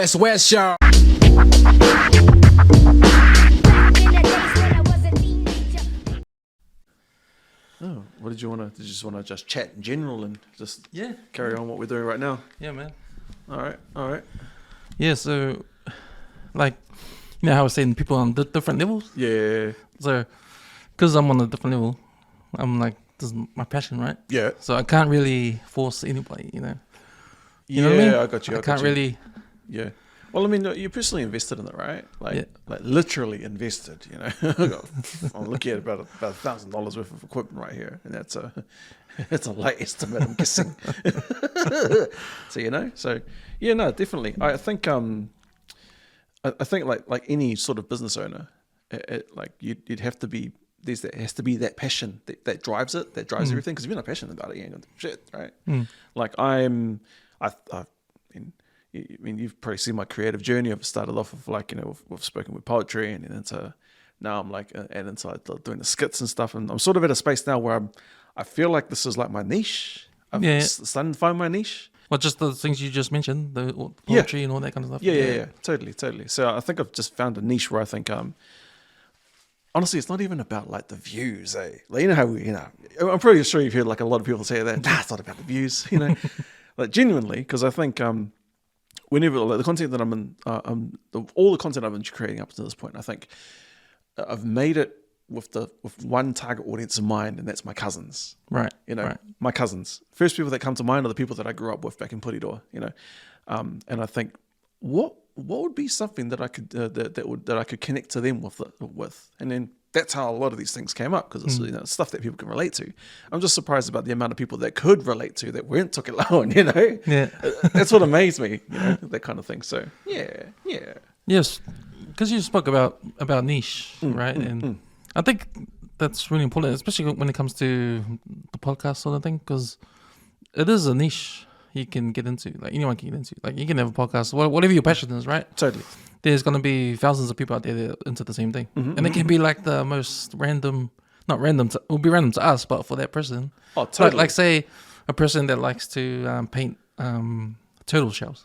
West, y'all. Oh, what did you want to? Did you just want to just chat in general and just carry on what we're doing right now? Yeah, man. All right. Yeah, so like you know how I was saying people on different levels. Yeah. So because I'm on a different level, I'm like this is my passion, right? Yeah. So I can't really force anybody, you know. You know what I mean? I got you. I can't really. Yeah. Well, I mean, you personally invested in it, right? Like literally invested. You know, I'm looking at about $1,000 worth of equipment right here, and that's a light estimate, I'm guessing. So definitely. I think like any sort of business owner, like you'd have to be. There has to be that passion that drives it, that drives everything. Because if you're not passionate about it, you ain't gonna do shit, right? Like I mean, you've probably seen my creative journey. I've started off with we've spoken with poetry, and into now I'm like inside doing the skits and stuff. And I'm sort of at a space now where I feel like this is like my niche. I'm starting to find my niche. Well, just the things you just mentioned, the poetry and all that kind of stuff. Yeah, totally. So I think I've just found a niche where I think honestly, it's not even about like the views, eh? Like I'm pretty sure you've heard like a lot of people say that. Nah, it's not about the views, like genuinely, because I think whenever like the content that I'm in, all the content I've been creating up to this point, I think I've made it with one target audience in mind, and that's my cousins. Right. My cousins. First people that come to mind are the people that I grew up with back in Puridoa. And I think what would be something that I could that I could connect to them with, and then that's how a lot of these things came up, because it's stuff that people can relate to. I'm just surprised about the amount of people that could relate to that weren't Tokelauan, Yeah. That's what amazed me, that kind of thing. So, yeah. Yes, because you spoke about niche, right? And I think that's really important, especially when it comes to the podcast sort of thing, because it is a niche you can get into. Like anyone can get into. Like you can have a podcast, whatever your passion is, right? Totally. There's going to be thousands of people out there that are into the same thing. And it can be like the most random, not random, it will be random to us, but for that person. Oh, totally. Like say, a person that likes to paint turtle shells.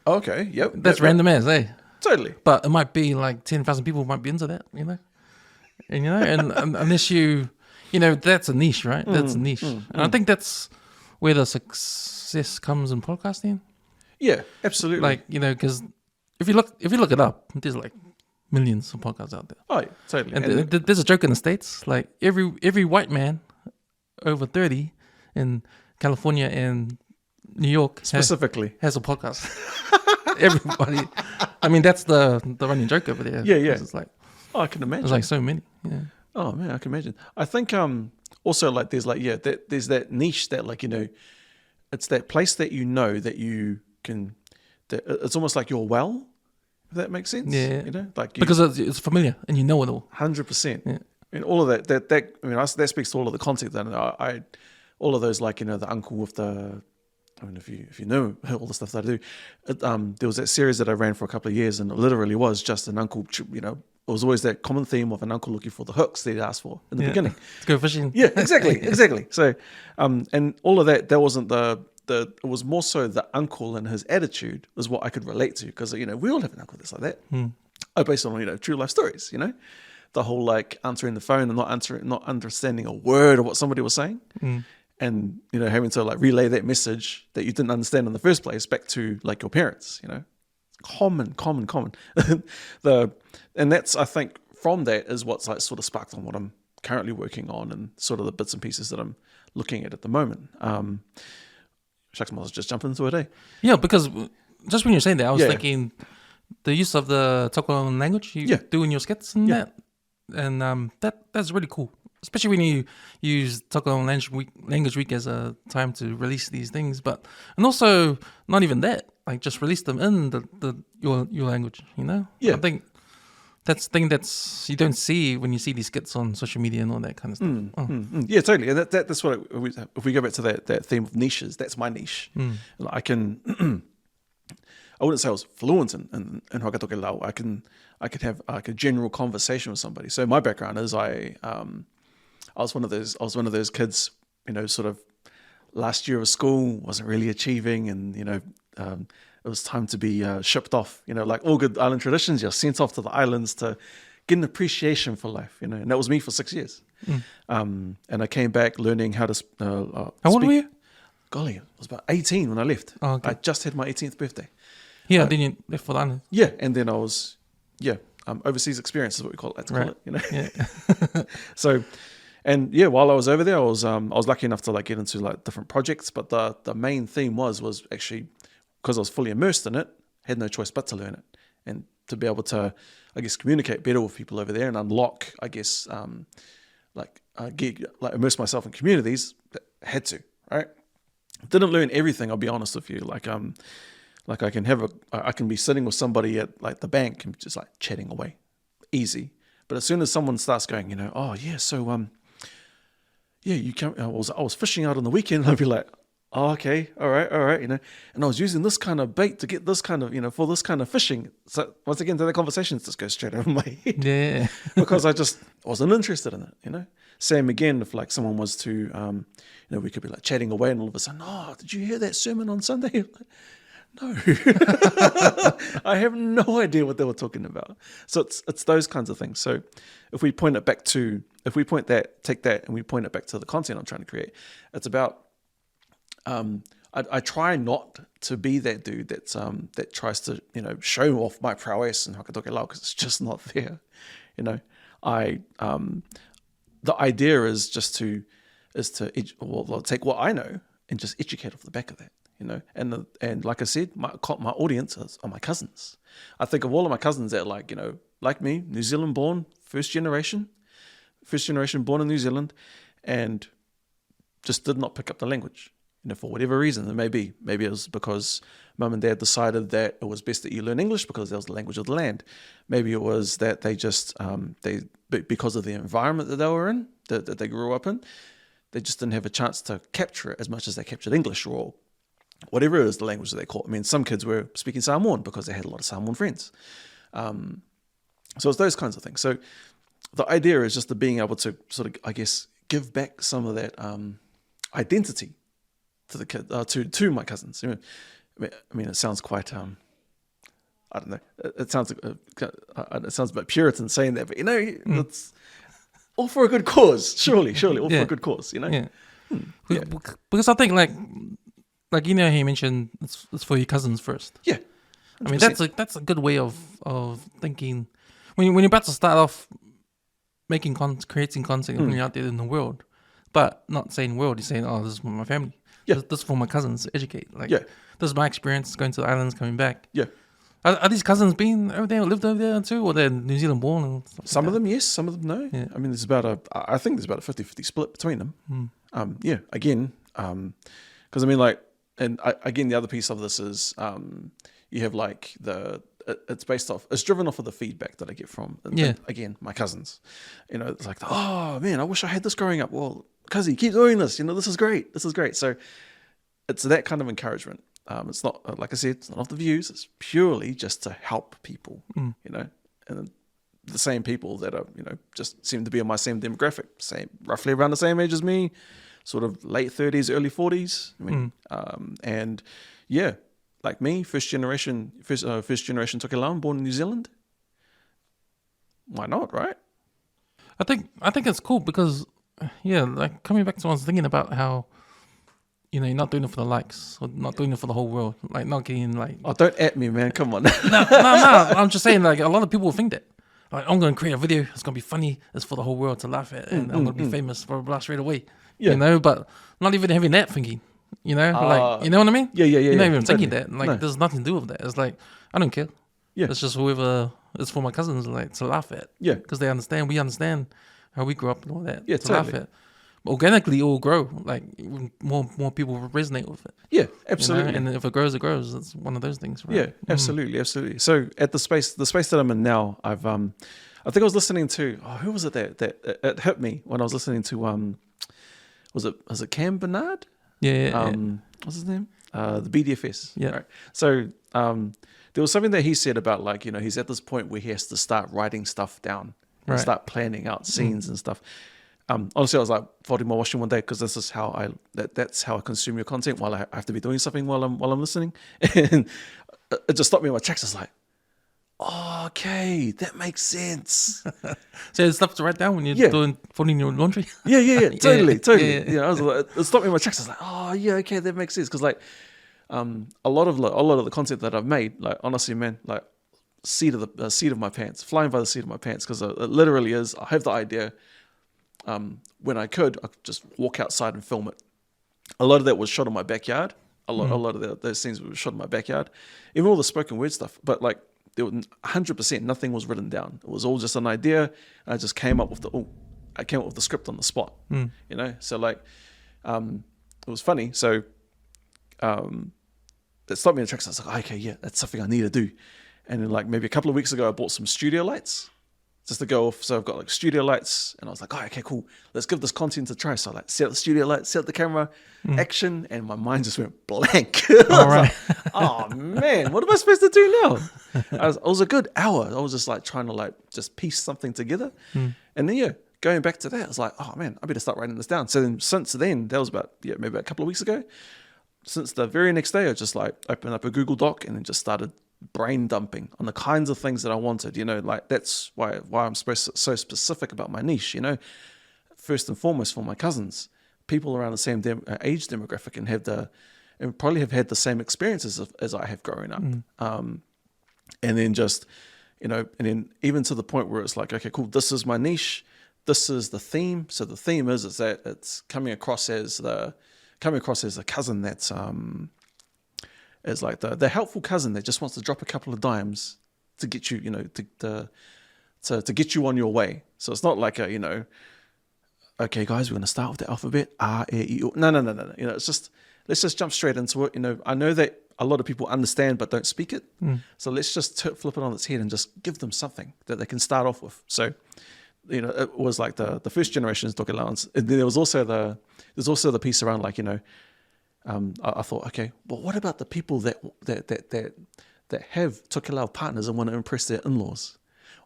Okay, yep. That's random as, eh? Totally. But it might be like 10,000 people might be into that, And, and unless that's a niche, right? That's a niche. And I think that's where the success comes in podcasting. Yeah, absolutely. Like, because if you look it up, there's like millions of podcasts out there. Oh, yeah, totally. And there's a joke in the States, like every white man over 30 in California and New York specifically has a podcast. Everybody. I mean, that's the running joke over there. Yeah. It's like, I can imagine. There's like so many. Yeah. Oh man, I can imagine. I think also like there's like there's that niche that like it's that place that that you can. It's almost like you're well, if that makes sense. Yeah. Like because it's familiar and you know it all. 100%. Yeah. And all of that I mean that speaks to all of the content that I all of those like the uncle with the. I mean, if you know all the stuff that I do, there was that series that I ran for a couple of years, and it literally was just an uncle. It was always that common theme of an uncle looking for the hooks that he'd asked for in the beginning. To go fishing. Yeah, exactly. So, and all of that wasn't it was more so the uncle and his attitude was what I could relate to, because we all have an uncle that's like that. I based on true life stories. The whole like answering the phone and not understanding a word of what somebody was saying. And having to like relay that message that you didn't understand in the first place back to like your parents, common. And that's, I think, from that is what's like sort of sparked on what I'm currently working on and sort of the bits and pieces that I'm looking at the moment. Shucks, I might just jump into it, eh? Yeah, because just when you're saying that, I was thinking the use of the Tokelauan language you do in your skits and that, and that's really cool. Especially when you use Tokelauan Language Week as a time to release these things, and also not even that, like just release them in your language, Yeah. I think that's the thing that's you don't see when you see these skits on social media and all that kind of stuff. Yeah, totally. And that's what if we go back to that theme of niches, that's my niche. I can. I wouldn't say I was fluent in Haka Tokelau. I could have like a general conversation with somebody. So my background is I was one of those kids, sort of last year of school wasn't really achieving, and it was time to be shipped off. Like all good island traditions, you're sent off to the islands to get an appreciation for life. And that was me for 6 years. And I came back learning how to How old were you? Golly, I was about 18 when I left. Oh, okay. I just had my 18th birthday. Yeah, then you left for London. Yeah, and then I was, overseas experience is what we call it. Call it, Yeah. So, and yeah, while I was over there, I was lucky enough to like get into like different projects. But the main theme was actually because I was fully immersed in it, had no choice but to learn it and to be able to, I guess, communicate better with people over there and unlock, I guess, immerse myself in communities. That had to, right? Didn't learn everything. I'll be honest with you. Like I can be sitting with somebody at like the bank and just like chatting away, easy. But as soon as someone starts going, oh yeah, so you can. I was fishing out on the weekend. I'd be like, oh, okay, all right, and I was using this kind of bait to get this kind of, for this kind of fishing. So once again, the conversations just go straight over my head. Yeah. Because I just wasn't interested in it. Same again if like someone was to, we could be like chatting away and all of a sudden, oh, did you hear that sermon on Sunday? No, I have no idea what they were talking about. So it's those kinds of things. So if we take that and we point it back to the content I'm trying to create, it's about, I try not to be that dude that tries to, show off my prowess in Tokelauan because it's just not there. The idea is just to take what I know and just educate off the back of that, and like I said, my audience are my cousins. I think of all of my cousins that like me, New Zealand born, first generation born in New Zealand, and just did not pick up the language, for whatever reason. And maybe it was because mum and dad decided that it was best that you learn English because that was the language of the land. Maybe it was that they just because of the environment that they were in, that they grew up in, they just didn't have a chance to capture it as much as they captured English or whatever it is the language that they call it. I mean, some kids were speaking Samoan because they had a lot of Samoan friends. So it's those kinds of things. So the idea is just to being able to sort of, I guess, give back some of that identity to the kid, to my cousins. I mean, it sounds quite, I don't know. It sounds a bit Puritan saying that, but it's all for a good cause. Surely, all for a good cause. Yeah. Because I think like how you mentioned, it's for your cousins first. Yeah. 100%. I mean, that's a good way of thinking. When you're about to start off creating content when you're out there in the world, but not saying world, you're saying, oh, this is for my family. Yeah. This is for my cousins to educate. This is my experience going to the islands, coming back. Yeah. Are these cousins been over there, lived over there too, or they're New Zealand born? And some of them, yes. Some of them, no. Yeah. I mean, I think there's about a 50-50 split between them. Again, because I mean, again, the other piece of this is you have like it's driven off of the feedback that I get from, again, my cousins. It's like, oh man, I wish I had this growing up. Well, cuzzy, keep doing this. This is great. So it's that kind of encouragement. It's not, like I said, it's not off the views. It's purely just to help people, and the same people that are, just seem to be in my same demographic, roughly around the same age as me, sort of late 30s, early 40s. I mean, and yeah, like me, first generation Tokelauan, born in New Zealand. Why not, right? I think it's cool because, like coming back to what I was thinking about how, you're not doing it for the likes or not doing it for the whole world, like not getting like. Oh, don't at me, man! Come on. no. I'm just saying, like a lot of people think that, like I'm going to create a video, it's going to be funny, it's for the whole world to laugh at, and I'm going to be famous for a blast straight away. Yeah. But not even having that thinking. Like you know what I mean? Yeah. You're not even totally. thinking that. Like there's nothing to do with that. It's like I don't care. Yeah. It's just whoever it's for my cousins, like to laugh at. Yeah. Because we understand how we grew up and all that. Yeah, to laugh at. Organically, it will grow. Like more people will resonate with it. Yeah, absolutely. And if it grows, it grows. It's one of those things, right? Yeah, absolutely. So at the space that I'm in now, I think I was listening to who was it that it hit me when I was listening to was it Cam Bernard? Yeah. What's his name? The BDFS. Yeah. Right. So there was something that he said about like he's at this point where he has to start writing stuff down and start planning out scenes and stuff. Honestly, I was like folding my washing one day because this is how that's how I consume your content while I have to be doing something while I'm listening. And it just stopped me in my tracks. It's like, oh, okay, that makes sense. So it's stuff to write down when you're folding your laundry. Yeah, totally. Yeah. I was like, it stopped me in my tracks. I was like, oh yeah, okay, that makes sense. Because like, a lot of the content that I've made, like honestly, man, like seat of my pants, flying by the seat of my pants. Because it literally is. I have the idea. When I could just walk outside and film it. A lot of that was shot in my backyard. A lot of those scenes were shot in my backyard. Even all the spoken word stuff, but like. There was 100%, nothing was written down. It was all just an idea. I just came up with the script on the spot, you know? So like, it was funny. So, it stopped me in the tracks. I was like, okay, yeah, that's something I need to do. And then like maybe a couple of weeks ago, I bought some studio lights just to go off. So I've got like studio lights and I was like, oh, okay, cool. Let's give this content a try. So I like set up the studio lights, set up the camera, action, and my mind just went blank. All right. Like, oh man, what am I supposed to do now? It was a good hour. I was just like trying to like just piece something together. And then going back to that, I was like, oh man, I better start writing this down. So then since then, that was about maybe a couple of weeks ago. Since the very next day, I just like opened up a Google Doc and then just started brain dumping on the kinds of things that I wanted, like that's why I'm so specific about my niche, first and foremost for my cousins, people around the same age demographic and probably have had the same experiences as I have growing up. And then just, and then even to the point where it's like, okay, cool, this is my niche. This is the theme. So the theme is that it's coming across as a cousin that's, is like the helpful cousin that just wants to drop a couple of dimes to get you, to get you on your way. So it's not like okay, guys, we're going to start with the alphabet. A, E, I, O. No. It's just, let's just jump straight into it. I know that a lot of people understand but don't speak it. So let's just flip it on its head and just give them something that they can start off with. So, it was like the first generation's Tokelauans. And then there's also the piece around like, I thought, okay, well, what about the people that have Tokelau partners and want to impress their in-laws,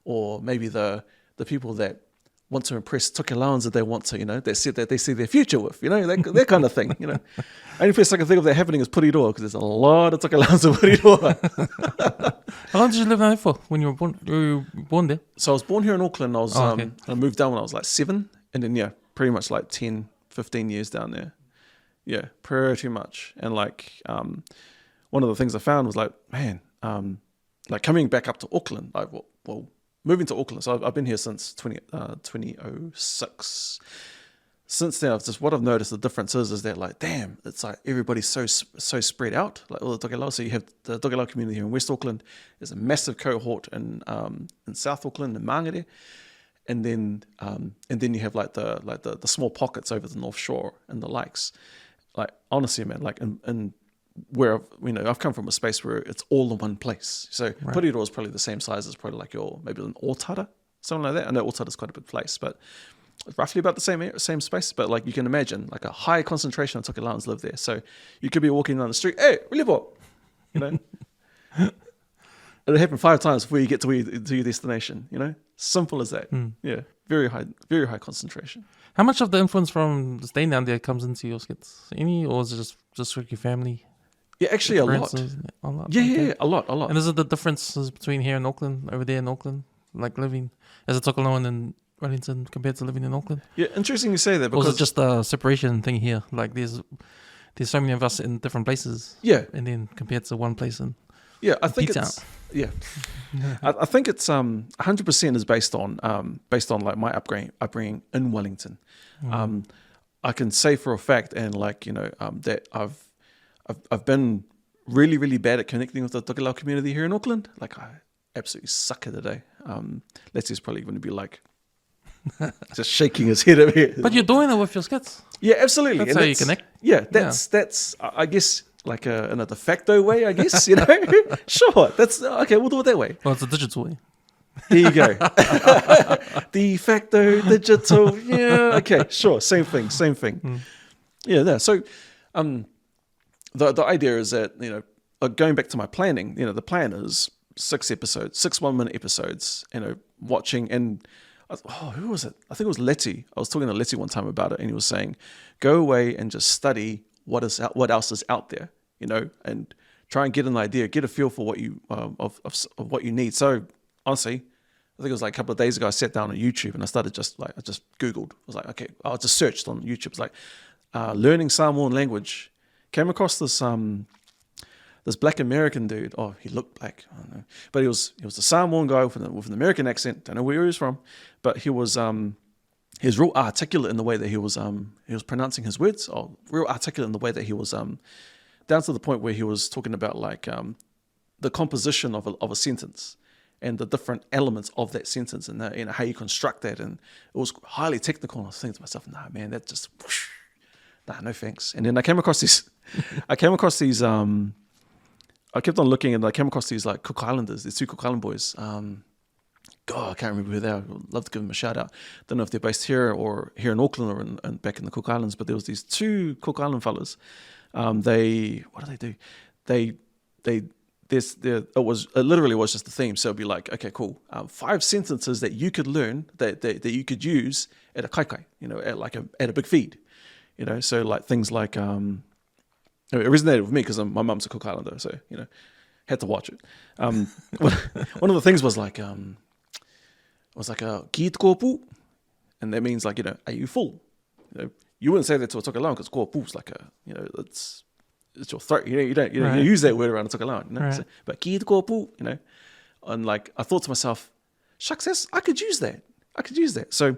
or maybe the people that want to impress Tokelauans that they want to, that they see their future with, that kind of thing. Only place I can think of that happening is Puriroa, because there's a lot of Tokelauans in Puriroa. How long did you live there for when you were born? You were born there? So I was born here in Auckland. I moved down when I was like 7, and then pretty much like 10, 15 years down there. Yeah, pretty much. And like, one of the things I found was like, man, like coming back up to Auckland, like, well, moving to Auckland. So I've been here since 2006. Since then, what I've noticed the difference is that like, damn, it's like everybody's so spread out, like all the Tokelau. So you have the Tokelau community here in West Auckland. There's a massive cohort in South Auckland and Māngere. And then you have like the small pockets over the North Shore and the lakes. Like honestly, man, like in where I've come from a space where it's all in one place. So Puriroa is probably the same size as probably like maybe an Otara, something like that. I know Otara is quite a big place, but it's roughly about the same space. But like you can imagine, like a high concentration of Tokelauans live there. So you could be walking down the street, hey, Filipo, it'll happen 5 times before you get to your destination. Simple as that. Yeah, very high concentration. How much of the influence from staying down there comes into your skits? Any, or is it just with your family? Yeah, actually a lot. Yeah, a lot. And is it the differences between here in Auckland, over there in Auckland, like living as a Tokelauan in Wellington compared to living in Auckland? Yeah, interesting you say that, because or is it just a separation thing here? Like there's so many of us in different places. Yeah, and then compared to one place in. Yeah, I think it's I think it's 100% is based on like my upbringing in Wellington. I can say for a fact, and like that I've been really, really bad at connecting with the Tokelau community here in Auckland. Like I absolutely suck at it today. Leslie's probably going to be like just shaking his head at me. But you're doing it with your skits. Yeah, absolutely. That's how you connect. Yeah, that's I guess like in a de facto way, I guess, Sure, that's okay, we'll do it that way. Well, it's a digital way. There you go. De facto, digital, yeah, okay, sure, same thing. Yeah, so the idea is that, going back to my planning, the plan is 6 episodes, 6 1-minute episodes, watching, and who was it? I think it was Letty. I was talking to Letty one time about it, and he was saying, go away and just study what else is out there, and try and get an idea, get a feel for what you of what you need. So honestly, I think it was like a couple of days ago, I sat down on YouTube and I started I just Googled. I was like, okay, I just searched on YouTube. It's like learning Samoan language. Came across this black American dude. Oh, he looked black. I don't know, but he was a Samoan guy with an American accent. Don't know where he was from, but he was real articulate in the way that he was pronouncing his words. Oh, real articulate in the way that he was down to the point where he was talking about like the composition of a sentence and the different elements of that sentence and how you construct that. And it was highly technical. And I was thinking to myself, nah, man, that just, whoosh, nah, no thanks. And then I came across these, I kept on looking and I came across these like Cook Islanders, these two Cook Island boys. God, I can't remember who they are. I'd love to give them a shout out. Don't know if they're based here or here in Auckland or back in the Cook Islands, but there was these two Cook Island fellas. What do they do? It literally was just the theme. So it'd be like, okay, cool. 5 sentences that you could learn that you could use at a kaikai, at a big feed, So like things like, it resonated with me because my mum's a Cook Islander, so had to watch it. One of the things was like, a ki te kōpū, and that means like, are you full? You wouldn't say that to a Tokelauan because kōpū is like it's your throat. You don't use that word around a Tokelauan. Right. So, but ki te kōpū, and like I thought to myself, shucks, I could use that. So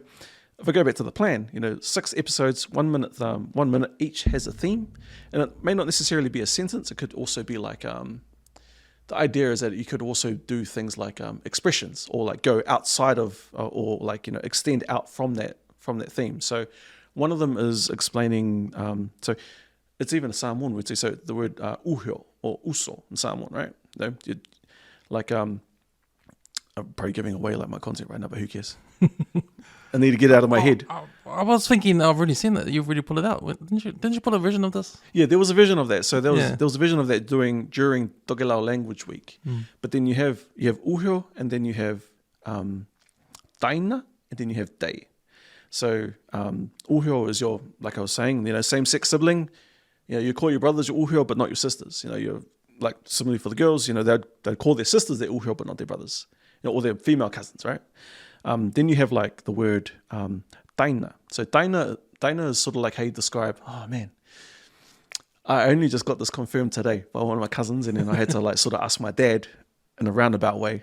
if I go back to the plan, 6 episodes, 1 minute, 1 minute each has a theme, and it may not necessarily be a sentence. It could also be like the idea is that you could also do things like expressions or like go outside of or like extend out from that theme. So one of them is explaining. So it's even a Samoan word too. So the word uhio or uso in Samoan, right? I'm probably giving away like my content right now, but who cares? I need to get it out of my head. I was thinking I've already seen that. You've already pulled it out. Didn't you pull a version of this? Yeah, there was a version of that. So there was a version of that during Tokelauan Language Week. But then you have uhio, and then you have taina, and then you have day. So uhio is your, like I was saying, same-sex sibling. You call your brothers your uhio, but not your sisters. You're like similarly for the girls. They'd call their sisters their uhio, but not their brothers. Or their female cousins, right? Then you have like the word taina. So taina is sort of like how you describe, oh man, I only just got this confirmed today by one of my cousins, and then I had to like sort of ask my dad in a roundabout way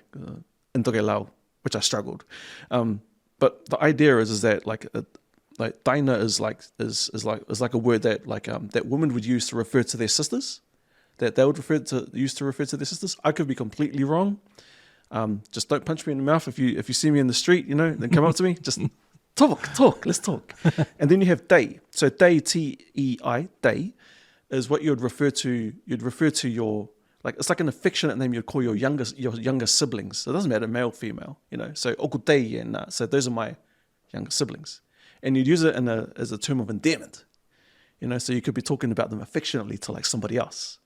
in Tokelau, which I struggled. But the idea is that like taina is like a word that that women would use to refer to their sisters, that they would use to refer to their sisters. I could be completely wrong. Just don't punch me in the mouth if you see me in the street, then come up to me. Just talk, let's talk. And then you have day. So day, T-E-I, day, is what you'd refer to your, like, it's like an affectionate name you'd call your younger siblings. So it doesn't matter, male, female, So oku tei and so those are my younger siblings. And you'd use it as a term of endearment, so you could be talking about them affectionately to like somebody else.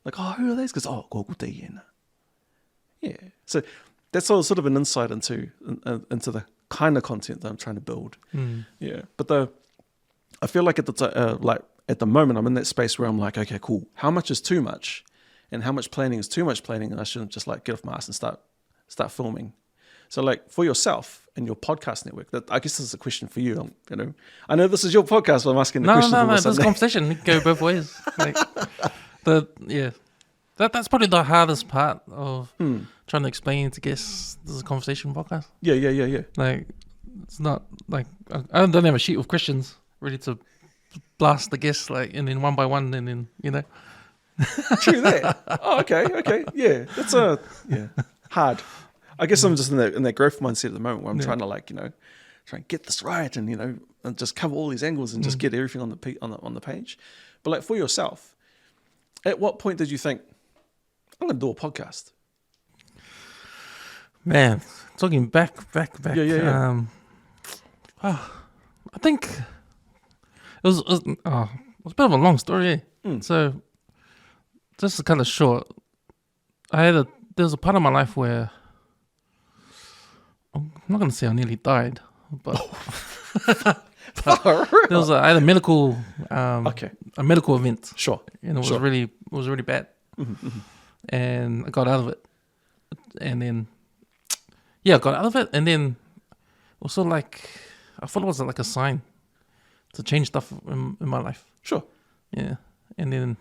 Like, oh, who are those? Because, oh, oku tei and yeah, so that's all sort of an insight into the kind of content that I'm trying to build. Yeah, but I feel like at the moment I'm in that space where I'm like, okay, cool. How much is too much, and how much planning is too much planning, and I shouldn't just like get off my ass and start filming. So like for yourself and your podcast network, I guess this is a question for you. I know this is your podcast, but I'm asking the question. No, this conversation it can go both ways. Like That's probably the hardest part of trying to explain to guests this is a conversation podcast. Yeah. Like, it's not like I don't have a sheet of questions ready to blast the guests and then one by one, and then True that. Oh, okay. Yeah, that's hard. I guess I'm just in that growth mindset at the moment where I'm trying to try and get this right, and and just cover all these angles and just get everything on the page. But like for yourself, at what point did you think, I'm going to do a podcast? Man, talking back. Yeah. I think it was a bit of a long story. So, just to kind of short, there was a part of my life where I'm not going to say I nearly died, but I had a medical event. Sure. And it was really bad. and I got out of it. And then, I got out of it, and then also like I thought it was like a sign to change stuff in my life. Sure. Yeah, and then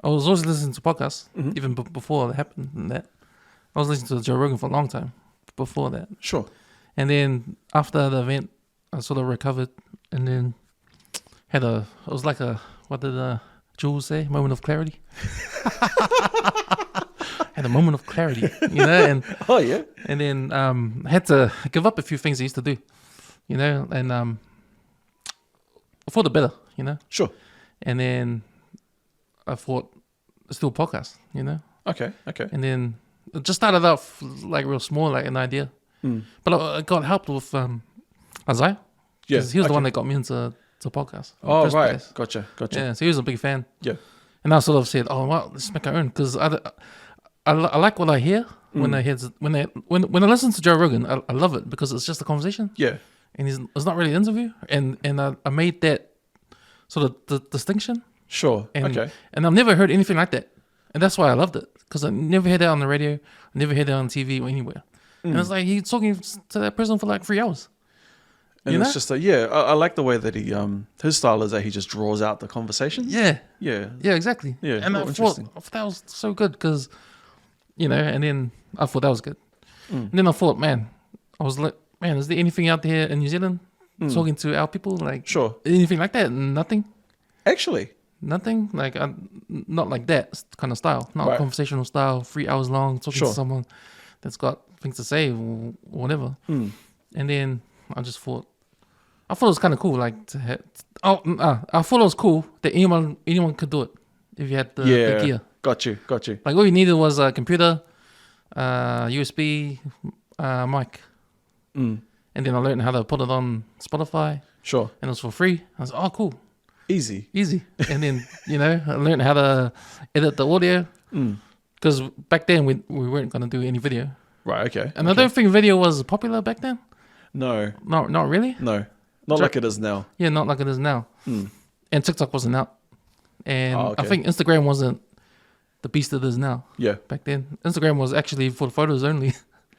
I was always listening to podcasts even before it happened. And that I was listening to Joe Rogan for a long time before that. Sure. And then after the event, I sort of recovered, and then it was like what did Jules say? Moment of clarity. Had a moment of clarity, and Oh yeah. and then I had to give up a few things I used to do, and for the better, Sure. And then I thought, let's do a podcast, Okay. And then it just started off like real small, like an idea. But I got help with Isaiah. Yeah. He was the one that got me into podcast. in the Oh, first right. place. Gotcha. Yeah, so he was a big fan. Yeah. And I sort of said, "Oh, well, let's make our own." Because I like what I hear when I listen to Joe Rogan. I love it because it's just a conversation. Yeah. And it's not really an interview. And I made that sort of the distinction. Sure. And, Okay. And I've never heard anything like that. And that's why I loved it. Because I never heard that on the radio. I never heard that on TV or anywhere. And it's like he's talking to that person for like 3 hours. And it's just I like the way that he his style is that he just draws out the conversation. Yeah. Yeah. Yeah, exactly. Yeah. And I thought that was so good because, and then I thought that was good. And then I thought, man, is there anything out there in New Zealand talking to our people? Like, Sure. anything like that? Nothing. Actually. Nothing. Like, not like that kind of style. Not Right. conversational style, 3 hours long, talking Sure. to someone that's got things to say or whatever. And then I just thought, it was kind of cool. Like, I thought it was cool that anyone could do it if you had the gear. Got you. Like, all you needed was a computer, USB, mic. And then I learned how to put it on Spotify. Sure. And it was for free. I was like, oh, cool. Easy. And then, I learned how to edit the audio. Because back then, we weren't going to do any video. Right, okay. And I don't think video was popular back then. No. Not really. No. Not like it is now. Yeah, not like it is now. And TikTok wasn't out. And Oh, okay. I think Instagram wasn't the beast it is now. Yeah. Back then, Instagram was actually for photos only.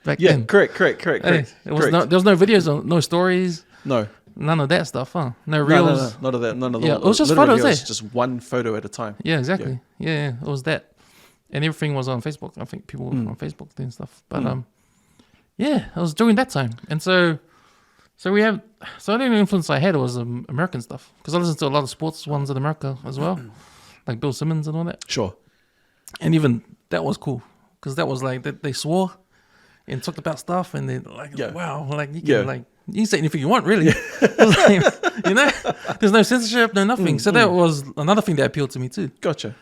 Back Yeah, then. correct. Hey, there was no videos, no stories, No. none of that stuff, huh? No reels. No, none of that. None of the. Yeah, it was just literally, photos, it was eh? just one photo at a time. Yeah, exactly. Yeah, it was that, and everything was on Facebook. I think people were on Facebook doing stuff, but yeah, it was during that time, and so the only influence I had was American stuff because I listened to a lot of sports ones in America as well, like Bill Simmons and all that. Sure. And even that was cool because that was like they swore and talked about stuff and they wow, like you can you can say anything you want really. There's no censorship, no nothing. So that was another thing that appealed to me too. Gotcha.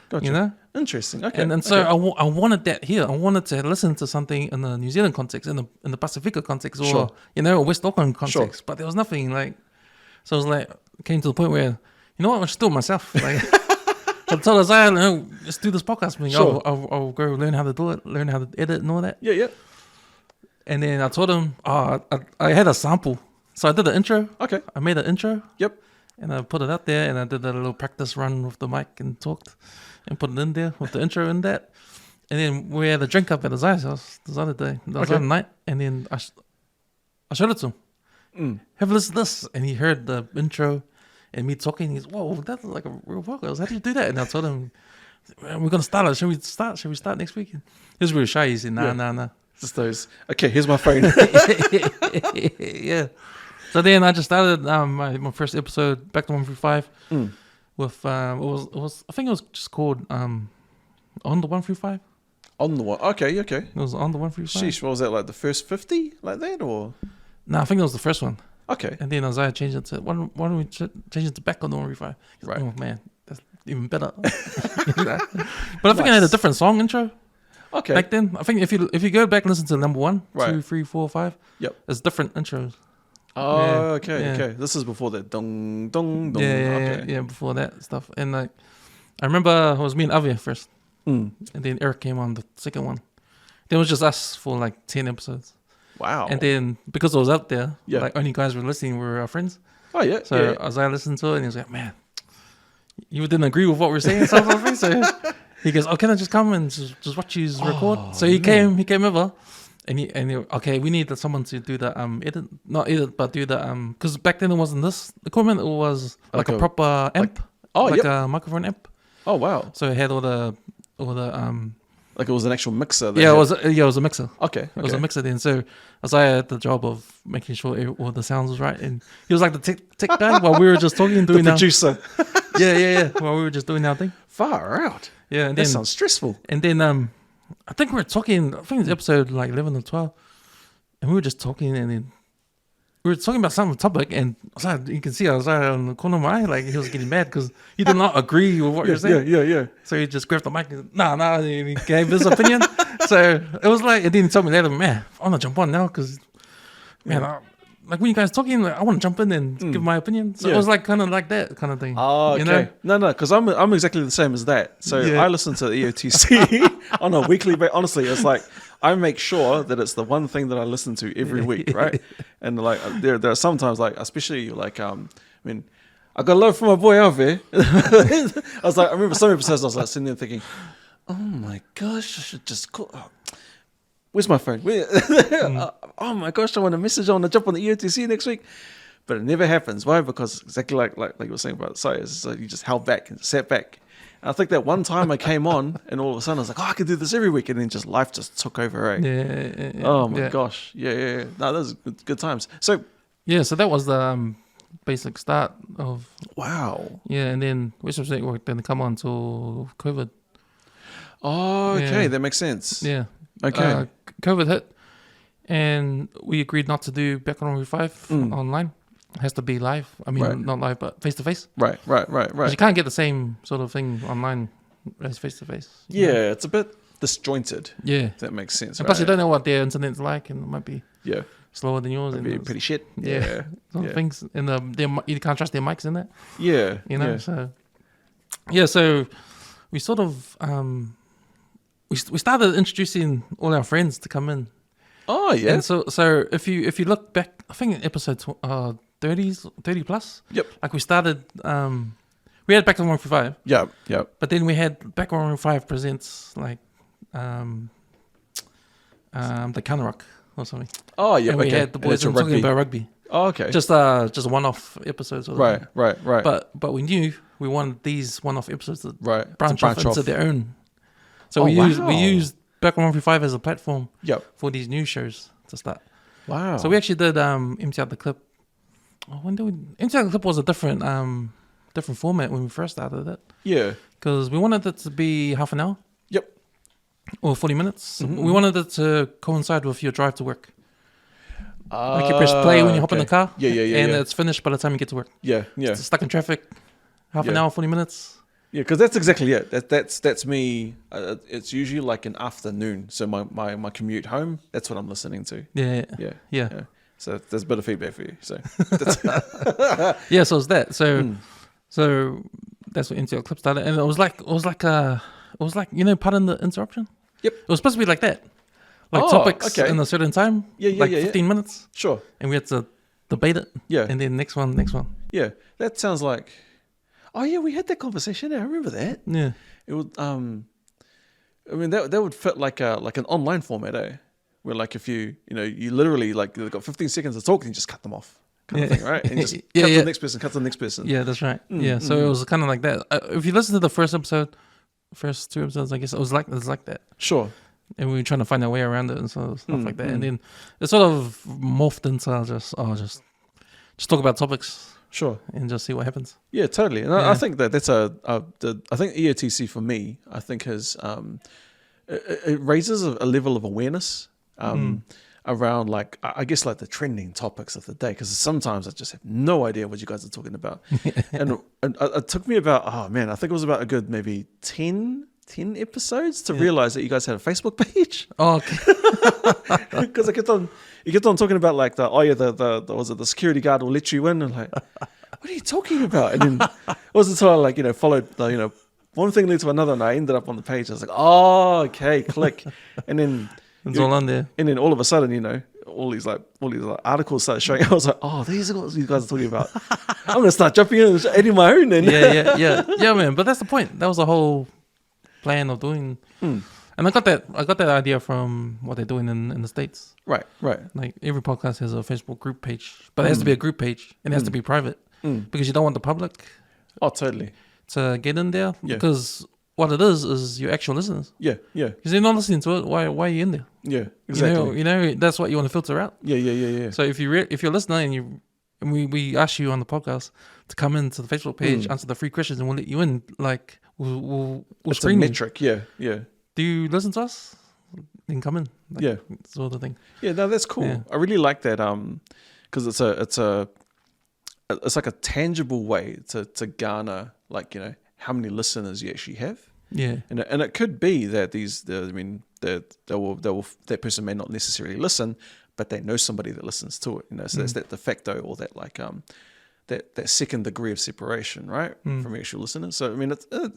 Interesting. Okay. And so I wanted that here. I wanted to listen to something in the New Zealand context, in the Pacifica context, or a West Auckland context. But there was nothing like. So I was like, came to the point where, what, I should do it myself. Like, I told Isaiah, let's do this podcast thing. Sure. I'll go learn how to do it, learn how to edit and all that. Yeah. And then I told him, I had a sample. So I did the intro. Okay. I made an intro. Yep. And I put it out there and I did a little practice run with the mic and talked and put it in there with the intro in that. And then we had a drink up at Isaiah's house this other day, the other night. And then I showed it to him. Have a listen to this. And he heard the intro and me talking. He's, whoa, that's like a real podcast. How do you do that? And I told him, we're going to start it. Should we start next week? He was really shy. He said, nah. Just those. Okay, here's my phone. Yeah. So then I just started my first episode, back to 135, with it was I think it was just called on the 135. On the one. Okay. It was on the 135. Sheesh, what was that, like the first 50 like that or? No, I think it was the first one. Okay. And then Isaiah changed it to why don't we change it to back on the 135? Right. Oh man, that's even better. But I think I had a different song intro. Okay. Back then, I think if you go back and listen to number 1, Right. 2, 3, 4, 5, Yep. it's different intros. Oh, Yeah, yeah. okay. This is before that dong dong dong. Yeah, before that stuff. And like, I remember it was me and Avi first, and then Eric came on the second one. Then it was just us for like 10 episodes. Wow. And then because it was out there, Yeah. like only guys were listening were our friends. Oh yeah. So yeah. as I listened to it, and he was like, "Man, you didn't agree with what we're saying," and stuff like that. So He goes, "Oh, can I just come and just watch you record?" So he came over, and okay, we need someone to do the not edit, but do the because back then it wasn't this equipment. It was like a proper amp, a microphone amp. Oh wow! So it had all the like it was an actual mixer. It was a mixer. Okay. It was a mixer then. So I had the job of making sure all the sounds was right, and he was like the tech guy while we were just talking and doing the producer. Yeah. While we were just doing our thing. Far out. Yeah, and that sounds stressful. And then I think we were talking. I think it's episode like 11 or 12, and we were just talking, and then we were talking about some topic, and I was like, you can see I was on the corner of my eye, like he was getting mad because he did not agree with what you were saying. Yeah. So he just grabbed the mic and and he gave his opinion. So it was like, and then he told me later, man, I want to jump on now because, man, like when you guys talking, like, I want to jump in and give my opinion. So it was like kind of like that kind of thing. Oh, okay. You know? No, because I'm exactly the same as that. So I listen to the EOTC on a weekly basis. Honestly, it's like I make sure that it's the one thing that I listen to every week, right? And like there are sometimes like, especially like I mean, I got love for my boy Alfie. I was like, I remember some episodes I was like sitting there thinking, oh my gosh, I should just call. Where's my phone? Oh my gosh, I want a message. I want to jump on the EOTC next week. But it never happens. Why? Because exactly like you were saying about Saya, so you just held back and sat back. And I think that one time I came on and all of a sudden I was like, I could do this every week. And then just life just took over, right? Yeah. Oh my gosh. Yeah. No, those are good times. So so that was the basic start of... Wow. Yeah, and then Western Network didn't come on until COVID. Oh, okay. That makes sense. Yeah. Okay. COVID hit, and we agreed not to do Background Review 5 online. It has to be live. I mean, not live, but face to face. Right. Because you can't get the same sort of thing online as face to face. Yeah, it's a bit disjointed. Yeah, if that makes sense. And plus, you don't know what their internet's like, and it might be slower than yours. It'd be pretty shit. Yeah. Things, and you can't trust their mics in that. Yeah, you know. So we sort of we started introducing all our friends to come in. Oh yeah. And so if you look back, I think in episode 30 plus. Yep. Like we started, we had Background 145. Yep. But then we had Background 145 presents like the Counter Rock or something. Oh yeah. And we had the boys talking about rugby. Oh, okay. Just one-off episodes. Right. But we knew we wanted these one-off episodes to branch off into their own. So we used Background 145 as a platform for these new shows to start. Wow. So we actually did Empty Out the Clip. Oh, when did we... Empty Out the Clip was a different format when we first started it. Yeah. Because we wanted it to be half an hour. Yep. Or 40 minutes. Mm-hmm. We wanted it to coincide with your drive to work. Like you press play when you hop in the car. Yeah. And it's finished by the time you get to work. Yeah. It's stuck in traffic. Half an hour, 40 minutes. Yeah, because that's exactly it. That's me. It's usually like an afternoon. So my commute home, that's what I'm listening to. Yeah. So there's a bit of feedback for you. So so it's that. So that's what Empty Out Clip started, and it was like pardon the interruption. Yep. It was supposed to be like that, like topics in a certain time. Yeah. 15 minutes. Sure. And we had to debate it. Yeah. And then next one. Yeah, that sounds like. Oh yeah, we had that conversation. I remember that. Yeah. It would. I mean, that would fit like an online format, eh? Where like if you literally like they've got 15 seconds to talk and you just cut them off, kind of thing, right? And just cut to the next person, cut to the next person. Yeah, that's right. So it was kind of like that. If you listen to the first two episodes, I guess it was like that. Sure. And we were trying to find our way around it and stuff like that. And then it sort of morphed into just talk about topics. Sure. And just see what happens. Yeah, totally. And I think that's I think EOTC for me, I think has it raises a level of awareness around like I guess like the trending topics of the day, because sometimes I just have no idea what you guys are talking about. and it took me about I think it was about a good maybe 10 episodes to realize that you guys had a Facebook page. Oh, okay. Because you kept on talking about like the security guard will let you in, and like, what are you talking about? And then it wasn't until I followed the one thing led to another, and I ended up on the page. I was like, oh, okay, click, and then it's all on there. And then all of a sudden, all these articles started showing. I was like, oh, these are what you guys are talking about. I'm gonna start jumping in and adding my own. Then yeah, man. But that's the point. That was the whole plan of doing. And I got that idea from what they're doing in the States. Right. Like every podcast has a Facebook group page, but it has to be a group page and it has to be private because you don't want the public. Oh, totally. To get in there, Yeah. Because what it is your actual listeners. Yeah. Because they're not listening to it. Why are you in there? Yeah. Exactly. You know that's what you want to filter out. Yeah. So if you're listening and we ask you on the podcast to come into the Facebook page, answer the 3 questions, and we'll let you in. Like we'll it's screen a metric. you. Yeah. Do you listen to us? Then come in. Like, sort of thing. Yeah. No, that's cool. Yeah. I really like that. Because it's like a tangible way to garner, like, how many listeners you actually have. Yeah. And it could be that that person may not necessarily listen, but they know somebody that listens to it. So that's that de facto, or that like that second degree of separation, right, from actual listeners. So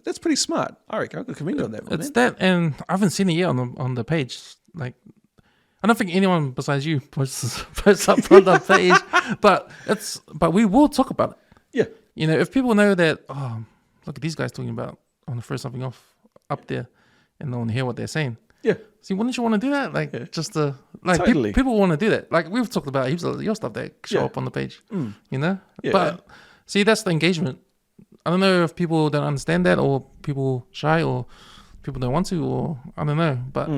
that's pretty smart. I reckon I could commend you on that one. It's that, and I haven't seen it yet on the page. Like, I don't think anyone besides you posts up on the page, but we will talk about it. Yeah. If people know that, look at these guys talking about, I want to throw something off up there, and no one hear what they're saying. Yeah. See, wouldn't you want to do that? Like, just to like Totally. people want to do that. Like, we've talked about heaps of your stuff that show up on the page. Yeah. But see, that's the engagement. I don't know if people don't understand that, or people shy, or people don't want to, or I don't know. But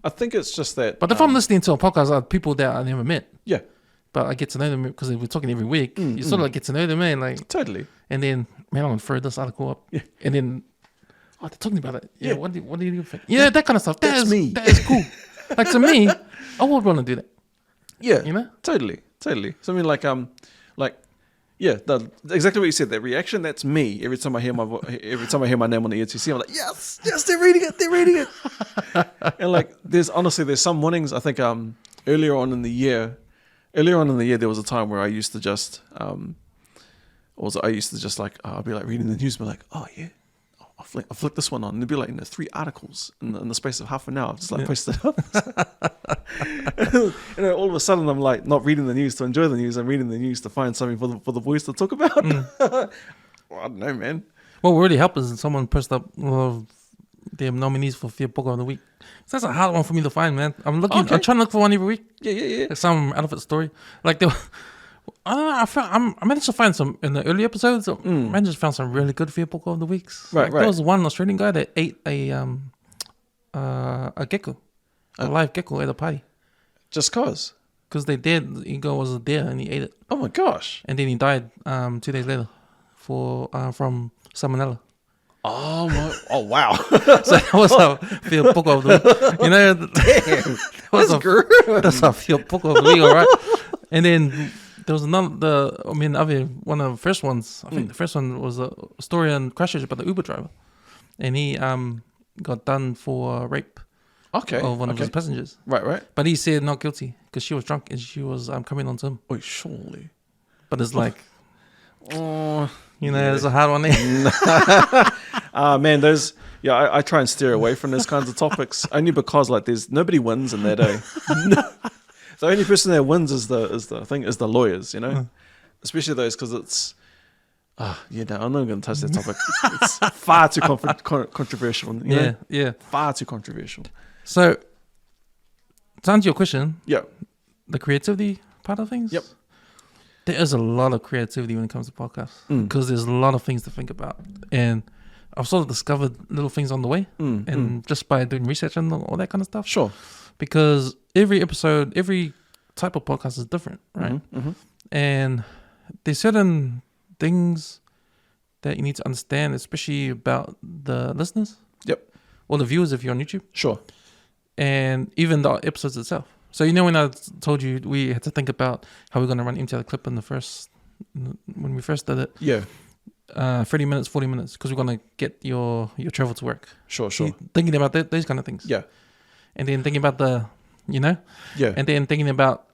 I think it's just that. But if I'm listening to a podcast of people that I never met, yeah, but I get to know them because we're talking every week, you sort of like get to know them, man. Like, totally. And then, man, I'm gonna throw this article up, and then, they're talking about it. Yeah, what do you think? Yeah, that kind of stuff. That's me. That is cool. Like, to me, I would want to do that. Yeah, totally. So exactly what you said. That reaction, that's me. Every time I hear my name on the ETC, I'm like, yes, they're reading it. And like, there's some mornings. I think earlier on in the year, there was a time where I used to just I'll be like reading the news, but like, oh yeah, I'll flick this one on, and there'd be like 3 articles in the space of half an hour, just like posted up. And all of a sudden, I'm like not reading the news to enjoy the news. I'm reading the news to find something for the boys to talk about. Well, I don't know, man. What would really help is someone posted up their nominees for Fear Book of the Week. So that's a hard one for me to find, man. I'm trying to look for one every week. Yeah. Like some out of it story. Like I don't know. I managed to find some in the early episodes. I managed to find some really good Fear Book of the Weeks. Right. There was one Australian guy that ate a gecko, a live gecko at a party. Just cause? Because they did. He was a deer and he ate it. Oh my gosh! And then he died 2 days later from salmonella. Oh wow! So that was a Fear Book of the week. That's a Fear Book of the week, all right. And then there was one of the first ones. I think the first one was a story on crashes about the Uber driver, and he got done for rape. Of one of his passengers. Right. But he said not guilty because she was drunk and she was coming on to him. Oh, surely. But it's like, there's a hard one there. Man, I try and steer away from those kinds of topics only because like there's nobody wins in that day. The only person that wins is the lawyers, especially those, because it's. I'm not going to touch that topic. It's far too controversial. Yeah. Far too controversial. So, to answer your question, the creativity part of things, there is a lot of creativity when it comes to podcasts because there's a lot of things to think about, and I've sort of discovered little things on the way, and just by doing research and all that kind of stuff. Sure. Because every episode, every type of podcast is different, right? And there's certain things that you need to understand, especially about the listeners. Or the viewers if you're on YouTube. Sure. And even the episodes itself. So when I told you we had to think about how we're going to run into the clip when we first did it. Yeah. 30 minutes, 40 minutes, because we're going to get your travel to work. Sure. Thinking about those kind of things. Yeah. And then thinking about Yeah. And then thinking about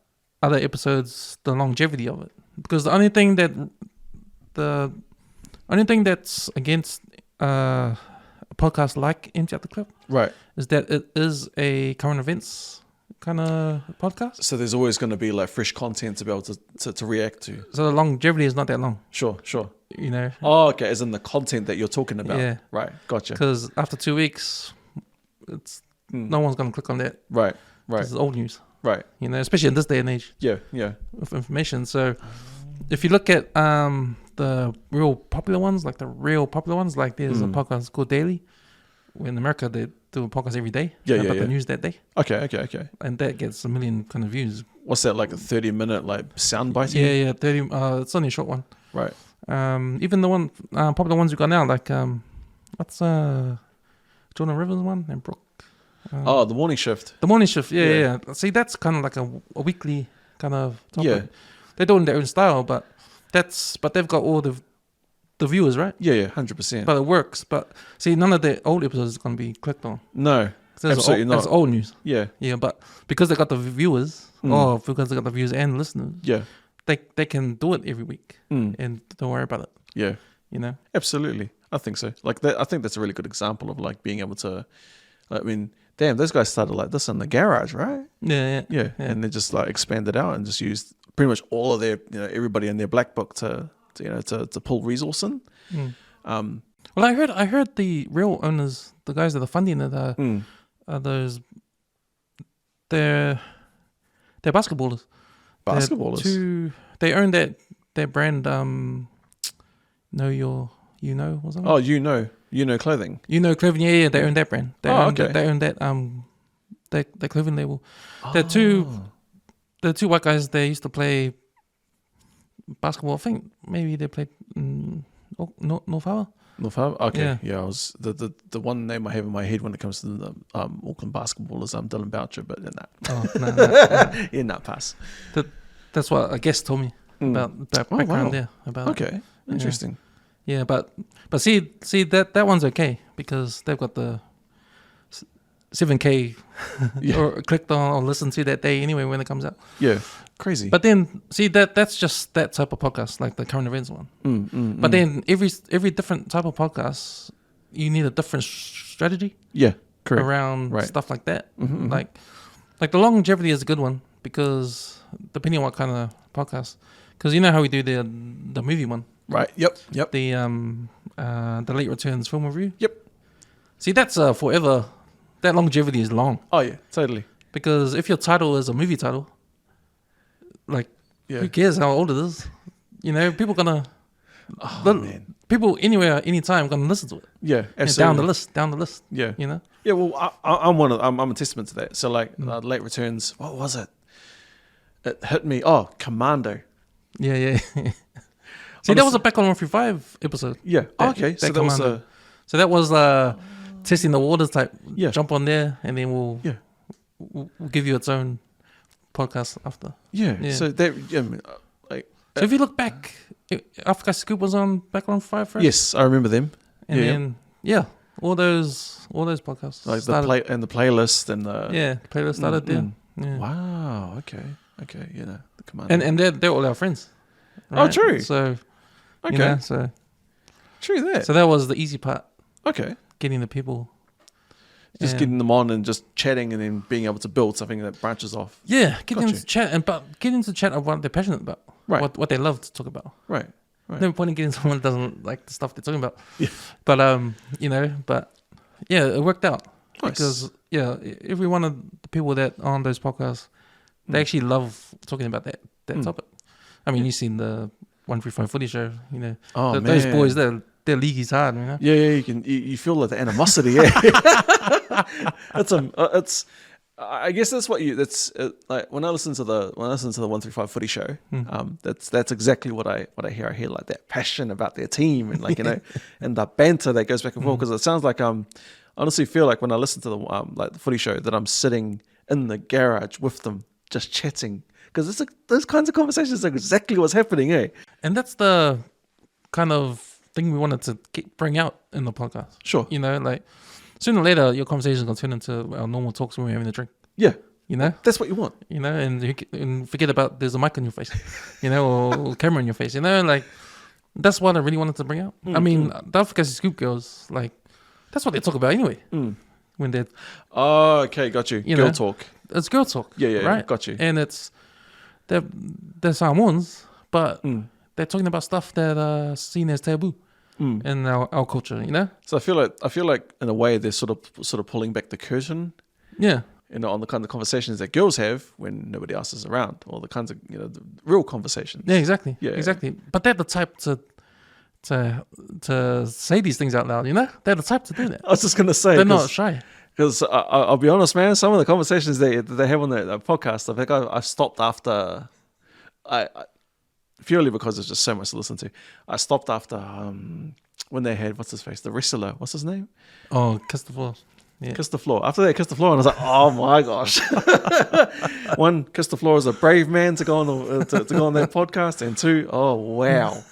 other episodes, the longevity of it. Because the only thing that's against a podcast like Empty Out the Clip, right, is that it is a current events kind of podcast. So there's always going to be like fresh content to be able to react to. So the longevity is not that long. Sure. You know. Oh, okay. As in the content that you're talking about. Yeah. Right. Gotcha. Because after 2 weeks, no one's gonna click on that. Right. It's old news. Right. You know, especially in this day and age. Yeah. Of information. So if you look at the real popular ones, like there's a podcast called Daily. In America, they do a podcast every day. About the news that day. Okay. And that gets 1 million kind of views. What's that, like a 30-minute like sound biting? Yeah, 30. It's only a short one. Right. Even the one popular ones we got now, like what's Jonah Rivers one and Brooke. The morning shift. The morning shift. Yeah. See, that's kind of like a weekly kind of topic. Yeah. They're doing their own style, but they've got all the viewers, right? Yeah, 100%. But it works. But see, none of the old episodes is going to be clicked on. No, absolutely not. That's old news. Yeah. But because they got the viewers, or because they got the viewers and listeners, they can do it every week and don't worry about it. Yeah. You know? Absolutely. I think so. Like that, I think that's a really good example of like being able to, I mean, damn, those guys started like this in the garage, right? Yeah. And they just like expanded out and just used pretty much all of their, everybody in their black book to pull resource in. Well, I heard the real owners, the guys that are funding it, are those. They're basketballers. Basketballers. They own that brand. Was that? Oh, clothing. Clothing. Yeah. They own that brand. They own that that clothing label. They're two white guys. They used to play basketball. I think maybe they played North Harbour. North Harbour? Okay. Yeah. I was the one name I have in my head when it comes to the Auckland basketball is Dylan Boucher, but in that. Oh, no. In that pass. That's what a guest told me about background there. About okay. Interesting. Yeah, but see that one's okay because they've got the 7K or clicked on or listened to that day anyway when it comes out. Yeah, crazy. But then see that's just that type of podcast, like the current events one. But then every different type of podcast, you need a different strategy. Yeah, correct. Around stuff like that. Like the longevity is a good one because depending on what kind of podcast, because you know how we do the movie one. Right. Yep. The late returns film review. Yep. See, that's forever. That longevity is long. Oh yeah, totally. Because if your title is a movie title, like who cares how old it is? People gonna. Man. People anywhere, anytime gonna listen to it. Yeah, absolutely. Down the list. Yeah. Yeah. Well, I'm a testament to that. So like late returns. What was it? It hit me. Oh, Commando. Yeah. See, that was a Back on 135 episode. Yeah. Okay. So that was testing the waters type. Yeah. Jump on there, and then we'll give you its own podcast after. Yeah. So that So if you look back, Africa Scoop was on Back on 135 first. Yes, I remember them. And then all those podcasts like the playlist and the playlist started there. Yeah. Wow. Okay. The Commando. And they're all our friends. Right? Oh, true. So. Okay. True that. So that was the easy part. Okay. Getting the people. Just getting them on and just chatting and then being able to build something that branches off. Yeah, getting into chat getting to chat of what they're passionate about. Right. What they love to talk about. Right. No point in getting someone that doesn't like the stuff they're talking about. Yeah. But it worked out. Nice. Because every one of the people that are on those podcasts, they actually love talking about that topic. I mean, you've seen the 135 Footy Show, Oh, man. Those boys, their league is hard, Yeah, you feel like the animosity. Yeah, it's. I guess that's what like when I listen to the 135 Footy Show. That's exactly what I hear. I hear like that passion about their team and like and the banter that goes back and forth because it sounds like I honestly feel like when I listen to the like the Footy Show that I'm sitting in the garage with them just chatting. Because those kinds of conversations are exactly what's happening, eh? And that's the kind of thing we wanted to bring out in the podcast. Sure. Like sooner or later, your conversation is going to turn into our normal talks when we're having a drink. Yeah. That's what you want. And forget about there's a mic on your face, or camera in your face, like that's what I really wanted to bring out. I mean, the Africa Scoop girls, like, that's what they talk about anyway. When they're... Oh, okay, got you. Girl talk. It's girl talk. Yeah, right? Got you. And they're Samoans, but they're talking about stuff that are seen as taboo in our culture, you know. So I feel like in a way they're sort of pulling back the curtain, Yeah, on the kind of conversations that girls have when nobody else is around, or the kinds of the real conversations. yeah, exactly, Yeah. exactly. But they're the type to say these things out loud, you know. They're the type to do that. I was just gonna say They're not shy. because I'll be honest, man. Some of the conversations they have on the podcast, I think I stopped after I purely because there's just so much to listen to. I stopped after when they had what's his face, the wrestler, what's his name? Oh, kiss the floor. Yeah. Kiss the floor. After they kissed the floor, and I was like, oh my gosh. One, kiss the floor is a brave man to go on to go on that podcast, and two, oh wow.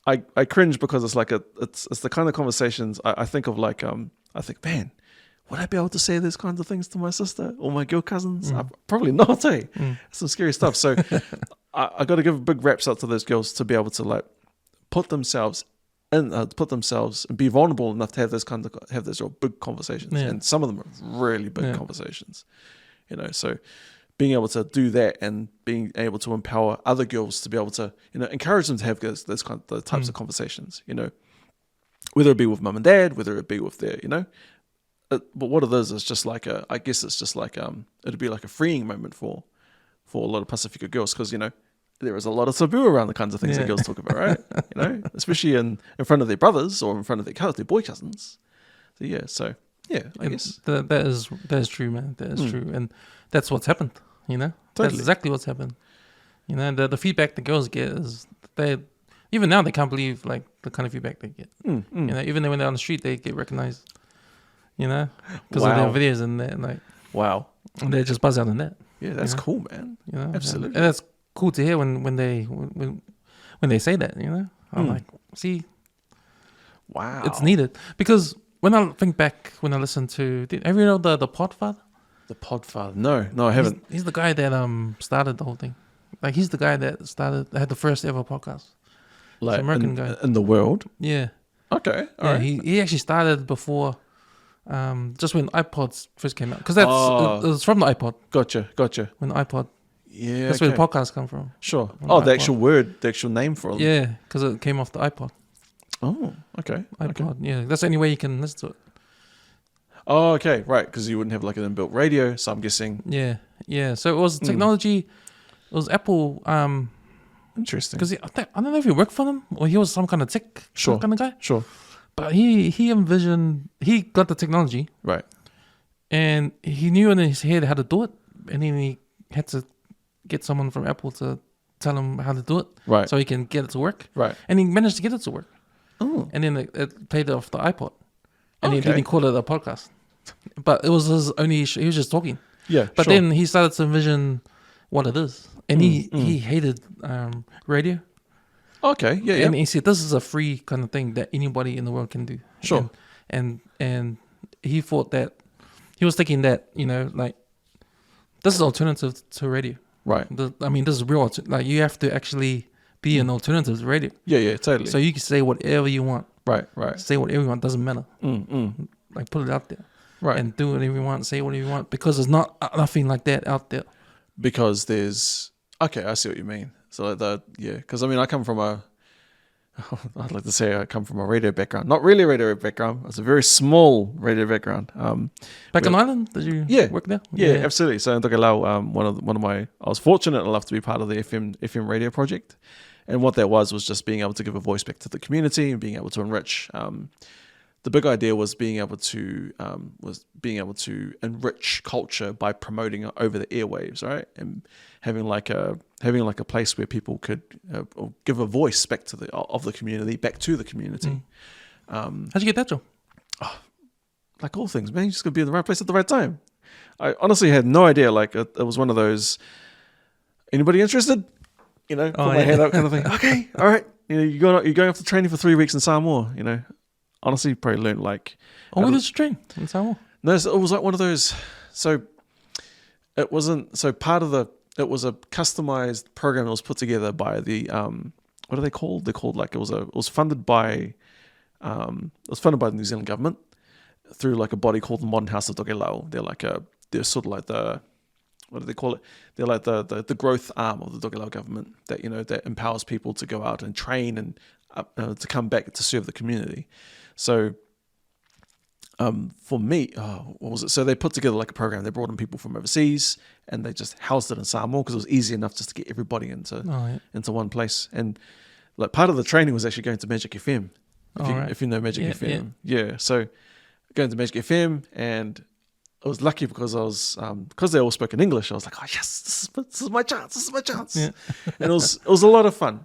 I cringe because it's like it's the kind of conversations I think of, like I think, man, would I be able to say these kinds of things to my sister or my girl cousins? Probably not, eh? Some scary stuff. So I got to give a big raps out to those girls to be able to like put themselves and be vulnerable enough to have those real big conversations. Yeah. And some of them are really big conversations, so being able to do that and being able to empower other girls to be able to, encourage them to have those the types of conversations, whether it be with mum and dad, whether it be with their, but what it is just like I guess it's just like, it'd be like a freeing moment for a lot of Pacifica girls, because, there is a lot of taboo around the kinds of things that girls talk about, right? Especially in front of their brothers or in front of their boy cousins. So I guess that is true, man. That is true, and that's what's happened. Totally. That's exactly what's happened. The feedback the girls get is even now they can't believe like the kind of feedback they get. Even when they're on the street, they get recognized. Because of their videos and that, like wow, and they just buzz out on that. Yeah, that's cool, man. Absolutely, and that's cool to hear when they say that. I'm like, see, wow, it's needed, because when I think back, when I listen to, have you know the Podfather? The Podfather? No, I haven't. He's the guy that started the whole thing. Like, he's the guy that had the first ever podcast. Like, American guy in the world. Yeah. Okay. All right. He actually started before, just when iPods first came out, because it was from the iPod. Gotcha. When the iPod. Yeah. That's where the podcast come from. Sure. From the actual word, the actual name for it. Yeah, because it came off the iPod. Oh, okay. iPod. Okay. Yeah, that's the only way you can listen to it. Oh, okay, right, because you wouldn't have like an inbuilt radio, so I'm guessing. Yeah. So it was technology. It was Apple. Interesting. Because I don't know if he worked for them or he was some kind of tech kind of guy. Sure. But he envisioned, he got the technology, right, and he knew in his head how to do it, and then he had to get someone from Apple to tell him how to do it, right, so he can get it to work, right, and he managed to get it to work. Oh, and then it played off the iPod. And he didn't call it a podcast. But it was his only he was just talking. Yeah. But then he started to envision what it is. And he hated radio. Okay, yeah. And he said this is a free kind of thing that anybody in the world can do. Sure. And he thought that he was thinking that, like, this is alternative to radio. Right. This is real, like, you have to actually be an alternative to radio. Yeah, totally. So you can say whatever you want. Right. Say whatever you want, doesn't matter. Like, put it out there. Right. And do whatever you want, say whatever you want, because there's nothing like that out there. Because there's... Okay, I see what you mean. So, because, I come from I'd like to say I come from a radio background. Not really a radio background. It's a very small radio background. Back on Island? Did you work there? Yeah, absolutely. So in Tokelauan, one of my... I was fortunate enough to be part of the FM radio project. And what that was just being able to give a voice back to the community and being able to enrich. The big idea was being able to enrich culture by promoting it over the airwaves, right? And having like a place where people could give a voice back to the community, back to the community. How'd you get that job? Like all things, man, you just got to be in the right place at the right time. I honestly had no idea. Like it was one of those. Anybody interested? Put my hand up, kind of thing. Okay, all right. You're going off to training for 3 weeks in Samoa. Honestly, probably learned like. Oh, where did you train in Samoa? No, it was like one of those. So it wasn't. So part of it was a customized program that was put together by the what are they called? They're called like it was funded by the New Zealand government through like a body called the Modern House of Tokelauan. They're sort of like the what do they call it? They're like the growth arm of the Tokelauan government that, that empowers people to go out and train and to come back to serve the community. So for me, what was it? So they put together like a program. They brought in people from overseas and they just housed it in Samoa because it was easy enough just to get everybody into one place. And like part of the training was actually going to Magic FM. If you know Magic FM. Yeah. So going to Magic FM, and I was lucky because I was because they all spoke in English. I was like, oh yes, this is my chance. This is my chance. Yeah. And it was a lot of fun.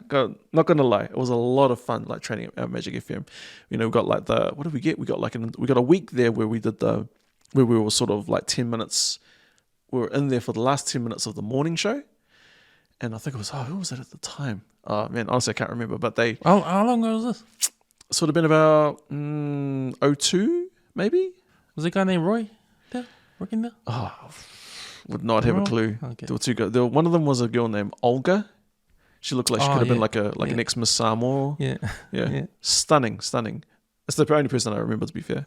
Not gonna lie, it was a lot of fun. Like training at Magic FM. We got like what did we get? We got a week there where we did where we were sort of like 10 minutes. We were in there for the last 10 minutes of the morning show, and I think it was who was it at the time? Oh man, honestly I can't remember. But they how long ago was this? Sort of been about 02 maybe. Was a guy named Roy there working there? Oh, would not have a clue. Okay. There were two girls. One of them was a girl named Olga. She looked like she could have been like an ex-Miss Samoa. Yeah. Stunning. That's the only person I remember, to be fair.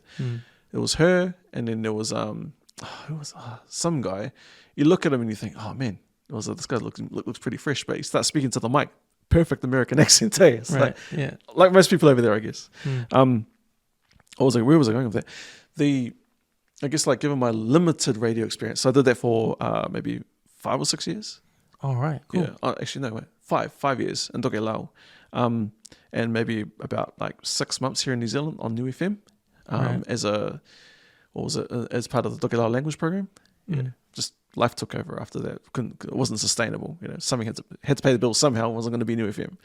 It was her, and then there was who was some guy. You look at him and you think, oh man, this guy looks pretty fresh, but he starts speaking to the mic. Perfect American accent, eh? It's like most people over there, I guess. Where was I going with that? I guess like given my limited radio experience, so I did that for maybe 5 or 6 years. All right, cool. Yeah, actually no, wait, 5 years in Tokelauan, and maybe about like 6 months here in New Zealand on New FM, as as part of the Tokelauan language program. Yeah, just life took over after that. It wasn't sustainable. Something had to pay the bills somehow. It wasn't going to be New FM.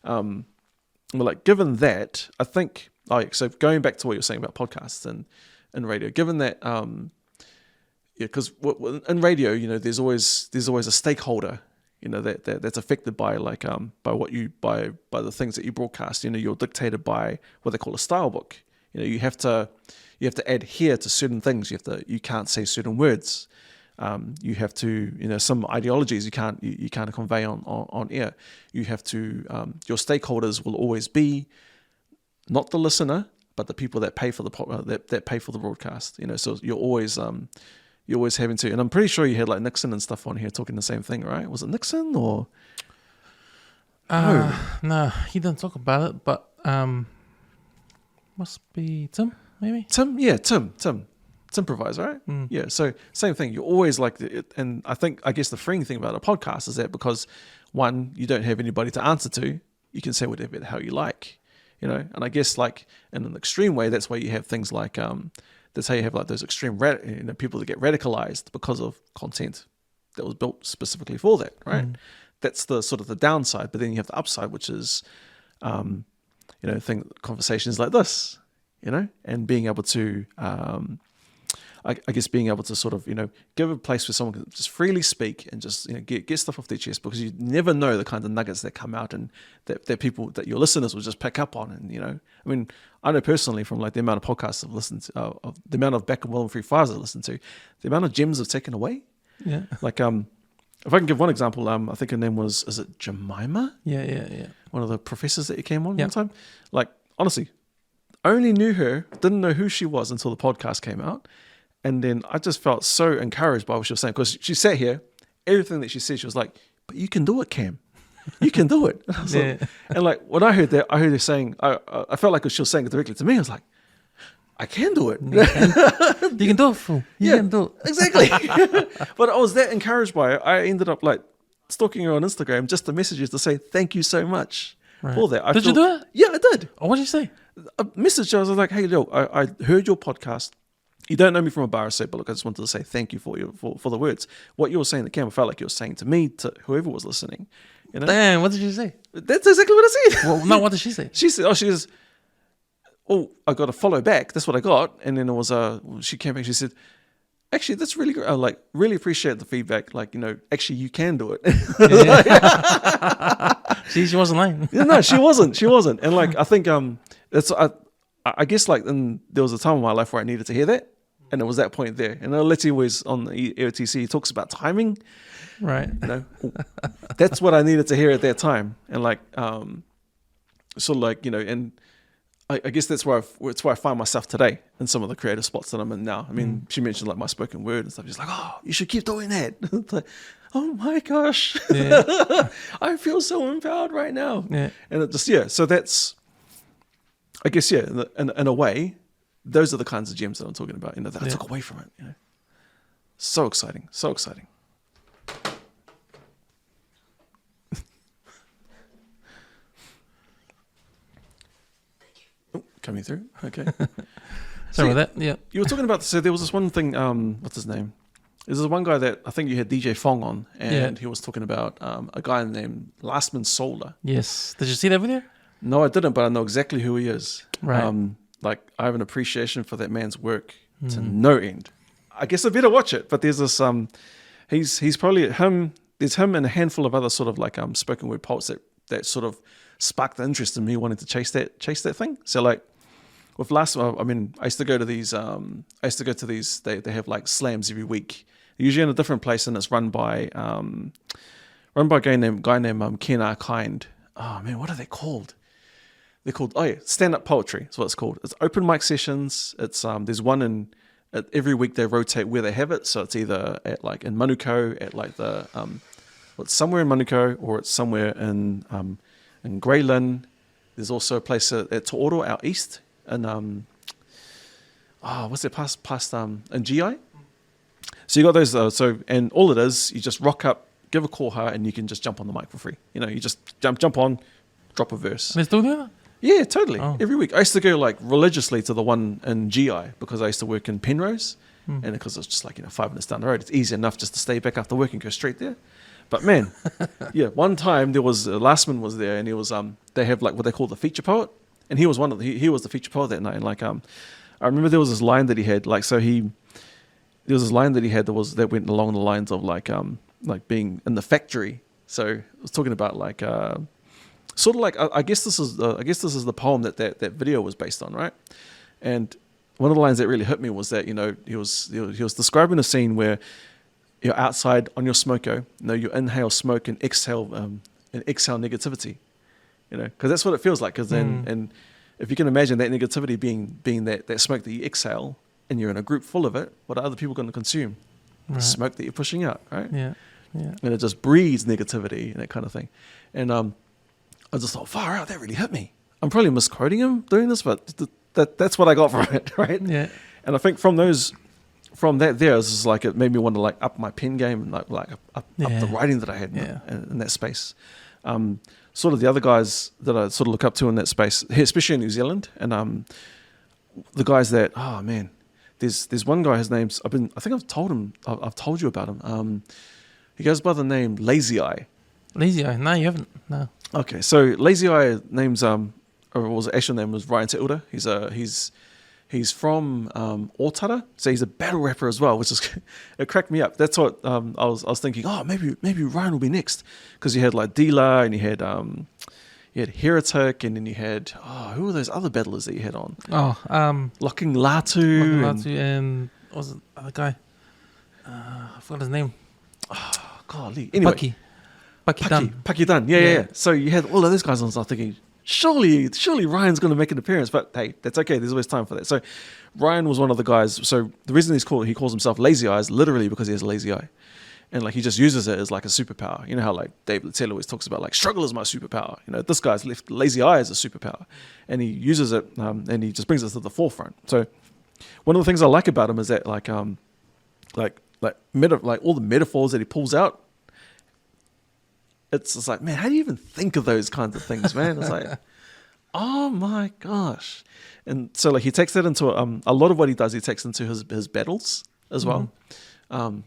But like given that, I think so going back to what you're saying about podcasts and radio, given that because in radio, there's always a stakeholder, that's affected by like by the things that you broadcast. You're dictated by what they call a style book. You have to adhere to certain things. You can't say certain words. You have to, some ideologies you can't convey on air. You have to, your stakeholders will always be not the listener, but the people that pay for that pay for the broadcast. So you're always having to. And I'm pretty sure you had like Nixon and stuff on here talking the same thing, right? Was it Nixon or? No, he didn't talk about it, but must be Tim, maybe. Tim improvise, right? Yeah, so same thing. You're always like and I guess the freeing thing about a podcast is that because one, you don't have anybody to answer to, you can say whatever the hell you like, and I guess like in an extreme way, that's why you have things like that's how you have like those extreme people that get radicalized because of content that was built specifically for that, right? That's the sort of the downside, but then you have the upside, which is conversations like this, and being able to I guess being able to sort of, give a place where someone can just freely speak and just, get stuff off their chest, because you never know the kind of nuggets that come out and that people, that your listeners will just pick up on. And, I mean, I know personally from like the amount of podcasts I've listened to, of the amount of back and well and free fires I've listened to, the amount of gems I've taken away. Yeah. Like, if I can give one example, I think her name is it Jemima? Yeah. One of the professors that you came on one time. Like, honestly, only knew her, didn't know who she was until the podcast came out. And then I just felt so encouraged by what she was saying, because she sat here, everything that she said, she was like, but you can do it, Cam. You can do it. And, I was like, and like, when I heard that, I heard her saying, I felt like she was saying it directly to me. I was like, I can do it. You can do it, fool. You can do it. Exactly. But I was that encouraged by it. I ended up like stalking her on Instagram just to message her to say thank you so much for that. Did you do it? Yeah, I did. Oh, what did you say? I messaged her. I was like, hey, yo, I heard your podcast. You don't know me from a bar seat, but look, I just wanted to say thank you for the words. What you were saying to Cam, I felt like you were saying to me, to whoever was listening. Damn, what did you say? That's exactly what I said. Well, no, what did she say? She said, I got a follow back. That's what I got. And then it was, she came back, she said, actually, that's really great. I like, really appreciate the feedback. Like, actually, you can do it. She wasn't lying. No, she wasn't. And like, I think, I guess like, there was a time in my life where I needed to hear that. And it was that point there. And Letty was on the EOTC, he talks about timing. Right. That's what I needed to hear at that time. And like, so like, and I guess that's where I find myself today in some of the creative spots that I'm in now. I mean, she mentioned like my spoken word and stuff. She's like, "Oh, you should keep doing that." It's like, oh my gosh, I feel so empowered right now. Yeah. And it just so that's, I guess in a way, those are the kinds of gems that I'm talking about. That I took away from it. So exciting, so exciting. Coming through. Okay. Sorry about that. Yeah. You were talking about, so there was this one thing, what's his name? There's this one guy that I think you had DJ Fong on, and he was talking about a guy named Lastman Solar. Yes. Did you see that video? No, I didn't, but I know exactly who he is. Right. Like, I have an appreciation for that man's work to no end. I guess I better watch it, but there's this, he's probably him, there's him and a handful of other sort of like spoken word poets that sort of sparked the interest in me wanting to chase that thing. So like, with I mean, I used to go to these. They have like slams every week, usually in a different place, and it's run by a guy named Ken Kind. Oh man, what are they called? They're called stand-up poetry. That's what it's called. It's open mic sessions. It's there's one every week. They rotate where they have it, so it's either at like in Manukau at like the it's somewhere in Manukau, or it's somewhere in Grey Lynn. There's also a place at To'oro out east. And what's it past in GI? So you got those and all it is, you just rock up, give a call and you can just jump on the mic for free. You just jump on, drop a verse. They still do that? Yeah, totally. Every week. I used to go like religiously to the one in GI because I used to work in Penrose, and because it's just like 5 minutes down the road, it's easy enough just to stay back after work and go straight there. But man, one time there was Lastman was there, and he was they have like what they call the feature poet. And he was he was the feature poet that night. And like I remember there was this line that he had, like there was this line that he had that went along the lines of like being in the factory. So it was talking about like sort of like I guess this is the poem that video was based on, right? And one of the lines that really hit me was that he was describing a scene where you're outside on your smoko, you inhale smoke and exhale negativity. Because that's what it feels like. Because and if you can imagine that negativity being that smoke that you exhale, and you're in a group full of it, what are other people going to consume? The smoke that you're pushing out, right? Yeah. And it just breeds negativity and that kind of thing. And I just thought, far out, that really hit me. I'm probably misquoting him doing this, but that's what I got from it, right? Yeah. And I think from that there, it's just like it made me want to like up my pen game and like up the writing that I had in that space. Sort of the other guys that I sort of look up to in that space, especially in New Zealand, and the guys that there's one guy. His name's I think I've told you about him. He goes by the name Lazy Eye. Lazy Eye? No, you haven't. No. Okay, so Lazy Eye name's actual name was Ryan Te Ura. He's from Otara, so he's a battle rapper as well, which is it cracked me up. That's what I was thinking. Oh, maybe Ryan will be next, because you had like Dila and you had Heretic, and then you had who were those other battlers that you had on? Locking Latu and what was it the other guy? I forgot his name. Oh, golly. Anyway, Paki Dan. Yeah. So you had all of those guys on. So I was thinking, surely Ryan's going to make an appearance, but hey, that's okay. There's always time for that. So Ryan was one of the guys. So the reason he calls himself Lazy Eye is literally because he has a lazy eye, and like he just uses it as like a superpower. You know how like David Taylor always talks about like struggle is my superpower. This guy's left lazy eye as a superpower, and he uses it and he just brings it to the forefront. So one of the things I like about him is that like all the metaphors that he pulls out. It's just like, man, how do you even think of those kinds of things, man? It's like, oh my gosh. And so like he takes that into a lot of what he does, he takes into his battles as well. I'm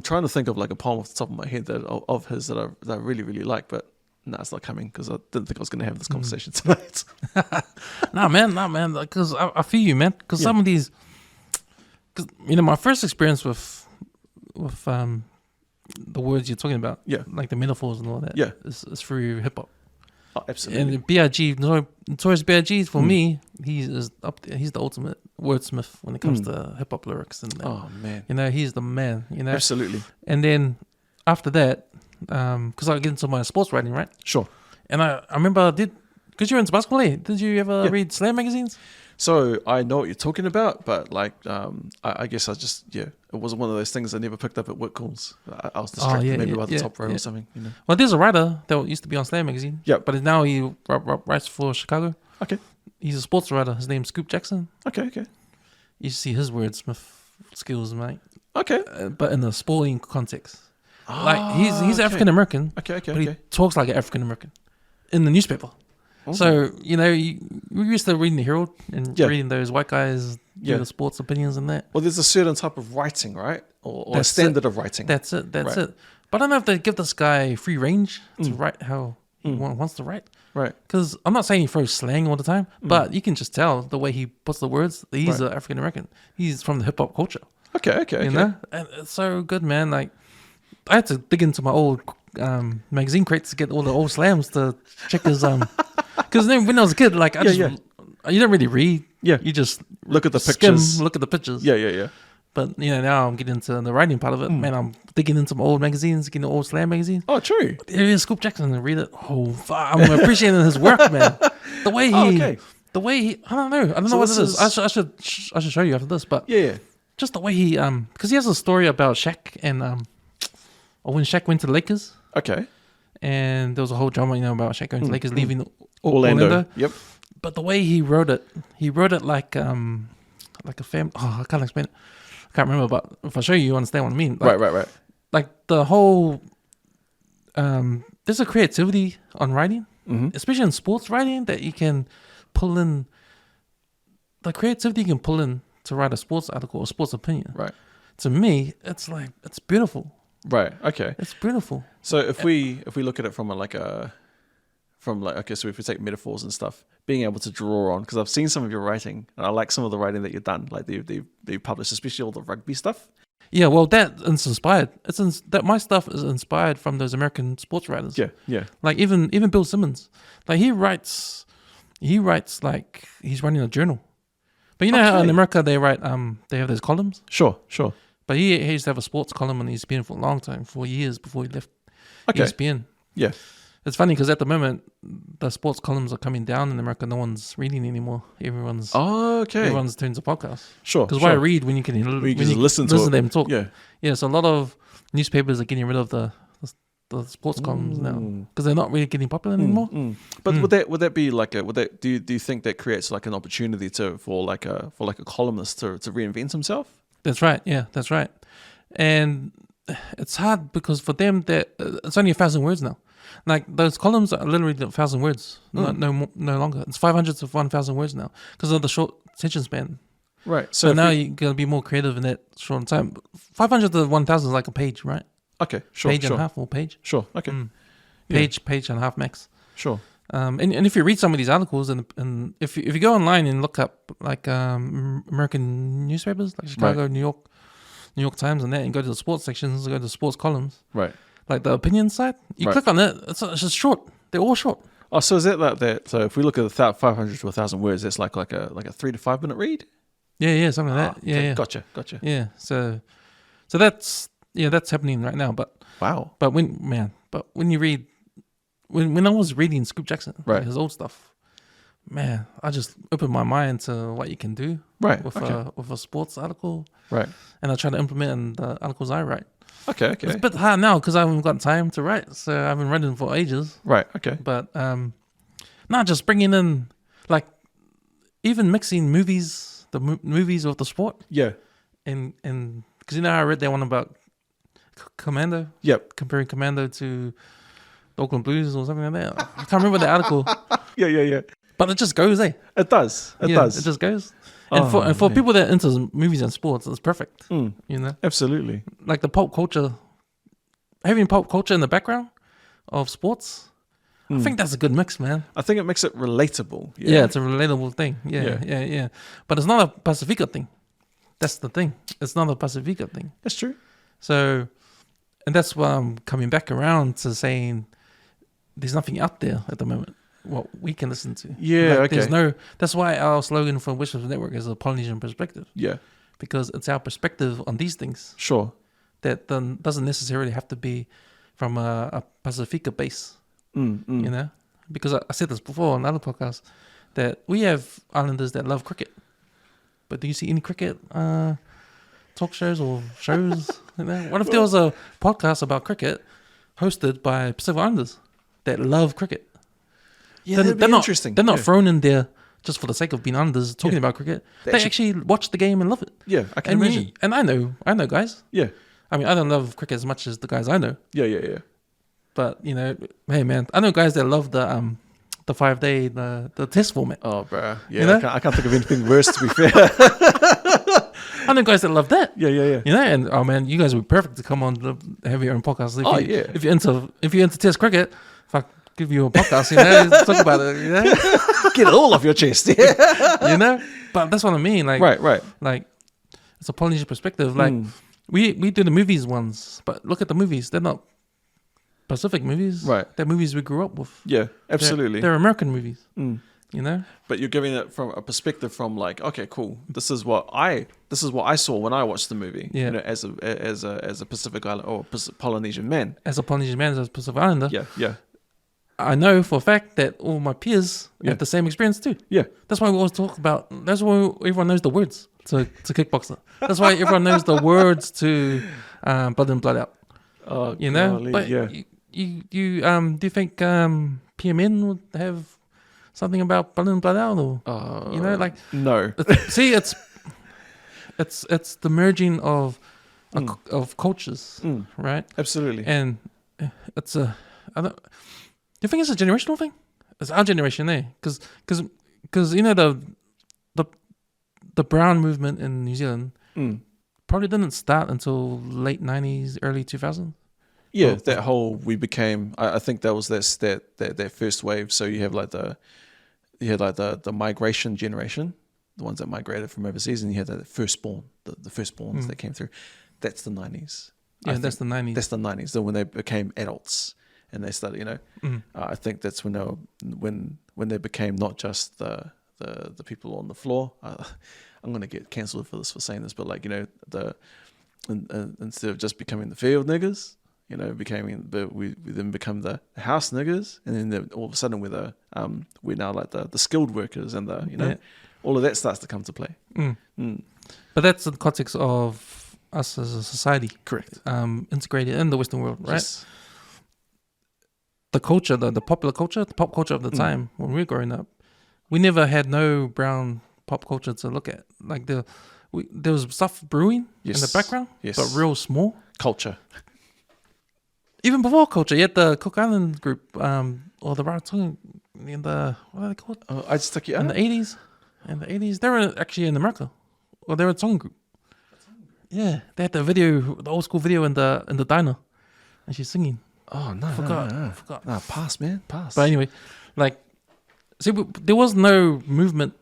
trying to think of like a poem off the top of my head of his that I really, really like, but no, it's not coming because I didn't think I was going to have this conversation tonight. No, man, because I feel you, man. Because some of these, my first experience with the words you're talking about, like the metaphors and all that, is through hip hop. Oh, absolutely. And B.I.G., Notorious B.I.G., for me, he's up there. He's the ultimate wordsmith when it comes to hip hop lyrics. And oh man, he's the man. Absolutely. And then after that, because I get into my sports writing, right? Sure. And I remember I did Because you're into basketball, eh? Did you ever read Slam magazines? So I know what you're talking about, but like, I guess it wasn't one of those things I never picked up at work calls. I was distracted by the top row or something. You know. Well, there's a writer that used to be on Slam magazine. Yeah. But now he writes for Chicago. Okay. He's a sports writer. His name's Scoop Jackson. Okay. You see his wordsmith skills, mate. Okay. But in a sporting context. Like, he's African American. Okay. But he talks like an African American in the newspaper. Okay. So, we used to reading the Herald and reading those white guys do the sports opinions and that. Well, there's a certain type of writing, right? Or a standard of writing. That's it. But I don't know if they give this guy free range to write how he wants to write. Right. Because I'm not saying he throws slang all the time, but you can just tell the way he puts the words. He's an African American. He's from the hip hop culture. Okay. You know? And it's so good, man. Like, I had to dig into my old magazine crates to get all the old slams to check his because then when I was a kid, like you don't really read. Yeah. You just look at the pictures. Look at the pictures. Yeah. But now I'm getting into the writing part of it. Man, I'm digging into my old magazines, getting the old slam magazines. Oh, true. There is Scoop Jackson and read it. Oh, fuck. I'm appreciating his work, man. The way he, I don't know what it is. I should show you after this, but just the way he, because he has a story about Shaq and when Shaq went to the Lakers. Okay. And there was a whole drama, about Shaq going to the Lakers, leaving Orlando. Yep. But the way he wrote it like a family. Oh, I can't explain it. I can't remember, but if I show you, you understand what I mean. Like, right. Like the whole, there's a creativity on writing, especially in sports writing, that you can pull in. The creativity you can pull in to write a sports article or sports opinion. Right. To me, it's beautiful. Right. Okay. It's beautiful. So if we look at it from so if we take metaphors and stuff, being able to draw on, because I've seen some of your writing and I like some of the writing that you've done, like they published, especially all the rugby stuff. Yeah, well, that's inspired. That my stuff is inspired from those American sports writers. Yeah. Like even Bill Simmons, like he writes like he's running a journal. But how in America they write, they have those columns. Sure. But he used to have a sports column on ESPN for a long time, 4 years before he left ESPN. Yeah. It's funny because at the moment, the sports columns are coming down in America. No one's reading anymore. Everyone's turning to podcasts. Sure. Because why read when you can listen to them talk? Yeah. So a lot of newspapers are getting rid of the sports columns now because they're not really getting popular anymore. But would that be like do you think that creates like an opportunity for a columnist to reinvent himself? That's right. Yeah, that's right. And it's hard because for them it's only 1,000 words now. Like those columns are literally 1,000 words, no longer. It's 500 to 1,000 words now because of the short attention span. Right. So now you're gonna be more creative in that short time. 500 to 1,000 is like a page, right? Okay. Sure. Page and a half or page. Sure. Okay. Page and a half max. Sure. And if you read some of these articles and if you go online and look up like American newspapers like Chicago, New York Times and that, and go to the sports sections, go to the sports columns. Right. Like the opinion side, you click on it. It's just short. They're all short. Oh, so is that like that? So if we look at the 500 to 1,000 words, that's like a 3 to 5 minute read. Yeah, something like that. Yeah, Gotcha. Yeah, so that's happening right now. But wow. But when you read, when I was reading Scoop Jackson, right, his old stuff, man, I just opened my mind to what you can do, right, with a sports article, right, and I try to implement in the articles I write. Okay. It's a bit hard now because I haven't got time to write, so I've been writing for ages. Right. Okay. But not just bringing in, like, even mixing movies, movies with the sport. Yeah. And because how I read that one about Commando. Yep. Comparing Commando to the Oakland Blues or something like that. I can't remember the article. Yeah. But it just goes, eh? It does. It does. It just goes. And for people that are into movies and sports, it's perfect. Absolutely. Like the pop culture, having pop culture in the background of sports, I think that's a good mix, man. I think it makes it relatable. Yeah, it's a relatable thing. Yeah. But it's not a Pacifica thing. That's the thing. It's not a Pacifica thing. That's true. So, and that's why I'm coming back around to saying there's nothing out there at the moment what we can listen to. Yeah, like, okay. That's why our slogan for Wishes Network is a Polynesian perspective. Yeah. Because it's our perspective on these things. Sure. That doesn't necessarily have to be from a Pacifica base. You know? because I said this before on other podcasts, that we have islanders that love cricket. But do you see any cricket talk shows or shows like that? What if there was a podcast about cricket hosted by Pacific Islanders that love cricket? Yeah, that'd be interesting. They're not thrown in there just for the sake of being Islanders talking about cricket. They actually watch the game and love it. Yeah, I can imagine. And I know guys. Yeah. I mean, I don't love cricket as much as the guys I know. Yeah. But, you know, hey, man, I know guys that love the 5-day, the test format. Oh, bro. Yeah, you know? I can't think of anything worse, to be fair. I know guys that love that. Yeah. You know, and oh man, you guys would be perfect to come on to have your own podcast. If you're into Test cricket, if I give you a podcast, you know, talk about it. You know, get it all off your chest. Yeah. You know, but that's what I mean. Like, right. Like, it's a Polynesian perspective. Like, we do the movies ones, but look at the movies. They're not Pacific movies. Right. They're movies we grew up with. Yeah, absolutely. They're American movies. You know, but you're giving it from a perspective from like, okay, cool. This is what I saw when I watched the movie. Yeah. You know, as a Pacific Island or Polynesian man. As a Polynesian man, as a Pacific Islander. Yeah. I know for a fact that all my peers have the same experience too. Yeah. That's why we always talk about. That's why everyone knows the words to kickboxer. That's why everyone knows the words to Blood In, Blood Out. Oh, you know. golly, But you do you think PMN would have something about Blood In, Blood Out, or you know, like no? See, it's the merging of cultures, right? Absolutely. And it's do you think it's a generational thing? It's our generation, eh? Because you know the brown movement in New Zealand probably didn't start until late 90s, early 2000s. Yeah, that whole we became. I think that was that first wave. So you have like the migration generation, the ones that migrated from overseas, and you had the firstborn, the firstborns that came through. That's the 90s. Yeah, that's the 90s. That's the 90s. So when they became adults and they started, you know, I think that's when they became not just the people on the floor. I'm going to get cancelled for saying this, but like, you know, instead of just becoming the field niggas, you know, we then become the house niggas, and then all of a sudden we're now like the skilled workers, and all of that starts to come to play. But that's in the context of us as a society, correct? Integrated in the Western world, right? Yes. The culture, the popular culture, the pop culture of the time when we were growing up, we never had no brown pop culture to look at. Like there was stuff brewing in the background, but real small culture. Even before culture, you had the Cook Island group, or the Rarotonga in the, what are they called? In the 80s. In the 80s, they were actually in America. Well, they were a Tongan group. Yeah, they had the old school video in the diner, and she's singing. Oh no, forgot. No, pass, man, pass. But anyway, like, see, there was no movement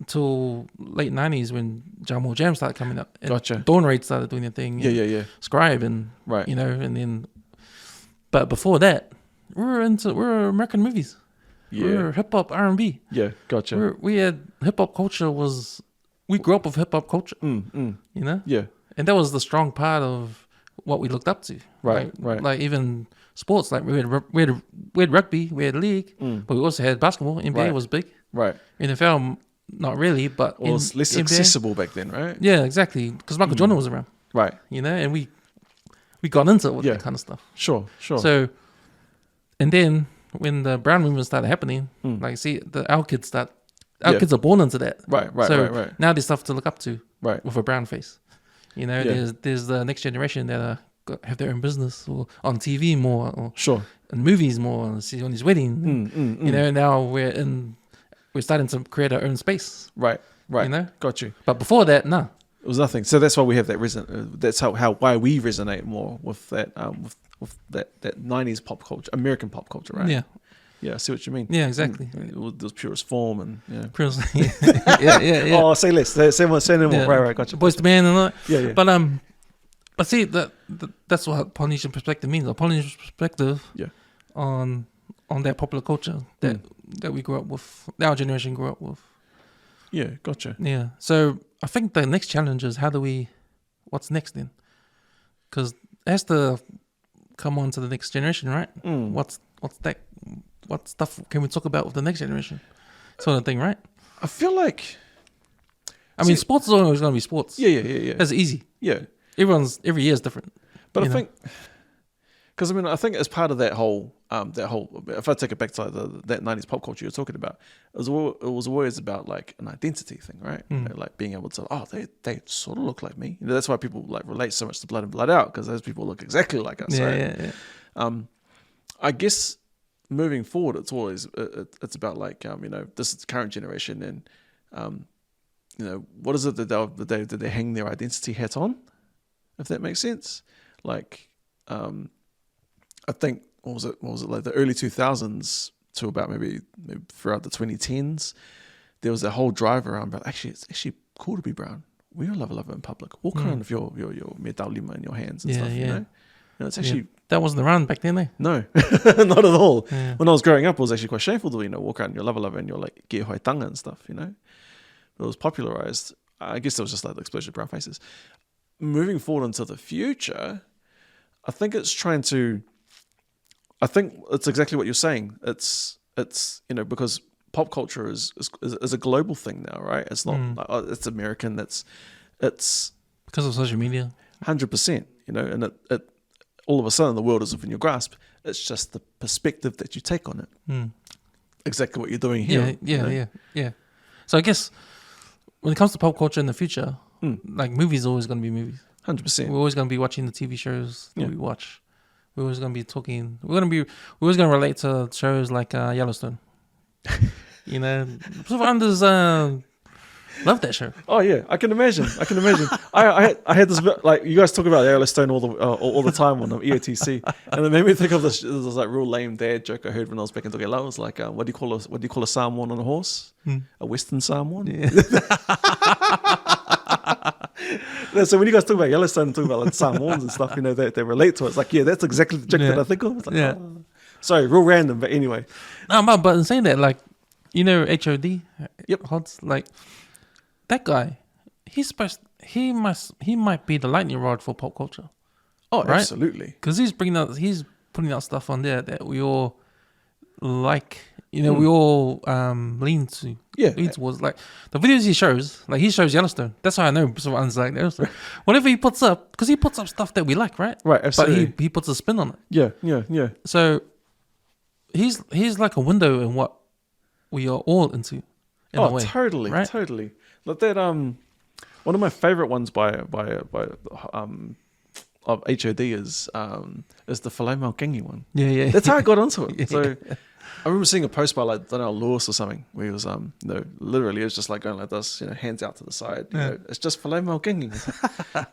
till late 90s when Jamal Jam started coming up. And Gotcha. Dawn Raid started doing their thing. Yeah. Scribe and right, you know, and then, but before that, we're American movies. Yeah, we're hip hop R&B. Yeah, gotcha. We had hip hop culture we grew up with hip hop culture. You know. Yeah, and that was the strong part of what we looked up to. Right. Like even sports, like we had rugby, we had league, but we also had basketball. NBA was big. Right. NFL, not really, but it was less accessible back then, right? Yeah, exactly. Because Michael Jordan was around. Right. You know, and we got into it with that kind of stuff. Sure. So, and then when the brown movement started happening, like see, our kids are born into that. Right. Now there's stuff to look up to. Right. With a brown face. You know, there's the next generation that have their own business or on TV more, or in movies more, and see on his wedding. You know, now we're starting to create our own space. Right. You know, got you. But before that, no, it was nothing. So that's why we have that that's why we resonate more with that with that 90s pop culture, American pop culture, right? Yeah, I see what you mean. Yeah, exactly. It was purest form and purest. Yeah. Oh, say less. Say more. Right. Gotcha. Boys to Man and all that. Yeah. But see that's what Polynesian perspective means. A Polynesian perspective. Yeah. On that popular culture that we grew up with, our generation grew up with. Yeah, gotcha. Yeah. So I think the next challenge is what's next then? Because it has to come on to the next generation, right? What's that? what stuff can we talk about with the next generation, sort of thing, right? I feel like, I mean, sports is always going to be sports. yeah. That's easy. Yeah, Every year is different. but I think, because I mean, I think as part of that whole, if I take it back to like that '90s pop culture you're talking about, it was always about like an identity thing, right? You know, like being able to, they sort of look like me. You know, that's why people like relate so much to Blood and Blood Out, because those people look exactly like us. Right? I guess moving forward, it's always it's about like this is the current generation, and what is it that they hang their identity hat on, if that makes sense. Like I think what was it like the early 2000s to about maybe throughout the 2010s, there was a whole drive around, but actually it's actually cool to be brown. We all love it in public. Walk around with your metal lima in your hands and stuff. You know, it's actually that wasn't around back then, eh? No, not at all. Yeah. When I was growing up, it was actually quite shameful to walk around in your lava and your like ge hoi tanga and stuff. You know, it was popularized. I guess it was just like the explosion of brown faces. Moving forward into the future, I think it's trying to. I think it's exactly what you're saying. It's because pop culture is a global thing now, right? It's not like, it's American. It's because of social media. 100%. And it all of a sudden the world is within your grasp. It's just the perspective that you take on it. Exactly what you're doing here. Yeah. So I guess when it comes to pop culture in the future, like movies are always going to be movies. 100%. We're always going to be watching the TV shows that we watch. We're always going to be talking. We're always going to relate to shows like Yellowstone. Unders love that show. Oh yeah, I can imagine. I had this like you guys talk about Yellowstone all the time on EOTC, and it made me think of this like real lame dad joke I heard when I was back in Tokelauan. It was like, what do you call a Samoan on a horse? A Western Samoan. Yeah. So when you guys talk about Yellowstone and talk about like Samoans and stuff, they relate to it. It's like, that's exactly the joke that I think of. It's like, sorry, real random, but anyway. No, but in saying that, like, HOD. Yep. Hodds, like that guy. He might be the lightning rod for pop culture. Oh, right? Absolutely. Because he's putting out stuff on there that we all like. We all lean to. Yeah. Lean towards like the videos he shows. Like he shows Yellowstone. That's how I know someone's like Yellowstone. Whatever he puts up, because he puts up stuff that we like, right? Right. Absolutely. But he puts a spin on it. Yeah. So he's like a window in what we are all into. In a way, totally, right? Totally. Like that. One of my favorite ones by of HOD is the Filipo Kengi one. Yeah. That's how I got onto it. So I remember seeing a post by like Lewis or something where he was literally it was just like going like this, hands out to the side. It's just Filipo Kengi.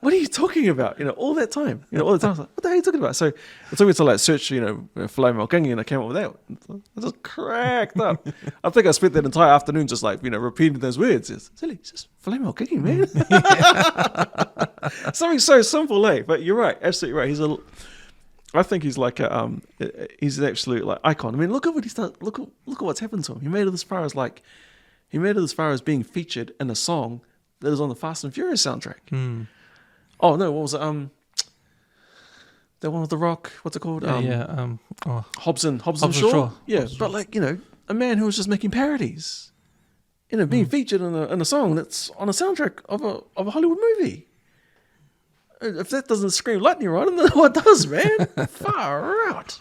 What are you talking about? All that time. All the time. I was like, what the hell are you talking about? So it took me to like search, Filipo Kengi, and I came up with that. I just cracked up. I think I spent that entire afternoon just like repeating those words. It's silly. It's just Filipo Kengi, man. Something so simple, eh? But you're right, absolutely right. I think he's like he's an absolute like icon. I mean, look at what he's done. Look at what's happened to him. He made it as far as being featured in a song that is on the Fast and Furious soundtrack. Oh no, what was it? That one with The Rock. What's it called? Hobbs and Shaw. Yeah, but like a man who was just making parodies. Being featured in a song that's on a soundtrack of a Hollywood movie. If that doesn't scream lightning rod, I don't know what does, man. Far out.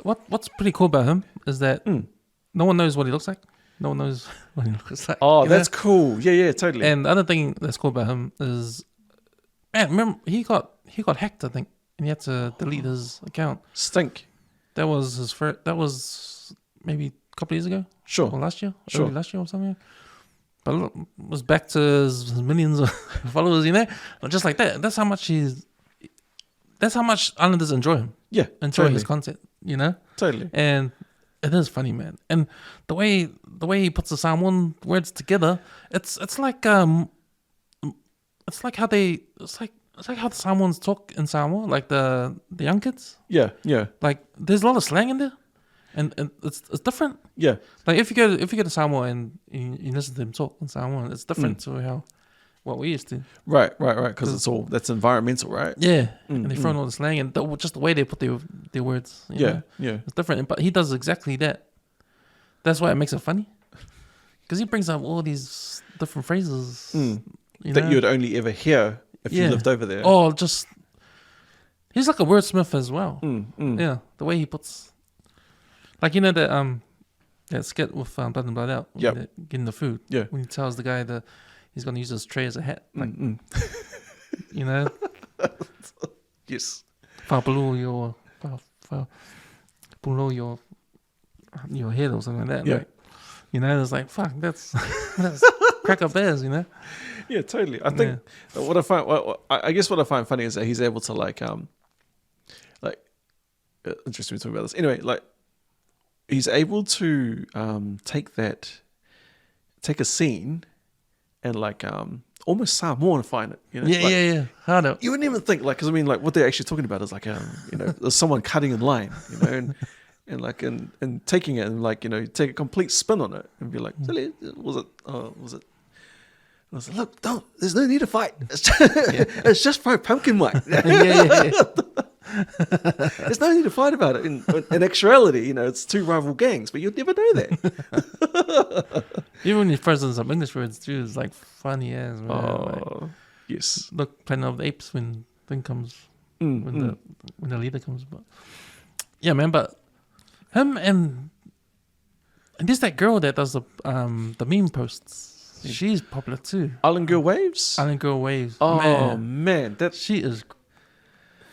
What's pretty cool about him is that no one knows what he looks like. No one knows what he looks like. Oh, that's cool. Yeah, totally. And the other thing that's cool about him is, man, remember he got hacked, I think, and he had to delete his account. Stink. That was his first. That was maybe a couple of years ago. Sure. Or last year. Sure. Early last year or something. But look, was back to his millions of followers, just like that. That's how much Islanders enjoy him. Yeah, enjoy his content. Totally. And it is funny, man. And the way he puts the Samoan words together, it's like how the Samoans talk in Samoa, like the young kids. Yeah. Like there's a lot of slang in there. And it's different. Yeah. Like if you go to Samoa and you listen to him talk in Samoan, it's different to how what we used to. Right. Because that's environmental, right? Yeah, and they throw in all the slang and just the way they put their words. You know, it's different. But he does exactly that. That's why it makes it funny. Because he brings up all these different phrases that you would only ever hear if you lived over there. Oh, he's like a wordsmith as well. Yeah, the way he puts, like that skit with Blood and Blood Out. Getting the food. Yeah, when he tells the guy that he's going to use his tray as a hat. Like, you know. Yes. Far below your head or something like that. Yeah. Like, you know, it's like, fuck, that's crack up bears, you know? Yeah, totally. I think what I guess what I find funny is that he's able to interesting to talk about this. Anyway, like he's able to take a scene and almost Samoanify it. You know? Yeah. Harder. You wouldn't even think because what they're actually talking about is there's someone cutting in line, and taking it and take a complete spin on it and be like, was it? I was like, look, there's no need to fight. It's just fried pumpkin white. Yeah. There's no need to fight about it. In actuality, it's two rival gangs, but you'll never know that. Even when he throws in some English words too, it's like funny as man. Oh, yes. Look, Planet of the Apes when thing comes, when the leader comes. But yeah, man. But him and there's that girl that does the meme posts. She's popular too. Island Girl Waves. Oh man, she is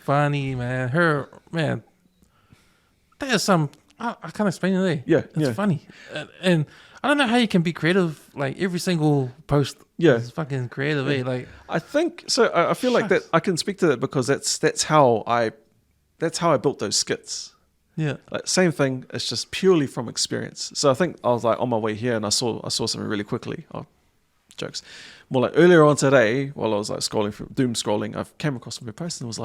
funny, man. That is some. I can't explain it. Eh? Yeah, it's funny, and I don't know how you can be creative. Like every single post, is fucking creative. Eh? Like I think so. I feel like that. I can speak to that because that's how I built those skits. Yeah, like same thing. It's just purely from experience. So I think I was on my way here and I saw something really quickly. Oh, jokes. More like earlier on today, while I was doom scrolling, I came across my post and it was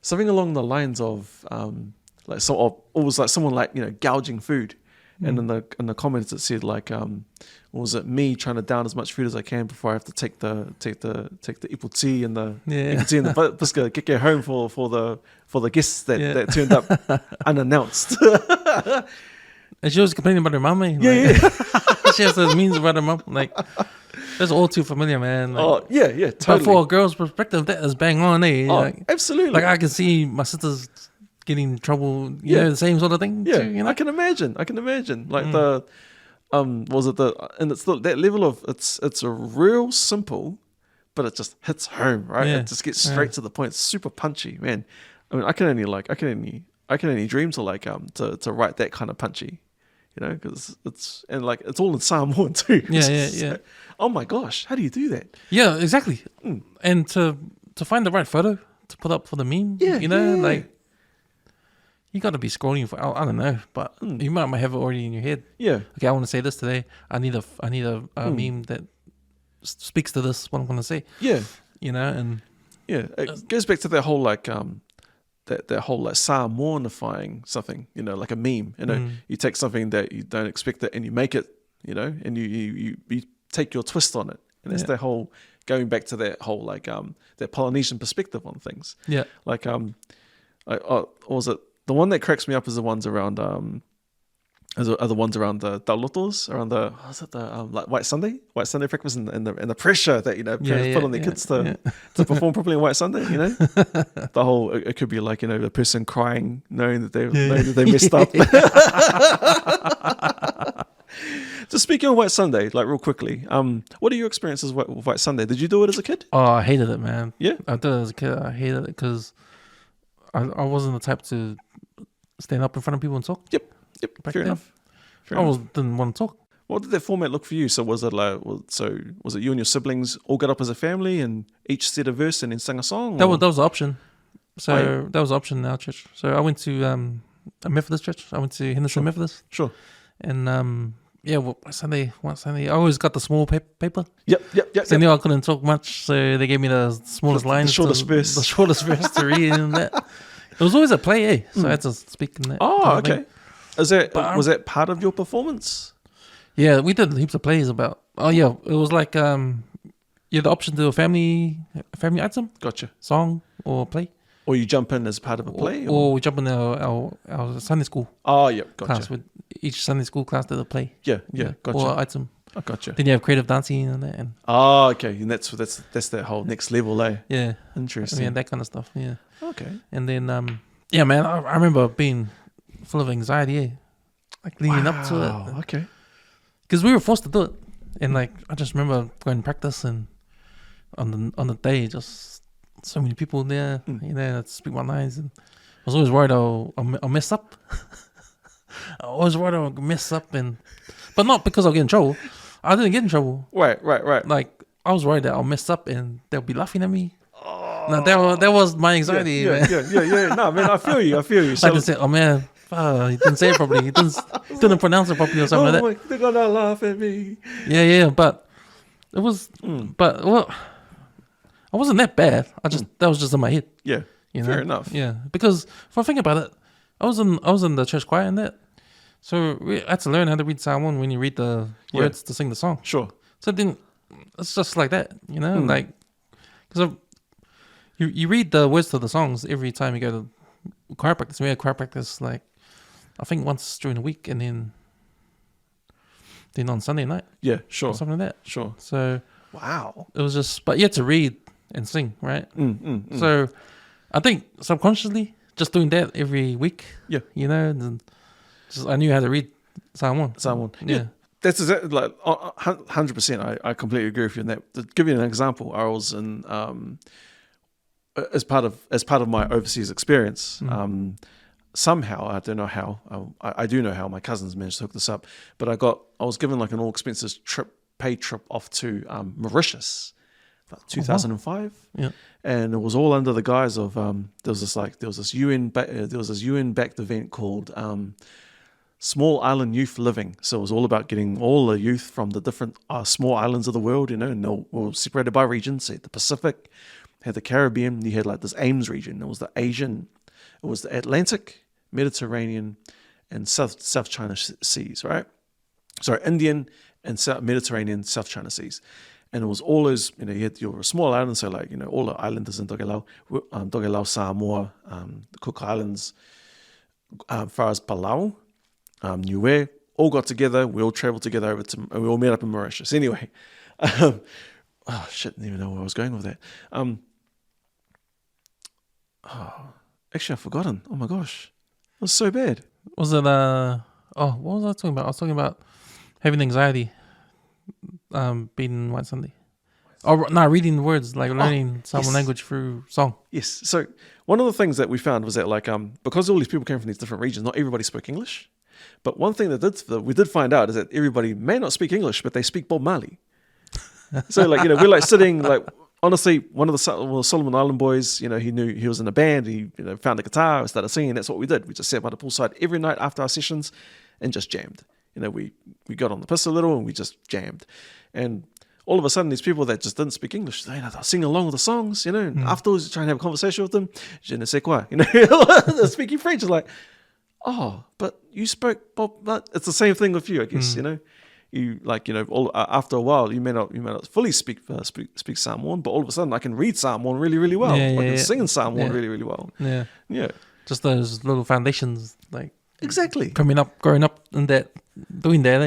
something along the lines of it was like someone gouging food, and in the comments it said was it me trying to down as much food as I can before I have to take the Iupati and the biscuit get home for the guests that turned up unannounced. And she was complaining about her mum. She has those memes about her mum. Like that's all too familiar, man. Totally. But for a girl's perspective, that is bang on, eh? Absolutely. Like I can see my sisters getting in trouble, the same sort of thing. Yeah, too, I can imagine. Like that level of it's a real simple, but it just hits home, right? It just gets straight to the point. It's super punchy, man. I mean, I can only dream to to write that kind of punchy, because it's all in Samoan too. Yeah. Oh my gosh, how do you do that? Yeah, exactly. And to find the right photo to put up for the meme, like. You got to be scrolling for I don't know, but you might have it already in your head. Yeah. Okay, I want to say this today. I need a meme that speaks to this. What I'm going to say. Yeah. And it goes back to that whole that whole Samoanifying something. Like a meme. You take something that you don't expect it and you make it. And you take your twist on it. And that's that whole going back to that whole that Polynesian perspective on things. Yeah. Or was it? The one that cracks me up is the ones around are the ones around the taulotos, around the White Sunday breakfast and the pressure that parents put on their kids to perform properly on White Sunday. The whole it could be the person crying knowing that they messed up. Just speaking on White Sunday, real quickly, what are your experiences with White Sunday? Did you do it as a kid? Oh, I hated it, man. Yeah, I did it as a kid. I hated it because I wasn't the type to stand up in front of people and talk. Yep. Fair enough. Didn't want to talk. What did that format look for you? So was it was it you and your siblings all got up as a family and each said a verse and then sang a song? That was the option. So that was the option in our church. So I went to a Methodist church. I went to Henderson Methodist. Sure. And Sunday, I always got the small paper. Yep. So I knew I couldn't talk much, so they gave me the smallest line. The shortest verse to read and that. It was always a play, eh? So I had to speak in that. Oh, okay. Was that part of your performance? Yeah, we did heaps of plays about. Oh yeah, it was like You have the option to do a family item, Gotcha. song or play. Or you jump in as part of a play? Or we jump in our Sunday school Oh, yeah, gotcha. class. With each Sunday school class did a play. Yeah, gotcha. Or item. I gotcha. Then you have creative dancing and that. And okay. And that's that whole next level, eh? yeah. Interesting. Yeah, that kind of stuff, yeah. Okay. And then, yeah, man, I remember being full of anxiety, like leading up to it. Okay. Because we were forced to do it. And like, I just remember going to practice and on the day, just so many people there, that speak my lines. And I was always worried I'll mess up. I was worried I'll mess up, but not because I'll get in trouble. I didn't get in trouble. Right. Like, I was worried that I'll mess up and they'll be laughing at me. Now that was my anxiety. Yeah. No, man, I feel you. So, I just said, oh man, he didn't say it properly. He didn't pronounce it properly or something like that. They're gonna laugh at me. Yeah, but it was, but well, I wasn't that bad. That was just in my head. Yeah, fair enough. Yeah, because if I think about it, I was in the church choir and that, so I had to learn how to read Psalm 1 when you read the words to sing the song. Sure. So then it's just like that, like because you read the words to the songs every time you go to choir practice. We had choir practice like I think once during the week, and then on Sunday night. Yeah, sure. Or something like that. Sure. So wow, it was just, but you had to read and sing, right? So I think subconsciously, just doing that every week. Yeah. And just I knew how to read Psalm 1. Psalm 1. Yeah. That's exactly like 100%. I completely agree with you on that. To give you an example, I was in as part of my overseas experience. Somehow, I don't know how. I do know how my cousins managed to hook this up, but I was given like an all expenses paid trip off to Mauritius, about 2005. Yeah. And it was all under the guise of there was this UN backed event called Small Island Youth Living. So it was all about getting all the youth from the different small islands of the world, and they were separated by regions. So the Pacific, had the Caribbean, you had like this Ames region. There was the Asian, it was the Atlantic, Mediterranean, and South China Seas, right? Sorry, Indian and Mediterranean, South China Seas. And it was all those, you had your small islands, so like, all the islanders in Tokelauan, Samoa, the Cook Islands, as far as Palau, Niue, all got together. We all traveled together we all met up in Mauritius. Anyway, oh shit, didn't even know where I was going with that. Actually, I've forgotten. Oh my gosh, it was so bad. Was it what was I talking about? I was talking about having anxiety, being White Sunday. Oh no, reading the words, like learning Samoan language through song. Yes. So one of the things that we found was that like because all these people came from these different regions, not everybody spoke English. But one thing that we did find out is that everybody may not speak English, but they speak Bob Marley. So like we're like sitting like. Honestly, one of the Solomon Island boys, he knew he was in a band. He found a guitar, started singing. That's what we did. We just sat by the poolside every night after our sessions and just jammed. We got on the piss a little and we just jammed. And all of a sudden, these people that just didn't speak English, they'll sing along with the songs, and afterwards, you try and have a conversation with them. Je ne sais quoi, they're speaking French. It's like, oh, but you spoke Bob. It's the same thing with you, I guess, You after a while you may not fully speak Samoan, but all of a sudden I can read Samoan really, really well. I can sing in Samoan really, really well. Yeah. Just those little foundations, like exactly growing up in that, doing that.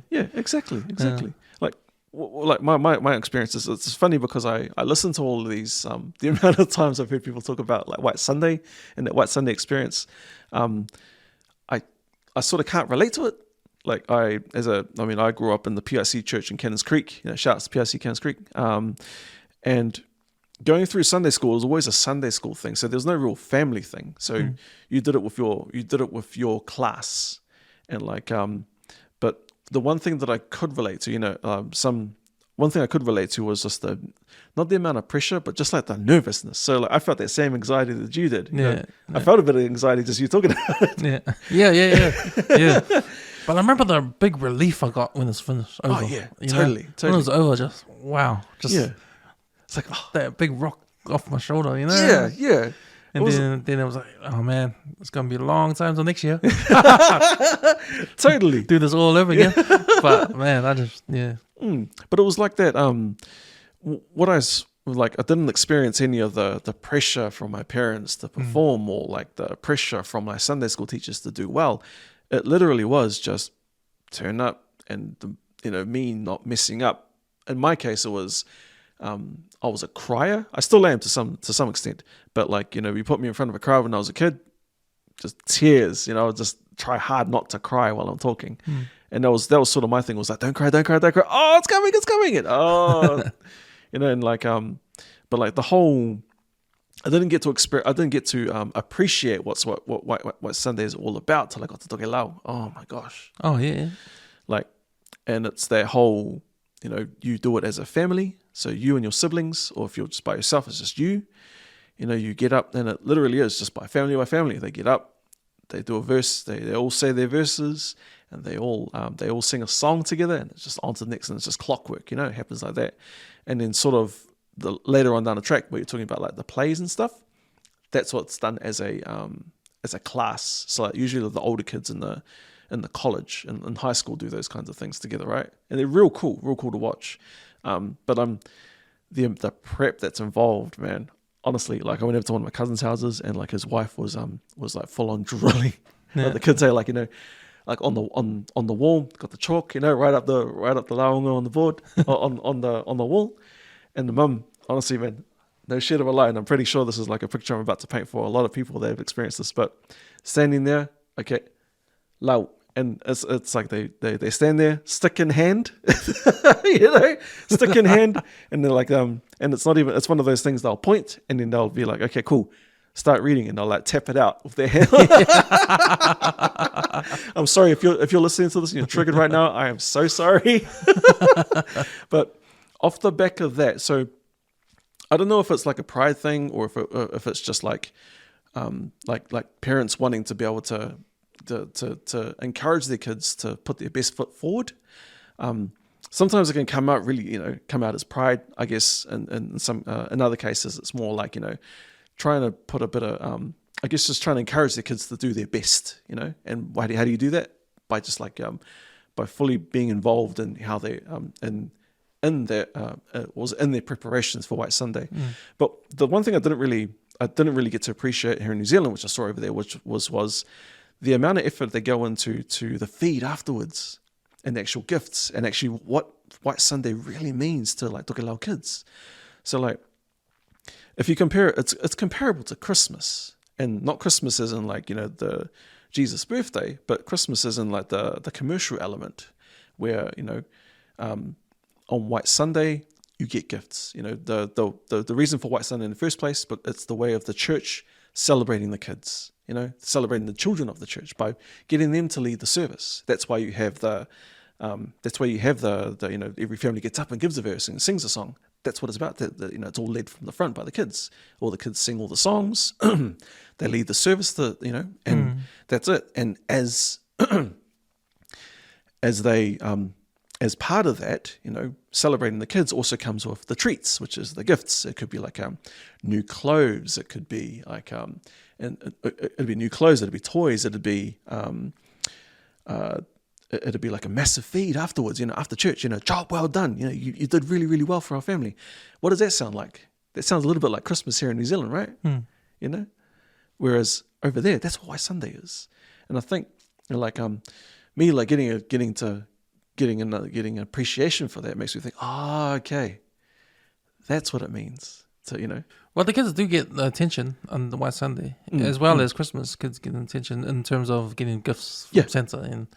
Yeah, exactly. Like my experience is it's funny because I listen to all of these the amount of times I've heard people talk about like White Sunday and that White Sunday experience. I sort of can't relate to it. Like I grew up in the PIC church in Cannons Creek. Shouts to PIC Cannons Creek. And going through Sunday school was always a Sunday school thing. So there's no real family thing. So you did it with your class, and like but the one thing that I could relate to, one thing I could relate to was just not the amount of pressure, but just like the nervousness. So like I felt that same anxiety that you did. I felt a bit of anxiety just you talking about it. Yeah. But I remember the big relief I got when it's finished. Over, oh yeah, totally. When it was over, just wow, it's like that big rock off my shoulder, Yeah. And then I was like, oh man, it's gonna be a long time till next year. Totally, do this all over again. But man, I just But it was like that. what like, I didn't experience any of the pressure from my parents to perform or like the pressure from my Sunday school teachers to do well. It literally was just turn up and, me not messing up. In my case, it was, I was a crier. I still am to some extent, but like, you put me in front of a crowd when I was a kid, just tears, just try hard not to cry while I'm talking. And that was sort of my thing, was like, don't cry. Oh, it's coming. And, oh, and like, but like the whole, I didn't get to appreciate what Sunday is all about till I got to Tokelauan. Oh my gosh. Oh yeah. Like, and it's that whole, you do it as a family. So you and your siblings, or if you're just by yourself, it's just you. You get up, and it literally is just by family. They get up, they do a verse, they all say their verses, and they all sing a song together, and it's just on to the next, and it's just clockwork. It happens like that. And then sort of later on down the track, where you're talking about like the plays and stuff, that's what's done as a class. So like usually the older kids in the college and in high school do those kinds of things together, right? And they're real cool to watch. But the prep that's involved, man. Honestly, like I went over to one of my cousin's houses, and like his wife was like full on drilling. Yeah. Like the kids say, like like on the wall, got the chalk, right up the laonga on the board, on the wall, and the mum, honestly, man, no shit of a lie, and I'm pretty sure this is like a picture I'm about to paint for a lot of people that have experienced this, but standing there, okay, lau. And it's like they stand there, stick in hand, stick in hand, and they're like, and it's one of those things they'll point, and then they'll be like, okay, cool, start reading, and they'll like tap it out with their hand. I'm sorry if you're listening to this and you're triggered right now. I am so sorry. But off the back of that, so I don't know if it's like a pride thing, or if it's just like parents wanting to be able to encourage their kids to put their best foot forward. Sometimes it can come out as pride, I guess, and in other cases it's more like, trying to put a bit of, I guess, just trying to encourage their kids to do their best, and how do you do that? By just like, by fully being involved in how they, in their preparations for White Sunday. But the one thing I didn't really get to appreciate here in New Zealand, which I saw over there, which was the amount of effort they go into the feed afterwards, and the actual gifts, and actually what White Sunday really means to like Tokelauan kids. So like, if you compare it, it's comparable to Christmas, and not Christmas as in like, the Jesus birthday, but Christmas as in like the commercial element, where, on White Sunday you get gifts. The reason for White Sunday in the first place, but it's the way of the church celebrating the kids. Celebrating the children of the church by getting them to lead the service. That's why you have every family gets up and gives a verse and sings a song. That's what it's about. It's all led from the front by the kids. All the kids sing all the songs. They lead the service. And that's it. And as as part of that, celebrating the kids also comes with the treats, which is the gifts. It could be like new clothes. It could be like and it'd be new clothes. It'd be toys. It'd be like a massive feed afterwards. After church. Job well done. You did really, really well for our family. What does that sound like? That sounds a little bit like Christmas here in New Zealand, right? Whereas over there, that's what White Sunday is. And I think me like getting an appreciation for that makes me think, okay, that's what it means. So Well, the kids do get attention on the White Sunday, as well as Christmas. Kids get attention in terms of getting gifts from Santa and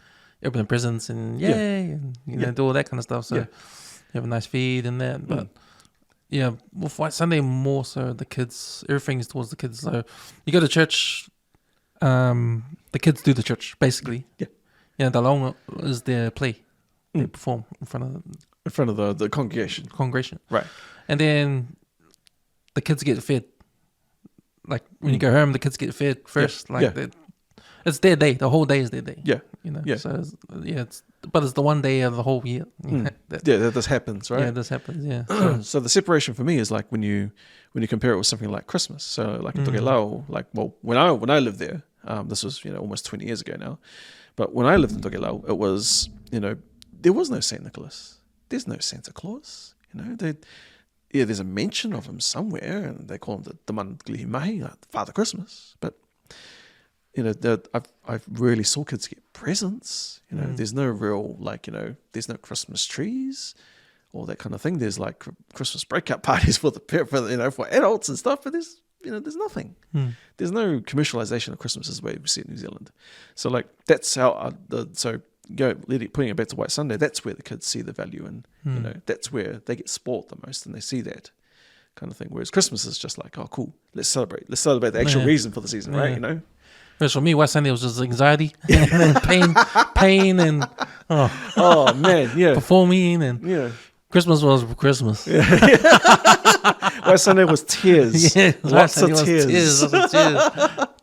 opening presents and and do all that kind of stuff. So you have a nice feed and that. But with White Sunday more so the kids, everything is towards the kids. So you go to church, the kids do the church basically. The long is their play. They perform in front of the congregation. Right. And then the kids get fed. Like when you go home, the kids get fed first. It's their day. The whole day is their day. So it's the one day of the whole year. That this happens, right? Yeah, this happens. Yeah. So the separation for me is like when you compare it with something like Christmas. So like in Tokelauan, when I lived there, this was almost 20 years ago now. But when I lived in Tokelauan, it was there was no Saint Nicholas. There's no Santa Claus. there's a mention of him somewhere, and they call him the Man Glihi Mahi, Father Christmas. But I rarely saw kids get presents. There's no real there's no Christmas trees, or that kind of thing. There's like Christmas breakout parties for for adults and stuff, but there's nothing. There's no commercialization of Christmas as the way we see it in New Zealand. So like that's how putting it back to White Sunday. That's where the kids see the value, and that's where they get spoiled the most, and they see that kind of thing. Whereas Christmas is just like, oh, cool, let's celebrate the actual reason for the season, right? Whereas for me, White Sunday was just anxiety and then pain, and oh man, yeah, performing, and Christmas was Christmas. Yeah. White Sunday was tears. Yeah, lots of tears.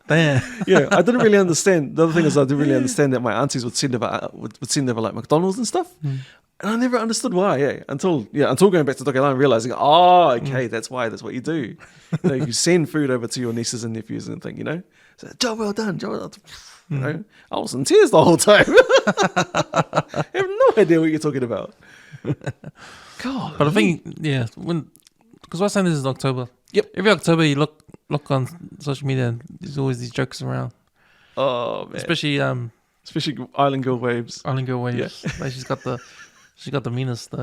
Damn. Yeah, I didn't really understand. The other thing is, I didn't really understand that my aunties would send over like McDonald's and stuff, and I never understood why. Until going back to Tokelauan and realizing, okay, that's why. That's what you do. You send food over to your nieces and nephews and thing. So, job well done. I was in tears the whole time. I have no idea what you're talking about. God. But I think, because White Sunday is in October. Yep. Every October you look on social media and there's always these jokes around. Oh man. Especially Island Girl Waves. Island Girl Waves. Yeah. Like she's got the meanest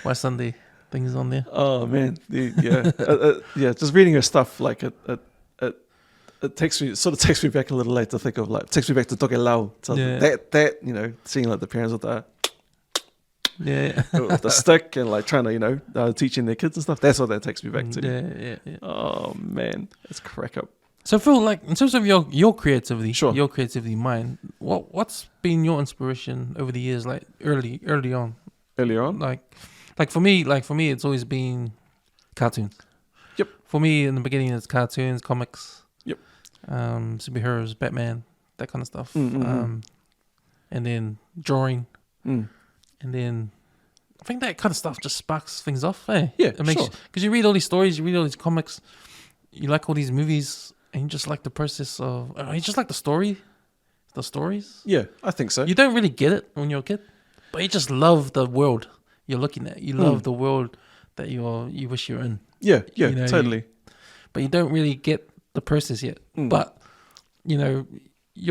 White Sunday things on there. Oh man. Just reading her stuff, like it takes me back a little late to think of, like, takes me back to Tokelauan. So that seeing like the parents with the stick and like trying to teaching their kids and stuff. That's what that takes me back to. Yeah. Oh man, that's crack up. So Phil, like in terms of your creativity, sure, your creativity mind, what's been your inspiration over the years? Like early on. Earlier on, like for me, it's always been cartoons. Yep. For me, in the beginning, it's cartoons, comics. Yep. Superheroes, Batman, that kind of stuff. Mm-hmm. And then drawing. Mm. And then I think that kind of stuff just sparks things off. Eh? Yeah, it makes, sure. Because you read all these stories, you read all these comics, you like all these movies, and you just like the process of. You just like the stories. Yeah, I think so. You don't really get it when you're a kid, but you just love the world you're looking at. You love the world that you wish you're in. Yeah, totally. But you don't really get the process yet. Mm. But you're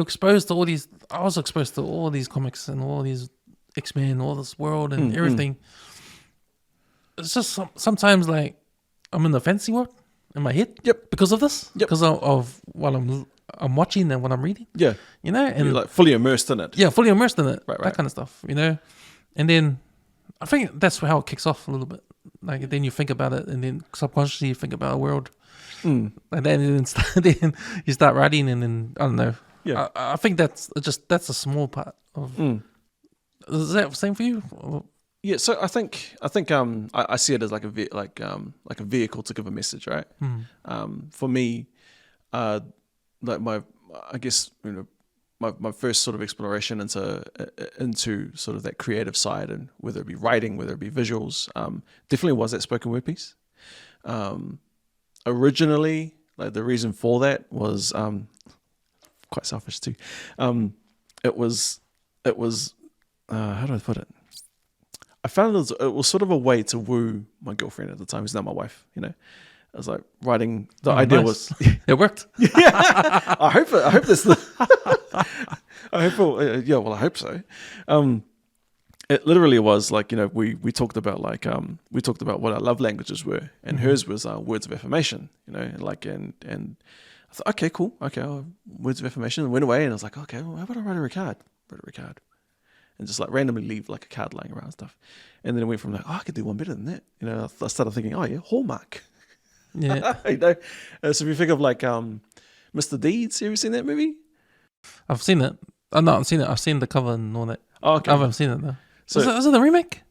exposed to all these. I was exposed to all these comics and all these X-Men, all this world and everything. It's just sometimes like I'm in the fantasy world in my head. Yep. Because of this. Yep. Because of what I'm watching and what I'm reading. Yeah. And you're like fully immersed in it. Yeah, fully immersed in it. Right. That kind of stuff. And then I think that's how it kicks off a little bit. Like then you think about it, and then subconsciously you think about a world. And then you start writing, and then I don't know. Yeah. I think that's a small part of. Is that the same for you? Yeah, so I think I see it as like a vehicle to give a message, right? For me, like my first sort of exploration into sort of that creative side, and whether it be writing, whether it be visuals, definitely was that spoken word piece. Originally, like the reason for that was quite selfish too. It was how do I put it? I found it was sort of a way to woo my girlfriend at the time, who's now my wife. I was like writing. The idea was it worked. Yeah, I hope this. I hope so. It literally was like we talked about what our love languages were, and hers was words of affirmation. And I thought, okay, cool, words of affirmation, and went away, and I was like, okay, well, how about I write her a card? And just like randomly leave like a card lying around and stuff. And then it went from like, I could do one better than that. I started thinking, Hallmark. Yeah. So if you think of like Mr. Deeds, have you seen that movie? I've seen it. Oh, no, I've seen it. I've seen the cover and all that. Oh, okay. I haven't seen it though. So is it the remake?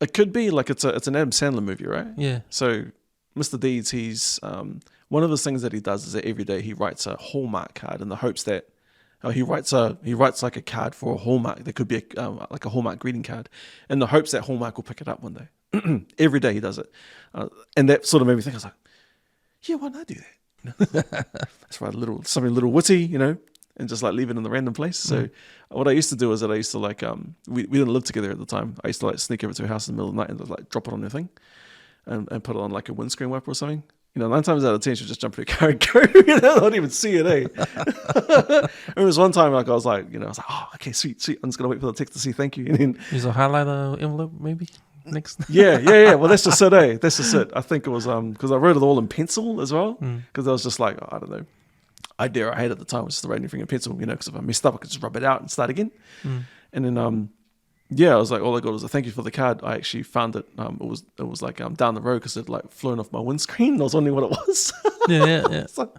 It could be like it's an Adam Sandler movie, right? Yeah. So Mr. Deeds, he's one of the things that he does is that every day he writes a Hallmark card in the hopes that he writes like a card for a Hallmark. There could be like a Hallmark greeting card, in the hopes that Hallmark will pick it up one day. Every day he does it, and that sort of made me think. I was like, yeah, why not do that? Let's write something a little witty, and just like leave it in the random place. So what I used to do is that I used to like we didn't live together at the time. I used to like sneak over to her house in the middle of the night and just like drop it on her thing. and put it on like a windscreen wiper or something. 9 times out of 10 she'll just jump in her car and go. Not even see it, It was one time like I was like, oh, okay, sweet. I'm just gonna wait for the text to say thank you, and then use a highlighter envelope maybe next. yeah. Well, that's just it, That's just it. I think it was because I wrote it all in pencil as well, because I was just like, I don't know, idea I had at the time was just to write everything in pencil, because if I messed up, I could just rub it out and start again, and then I was like, all I got was a thank you for the card. I actually found it. It was like down the road because it like flown off my windscreen. I was wondering what it was. Yeah. It's like,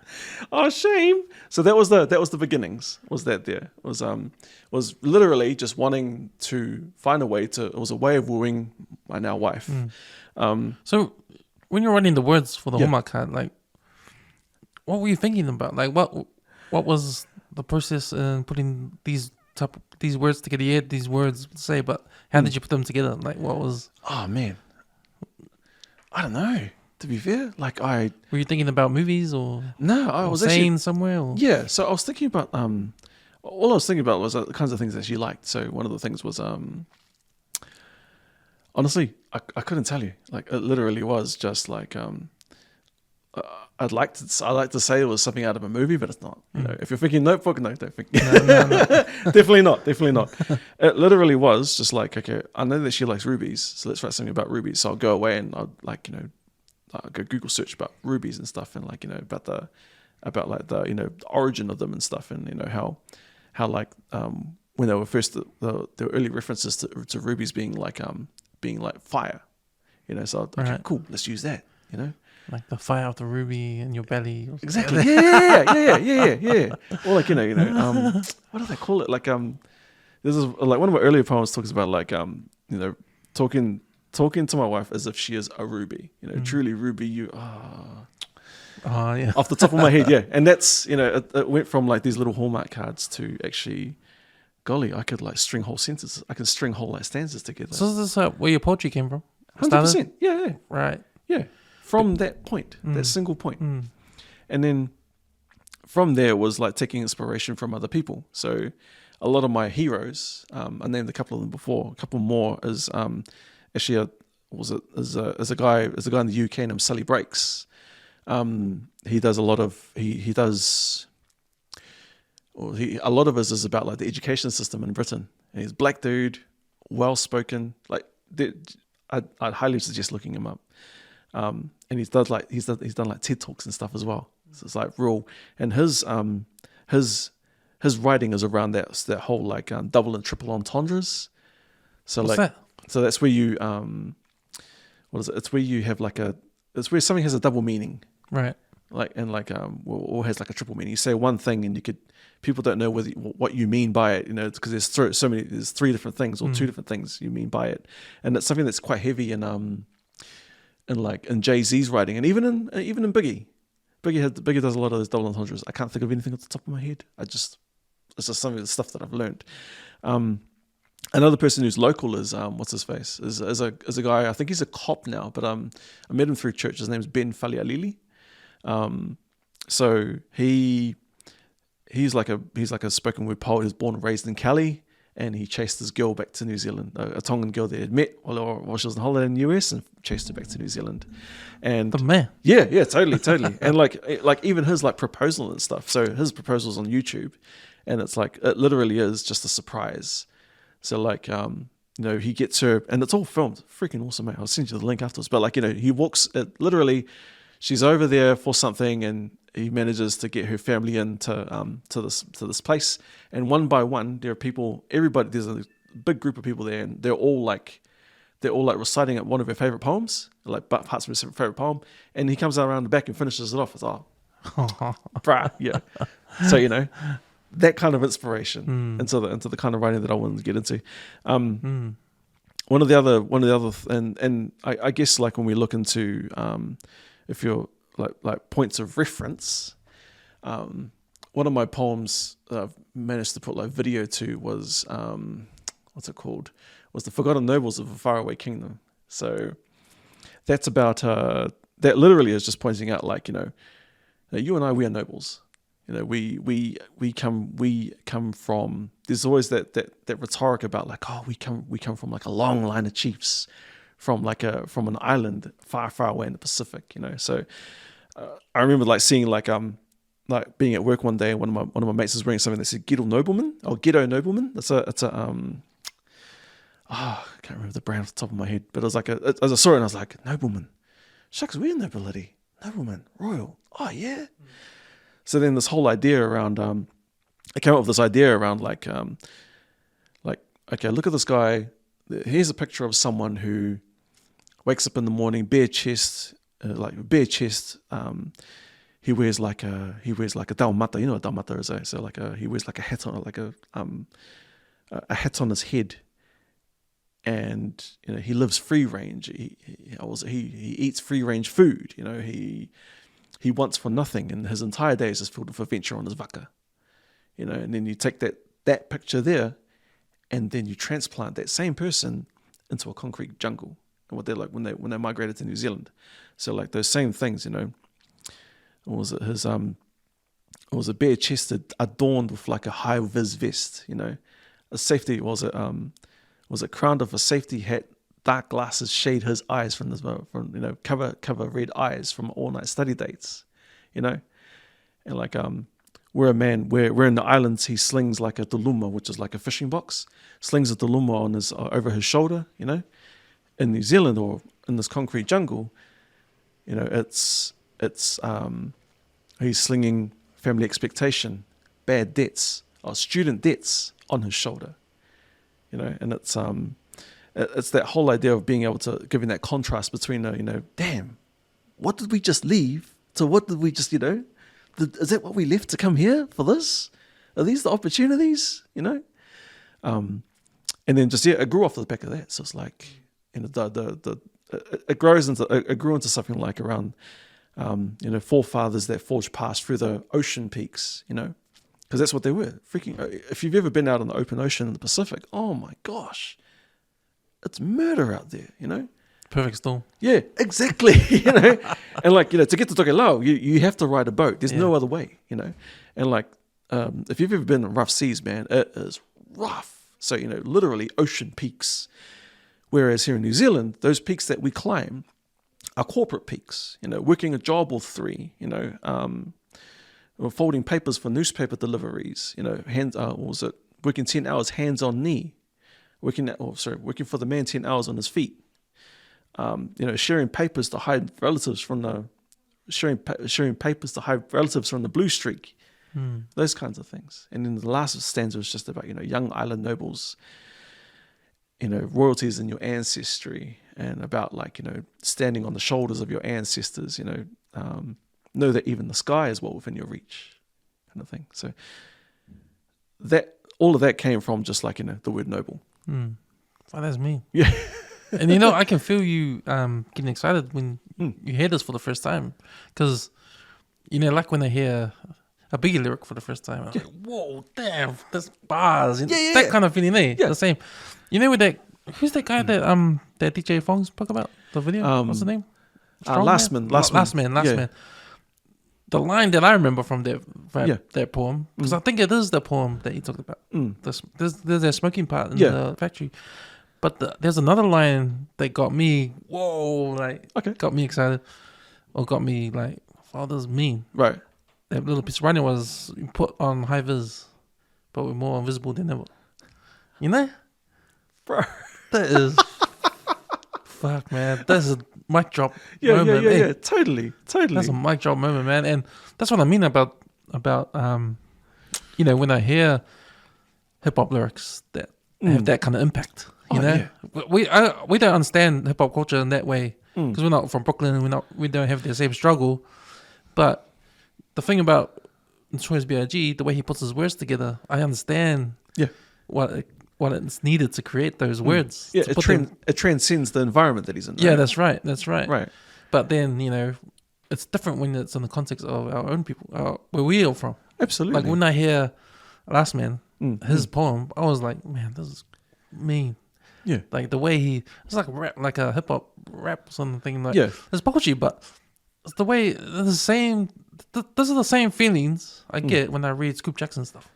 oh, shame. So that was the beginnings. Was that there? Was literally just wanting to find a way to. It was a way of wooing my now wife. So when you're writing the words for the Hallmark card, like, what were you thinking about? Like, what was the process in putting these words together? You had these words to say, but how did you put them together? Like, what was? Oh man, I don't know. To be fair, like were you thinking about movies or no? I was saying actually somewhere. Or? Yeah, so I was thinking about all I was thinking about was the kinds of things that she liked. So one of the things was honestly, I couldn't tell you. Like it literally was just like I'd like to say it was something out of a movie, but it's not. If you're thinking Notebook, no, don't think. No. Definitely not. It literally was just like, okay, I know that she likes rubies, so let's write something about rubies. So I'll go away and I'll like I'll go Google search about rubies and stuff, and like about the the origin of them and stuff, and how like when they were first the early references to rubies being like fire, So okay, cool, let's use that, Like the fire of the ruby in your belly. Exactly. Yeah. Or like what do they call it? Like this is like one of my earlier poems talks about like talking to my wife as if she is a ruby. Truly ruby. You yeah. Off the top of my head, yeah. And that's it went from like these little Hallmark cards to actually, golly, I could like string whole sentences. I can string whole like stanzas together. So is this where your poetry came from? 100%. Yeah. Right. Yeah. From that point, that single point. And then from there was like taking inspiration from other people. So a lot of my heroes, I named a couple of them before, a couple more is actually a guy in the UK named Sally Breaks. He does a lot of a lot of his is about like the education system in Britain. And he's a black dude, well spoken. Like I'd highly suggest looking him up. And he's done like TED Talks and stuff as well. So it's like real, and his writing is around that whole like double and triple entendres. So what's like that? So that's where you what is it? It's where you have it's where something has a double meaning, right? Like and like or has like a triple meaning. You say one thing and people don't know what you mean by it, because there's three different things or two different things you mean by it, and it's something that's quite heavy in Jay-Z's writing, and even in Biggie. Biggie does a lot of those double entendres. I can't think of anything off the top of my head. It's just some of the stuff that I've learned. Another person who's local is what's his face is a guy. I think he's a cop now, but I met him through church. His name's Ben Falialili. So he's like a spoken word poet. He was born and raised in Cali. And he chased this girl back to New Zealand, a Tongan girl they had met while she was on holiday in the US, and chased her back to New Zealand. And the man, yeah, totally. And like even his like proposal and stuff. So his proposal's on YouTube, and it's like it literally is just a surprise. So like he gets her, and it's all filmed, freaking awesome, mate. I'll send you the link afterwards. But like he walks, literally, she's over there for something, and he manages to get her family into to this place, and one by one there are people. There's a big group of people there, and they're all like reciting one of her favorite poems, like parts of her favorite poem, and he comes around the back and finishes it off. It's bruh, yeah. So that kind of inspiration into the kind of writing that I wanted to get into. One of the other, and I guess like when we look into if you're like points of reference, one of my poems that I've managed to put like video to was what's it called? Was The Forgotten Nobles of a Faraway Kingdom. So that's about that literally is just pointing out like you and I, we are nobles. We come from. There's always that rhetoric about like, oh, we come from like a long line of chiefs, from an island far, far away in the Pacific, you know. So I remember like seeing like being at work one day, and one of my mates was wearing something that said Ghetto Nobleman. I can't remember the brand off the top of my head, but it was like as I saw it, and I was like, nobleman. Shucks, we're nobility. Nobleman, royal. Oh yeah. So then this whole idea around I came up with this idea around like okay, look at this guy. Here's a picture of someone who wakes up in the morning, bare chest. He wears like a taumata. You know what taumata is, eh? So he wears like a hat on, like a hat on his head, and you know he lives free range. He eats free range food. You know he wants for nothing, and his entire day is just filled with adventure on his vaka. You know, and then you take that picture there, and then you transplant that same person into a concrete jungle, and what they're like when they migrated to New Zealand. So like those same things, you know. It was a bare chested, adorned with like a high vis vest, you know. A safety was it crowned with a safety hat, dark glasses shade his eyes from you know, cover red eyes from all night study dates, you know. And like we're in the islands, he slings like a tuluma, which is like a fishing box, slings a tuluma on his over his shoulder, you know. In New Zealand or in this concrete jungle, you know, it's he's slinging family expectation, bad debts, or student debts on his shoulder, you know. And it's that whole idea of being able to giving that contrast between you know, damn, what did we just leave to what did we just, you know, is that what we left to come here for this? Are these the opportunities, you know? And then just it grew off the back of that. So it's like, you know, it grew into something like around, you know, forefathers that forged past through the ocean peaks, you know, because that's what they were. Freaking, if you've ever been out on the open ocean in the Pacific, oh my gosh, it's murder out there, you know. Perfect storm. Yeah, exactly. You know, and like, you know, to get to Tokelauan, you have to ride a boat. There's no other way, you know. And like, if you've ever been in rough seas, man, it is rough. So, you know, literally ocean peaks. Whereas here in New Zealand, those peaks that we climb are corporate peaks. You know, working a job or three. You know, or folding papers for newspaper deliveries. You know, working 10 hours hands on knee, working for the man 10 hours on his feet. You know, sharing papers to hide relatives from the blue streak. Those kinds of things. And then the last stanza is just about, you know, young island nobles, you know, royalties in your ancestry, and about like, you know, standing on the shoulders of your ancestors, you know that even the sky is well within your reach, kind of thing. So that all of that came from just like, you know, the word noble. Oh, that's me. Yeah. And you know, I can feel you getting excited when you hear this for the first time, because you know, like when I hear a Biggie lyric for the first time, I'm like, whoa, damn, that's bars. That kind of feeling, eh? Yeah. The same. You know, with that, who's that guy that DJ Fong spoke about the video? What's his name? Last Man. The line that I remember from that poem, because I think it is the poem that he talked about. There's a smoking part in the factory. But there's another line that got me, got me excited, or got me like, oh, this is mean. Right. That little piece of writing was put on high vis, but we're more invisible than ever. You know? Bro. That is, fuck, man. That's a mic drop moment. Yeah. Totally. That's a mic drop moment, man. And that's what I mean about you know, when I hear hip-hop lyrics that have that kind of impact. You know, we don't understand hip hop culture in that way because we're not from Brooklyn and we don't have the same struggle. But the thing about Notorious B.I.G., the way he puts his words together, I understand. What it's needed to create those words. Yeah, it transcends the environment that he's in. Right? Yeah, that's right. Right. But then, you know, it's different when it's in the context of our own people, where we are from. Absolutely. Like when I hear Last Man, his poem, I was like, man, this is mean. Yeah, like the way it's like rap, like a hip hop rap or something. Like, it's poetry, but it's the way the same. Those are the same feelings I get when I read Scoop Jackson stuff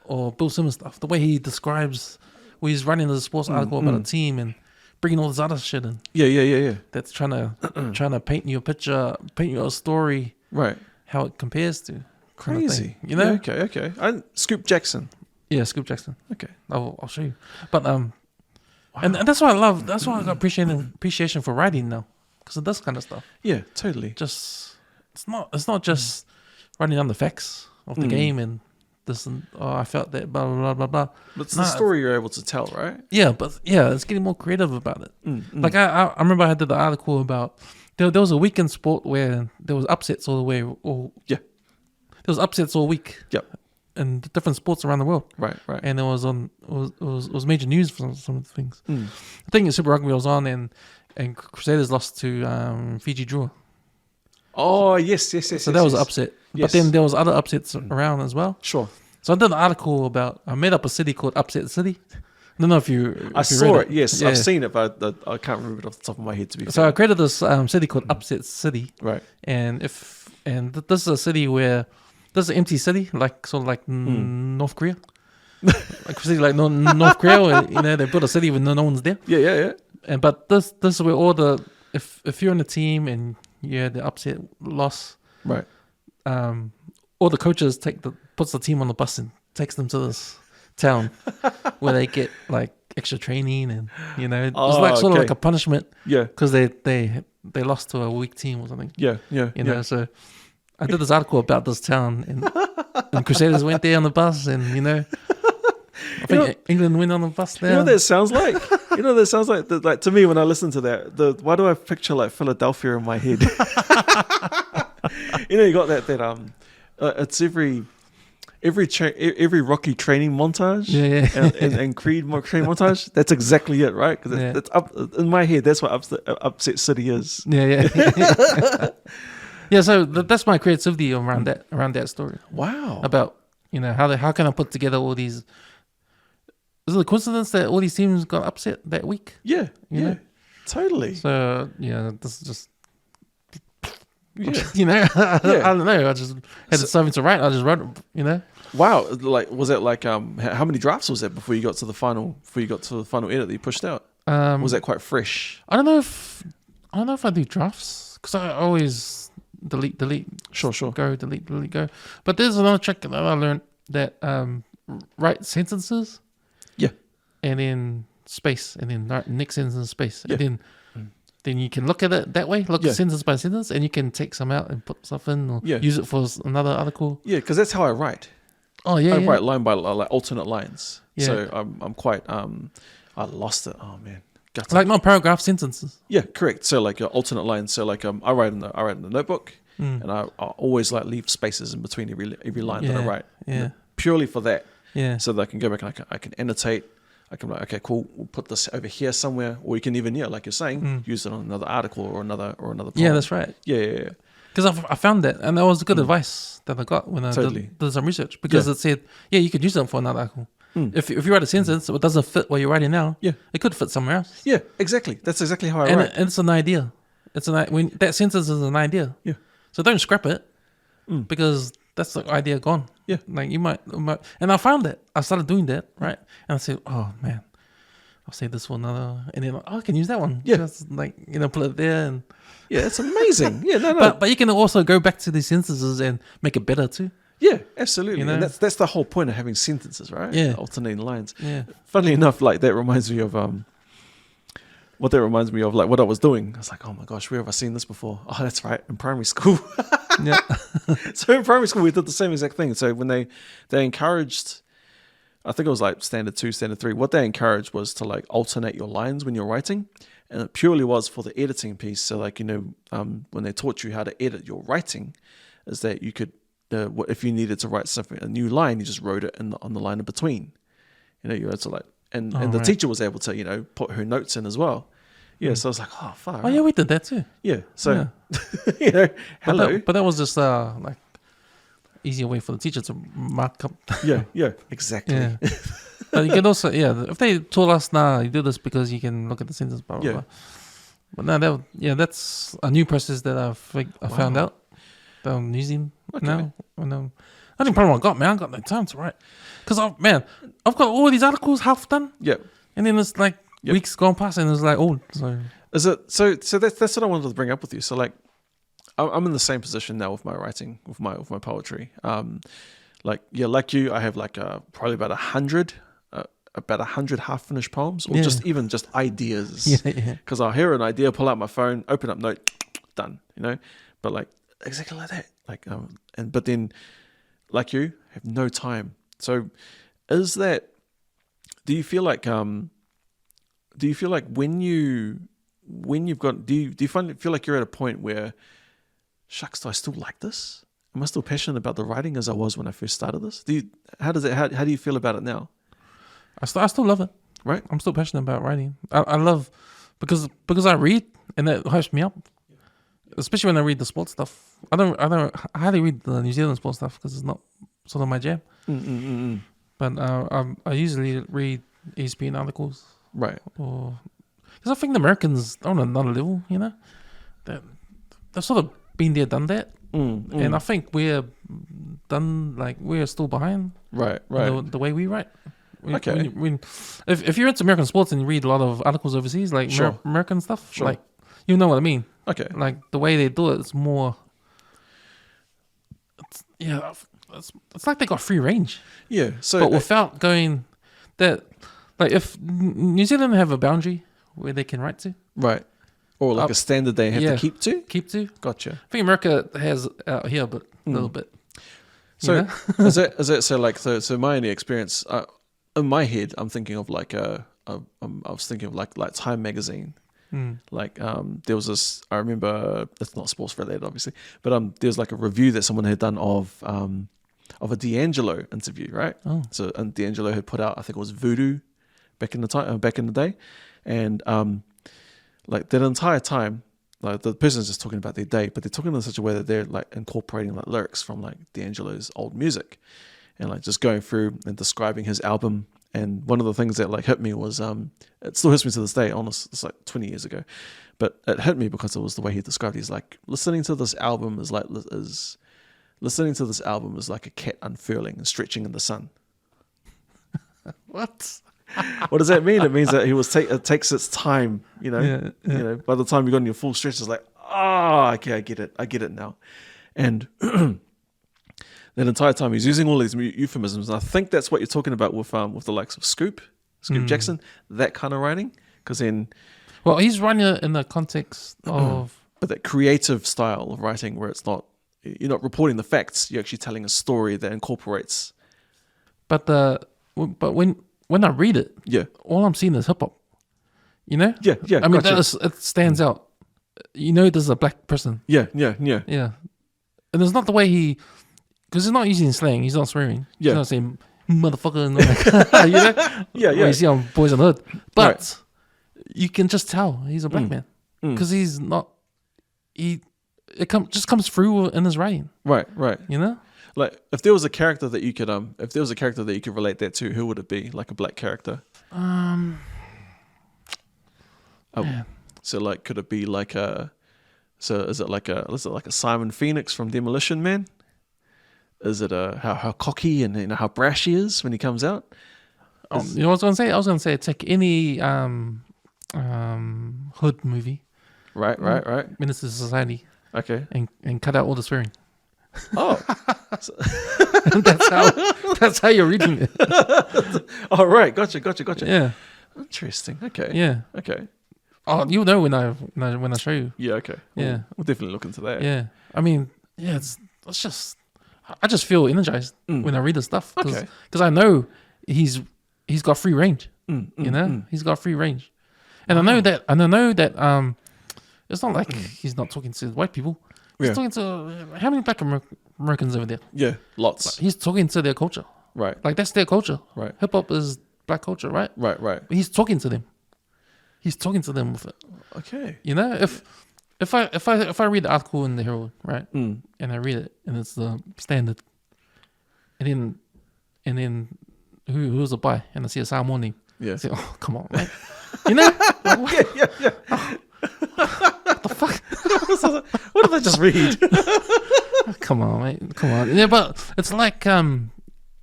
or Bill Simmons stuff. The way he describes where he's running a sports article about a team and bringing all this other shit in. Yeah. That's trying to paint you a picture, paint you a story, Right. how it compares to. Crazy. You know? Yeah, okay. And Scoop Jackson. Yeah, Scoop Jackson. Okay. I'll show you. But and that's why I love. That's why I got appreciation for writing now, because it does kind of stuff. Yeah, totally. Just it's not just writing down the facts of the game and this and I felt that blah blah blah blah. But it's the story you're able to tell, right? Yeah, but it's getting more creative about it. Like I remember I did the article about there was a weekend sport where there was upsets all the way. There was upsets all week. Yep. In different sports around the world. Right. And it was major news for some of the things. I think in Super Rugby I was on and Crusaders lost to Fiji Drua. Oh yes. So that was an upset. Yes. But then there was other upsets around as well. Sure. So I did an article about I made up a city called Upset City. I don't know if you saw it. Yes, yeah. I've seen it, but I can't remember it off the top of my head. To be fair. So I created this city called Upset City. Right. And this is a city where this is an empty city, like sort of like North Korea. Like a city like North Korea, where, they built a city when no one's there. Yeah. But this is where all the if you're in a team and you had the upset loss, right? All the coaches puts the team on the bus and takes them to this town where they get like extra training and it's like sort of like a punishment. Yeah, because they lost to a weak team or something. Yeah. So I did this article about this town and Crusaders went there on the bus and I think England went on the bus there. You know what that sounds like? Like to me when I listen to that, why do I picture like Philadelphia in my head? You got that it's every Rocky training montage, and Creed training montage. That's exactly it, right? Because it's up in my head. That's what Upset City is. Yeah. Yeah. So that's my creativity around that story. Wow. About how can I put together all these. Is it a coincidence that all these teams got upset that week? Yeah. Totally. So this is just. I don't know. I just had something to write. I just wrote it. Wow. Like, was it like how many drafts was that before you got to the final? Before you got to the final edit that you pushed out? Was that quite fresh? I don't know if I do drafts because I always delete. Sure. Go delete go. But there's another trick that I learned that write sentences. Yeah. And then space, and then write next sentence space, yeah. and then you can look at it that way, look at sentence by sentence, and you can take some out and put stuff in, or use it for another article. Yeah, because that's how I write. Oh yeah, I write line by line, like alternate lines. Yeah. So I'm quite I lost it. Oh man, like not paragraph sentences. Yeah, correct. So like alternate lines. So like I write in the notebook, and I always like leave spaces in between every line that I write. Yeah, purely for that. Yeah. So that I can go back and I can annotate. I can be like, okay, cool. We'll put this over here somewhere, or you can even, like you're saying, use it on another article or another poem. Yeah, that's right. Yeah. Because I found that, and that was good advice that I got when I did some research. Because it said, you could use them for another article. If you write a sentence that doesn't fit what you're writing now, it could fit somewhere else. Yeah, exactly. That's exactly how I write. And it's an idea. When that sentence is an idea. Yeah. So don't scrap it because that's the idea gone. Yeah. Like you might, and I found that. I started doing that, right? And I said, oh man, I'll say this for another, and then I can use that one. Yeah. Just like, put it there and. Yeah, it's amazing. Yeah, no. But you can also go back to these sentences and make it better too. Yeah, absolutely. And that's the whole point of having sentences, right? Yeah. Alternating lines. Yeah. Funnily enough, like that reminds me of like what I was doing. I was like, oh my gosh, where have I seen this before? Oh, that's right, in primary school. Yeah. So in primary school we did the same exact thing. So when they encouraged, I think it was like standard 2, standard 3, what they encouraged was to like alternate your lines when you're writing. And it purely was for the editing piece. So like, when they taught you how to edit your writing, is that you could, if you needed to write something, a new line, you just wrote it on the line in between. You had to like, and the teacher was able to, put her notes in as well. Yeah, so I was like, oh, fuck. Oh, yeah, we did that too. Yeah, so, hello. But that was just like easier way for the teacher to mark up. Yeah, exactly. Yeah. But you can also, if they told us, you do this because you can look at the sentence, blah, blah, blah. But no, that's a new process that I found out that I'm using now. And, I think problem I got, man, I got no time to write. Because, I've got all these articles half done. Yeah. And then it's like weeks gone past and it's like old. So is it so? So that's what I wanted to bring up with you. So like, I'm in the same position now with my writing, with my poetry. Like you, I have like probably about 100 half-finished poems, or just ideas. Because I'll hear an idea, pull out my phone, open up note, done. But like exactly like that. Like but then, like you, have no time. So, is that? Do you feel like when you've got do you feel like you're at a point where, shucks, do I still like this? Am I still passionate about the writing as I was when I first started this? How do you feel about it now? I still love it. Right. I'm still passionate about writing. I love because I read and that hypes me up. Especially when I read the sports stuff. I hardly read the New Zealand sports stuff because it's not sort of my jam. But I usually read ESPN articles. Right. Or because I think the Americans are on another level. They've sort of been there, done that. And I think we're still behind. Right. The way we write. Okay. If you're into American sports and you read a lot of articles overseas, like American stuff, like you know what I mean. Okay. Like the way they do it, it's more. It's like they got free range. Yeah. So, but without going that, like if New Zealand have a boundary where they can write to, right, or like a standard they have to keep to. Gotcha. I think America has out here, but a little bit. So is that so? Like so my only experience in my head, I'm thinking of like I was thinking of like Time magazine. Like there was this, I remember, it's not sports related obviously, but there's like a review that someone had done of a D'Angelo interview, right? So and D'Angelo had put out, I think it was Voodoo back in the day, and like that entire time, like the person's just talking about their day, but they're talking in such a way that they're like incorporating like lyrics from like D'Angelo's old music, and like just going through and describing his album. And one of the things that like hit me was, it still hits me to this day, honest, it's like 20 years ago, but it hit me because it was the way he described it. He's like, listening to this album is like a cat unfurling and stretching in the sun. What? What does that mean? It means that it takes its time, you know, by the time you got in your full stretch, it's like, okay, I get it now. And that entire time he's using all these euphemisms, and I think that's what you're talking about with the likes of Scoop Jackson, that kind of writing. Because then, well, he's writing it in the context of, but that creative style of writing where you're not reporting the facts, you're actually telling a story that incorporates. But when I read it, all I'm seeing is hip hop. Yeah. I mean, it stands out. This is a black person. Yeah. And it's not the way he. Because he's not using slang, he's not swearing. He's not saying motherfucker and all that. Yeah. You see on Boys on the Hood. But you can just tell he's a black man. Because he's not. It just comes through in his writing. Right. Like if there was a character that you could relate that to, who would it be? Like a black character? So like, could it be like is it like a Simon Phoenix from Demolition Man? Is it how cocky and how brash he is when he comes out? You know what I was going to say? I was going to say take any hood movie. Right. Minister of Society. Okay. And cut out all the swearing. Oh. that's how you're reading it. All right. Gotcha. Yeah. Interesting. Okay. Yeah. Okay. Oh, you'll know when I show you. Yeah. Okay. Yeah. We'll definitely look into that. Yeah. I mean, yeah. I just feel energized when I read the stuff because I know he's got free range. He's got free range, and I know that it's not like he's not talking to white people. He's talking to how many black Americans over there? Yeah, lots. Like, he's talking to their culture, right? Like that's their culture, right? Hip hop is black culture, right? Right. But he's talking to them. He's talking to them with it. Okay. If I read the article in the Herald, right, and I read it and it's the standard, and then who's it by, and I see a Samoan name, I say, oh come on, mate, Yeah. What the fuck? What did I just read? Come on, mate, come on. Yeah, but it's like it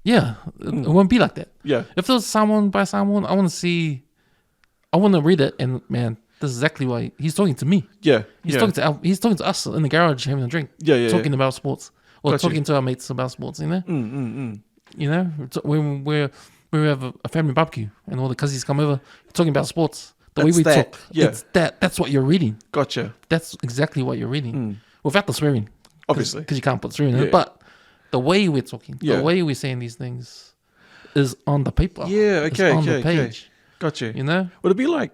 won't be like that. Yeah. If there's someone by someone, I want to see I want to read it, and man, this is exactly why he's talking to me. Yeah. He's talking to us in the garage having a drink. Talking about sports, or talking to our mates about sports. You know. You know, when we have a family barbecue and all the cousins come over, talking about sports. The way we talk, it's that's what you're reading. Gotcha. That's exactly what you're reading, without the swearing, obviously, because you can't put swearing in it. But the way we're talking, the way we're saying these things, is on the paper. Yeah. Okay. It's on the page. Okay. Gotcha. You know, would it be like?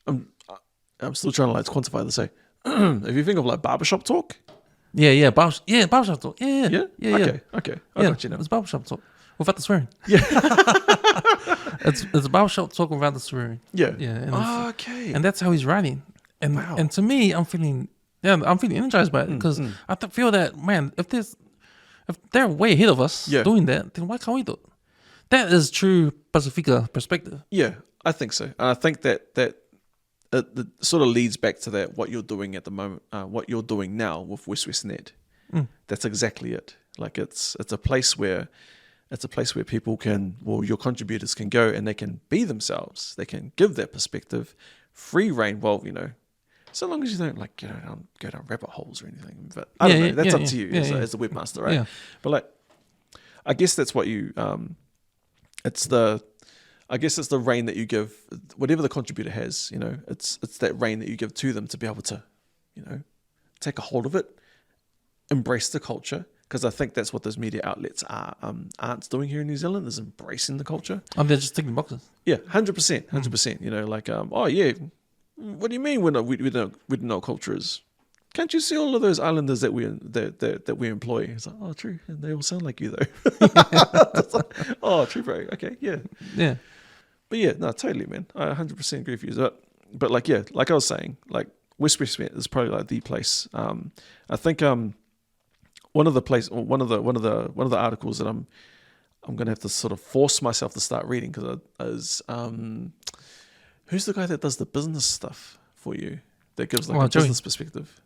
I'm still trying to like quantify this. Say, if you think of like barbershop talk. Barbershop talk. Yeah. Okay. I got you now. It's barbershop talk without the swearing. Yeah. it's barbershop talk without the swearing. Yeah. Yeah. Okay. And that's how he's writing. And to me, I'm feeling energized by it because I feel that, man, if they're way ahead of us doing that, then why can't we do it? That is true Pacifica perspective. Yeah, I think so. And I think that it sort of leads back to that, what you're doing at the moment, what you're doing now with West-Net. That's exactly it. Like it's a place where people can, your contributors can go and they can be themselves. They can give their perspective, free reign. Well, so long as you don't like go down rabbit holes or anything. But I don't know. That's up to you as the webmaster, right? Yeah. But like, I guess that's what you. It's the reign that you give whatever the contributor has. It's that reign that you give to them to be able to, take a hold of it, embrace the culture. Because I think that's what those media outlets aren't doing here in New Zealand, is embracing the culture. They're just ticking boxes. Yeah, 100%. Like, oh yeah, what do you mean we don't know what culture is? Can't you see all of those islanders that we employ? It's like, oh, true, and they all sound like you though. Like, oh, true, bro. Okay, yeah. But yeah, no, totally, man. I 100% agree with you. But like, yeah, like I was saying, like West-Net is probably like the place. I think one of the articles that I'm gonna have to sort of force myself to start reading, because is who's the guy that does the business stuff for you, that gives like a business perspective?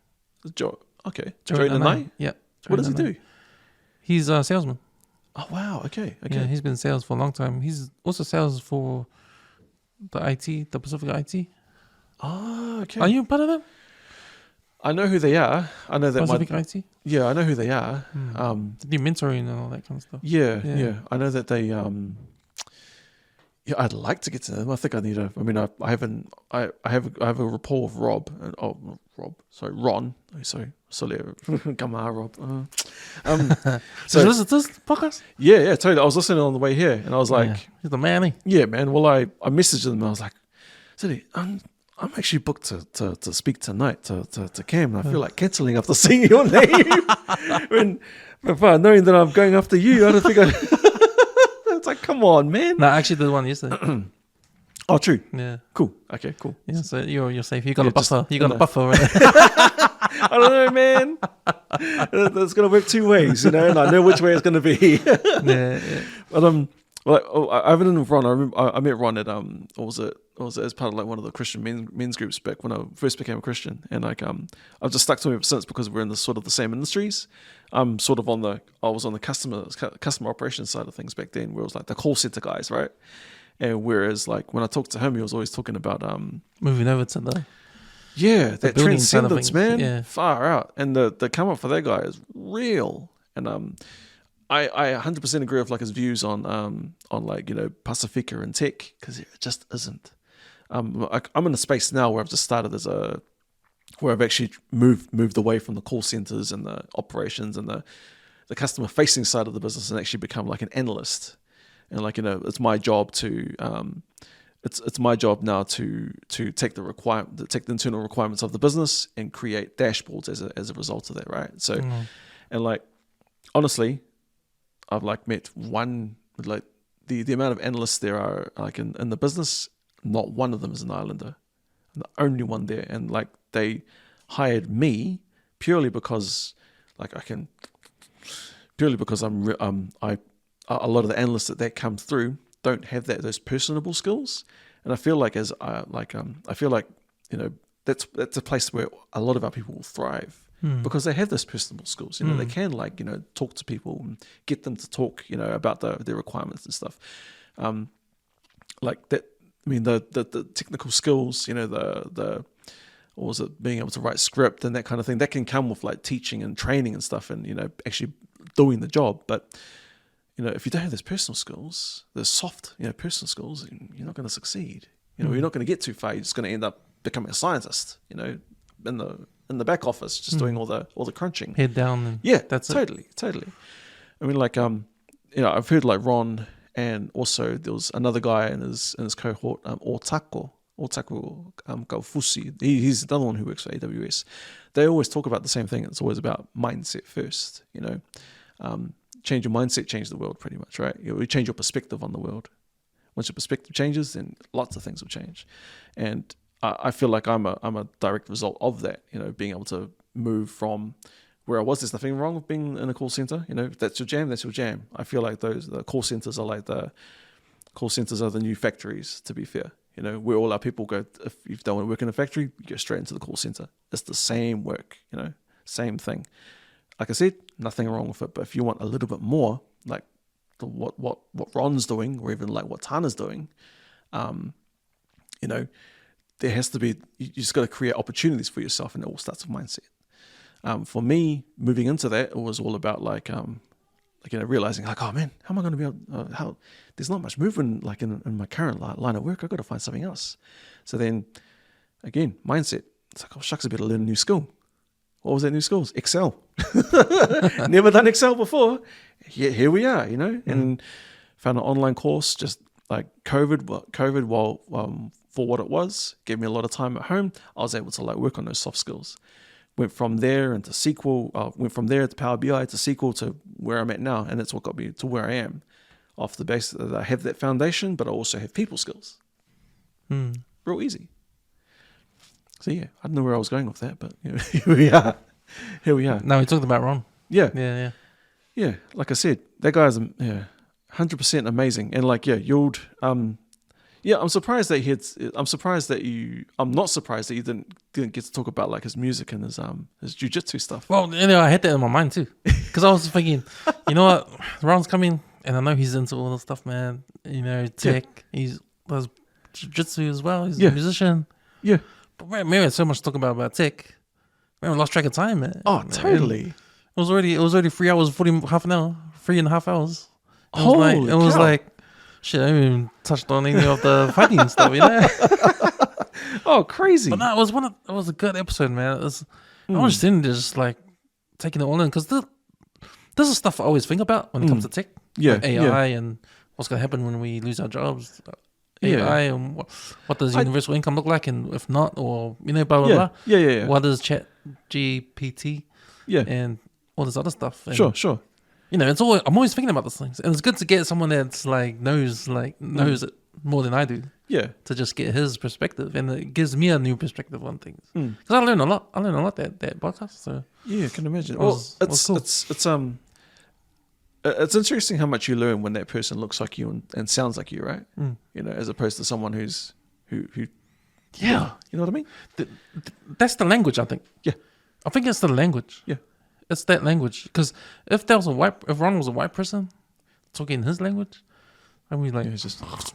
Joe. Okay. Joey Nanai? Yeah. What does he do? He's a salesman. Oh wow. Okay. Yeah, he's been in sales for a long time. He's also sales for the Pacific IT. Oh, okay. Are you part of them? I know who they are. I know that Pacific IT. Yeah, I know who they are. They do mentoring and all that kind of stuff. Yeah. I know that they. Yeah, I'd like to get to them. I think I need a. I mean, I haven't. I have a rapport with Rob. Ron. Sorry, come on, Rob. So you listen to this podcast? Yeah, totally. I was listening on the way here, and I was like, "He's the man." Yeah, man. Well, I messaged them, and I was like, "Silly, I'm actually booked to speak tonight to Cam, and I feel like cancelling after seeing your name. Knowing that I'm going after you, I don't think I." It's like, come on, man. No, I actually did one yesterday. Oh, true. Yeah. Cool. Okay, cool. Yeah, so you're safe. You got a buffer. You got a buffer right there. I don't know, man. It's gonna work two ways, and I know which way it's gonna be. Yeah. But I haven't with Ron. I remember I met Ron at what was it as part of like one of the Christian men's groups back when I first became a Christian, and like I've just stuck to him ever since, because we're in the sort of the same industries. I'm sort of I was on the customer operations side of things back then, where it was like the call center guys, right? And whereas like when I talked to him, he was always talking about moving over to the that transcendence, man, yeah. Far out, and the come up for that guy is real. And I 100% agree with like his views on like Pacifica and tech, because it just isn't. I'm in a space now where I've just started where I've actually moved away from the call centers and the operations and the customer facing side of the business, and actually become like an analyst. And like it's my job to it's my job now to take the internal requirements of the business and create dashboards as a result of that, right? So and like honestly, I've like met one, like the amount of analysts there are like in the business, not one of them is an islander. I'm the only one there, and like they hired me purely because a lot of the analysts that come through don't have those personable skills, and I feel like that's a place where a lot of our people will thrive. Because they have those personable skills, they can talk to people and get them to talk, about their requirements and stuff. Like that, I mean, the technical skills, the or was it being able to write script and that kind of thing, that can come with like teaching and training and stuff, and actually doing the job. But if you don't have those personal skills, the soft personal skills, you're not going to succeed. You're not going to get too far. You're just going to end up becoming a scientist. In the back office, just doing all the crunching, head down. And yeah, that's totally. I mean, like I've heard like Ron, and also there was another guy in his cohort, Otako Kaufusi. He's another one who works for AWS. They always talk about the same thing. It's always about mindset first. Change your mindset, change the world, pretty much, right? You change your perspective on the world. Once your perspective changes, then lots of things will change. And I feel like I'm a direct result of that. Being able to move from where I was. There's nothing wrong with being in a call center. If that's your jam, that's your jam. I feel like the call centers are like the new factories, to be fair. Where all our people go. If you don't want to work in a factory, you go straight into the call center. It's the same work, same thing. Like I said, nothing wrong with it. But if you want a little bit more, like what Ron's doing, or even like what Tana's doing, there has to be. You just got to create opportunities for yourself, and it all starts with mindset. For me, moving into that, it was all about realizing like, oh man, how am I going to be able? How there's not much movement like in my current line of work. I've got to find something else. So then, again, mindset. It's like, oh shucks, I better learn a new skill. What was that new skill? Excel. Never done Excel before. Here we are, and found an online course. Just like COVID, while for what it was, gave me a lot of time at home. I was able to work on those soft skills. Went from there into SQL, went from there to Power BI to SQL to where I'm at now. And that's what got me to where I am. Off the basis that I have that foundation, but I also have people skills. Real easy. So yeah, I don't know where I was going with that, but here we are. Here we are. No, we talked about Ron. Yeah. Yeah, like I said, that guy's 100% amazing. And Yuld, I'm surprised that I'm not surprised that you didn't get to talk about his music and his jiu-jitsu stuff. Well, I had that in my mind too, because I was thinking, you know what, Ron's coming, and I know he's into all the stuff, man. Tech. Yeah. He does jiu-jitsu as well. He's a musician. Yeah. But man, we had so much to talk about tech. Man, we lost track of time, man. Oh, totally. It was already 3 hours, 3.5 hours. Holy it was like. Shit, I haven't even touched on any of the fighting stuff, Oh, crazy! But no, it was a good episode, man. I was sitting there just taking it all in, because this is stuff I always think about when it comes to tech, AI, and what's gonna happen when we lose our jobs, AI, and what does universal income look like, and if not, or blah blah blah. Yeah. What does Chat GPT? And all this other stuff. And, sure. It's always, I'm always thinking about those things, and it's good to get someone that's knows it more than I do. Yeah, to just get his perspective, and it gives me a new perspective on things. Because I learned a lot. That podcast. So yeah, I can imagine. It's cool. It's interesting how much you learn when that person looks like you and sounds like you, right? As opposed to someone who. Yeah, you know what I mean. That's the language, I think. Yeah, I think it's the language. Yeah. It's that language, because if Ron was a white person talking his language, I'd be like, it's just. What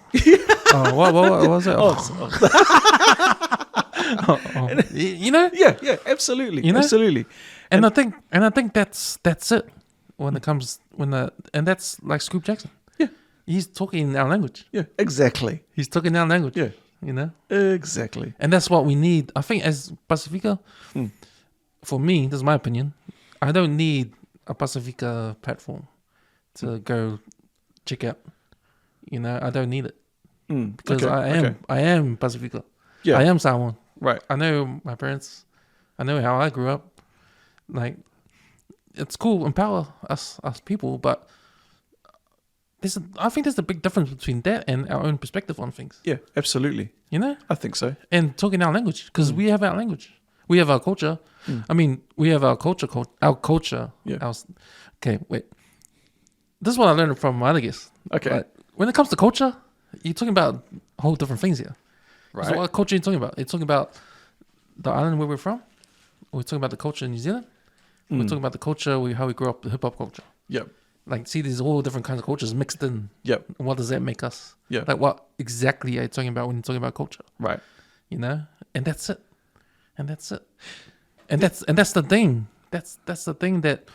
was it? Yeah, absolutely, absolutely. And I think that's it when it comes and that's like Scoop Jackson. Yeah, he's talking our language. Yeah, exactly. He's talking our language. Yeah, exactly. And that's what we need. I think as Pacifica, for me, this is my opinion. I don't need a Pacifica platform to go check out. I don't need it because I am Pacifica. Yeah, I am Samoan. Right. I know my parents. I know how I grew up. It's cool, empower us people, but I think there's a big difference between that and our own perspective on things. Yeah, absolutely. I think so. And talking our language, because we have our language. We have our culture. I mean, we have our culture. Our culture. Yeah. Okay, wait. This is what I learned from my other guests. Okay. But when it comes to culture, you're talking about whole different things here. Right. So what culture are you talking about? You're talking about the island where we're from? We're talking about the culture in New Zealand? We're talking about the culture, how we grew up, the hip-hop culture. Yep. like see these all different kinds of cultures mixed in. Yep. What does that make us? Yeah. Like what exactly are you talking about when you're talking about culture? Right. You know, and that's it, and that's it, and that's the thing. That's the thing that.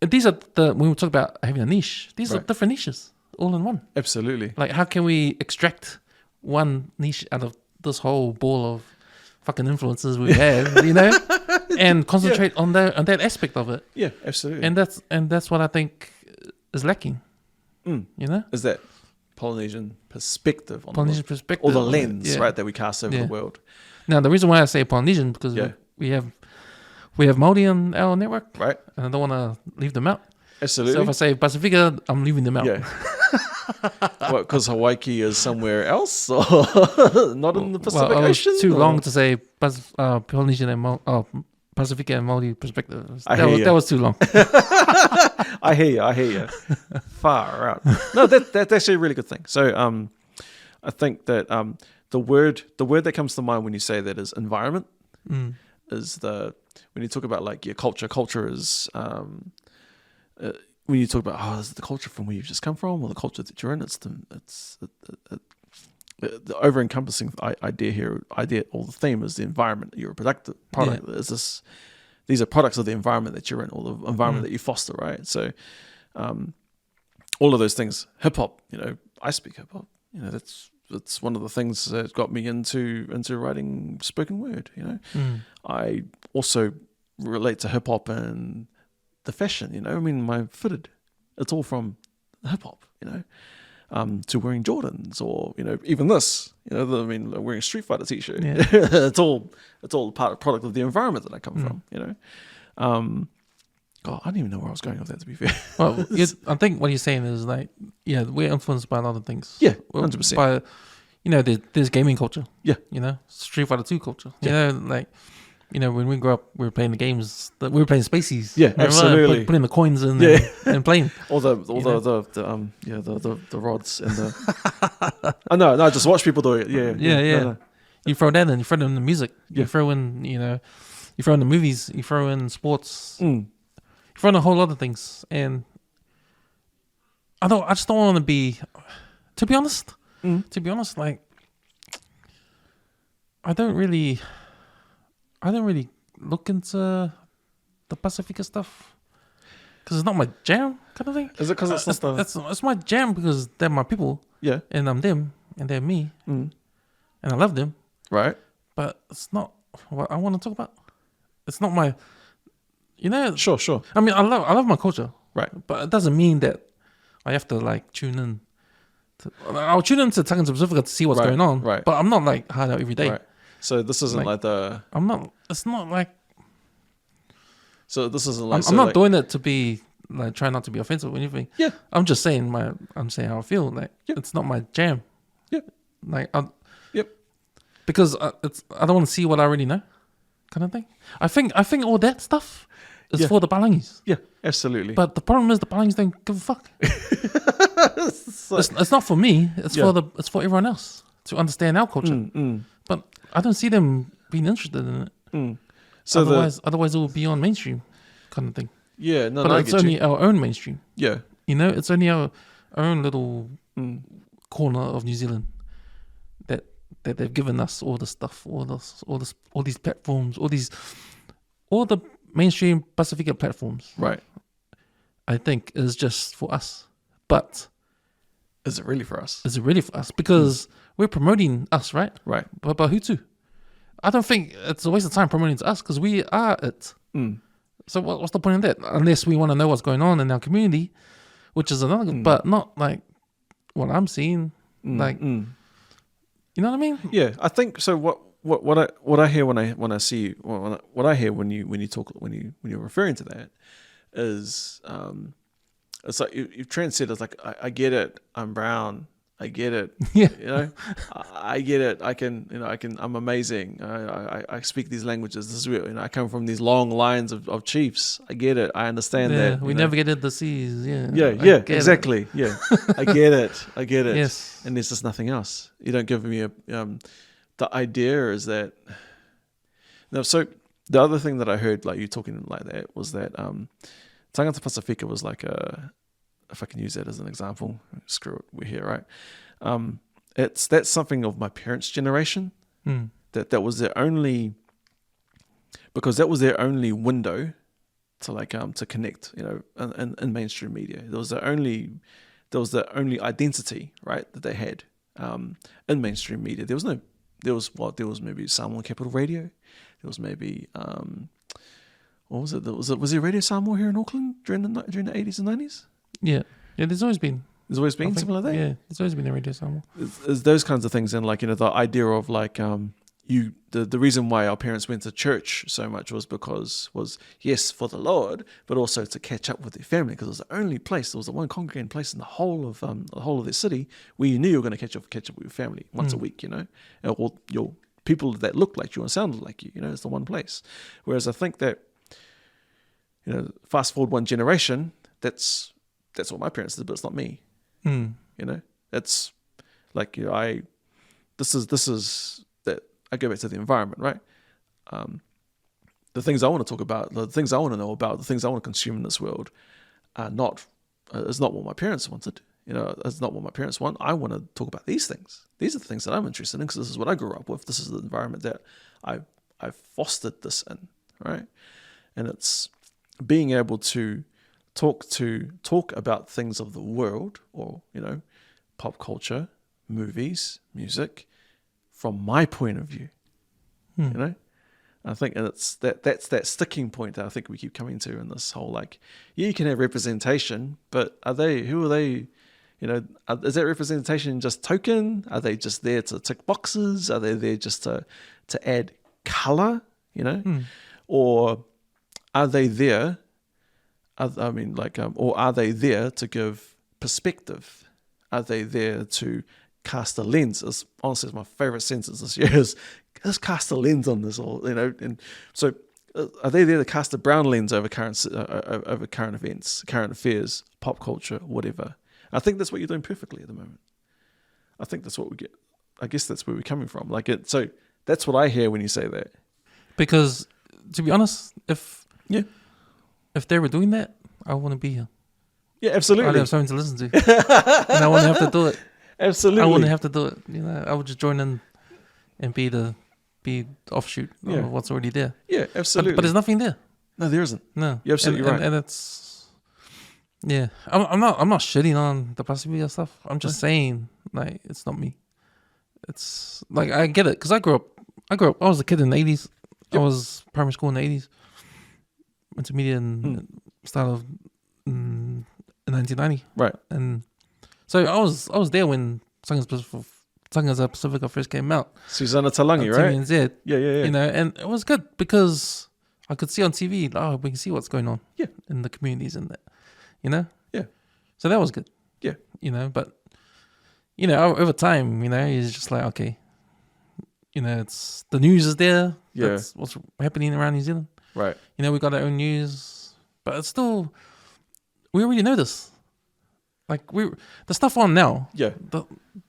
And these are when we talk about having a niche. These are different niches all in one. Absolutely. Like how can we extract one niche out of this whole ball of fucking influences we have, you know, and concentrate on that aspect of it. Yeah, absolutely. And that's what I think is lacking. You know, is that Polynesian perspective on Polynesian perspective, or the lens, right, that we cast over the world. Now, the reason why I say Polynesian because we have Māori on our network, right? And I don't want to leave them out. Absolutely. So if I say Pacifica, I'm leaving them out. Yeah. What? Because Hawaii is somewhere else, or not in the Pacific Ocean? It's too long to say Polynesian and Pacifica and Māori perspective. That was too long. I hear you. Far out. No, that's actually a really good thing. So, I think that the word that comes to mind when you say that is environment. Is when you talk about like your culture. Culture is when you talk about is it the culture from where you've just come from or the culture that you're in. It's the over-encompassing idea here. Or the theme is the environment. You're a product. Is these are products of the environment that you're in, or the environment that you foster, right? So, all of those things. Hip hop, you know, I speak hip hop. You know, that's one of the things that got me into writing spoken word. You know, I also relate to hip hop and the fashion. You know, I mean, my fitted, it's all from hip hop. You know. To wearing Jordans, or you know, even this, you know, wearing a Street Fighter t-shirt. Yeah. it's all product of the environment that I come from. You know, God, I don't even know where I was going with that. To be fair, well, I think what you're saying is like, we're influenced by a lot of things. Yeah, 100%. By, you know, there's gaming culture. Yeah, you know, Street Fighter 2 culture. Yeah. You know, like. You know, when we grew up, we were playing the games. We were playing Spaceys. Yeah, absolutely. Putting the coins in and playing. Or the rods and the. No, just watch people do it. Yeah. No. You throw that in. You throw in the music. Yeah. You throw in, you know, you throw in the movies. You throw in sports. You throw in a whole lot of things. And I just don't want to be. To be honest, like I don't really look into the Pacifica stuff because it's not my jam kind of thing. Is it because it's my jam because they're my people. Yeah. And I'm them and they're me. And I love them. Right. But it's not what I want to talk about. It's not my, you know. Sure. I mean, I love my culture. Right. But it doesn't mean that I have to like tune in. I'll tune into Tongan Pacifica to see what's going on. Right. But I'm not like hard out every day. Right. So this isn't like the. I'm not. It's not like. So this isn't like. I'm not doing it to be like trying not to be offensive or anything. Yeah. I'm just saying I'm saying how I feel. Like it's not my jam. Yep. Like Yep. Because I don't want to see what I already know, kind of thing. I think all that stuff is for the Palangis. Yeah, absolutely. But the problem is the Palangis don't give a fuck. It's not for me. It's for everyone else to understand our culture. But I don't see them being interested in it. So otherwise it will be on mainstream kind of thing. Yeah, no, but it's only our own mainstream. Yeah, you know, it's only our own little corner of New Zealand that they've given us all the stuff, all these platforms, all the mainstream Pacifica platforms. Right. I think is just for us, but is it really for us? Is it really for us? Because we're promoting us, right? Right. But who to? I don't think it's a waste of time promoting to us because we are it. So what's the point of that? Unless we want to know what's going on in our community, which is another, but not like what I'm seeing. Like, you know what I mean? Yeah, I think so. What I hear when I see what I hear when you're referring to that is it's like you've transcended. It's like I get it. I'm brown. I get it. Yeah. You know, I get it. I'm amazing. I speak these languages. This is real. You know, I come from these long lines of chiefs. I get it. I understand that. We navigated the seas. Yeah. Yeah. Exactly. Yeah. I get it. Yes. And there's just nothing else. You don't give me the idea is that. No. So the other thing that I heard, like you talking like that, was that Tangata Pasifika was like if I can use that as an example, screw it, we're here, right? That's something of my parents' generation. That was their only, because that was their only window to connect, in mainstream media. There was the only identity, right, that they had in mainstream media. There was maybe Samoa Capital Radio. There was maybe what was it? Was there Radio Samoa here in Auckland during the 80s and 90s? Yeah. There's always been something like that. Yeah, there's always been a Radio Samoa. There's those kinds of things, and the idea of the reason why our parents went to church so much was yes, for the Lord, but also to catch up with their family, because it was the only place, there was the one congregating place in the whole of their city where you knew you were going to catch up with your family once a week, or your people that looked like you and sounded like you, it's the one place. Whereas I think that, fast forward one generation, that's what my parents did, but it's not me. It's like, this is that I go back to the environment, right? The things I want to talk about, the things I want to know about, the things I want to consume in this world is not what my parents wanted. It's not what my parents want. I want to talk about these things. These are the things that I'm interested in, because this is what I grew up with. This is the environment that I've fostered this in, right? And it's being able to talk about things of the world, or pop culture, movies, music, from my point of view. I think, and it's that's that sticking point that I think we keep coming to in this whole, you can have representation, but who are they? Is that representation just token? Are they just there to tick boxes? Are they there just to add color? Or are they there? Or are they there to give perspective? Are they there to cast a lens? Honestly, it's my favorite sentence this year is, let's cast a lens on this all, and so are they there to cast a brown lens over current events, current affairs, pop culture, whatever? I think that's what you're doing perfectly at the moment. I think that's what we get. I guess that's where we're coming from. So that's what I hear when you say that. Because, to be honest, if they were doing that, I wouldn't be here. Yeah, absolutely. I'd have something to listen to, and I wouldn't have to do it. Absolutely, I wouldn't have to do it. I would just join in and be the offshoot of what's already there. Yeah, absolutely. But there's nothing there. No, there isn't. No, you're absolutely right. And it's. Yeah, I'm not shitting on the Pacifica stuff. I'm just saying, it's not me. It's I get it, because I grew up. I was a kid in the 80s. Yep. I was primary school in the 80s. Intermediate and start of in 1990. Right. And so I was there when Tangata Pacifica first came out. Susanna Talangi, right? TVNZ, yeah. And it was good because I could see on TV. We can see what's going on. Yeah. In the communities and that. Yeah. So that was good. Yeah. But over time, it's just like, okay, it's the news is there. Yeah. That's what's happening around New Zealand. Right. We got our own news, but it's still, we already know this. The stuff on now. Yeah.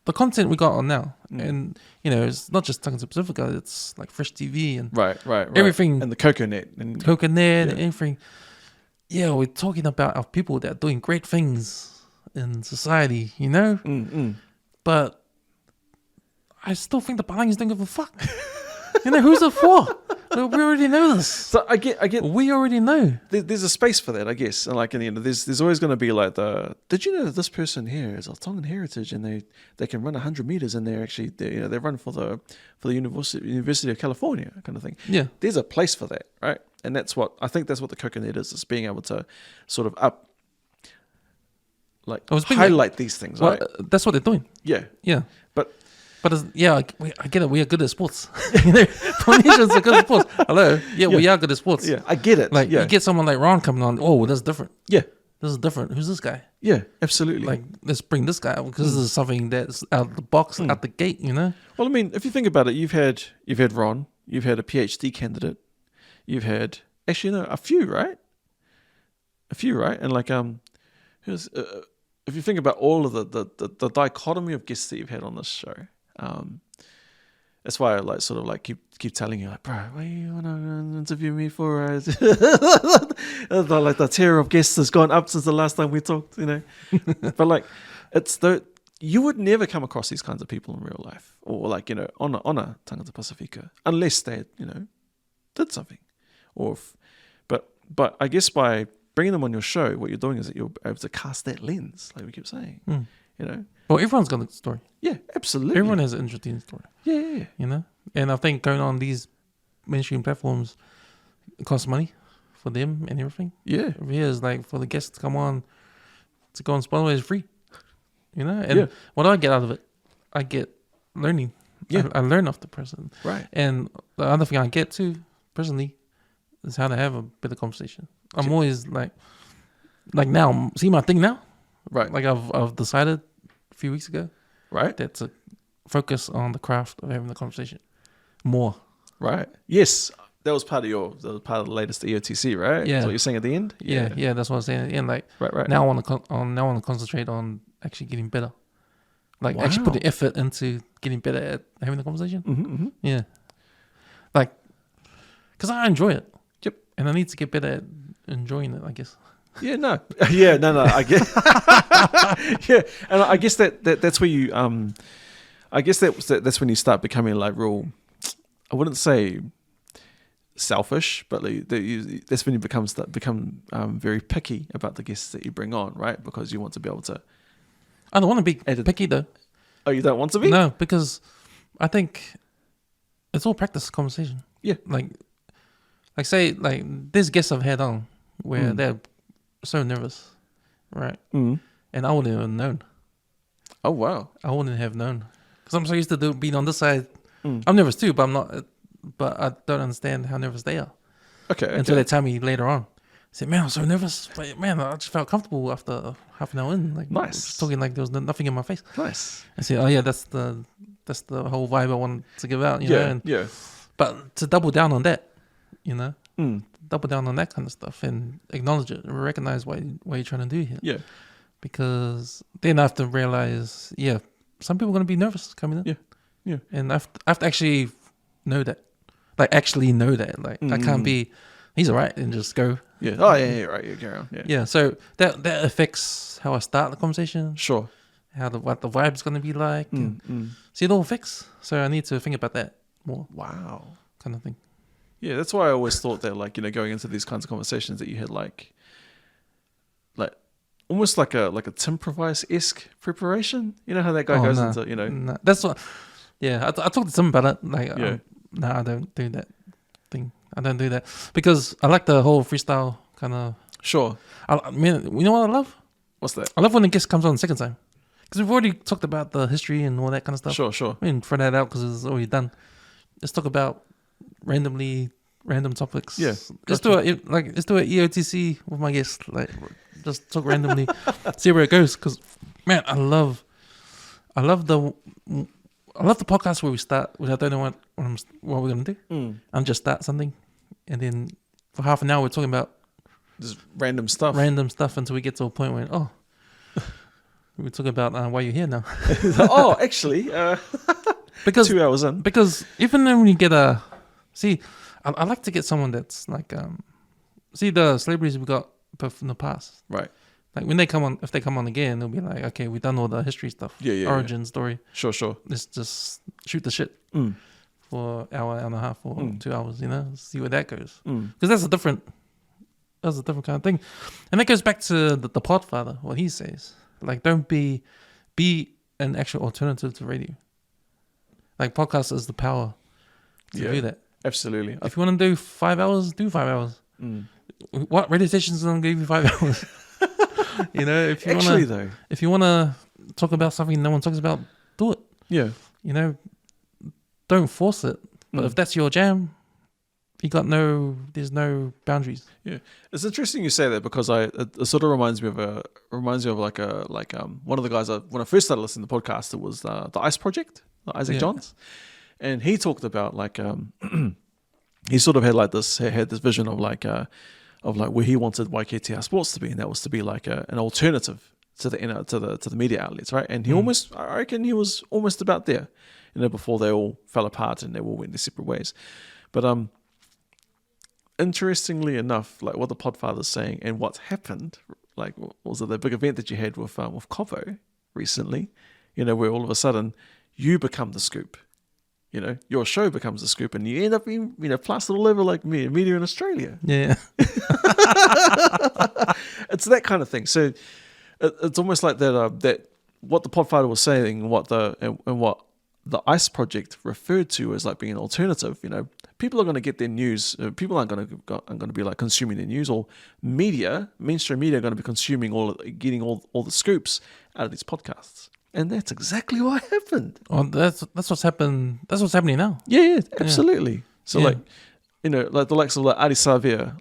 The content we got on now, and it's not just Tangata Pacifica. It's like Fresh TV and right. everything, and the CocoNet and everything. Yeah, we're talking about our people that are doing great things in society, But I still think the Palangis don't give a fuck. Who's it for? We already know this. So I get. We already know. There's a space for that, I guess. And there's always going to be did you know that this person here is of Tongan heritage, and they can run 100 meters, and they run for the University of California kind of thing. Yeah. There's a place for that, right? And that's what the CocoNet is. It's being able to sort of highlight these things, right? That's what they're doing. Yeah. Yeah. But I get it. We are good at sports. Polynesians are good at sports. Hello. Yeah, we are good at sports. Yeah, I get it. You get someone like Ron coming on. Oh, that's different. Yeah. This is different. Who's this guy? Yeah, absolutely. Let's bring this guy out, because this is something that's out of the box, out the gate, Well, I mean, if you think about it, you've had Ron, you've had a PhD candidate, you've had a few, right? And if you think about all of the dichotomy of guests that you've had on this show, That's why I like sort of like keep telling you like, bro, what do you want to interview me for? Like the tier of guests has gone up since the last time we talked, you know. But like, you would never come across these kinds of people in real life, or like, you know, on a Tangata Pacifica, unless they, you know, did something, but I guess by bringing them on your show, what you're doing is that you're able to cast that lens, like we keep saying, you know. Well, everyone's got a story. Yeah, absolutely. Everyone has an interesting story. Yeah. You know? And I think going on these mainstream platforms, it costs money for them and everything. Yeah. Over here is like for the guests to come on, to go on Spotify is free. You know? And what I get out of it, I get learning. Yeah. I learn off the person. Right. And the other thing I get too, personally, is how to have a better conversation. I'm always like now, see my thing now? Right. Like I've decided a few weeks ago. Right. That to focus on the craft of having the conversation more. Right. Yes. That was part of the latest EOTC, right? Yeah. That's what you're saying at the end? Yeah, that's what I was saying at the end. Like right. now I want to concentrate on actually getting better. Like actually putting effort into getting better at having the conversation. Mm-hmm. Yeah. Like, because I enjoy it. Yep. And I need to get better at enjoying it, I guess. Yeah, no. Yeah, no. I guess. Yeah, and I guess that's where you I guess that's when you start becoming like real. I wouldn't say selfish, but that's when you become very picky about the guests that you bring on, right? Because you want to be able to. I don't want to be picky though. Oh, you don't want to be? No, because I think it's all practice conversation. Yeah. Like say these guests I've had on where they're so nervous, right? Mm. And I wouldn't have known. Oh wow! I wouldn't have known because I'm so used to being on this side. I'm nervous too, but I'm not. But I don't understand how nervous they are. Okay. Until they tell me later on. I said, man, I'm so nervous. But man, I just felt comfortable after half an hour in. Like, nice. Just talking like there was nothing in my face. Nice. I said, oh yeah, that's the whole vibe I wanted to give out. You know? Yeah. But to double down on that, you know, double down on that kind of stuff and acknowledge it and recognize what you're trying to do here. Yeah. Because then I have to realize, some people are going to be nervous coming in. Yeah. And I have to actually know that. Like, actually know that. Like, I can't be, he's all right, and just go. Yeah. Oh, yeah, right. You carry on. Yeah. Yeah, so that affects how I start the conversation. Sure. What the vibe's going to be like. See, it all affects. So I need to think about that more. Wow. Kind of thing. Yeah, that's why I always thought that, like, you know, going into these kinds of conversations that you had, like almost like a Timprovice-esque preparation. You know how that guy goes into, you know. No. That's what. Yeah, I talked to some about it. Like, I don't do that thing. I don't do that because I like the whole freestyle kind of. Sure. I mean, you know what I love? What's that? I love when the guest comes on the second time because we've already talked about the history and all that kind of stuff. Sure. I mean, throw that out because it's already done. Let's talk about random topics. Yeah. Let's do it. Let's do an EOTC with my guest. Like, just talk randomly, see where it goes. Because, man, I love the podcast where we start. I don't know what we're gonna do. I'm just start something, and then for half an hour we're talking about just random stuff until we get to a point where we talk about why you're here now. Oh, actually, because 2 hours in. Because even then when you get I like to get someone that's like the celebrities we got from the past, right? Like when they come on, if they come on again, they'll be like, okay, we've done all the history stuff, origin story. Sure. Let's just shoot the shit for an hour and a half or 2 hours, you know, see where that goes. Because that's a different kind of thing, and that goes back to the Podfather, what he says. Like, don't be an actual alternative to radio. Like, podcast is the power to do that. Absolutely. If you want to do 5 hours, do 5 hours. What radio stations are going to give you 5 hours? You know, if you want to talk about something no one talks about, do it. Yeah. You know, don't force it. But if that's your jam, there's no boundaries. Yeah, it's interesting you say that because it sort of reminds me of one of the guys when I first started listening to the podcast. It was the Ice Project, Isaac Johns, and he talked about he sort of had this vision of where he wanted YKTR Sports to be, and that was to be like an alternative to the media outlets, right? And I reckon he was almost about there, before they all fell apart and they all went their separate ways. But interestingly enough, like what the Podfather's saying and what's happened, like was it the big event that you had with Kovo recently, where all of a sudden you become the scoop. Your show becomes the scoop, and you end up being, plastered all over like media in Australia. Yeah. It's that kind of thing. So it's almost like that. That what the Podfather was saying, and what the ICE project referred to as like being an alternative. People are going to get their news. People aren't going to be like consuming their news, or mainstream media are going to be getting all the scoops out of these podcasts. And that's exactly what happened. Oh, that's what's happened. That's what's happening now. Yeah, absolutely. So like the likes of like Adi Savir,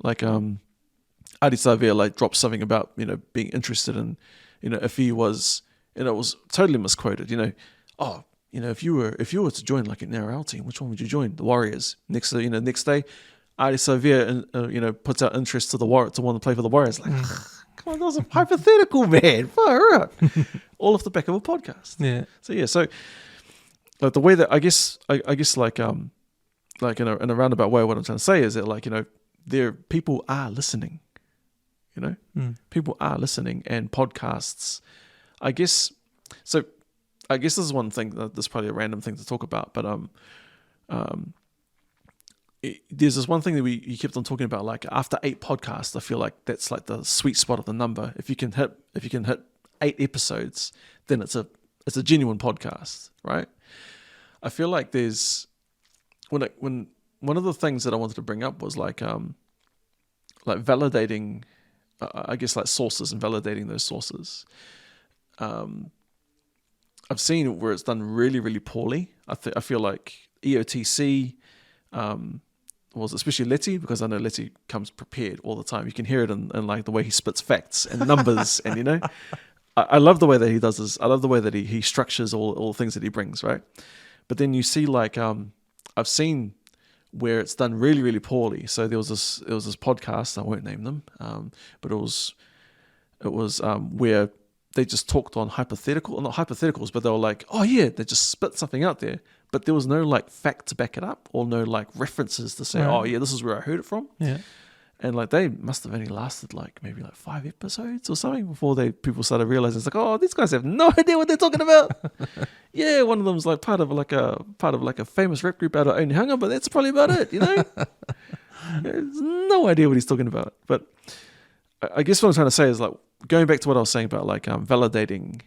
like dropped something about being interested in, if he was, it was totally misquoted. If you were to join like an NRL team, which one would you join? The Warriors. Next day, Adi Savir, puts out interest to want to play for the Warriors. Like, come on, that was a hypothetical, man. Fire up. All off the back of a podcast. Yeah. So like the way that I guess like in a roundabout way, what I'm trying to say is that like people are listening. People are listening, and podcasts. I guess this is one thing that this is probably a random thing to talk about, but there's this one thing that you kept on talking about, like after 8 podcasts, I feel like that's like the sweet spot of the number. If you can hit 8 episodes, then it's a genuine podcast, right? I feel like there's when one of the things that I wanted to bring up was like validating, I guess like sources and validating those sources. I've seen where it's done really, really poorly. I feel like EOTC, was especially Letty, because I know Letty comes prepared all the time. You can hear it in like the way he spits facts and numbers, and I love the way that he does this. I love the way that he structures all the things that he brings, right? But then you see like I've seen where it's done really, really poorly. So there was this podcast, I won't name them, but it was where they just talked on not hypotheticals, but they were like, oh yeah, they just spit something out there. But there was no like fact to back it up, or no like references to say, oh yeah, this is where I heard it from. Yeah. And like they must have only lasted like maybe like 5 episodes or something before people started realizing it's like, oh, these guys have no idea what they're talking about. Yeah, one of them's like part of a famous rap group out of Onehunga, but that's probably about it, There's no idea what he's talking about. But I guess what I'm trying to say is like going back to what I was saying about like validating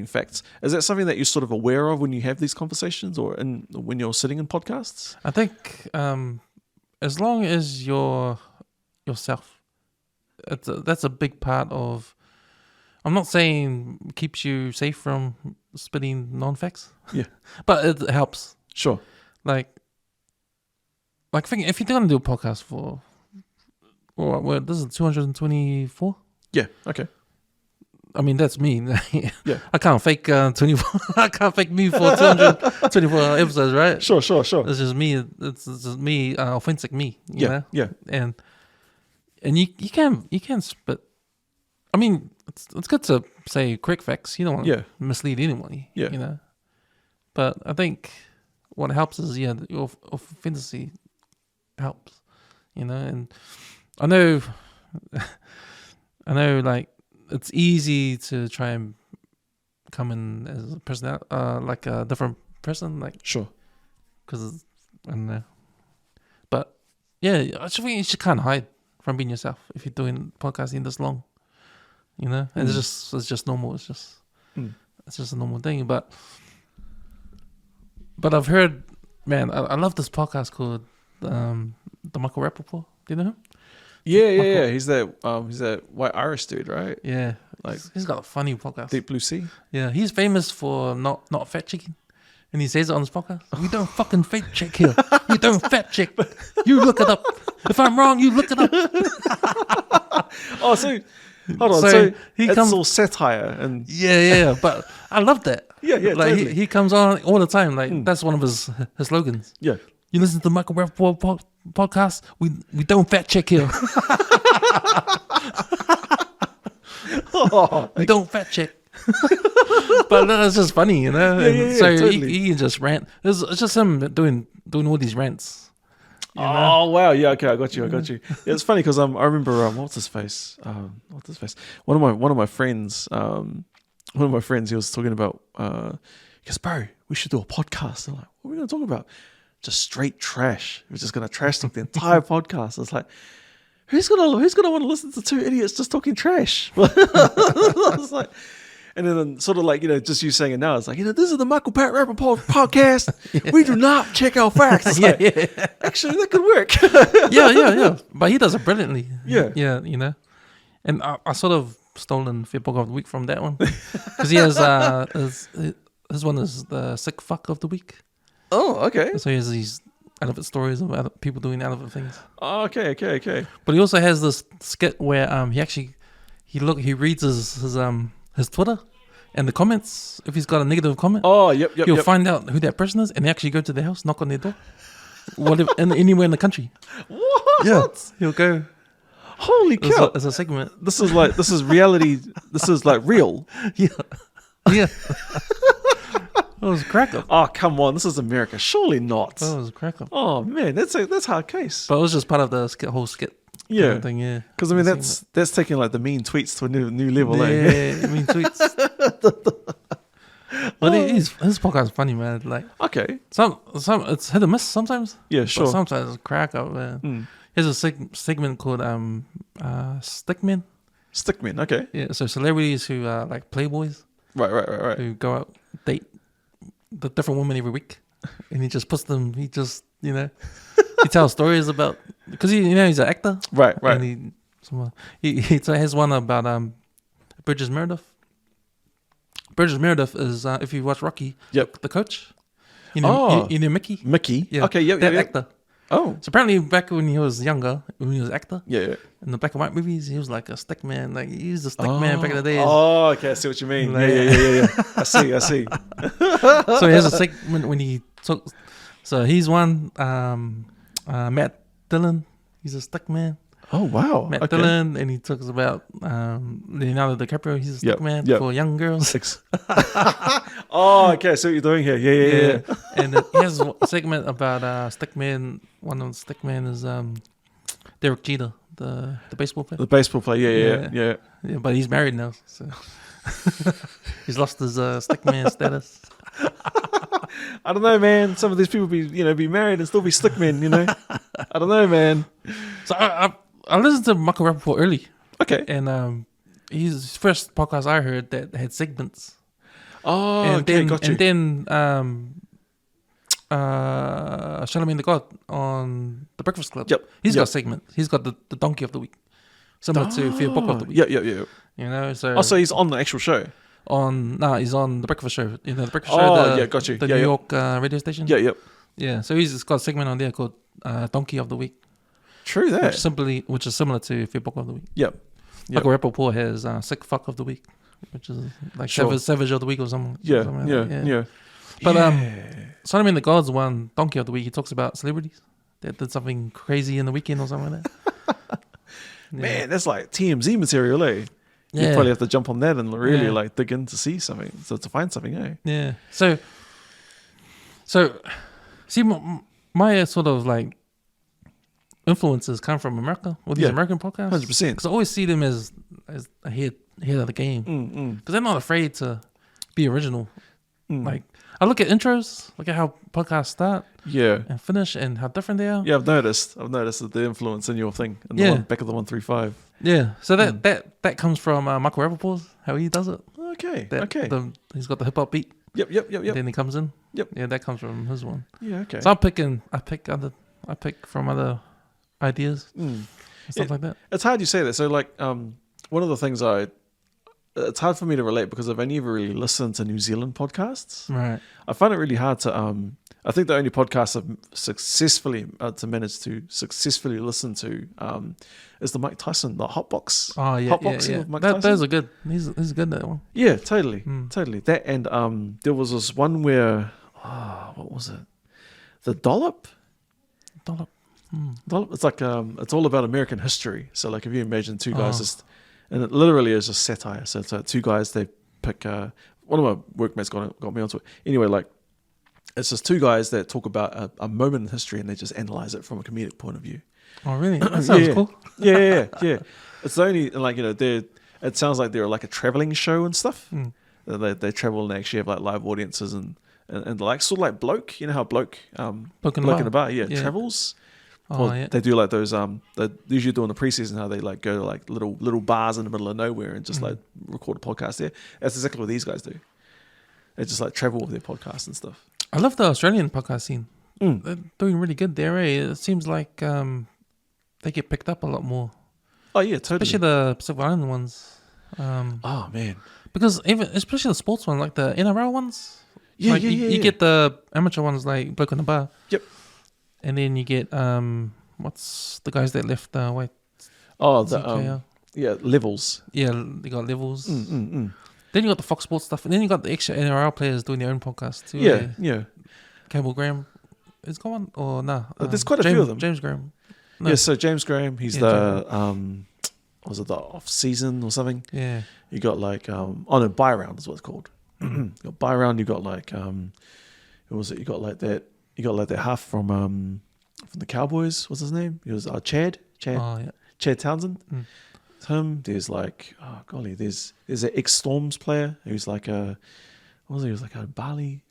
facts. Is that something that you're sort of aware of when you have these conversations, or when you're sitting in podcasts? I think as long as you're yourself, that's a big part of. I'm not saying keeps you safe from spitting non-facts. Yeah, but it helps. Sure. Like think if you're gonna do a podcast for. Well, this is 224. Yeah. Okay. I mean, that's me. Yeah. I can't fake 24. I can't fake me for 224 episodes, right? Sure. It's just me. It's just me, authentic me. You know? Yeah. And you can spit. I mean, it's good to say quick facts. You don't want to mislead anyone. Yeah. But I think what helps is your authenticity helps. And I know, like it's easy to try and come in as a person, like a different person, like sure, because but yeah, I think you should kind of hide from being yourself if you're doing podcasting this long, and it's just normal. It's just a normal thing. But I've heard, man, I love this podcast called the Michael Rappaport. Do you know him? Yeah. He's that white Irish dude, right? Yeah, like he's got a funny podcast. Deep Blue Sea. Yeah, he's famous for not fact checking, and he says it on his podcast. We don't fucking fact check here. You don't fact check. You look it up. If I'm wrong, you look it up. Oh, so hold on. So it's all satire and yeah. But I love that. Yeah. Like totally. he comes on all the time. Like that's one of his slogans. Yeah. You listen to the Michael Rappaport podcast. We don't fact check here. Oh, Don't fact check. But it's just funny, you know. Yeah, so totally. he can just rant. It's just him doing all these rants. You know? Oh wow, yeah, okay, I got you. Yeah, it's funny because I remember what's his face? One of my friends, he was talking about. He goes, bro, we should do a podcast. I'm like, what are we going to talk about? Just straight trash. We're just going to trash talk the entire podcast. It's like, who's gonna want to listen to two idiots just talking trash? It's like, and then sort of like, just you saying it now, it's like, this is the Michael Pat Rappaport podcast. We do not check our facts. It's like, actually, that could work. yeah. But he does it brilliantly. Yeah. And I sort of stolen Filipo of the week from that one because he has his one is the sick fuck of the week. Oh, okay. So he has these elephant stories of other people doing elephant things. Oh, okay. But he also has this skit where he reads his Twitter and the comments. If he's got a negative comment, he'll find out who that person is and actually go to their house, knock on their door, anywhere in the country. What? Yeah, he'll go. Holy cow! As a segment. This is reality. This is like real. Yeah. It was a crack up. Oh, come on. This is America. Surely not. It was a crack up. Oh, man. That's hard case. But it was just part of the whole skit. Yeah. Kind of thing, yeah. Because, I mean, that's taking like the mean tweets to a new level, Yeah, mean tweets. But his podcast is funny, man. Like, okay. Some it's hit or miss sometimes. Yeah, sure. But sometimes it's a crack up, man. Here's a segment called Stickmen. Stickmen, okay. Yeah, so celebrities who are like playboys. Right. Who go out, date the different women every week. And he just puts them, he tells stories about, because he's an actor. Right. And he has one about Burgess Meredith. Burgess Meredith is, if you watch Rocky, the coach. You know Mickey? Mickey? Yeah. Okay, that actor. Oh. So apparently back when he was younger, when he was an actor, yeah, in the black and white movies, he was like a stick man. Like he was a stick man back in the day. Oh, okay, I see what you mean. Like, yeah. I see. So he has a segment when he took. So he's one. Matt Dillon, he's a stick man. Oh wow, Matt Dillon, and he talks about Leonardo DiCaprio. He's a stick man for young girls. Oh, okay. So what you're doing here? Yeah. And he has a segment about stick man. One of the stick men is Derek Jeter, the baseball player. The baseball player, yeah. But he's married now, so he's lost his stick man status. I don't know, man. Some of these people be married and still be stick men. I don't know, man. So I listened to Michael Rappaport early. Okay. And his first podcast I heard that had segments. Oh, okay, got you. And then Charlamagne the God on The Breakfast Club. Yep. He's got segments. He's got the donkey of the week. Similar to Filipo of the week. Yeah. So he's on the actual show? He's on The Breakfast Show. The Breakfast Show. Oh, got you. The New York radio station. Yeah. So he's got a segment on there called Donkey of the Week. True that. Which is similar to Filipo of the week. Yep. Michael Rappaport has Sick Fuck of the Week, which is like Savage of the Week or something. Yeah. But Charlamagne the God's one, Donkey of the Week, he talks about celebrities that did something crazy in the weekend or something like that. Man, that's like TMZ material, eh? You probably have to jump on that and really like dig in to see something, to find something, eh? Yeah. So see, my sort of like influences come from America, or these American podcasts. 100%. Because I always see them as ahead of the game. Because they're not afraid to be original. Like, I look at intros, look at how podcasts start and finish and how different they are. Yeah, I've noticed the influence in your thing, in the one, back of the 135. Yeah, so that comes from Michael Rappaport, how he does it. Okay, he's got the hip-hop beat. Yep. Then he comes in. Yep. Yeah, that comes from his one. Yeah, okay. So I pick from other ideas and stuff like that. It's hard you say that. So like one of the things it's hard for me to relate because I've only ever really listened to New Zealand podcasts. Right. I find it really hard to I think the only podcast I've successfully managed to successfully listen to is the Mike Tyson, the Hotbox. Oh yeah, Hotboxing with Mike Tyson. Those are good. He's good at that one. Yeah, totally. That and there was this one where what was it? The Dollop. It's like it's all about American history. So like if you imagine two guys just and it literally is just satire. So it's two guys. They pick. One of my workmates got me onto it. Anyway, like it's just two guys that talk about a moment in history, and they just analyze it from a comedic point of view. Oh, really? That sounds cool. Yeah. It's only like it sounds like they're like a traveling show and stuff. They travel and they actually have like live audiences and like sort of like Bloke. You know how Bloke Bloke in a Bar travels. They do like those they usually do in the preseason how they like go to like little bars in the middle of nowhere and just like record a podcast there. That's exactly what these guys do. They just like travel with their podcasts and stuff. I love the Australian podcast scene. They're doing really good there. It seems like they get picked up a lot more. Oh yeah, totally. Especially the Pacific Island ones. Oh man, because especially the sports ones, like the NRL ones. Yeah, like you get the amateur ones like Bloke in the Bar. Yep. And then you get what's the guys that left white? Oh, the Levels. Yeah, they got Levels. Then you got the Fox Sports stuff, and then you got the extra NRL players doing their own podcast too. Yeah. Campbell Graham is gone or nah? There's quite a few of them. James Graham. No. Yeah, so James Graham, he's the was it the off season or something? Yeah. You got like Buy Round is what it's called. You got Buy Round. You got like who was it? You got like that half from the Cowboys. What's his name? He was Chad. Oh yeah. Chad Townsend. It's him. There's like there's an ex-Storms player who's like a what was he? He was like a Bali.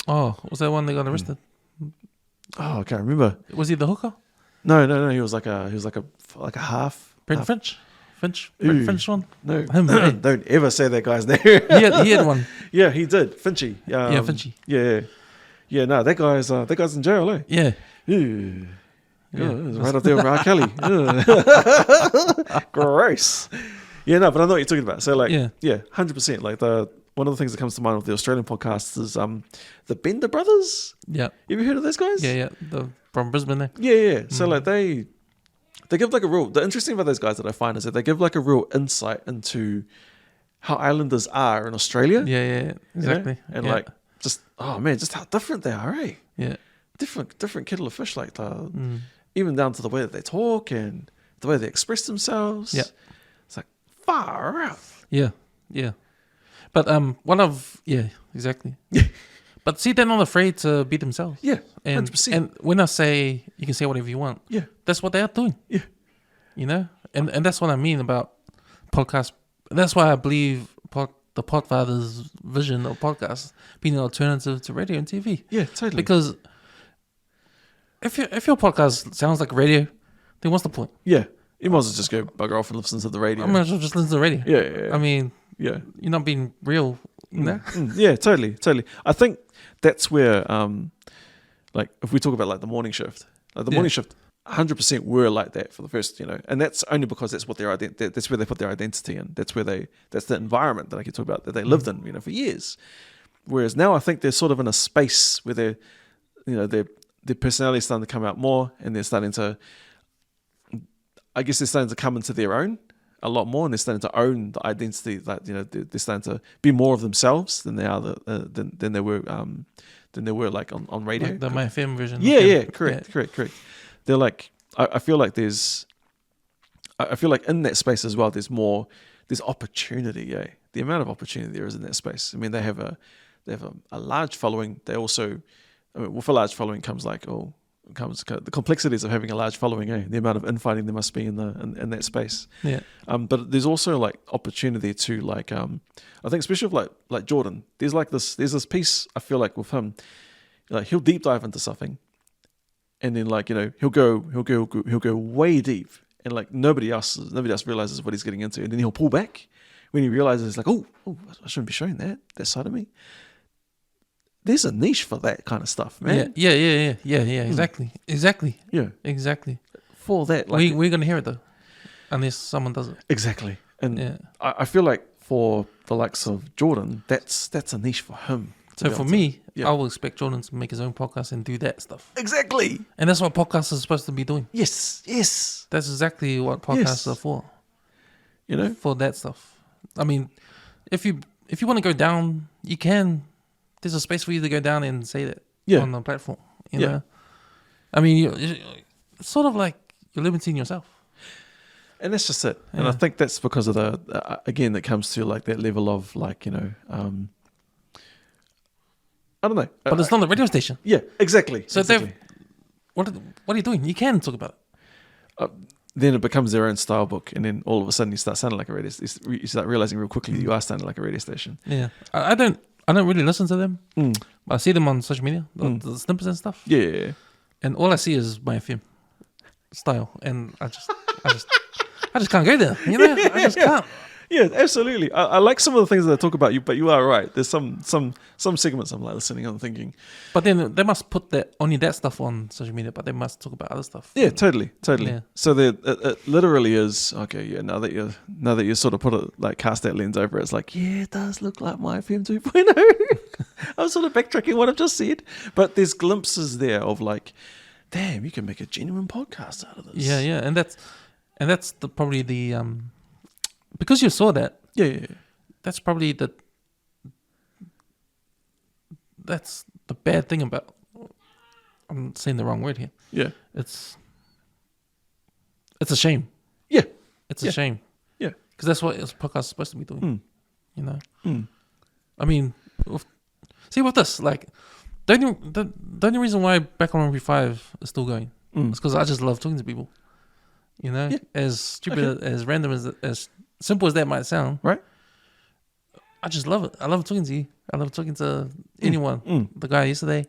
Oh, was that one that got arrested? Oh, I can't remember. Was he the hooker? No. He was like a half. Brent Finch. Finch one. No, him. Don't ever say that guy's name. he had one. Yeah, he did. Finchy. Finchy. Yeah. No, that guy's in jail, eh? Yeah. Right up there with R. Kelly. Gross. Yeah, no, but I know what you're talking about. So like, 100%. Like one of the things that comes to mind with the Australian podcasts is the Bender brothers. Yeah. You ever heard of those guys? Yeah. From Brisbane there. Yeah. So like they give like the interesting about those guys that I find is that they give like a real insight into how islanders are in Australia. Yeah, exactly. You know? And like just how different they are, eh? Yeah. Different kettle of fish, like even down to the way that they talk and the way they express themselves. Yeah. It's like far out. Yeah. But exactly. But see, they're not afraid to be themselves. Yeah, 100%. And when I say you can say whatever you want, that's what they are doing. Yeah, you know, and that's what I mean about podcasts. That's why I believe the Podfather's vision of podcasts being an alternative to radio and TV. Yeah, totally. Because if your podcast sounds like radio, then what's the point? Yeah, you might as well just go bugger off and listen to the radio. I might as well just listen to the radio. Yeah. I mean, you're not being real. You know? Yeah, totally. I think that's where, like, if we talk about like the morning shift, morning shift, 100% were like that for the first, and that's only because that's what that's where they put their identity in. That's the environment that I keep talking about that they lived in, for years. Whereas now I think they're sort of in a space where their personality is starting to come out more, and they're starting to, I guess they're starting to come into their own a lot more, and they're starting to own the identity. Like they're starting to be more of themselves than they are than they were like on radio. Like the My FM version. Yeah, correct. They're like I feel like in that space as well. There's opportunity. The amount of opportunity there is in that space. I mean, they have a large following. They also, with a large following comes the complexities of having a large following, the amount of infighting there must be in that space. Yeah. But there's also like opportunity to like I think especially with like Jordan, there's this piece I feel like with him, like he'll deep dive into something, and then like he'll go way deep, and like nobody else realizes what he's getting into, and then he'll pull back when he realizes like oh I shouldn't be showing that side of me. There's a niche for that kind of stuff, man. Yeah. Exactly. Yeah, exactly. For that, like we're gonna hear it though, unless someone does it. Exactly, and I feel like for the likes of Jordan, that's a niche for him. So for me, I will expect Jordan to make his own podcast and do that stuff. Exactly, and that's what podcasts are supposed to be doing. Yes. That's exactly what podcasts are for. For that stuff. I mean, if you want to go down, you can. There's a space for you to go down and say that on the platform. You know? I mean, it's sort of like you're limiting yourself. And that's just it. And I think that's because of the again, that comes to like that level of like, you know, I don't know. But it's not a radio station. Yeah, exactly. So exactly. what are you doing? You can talk about it. Then it becomes their own style book, and then all of a sudden you start sounding like a radio. You start realizing real quickly that you are sounding like a radio station. Yeah, I don't really listen to them. But I see them on social media, the snippets and stuff. Yeah. And all I see is my FM style, and I just can't go there. You know, I just can't. Yeah, absolutely. I like some of the things that they talk about you, but you are right. There's some segments I'm like listening and thinking. But then they must put only that stuff on social media, but they must talk about other stuff. Yeah, totally. Yeah. So it literally is okay. Yeah, now that you sort of put it like cast that lens over it, it's like it does look like my FM 2.0. I'm sort of backtracking what I've just said, but there's glimpses there of like, damn, you can make a genuine podcast out of this. Yeah, and that's probably the because you saw that. Yeah. That's probably that's the bad thing about. I'm saying the wrong word here. Yeah. It's a shame. Yeah. It's a shame. Yeah. Because that's what this podcast is supposed to be doing. You know. I mean, with this, like, the only reason why Back on Rugby 5 is still going is because I just love talking to people. You know, as stupid, as random as simple as that might sound, right? I just love it. I love talking to you. I love talking to anyone. The guy yesterday,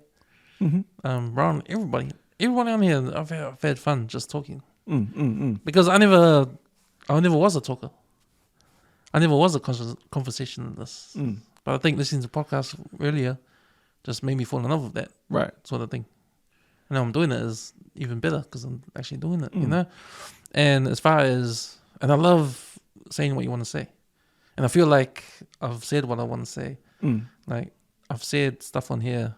Ron, everybody on here. I've had fun just talking. Because I never was a talker. I never was a conversationalist. But I think listening to podcasts earlier just made me fall in love with that, right? Sort of thing. And now I'm doing it is even better because I'm actually doing it, you know. And as far as, and I love saying what you want to say. And I feel like I've said what I want to say. Like, I've said stuff on here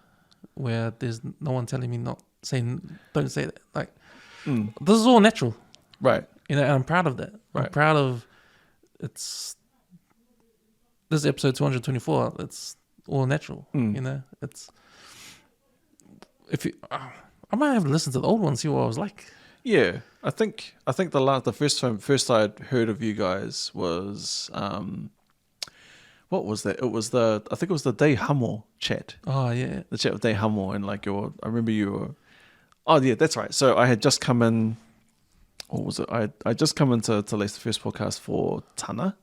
where there's no one telling me don't say that. Like, this is all natural. Right. You know, and I'm proud of that. Right. I'm proud of, this is episode 224. It's all natural, you know. It's, I might have to listen to the old one, see what I was like. Yeah, I think the first I'd heard of you guys was what was that? It was I think it was the Day Hummel chat. Oh yeah, the chat with Day Hummel, and like I remember you were. Oh yeah, that's right. So I had just come in. What was it? I just come into release the first podcast for Tana,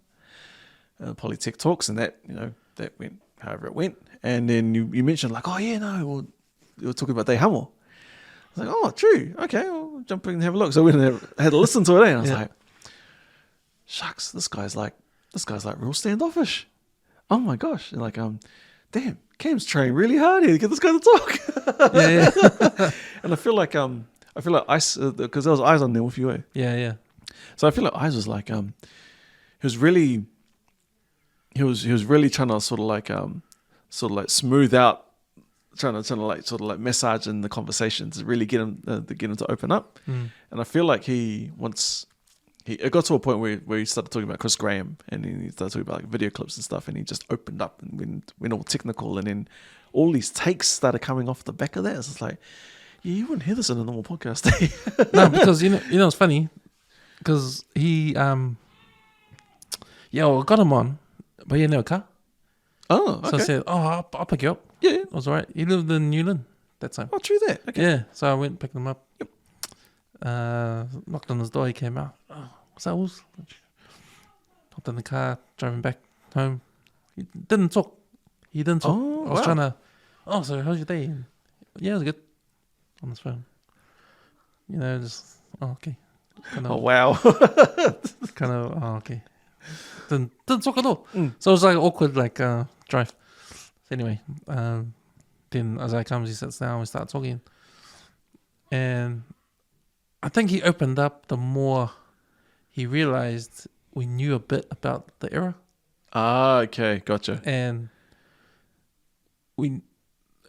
Polytech Talks, and that went however it went. And then you mentioned like, oh yeah, no, well, you were talking about Day Hummel. I was like, oh, true. Okay, I'll jump in and have a look. So I went and had to listen to it, and I was like, shucks, this guy's like real standoffish. Oh my gosh. And like, damn, Cam's trying really hard here to get this guy to talk. Yeah. And I feel like Ice, because there was Eyes on there with you, eh? Yeah. So I feel like Eyes was like, he was really trying to sort of like smooth out, trying to like sort of like massage in the conversation to really get him to open up. And I feel like it got to a point where he started talking about Chris Graham, and then he started talking about like video clips and stuff, and he just opened up and went all technical, and then all these takes started coming off the back of that. It's just like, yeah, you wouldn't hear this in a normal podcast. No, because you know it's funny because he I got him on, but he had no car. Oh, okay. So I said, I'll pick you up. Yeah. It was all right. He lived in Newland that time. Oh, true that. Okay. Yeah. So I went and picked him up. Yep. Knocked on his door. He came out. Oh, what's that? Hopped in the car, driving back home. He didn't talk. Oh, I was trying to, so how's your day? And, yeah, it was good. On his phone. You know, just, okay. Wow. Okay. Didn't talk at all. So it was like awkward, like drive. Anyway, then as I comes, he sits down, we start talking, and I think he opened up the more he realized we knew a bit about the era. Ah, okay, gotcha. And it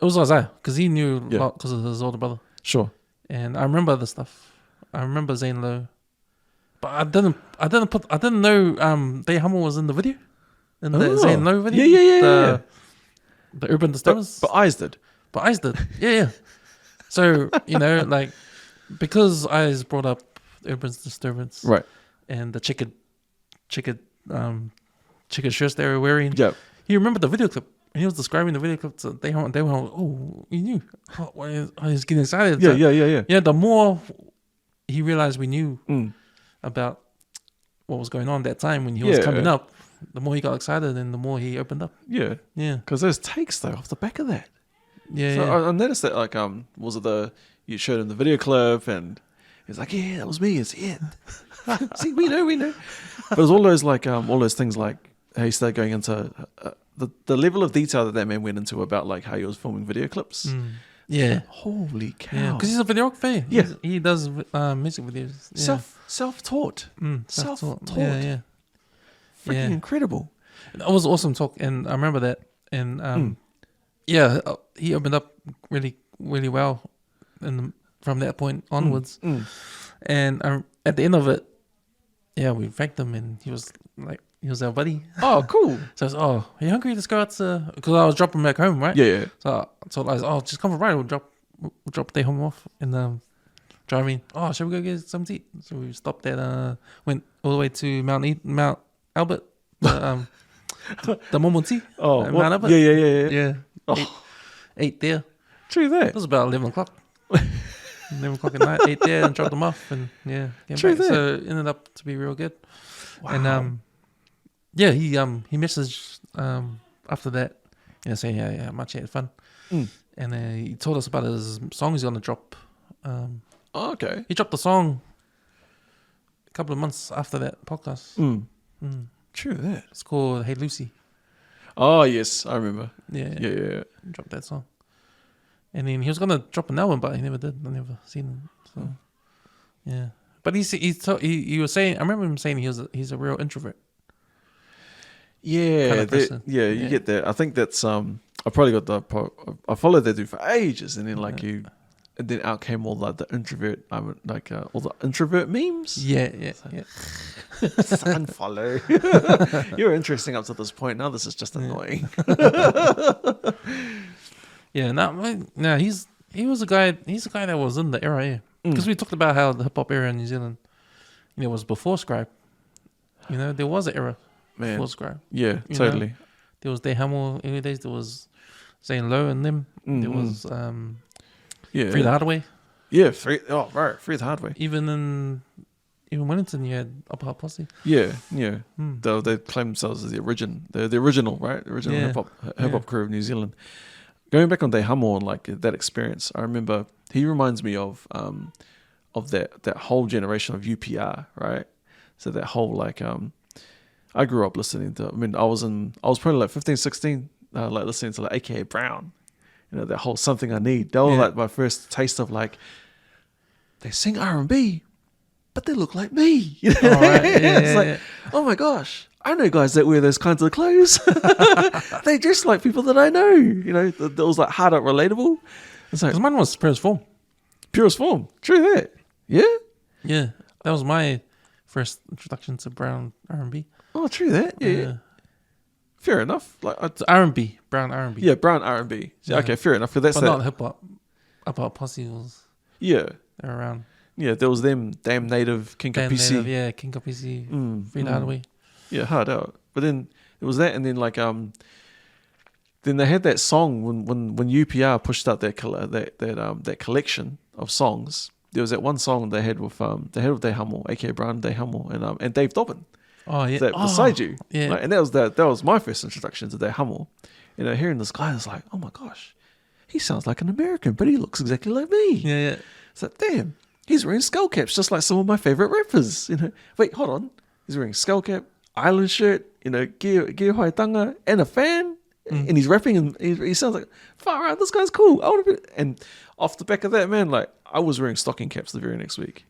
was Isaiah because he knew a lot because of his older brother. Sure. And I remember the stuff. I remember Zane Lowe, but I didn't know Day Hummel was in the video, in the Zane Lowe video. Yeah. The Urban Disturbance. But Eyes did. Yeah. So, like, because Eyes brought up Urban Disturbance. Right. and the checkered shirts they were wearing. Yeah. He remembered the video clip. And he was describing the video clip to they were oh, you knew. Oh, he's getting excited. Yeah. Yeah, the more he realized we knew about what was going on that time when he was coming up, the more he got excited and the more he opened up. Yeah. Yeah. Because those takes, though, off the back of that. Yeah, so I noticed that, like, was it you showed him the video clip and he's like, yeah, that was me. It's it. See, we know. But it was all those, like, all those things like how he started going into the level of detail that man went into about, like, how he was filming video clips. Yeah. Holy cow. Yeah, because he's a videographer. Yeah. He does music videos. Yeah. Self-taught. Self-taught. Yeah. Freaking incredible. That was awesome talk. And I remember that. And he opened up really, really well from that point onwards. And at the end of it, we thanked him and he was like, he was our buddy. Oh, cool. So I was, are you hungry? Let's go out to... Because I was dropping him back home, right? Yeah. So I was, just come for a ride. We'll drop the home off and driving. Oh, shall we go get some tea? So we stopped at... went all the way to Mount Albert. The Momonti. Oh, Mount Albert. Yeah. Oh. Ate there. True that. It was about 11 o'clock. 11 o'clock at night. Ate there and dropped them off. And came True back. that. So it ended up to be real good. Wow. And he messaged after that, saying much had fun, and he told us about his song he's gonna drop. Okay. He dropped the song a couple of months after that podcast. True that. It's called Hey Lucy. Oh yes, I remember. Yeah. He Dropped that song, and then he was gonna drop an album, but he never did. I never seen him. So yeah, but he was saying. I remember him saying he's a real introvert. Yeah, kind of person. You get that. I think that's I probably got I followed that dude for ages, and then and then out came all the introvert, all the introvert memes. Yeah. Unfollow. You're interesting up to this point. Now this is just annoying. He was a guy. He's a guy that was in the era, because we talked about how the hip hop era in New Zealand, was before Scribe. There was an era. Man. Before Scribe. Yeah, totally. There was De Hamo early days. There was Zane Lowe and them. There was Free the Hardway. Yeah, Free the Hardway. Even Wellington, you had Upper Heart Posse. Yeah. They claim themselves as the original, right? The original hip hop crew of New Zealand. Going back on De Hamo and like that experience, I remember he reminds me of that whole generation of UPR, right? So that whole like I grew up listening to. I mean, I was probably like 15, 16, like listening to like AKA Brown. That whole Something I Need. That was like my first taste of like they sing R&B, but they look like me. It's like, oh my gosh, I know guys that wear those kinds of clothes. They dress like people that I know. That was like hard up relatable. It's like, because mine was Purest Form. Purest Form. True that. Yeah. Yeah, that was my first introduction to Brown R&B. Oh, true that. Yeah. Fair enough. Like R&B, Brown R&B. Yeah, Brown R&B. Yeah. Okay, fair enough. That's but not hip hop. Upper Heart Posse was. Yeah. They're around. Yeah, there was them. Damn Native, King Kapisi. Yeah, King Kapisi. Free the Hardway. Yeah, hard out. But then it was that, and then like then they had that song when UPR pushed out that collection of songs. There was that one song they had with De Hamo, aka Brown De Hamo, and Dave Dobbin. Oh yeah, beside you. Yeah, and that was my first introduction to De Hamo. Hearing this guy, I was like, oh my gosh, he sounds like an American, but he looks exactly like me. Yeah. It's like, damn, he's wearing skull caps just like some of my favorite rappers. Wait, hold on, he's wearing skull cap, island shirt, gear high tanga, and a fan. And he's rapping, and he sounds like, far out, this guy's cool. I want to be. And off the back of that, man, like I was wearing stocking caps the very next week.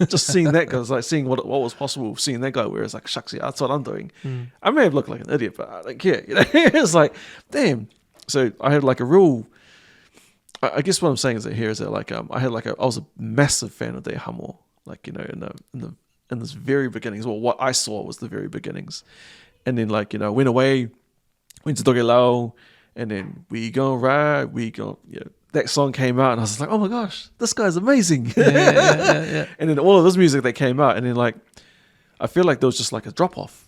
Just seeing that guy, like seeing what was possible, seeing that guy wear, it's like, shucks, yeah, that's what I'm doing. I may have looked like an idiot, but I don't care. It's like, damn. So I had like a real. I guess what I'm saying is that like I was a massive fan of De Hamo, like in this very beginnings. Well, what I saw was the very beginnings, and then like went away. Went to Tokelauan, and then we go ride, that song came out, and I was like, oh my gosh, this guy's amazing. Yeah. And then all of this music that came out, and then like, I feel like there was just like a drop off.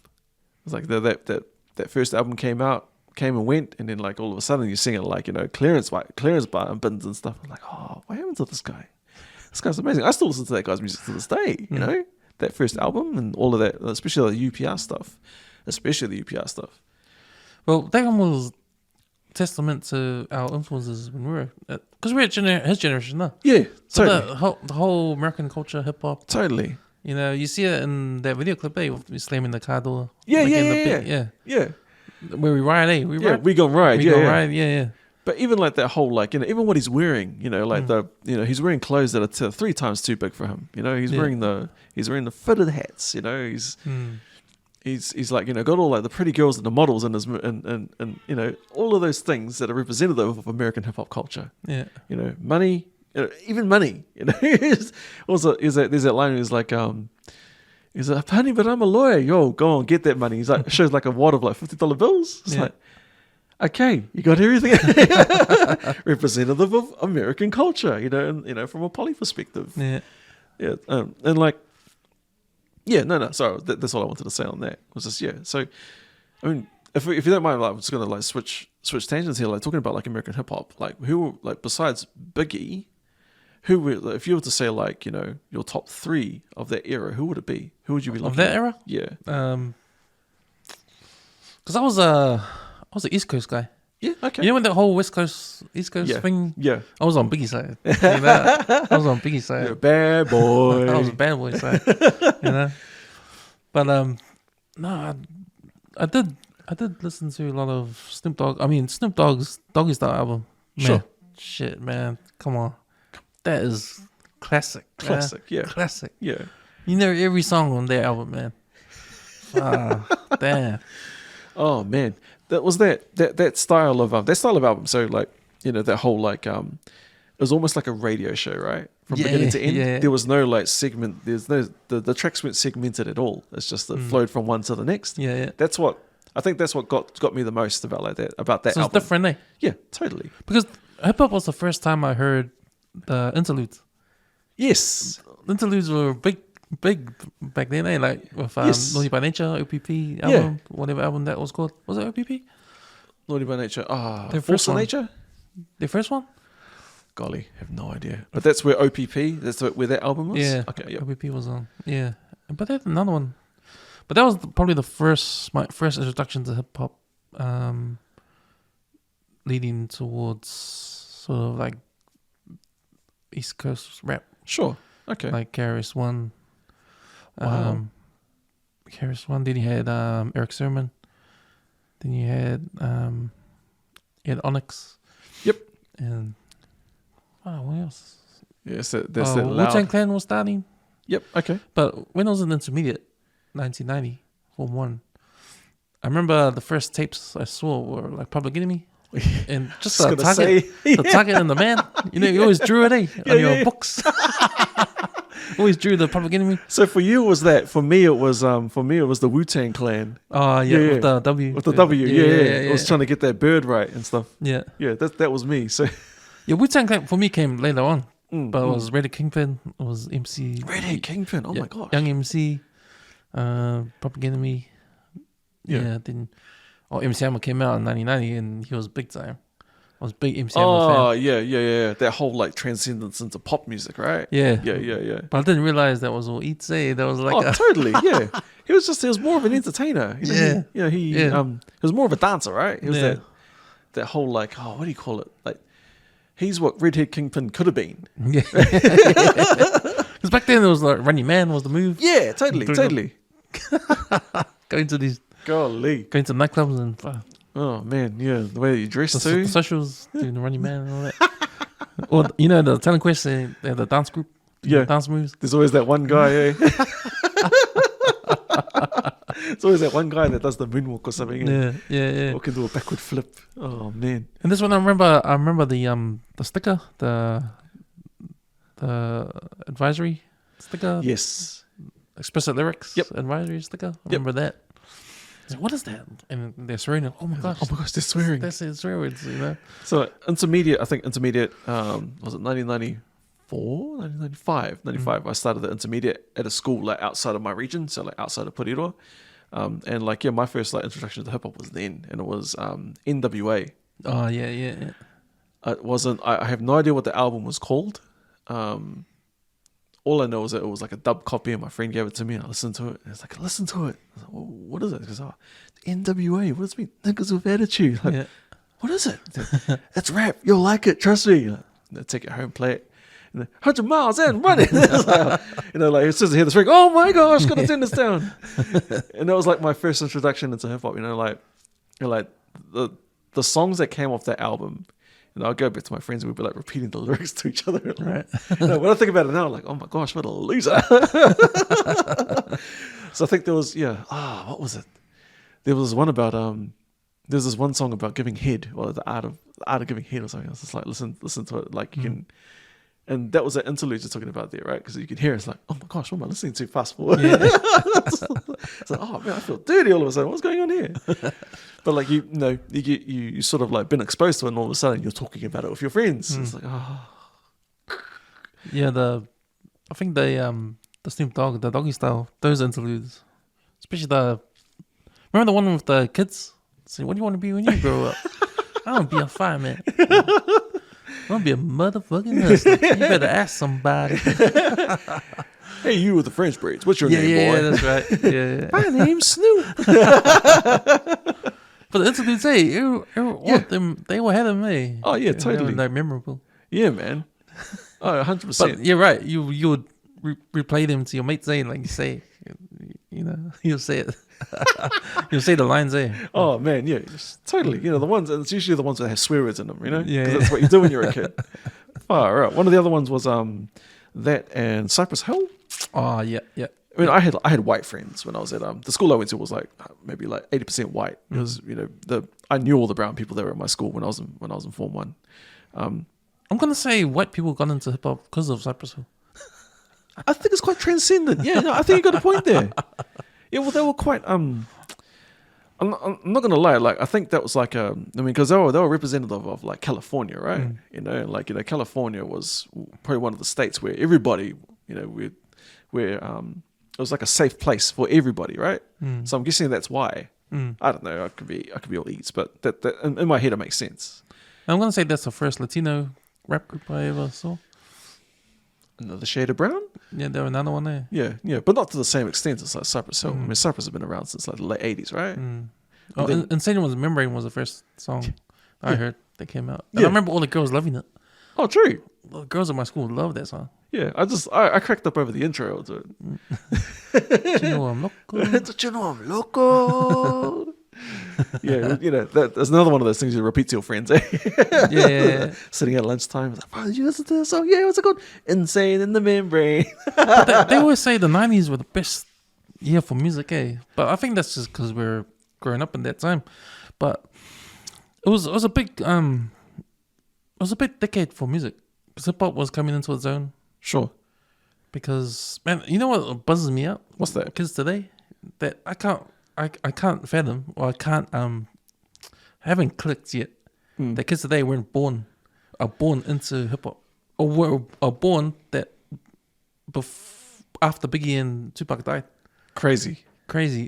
It's like that first album came and went, and then like all of a sudden you're seeing it like, you know, clearance bins and stuff. I'm like, oh, what happened to this guy? This guy's amazing. I still listen to that guy's music to this day. You know, that first album and all of that, especially the UPR stuff. Well, that one was testament to our influences when we were, because we're his generation now. Yeah, So totally. the whole American culture, hip hop. Totally. You know, you see it in that video clip, with slamming the car door. Yeah, Yeah. Where we ride, We ride. We gonna ride. Yeah. But even like that whole, like, you know, even what he's wearing, you know, like he's wearing clothes that are 3 times too big for him. You know, he's wearing the fitted hats. You know, he's like, you know, got all like the pretty girls and the models and his and you know, all of those things that are representative of American hip hop culture. Yeah. You know, money, you know, even money. You know, also there's that line who's like, he's like, honey, but I'm a lawyer. Yo, go on, get that money. He's like, shows like a wad of like $50 bills. It's like, okay, you got everything. Representative of American culture, you know, and you know, from a poly perspective. Yeah. Yeah. And like, yeah, no. Sorry, that's all I wanted to say on that. Was just So, I mean, if you don't mind, like, I'm just gonna like switch tangents here. Like talking about like American hip hop, like who, like besides Biggie, who would, like, if you were to say like, you know, your top 3 of that era, who would it be? Who would you be looking of that at? era? Yeah. Because I was an East Coast guy. Yeah. Okay. You know when that whole West Coast, East Coast thing? Yeah. I was on Biggie's side. You know? I was on Biggie's side. You're a bad boy. I was a bad boy side. You know? But no, I did listen to a lot of Snoop Dogg. I mean, Snoop Dogg's Doggy Style album. Man, Sure. Shit, man. Come on. That is classic. Classic, yeah. Classic. Yeah. You know every song on that album, man. Damn. Oh man, that style of album. So like, you know, that whole like it was almost like a radio show, right? From beginning to end. Yeah. There was no like segment. There's no the tracks weren't segmented at all. It's just it flowed from one to the next. Yeah. That's what got me the most about that so album. it's different, eh? Yeah, totally. Because hip hop was the first time I heard the interludes. Yes. Interludes were big back then, eh? Like with Naughty by Nature, OPP album, whatever album that was called. Was it OPP? Naughty by Nature. Their Force first of one. Nature? The first one? Golly, have no idea. But that's where OPP, where that album was? Yeah. Okay, yeah. OPP was on. Yeah. But there's another one. But that was probably my first introduction to hip hop, leading towards sort of like East Coast rap. Sure. Okay. Like KRS One. Wow. KRS One. Then you had Eric Sermon. Then you had Onyx. Yep. And what else? Yes, that's that loud. Wu-Tang Clan was starting. Yep. Okay. But when I was in intermediate, 1990, Form 1, I remember the first tapes I saw were like Public Enemy. And just the target and the man. You know, you always drew it, on your books. Always drew the Public Enemy. So for you, was that? For me, it was the Wu-Tang Clan. Oh yeah, with the W. With the W, yeah. I was trying to get that bird right and stuff. Yeah. Yeah, that was me. So yeah, Wu-Tang Clan for me came later on. But it was Red Hat Kingpin, it was MC. Red Hat Kingpin, oh my gosh. Young MC, Public Enemy. Yeah, then MC Hammer came out in 1990 and he was big time. I was a big MC Hammer fan. Oh, yeah. That whole like transcendence into pop music, right? Yeah. Yeah. But I didn't realize that was all he'd say. That was like totally, yeah. He was more of an entertainer. You know, he was more of a dancer, right? He was that whole like, what do you call it? Like, he's what Red Hat Kingpin could have been. Yeah. Because back then it was like Running Man was the move. Yeah, totally. Going to nightclubs and oh man, yeah, the way that you dress too. The socials, doing the Running Man and all that. Or you know the Talent Quest, they have the dance group, dance moves. There's always that one guy, It's always that one guy that does the moonwalk or something. Yeah. Or can do a backward flip. Oh man. And this one I remember the sticker, the advisory sticker. Yes. Explicit lyrics. Yep. Advisory sticker. I remember that. Like, what is that? And they're swearing. Oh my gosh, they're swearing. That's it, swear words, you know. So intermediate, was it 1994 1995, I started the intermediate at a school like outside of my region, so like outside of Puriroa. And like, yeah, my first like introduction to hip hop was then, and it was NWA. Oh, yeah. It wasn't, I have no idea what the album was called. All I know is that it was like a dub copy, and my friend gave it to me, and I listened to it. And it's like, listen to it. I was like, well, what is it? Because NWA, what does it mean? Niggas with attitude. Like, what is it? It's rap. You'll like it. Trust me. Like, take it home, play it. 100 miles in, running. Like, like as soon as I hear the string, oh my gosh, gotta turn this down. And that was like my first introduction into hip hop. Like the songs that came off that album. And I'll go back to my friends and we'd be like repeating the lyrics to each other. Right. When I think about it now, I'm like, oh my gosh, what a loser. So I think there was, what was it? There was one about, there's this one song about giving head, or the art of giving head or something. I was just like, listen to it. Like you can, and that was that interlude you're talking about there, right? Because you could hear it's like, oh my gosh, what am I listening to? Fast forward. Yeah. It's like, oh man, I feel dirty all of a sudden. What's going on here? But like you sort of like been exposed to it, and all of a sudden you're talking about it with your friends. It's like, yeah. I think the Snoop Dogg, the Doggy Style, those interludes, especially remember the one with the kids? Say, what do you want to be when you grow up? I want to be a fireman. I want to be a motherfucking hustler. You better ask somebody. Hey, you with the French braids. What's your name, boy? Yeah, that's right. Yeah. My name's Snoop. But the interludes, they will have them, eh? Oh, yeah, totally. They're memorable. Yeah, man. Oh, 100%. But you're right. You would replay them to your mates, eh? Like you say, you'll say it. You'll say the lines, eh? Oh, man, yeah. Totally. The ones, and it's usually the ones that have swear words in them, Yeah. Because that's what you do when you're a kid. Far out. One of the other ones was that and Cypress Hill. Oh, yeah. I mean, I had white friends when I was at the school I went to was like maybe like 80% white because I knew all the brown people that were at my school when I was in Form 1. I'm gonna say white people got into hip hop because of Cypress Hill. I think it's quite transcendent. Yeah, no, I think you got a point there. Yeah, well, they were quite. I'm not gonna lie. Like, I think that was like because they were representative of like California, right? California was probably one of the states where everybody, it was like a safe place for everybody, right? So I'm guessing that's why. I don't know. I could be all eats, but that in my head it makes sense. I'm gonna say that's the first Latino rap group I ever saw. Another shade of brown? Yeah, there was another one there. Yeah, but not to the same extent as like Cypress Hill. I mean, Cypress has been around since like the late 80s, right? Insane was Membrane was the first song I heard that came out. And I remember all the girls loving it. Oh, true. The girls at my school loved that song. Yeah, I cracked up over the intro to it. You know I'm loco. You know I'm loco. Yeah, that's another one of those things you repeat to your friends, eh? Yeah. Sitting at lunchtime, like, bro, did you listen to this song? Yeah, what's it called? Insane in the Membrane. But they always say the 90s were the best year for music, eh? But I think that's just because we're growing up in that time. But it was a big decade for music. Because hip hop was coming into its own. Sure. Because, man, you know what buzzes me out? What's that? Kids today that I can't fathom, or I haven't clicked yet. The kids today are born into hip hop, or are born that after Biggie and Tupac died. Crazy.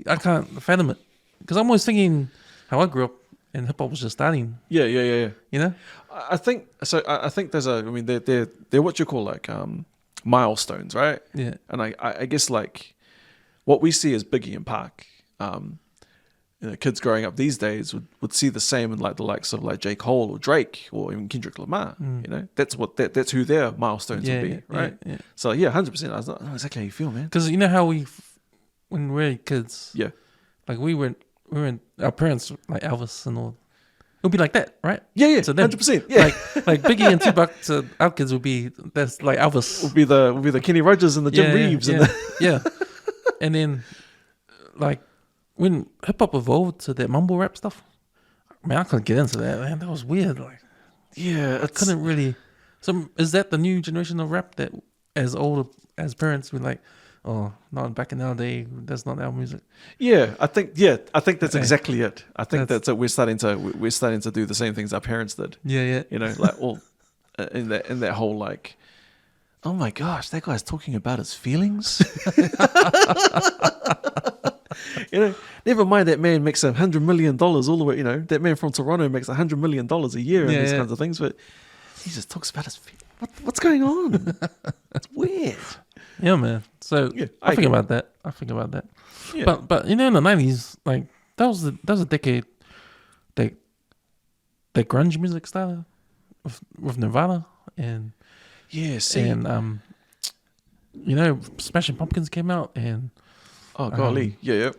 I can't fathom it because I'm always thinking how I grew up and hip hop was just starting. Yeah. You know, I think so. I think there's they're what you call like milestones, right? Yeah. And I guess like what we see as Biggie and Pac. Kids growing up these days would see the same in like the likes of like J. Cole or Drake or even Kendrick Lamar. That's who their milestones would be, right? Yeah. So 100%. I know exactly how you feel, man. Because you know how when we were kids, like we were our parents like Elvis and all. It would be like that, right? Yeah. So then, 100%. Yeah. Like Biggie and Tupac to our kids would be that's like Elvis. Would be the Kenny Rogers and the Jim Reeves and and then like when hip hop evolved to that mumble rap stuff, man, I couldn't get into that. Man, that was weird. Like, I couldn't really. So is that the new generation of rap that as parents we're like, oh, not back in our day, that's not our music. Yeah, I think that's exactly it. I think that's it. We're starting to do the same things our parents did. Yeah. Like all in that whole like Oh my gosh, that guy's talking about his feelings. Never mind that man makes $100 million all the way. That man from Toronto makes $100 million a year and these kinds of things, but he just talks about his feelings. What's going on? It's weird. Yeah, man. So I think about that. Yeah. But in the 90s, like that was a decade that grunge music started with Nirvana and Smashing Pumpkins came out and golly, yeah.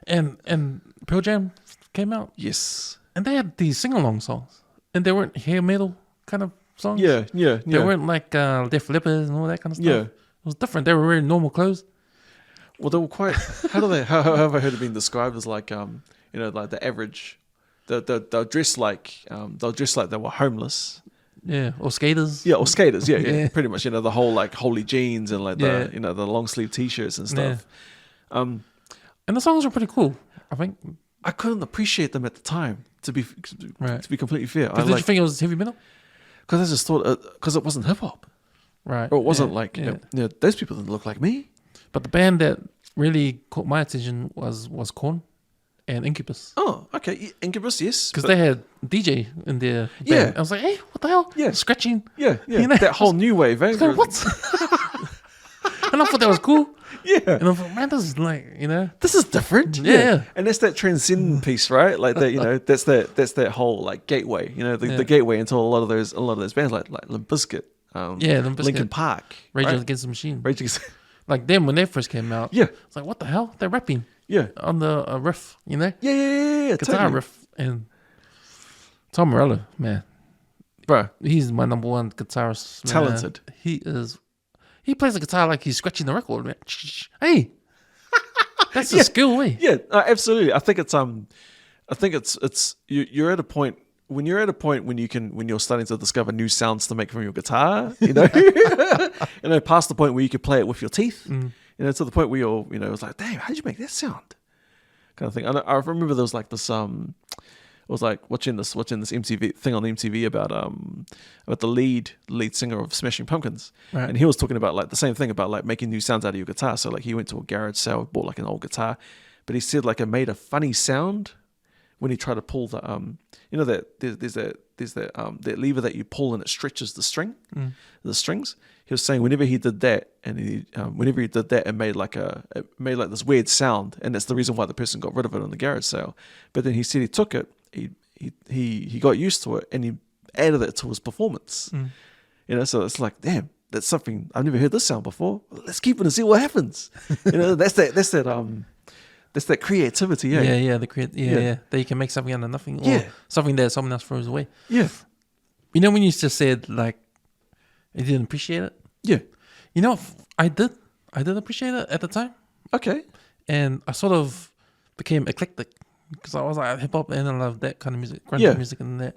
And Pearl Jam came out. Yes. And they had these sing-along songs. And they weren't hair metal kind of songs. Yeah. They weren't like Def Leppard and all that kind of stuff. Yeah. It was different. They were wearing normal clothes. Well, they were quite... how have I heard it being described as like, like the average... They'll dress like they were homeless. Yeah, or skaters. Yeah, or skaters. Yeah. Pretty much. The whole like holy jeans and like the the long sleeve t-shirts and stuff. Yeah. And the songs were pretty cool. I think I couldn't appreciate them at the time. To be completely fair, did you think it was heavy metal? Because I just thought because it wasn't hip hop, right? Or it wasn't like those people didn't look like me. But the band that really caught my attention was Korn and Incubus. Oh, okay, Incubus, yes, because they had DJ in their band. Yeah, I was like, hey, what the hell? Yeah, scratching. Yeah. That whole new wave. Eh? Like, what? And I thought that was cool. Yeah. And I thought, man, this is like, this is different. Yeah. And that's that transcendent piece, right? Like that, that's that whole like gateway, the gateway into a lot of those bands like Limp Bizkit, Limp Bizkit, Linkin Park, Rage Against the Machine. Rage Against like them when they first came out. Yeah. It's like, what the hell? They're rapping. Yeah. On the riff, Yeah. Guitar totally. riff. And Tom Morello, man. Bro. He's my number one guitarist. Man. Talented. He plays the guitar like he's scratching the record, man. Hey, that's a skill, eh? Yeah, absolutely. I think it's you're at a point when you're starting to discover new sounds to make from your guitar, past the point where you could play it with your teeth, to the point where you're, it's like, damn, how did you make that sound? Kind of thing. I remember there was like this I was like watching this MTV thing on MTV about the lead singer of Smashing Pumpkins, right. And he was talking about like the same thing about like making new sounds out of your guitar. So like he went to a garage sale, bought like an old guitar, but he said like it made a funny sound when he tried to pull the that there's that lever that you pull and it stretches the strings. He was saying whenever he did that it made like this weird sound, and that's the reason why the person got rid of it on the garage sale. But then he said he took it, he got used to it, and he added it to his performance. So it's like, damn, that's something I've never heard this sound before. Let's keep it and see what happens. That's that creativity. Yeah. That you can make something out of nothing, or something that someone else throws away. Yeah. When you just said like you didn't appreciate it. Yeah. I did appreciate it at the time. Okay. And I sort of became eclectic because I was like hip hop and I love that kind of music, grunge music and that.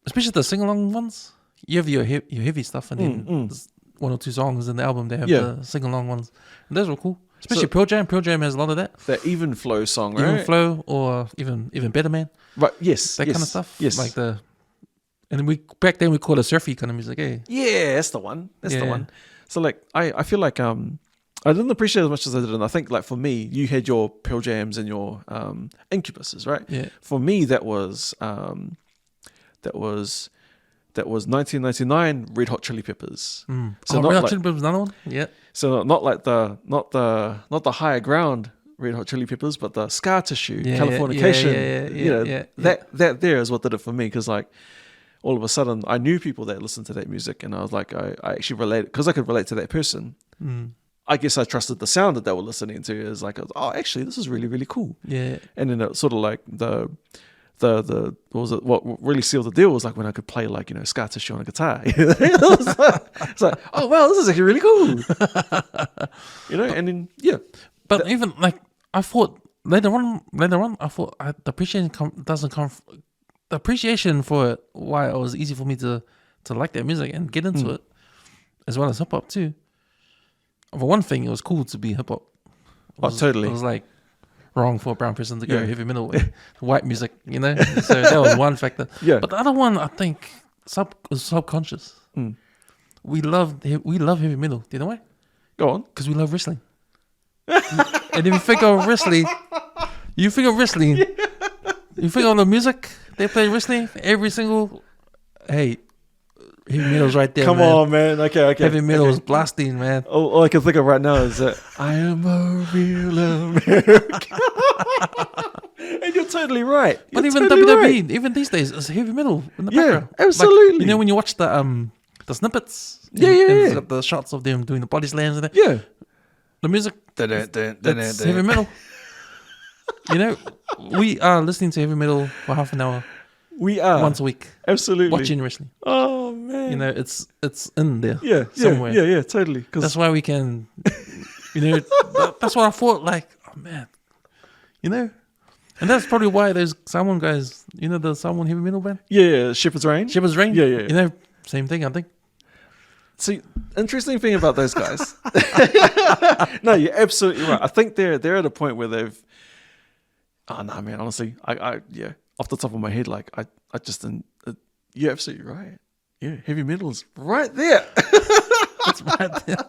Especially the sing along ones. You have your heavy stuff and then there's one or two songs in the album they have the sing along ones. And those were cool. Especially Pearl Jam. Pearl Jam has a lot of that. That even flow song, right? Even flow, or even Better Man. Right. Yes. That kind of stuff. Yes. Like and back then we called it surfy kind of music. Eh? Yeah, that's the one. That's the one. So like I feel like I didn't appreciate it as much as I did, and I think like for me, you had your Pearl Jams and your Incubuses, right? Yeah. For me, that was 1999 Red Hot Chili Peppers. So Red Hot Chili Peppers, another one. Yeah. So not the higher ground Red Hot Chili Peppers, but the Scar Tissue, Californication. That there is what did it for me, because like all of a sudden I knew people that listened to that music, and I was like, I actually related, because I could relate to that person. I guess I trusted the sound that they were listening to. Is like, oh, actually, this is really, really cool. Yeah. And then it sort of like what really sealed the deal was like when I could play like, Scar Tissue on a guitar. It's like, oh wow, this is actually really cool. And then But even like I thought later on, I thought the appreciation doesn't come. The appreciation for it, why it was easy for me to like that music and get into it, as well as hip hop too. For one thing, it was cool to be hip hop. Totally. It was like wrong for a brown person to go heavy metal with white music, So that was one factor. Yeah. But the other one, I think, subconscious. We love heavy metal. Do you know why? Go on. Because we love wrestling. And if you think of wrestling, you think of the music they play wrestling. Every single heavy metal's right there. Come on, man. Okay. Heavy metal is blasting, man. All I can think of right now is that I am a real American. And you're totally right. But even WWE, even these days, it's heavy metal in the background. Absolutely. Like, when you watch the snippets, it's got the shots of them doing the body slams and that. Yeah. The music, that's heavy metal. We are listening to heavy metal for half an hour. We are once a week. Absolutely watching wrestling. Oh man. It's in there. Somewhere. Yeah, totally. That's why we can. That's what I thought. Like, oh man, and that's probably why there's Salmon guys. The Salmon heavy metal band. Yeah, Shepherd's Reign. Yeah. Same thing. I think. See, interesting thing about those guys. No, you're absolutely right. I think they're at a point where they've. Oh no, man. Honestly, I off the top of my head, like I just didn't. You're absolutely right. Yeah, heavy metal is right there. It's right there.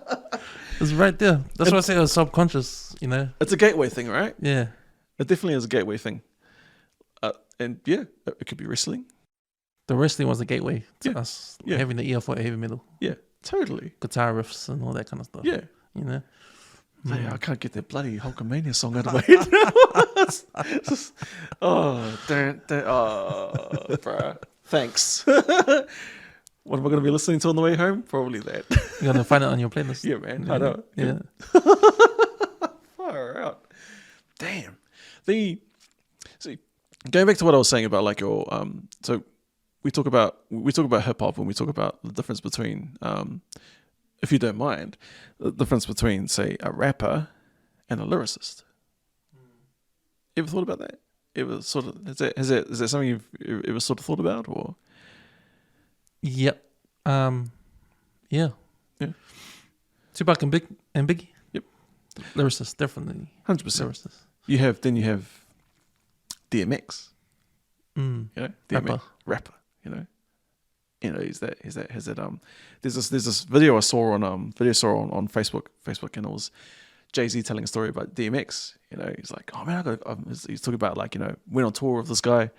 It's right there. That's why I say it was subconscious. It's a gateway thing, right? Yeah, it definitely is a gateway thing. And yeah, it could be wrestling. The wrestling was the gateway to us having the ear for heavy metal. Yeah, totally. Guitar riffs and all that kind of stuff. Yeah. I can't get that bloody Hulkamania song out of my head now. Bruh. Thanks. What am I going to be listening to on the way home? Probably that. You're going to find it on your playlist. Yeah, man. I know. Yeah. Far out. Damn. See, going back to what I was saying about like your so we talk about hip hop when we talk about the difference between if you don't mind, the difference between, say, a rapper and a lyricist. You ever thought about that? Ever sort of is that something you've ever sort of thought about, or? Yep. Yeah. Tupac and Biggie. Yep. Lyricist, definitely. 100%. Lyricist. You have DMX. DMX, rapper. He's that there's this video I saw on Facebook, and it was Jay-Z telling a story about DMX. He's like, oh man, he's talking about like, went on tour with this guy,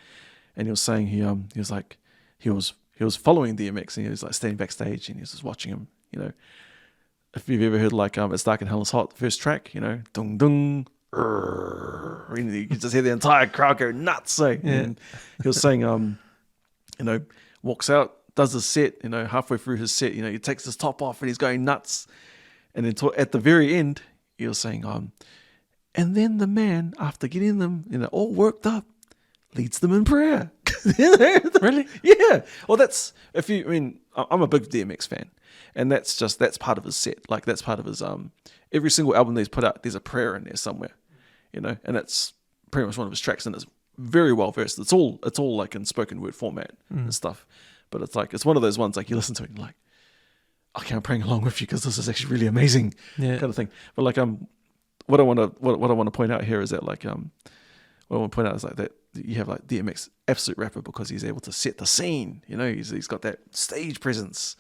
and he was saying he was like he was following DMX, and he was like standing backstage, and he was just watching him. If you've ever heard like It's Dark and Hell is Hot, the first track, dung dung, you can just hear the entire crowd go nuts. And he was saying walks out, does his set, halfway through his set, he takes his top off and he's going nuts. And then at the very end, he was saying, and then the man, after getting them, all worked up, leads them in prayer. Really? Yeah. Well, I'm a big DMX fan, and that's part of his set. Like that's part of his, every single album that he's put out, there's a prayer in there somewhere, and that's pretty much one of his tracks, and it's very well versed. It's all like in spoken word format and stuff. But it's like, it's one of those ones like you listen to it and you're like, okay, I'm praying along with you because this is actually really amazing, kind of thing. But like, what I want to point out here is that like, what I want to point out is like that you have like DMX, absolute rapper, because he's able to set the scene. He's got that stage presence.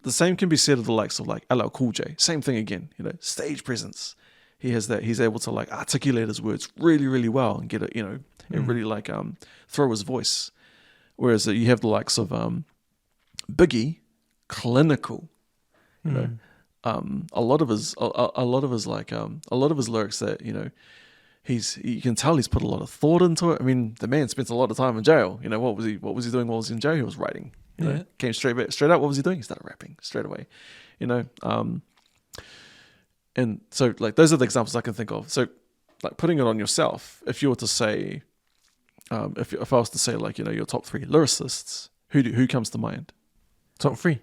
The same can be said of the likes of like LL Cool J. Same thing again, stage presence. He has that. He's able to like articulate his words really, really well and get it, and really like throw his voice. Whereas you have the likes of Biggie, clinical. A lot of his lyrics that you can tell he's put a lot of thought into it. I mean, the man spent a lot of time in jail. What was he doing while he was in jail? He was writing. Came straight out. What was he doing? He started rapping straight away. And so like those are the examples I can think of. So like putting it on yourself, if you were to say, if I was to say like your top three lyricists, who comes to mind? Top three.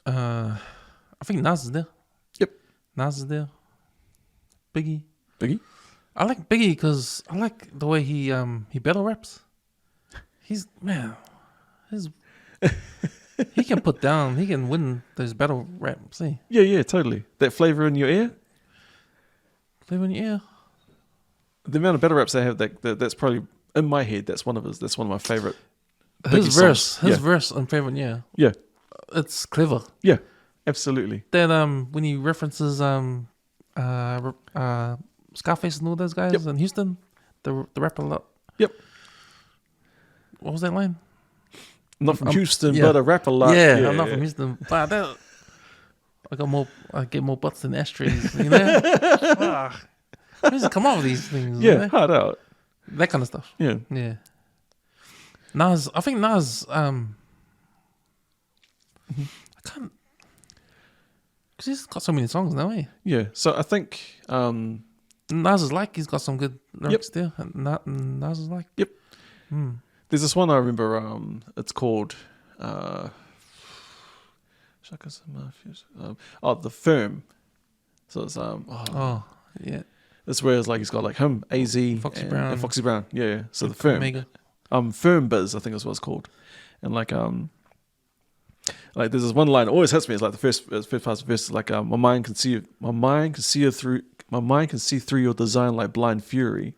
I think Nas is there. Yep. Nas is there. Biggie. I like Biggie because I like the way he battle raps. He can put down. He can win those battle raps. See? Yeah, totally. That flavor in your ear. The amount of battle raps they have, that's probably in my head. That's one of my favorite his songs. verse on Favorite, Yeah, it's clever. yeah, absolutely. Then when he references Scarface and all those guys in Houston, the rapper a lot. Yep. What was that line? Not from Houston, but I rap a lot. Yeah, I'm not from Houston, but I get more butts than ashtrays, you know? Where does it come up with these things? Yeah, hard out. That kind of stuff. Yeah. Yeah. I think Nas, I can't, because he's got so many songs now, eh? Yeah, so I think... Nas is like, he's got some good lyrics there. Nas is like. Yep. There's this one I remember, it's called... The Firm. So it's yeah. That's where it's like he's got like him, AZ, Foxy and Brown. Foxy Brown. Yeah. So the Firm. Omega. Firm Biz, I think is what it's called. And like there's this one line that always hits me. It's like the first part of the verse is like my mind can see through your design like blind fury.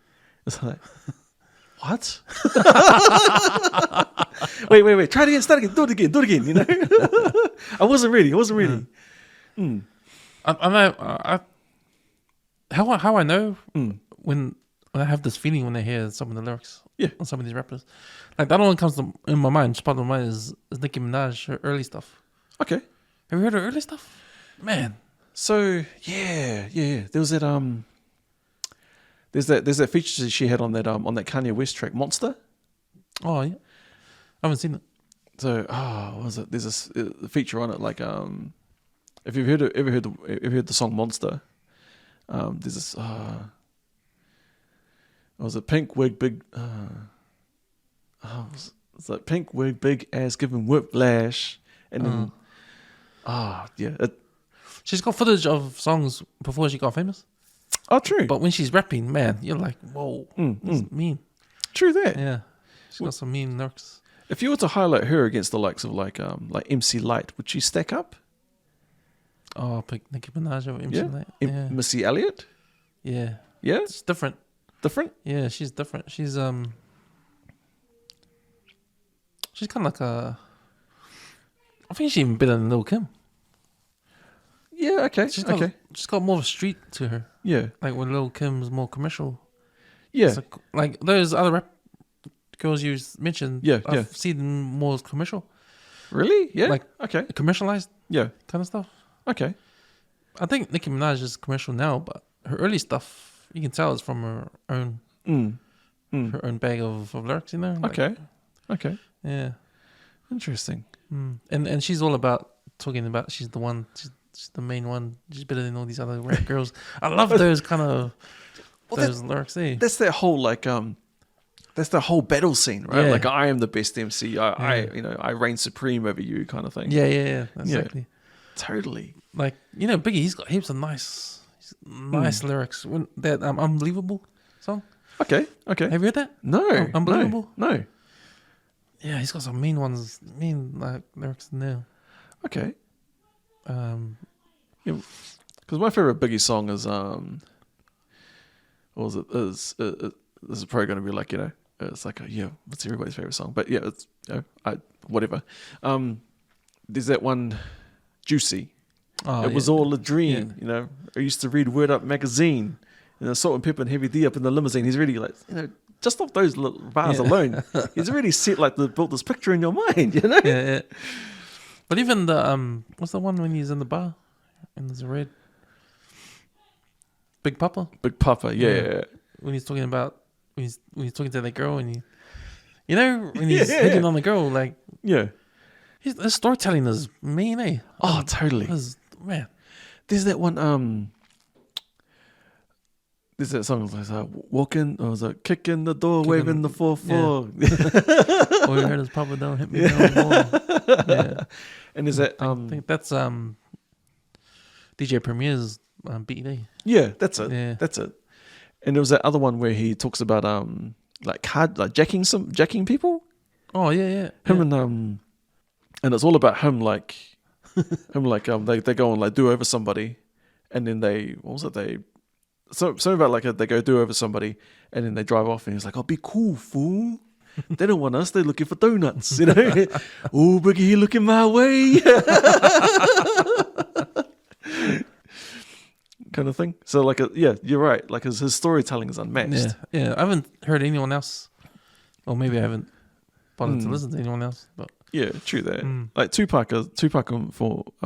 It's like what? wait, try it again, start again, do it again, you know? I wasn't ready. I know how I know when I have this feeling when I hear some of the lyrics on some of these rappers. Like that one comes in my mind, just part of my mind is Nicki Minaj, her early stuff. Okay. Have you heard her early stuff? Man. So yeah. There was that there's that feature she had on that Kanye West track, Monster. Oh yeah. I haven't seen it. So what was it? There's this feature on it like if you've ever heard the song Monster, there's this was it Pink Wig Big it's like Pink Wig Big Ass giving whiplash and then she's got footage of songs before she got famous. Oh, true. But when she's rapping, man, you're like, whoa, that's mean. True that. Yeah, she's got some mean lyrics. If you were to highlight her against the likes of like MC Light, would she stack up? Oh, pick Nicki Minaj over MC Light. Yeah. Missy Elliott? Yeah. Yeah? It's different. Different? Yeah, she's different. She's kind of like I think she's even better than Lil' Kim. Yeah, okay. She's got more of a street to her. Yeah. Like when Lil' Kim's more commercial. Yeah. Like those other rap girls you mentioned, I've seen them more as commercial. Really? Yeah. Like okay. Commercialized. Yeah. Kind of stuff. Okay. I think Nicki Minaj is commercial now, but her early stuff you can tell is from her own her own bag of lyrics, you know? Like, okay. Yeah. Interesting. And she's all about talking about she's the one, she's the main one. She's better than all these other rap girls. I love those kind of those lyrics. That's that whole like that's the whole battle scene, right? Yeah. Like I am the best MC. I reign supreme over you, kind of thing. Yeah. Exactly. Yeah. Totally. Like Biggie, he's got heaps of nice lyrics. That Unbelievable song. Okay. Have you heard that? No. Unbelievable. No. Yeah, he's got some mean ones, like lyrics in there. Okay. Because my favorite Biggie song is what was it? This is probably going to be like it's like what's everybody's favorite song? But yeah, it's whatever. There's that one, Juicy. It was all a dream. Yeah. I used to read Word Up magazine. Salt and pepper and heavy D up in the limousine. He's really like just off those little bars alone, he's already set built this picture in your mind. Yeah. But even the what's the one when he's in the bar and there's a red Big Papa, yeah. When he's talking about when he's talking to that girl and when he's hitting on the girl, like his storytelling is mean, eh? Oh, totally. Man, there's that one. There's that song like walking, or was it kicking the door, waving the 4-4. All you heard is Papa don't hit me no more. Yeah. And is that I think that's DJ Premier's beat, eh? Yeah, that's it. Yeah. That's it. And there was that other one where he talks about jacking people. Oh yeah. And it's all about him like they go and like do over somebody, and then they something about like they go do over somebody, and then they drive off, and he's like, "Oh, be cool, fool." They don't want us. They're looking for donuts, you know. Oh, Boogie, you looking my way. Kind of thing. So like, yeah, you're right. Like his storytelling is unmatched. Yeah. I haven't heard anyone else, or maybe I haven't bothered to listen to anyone else. But yeah, true that. Like Tupac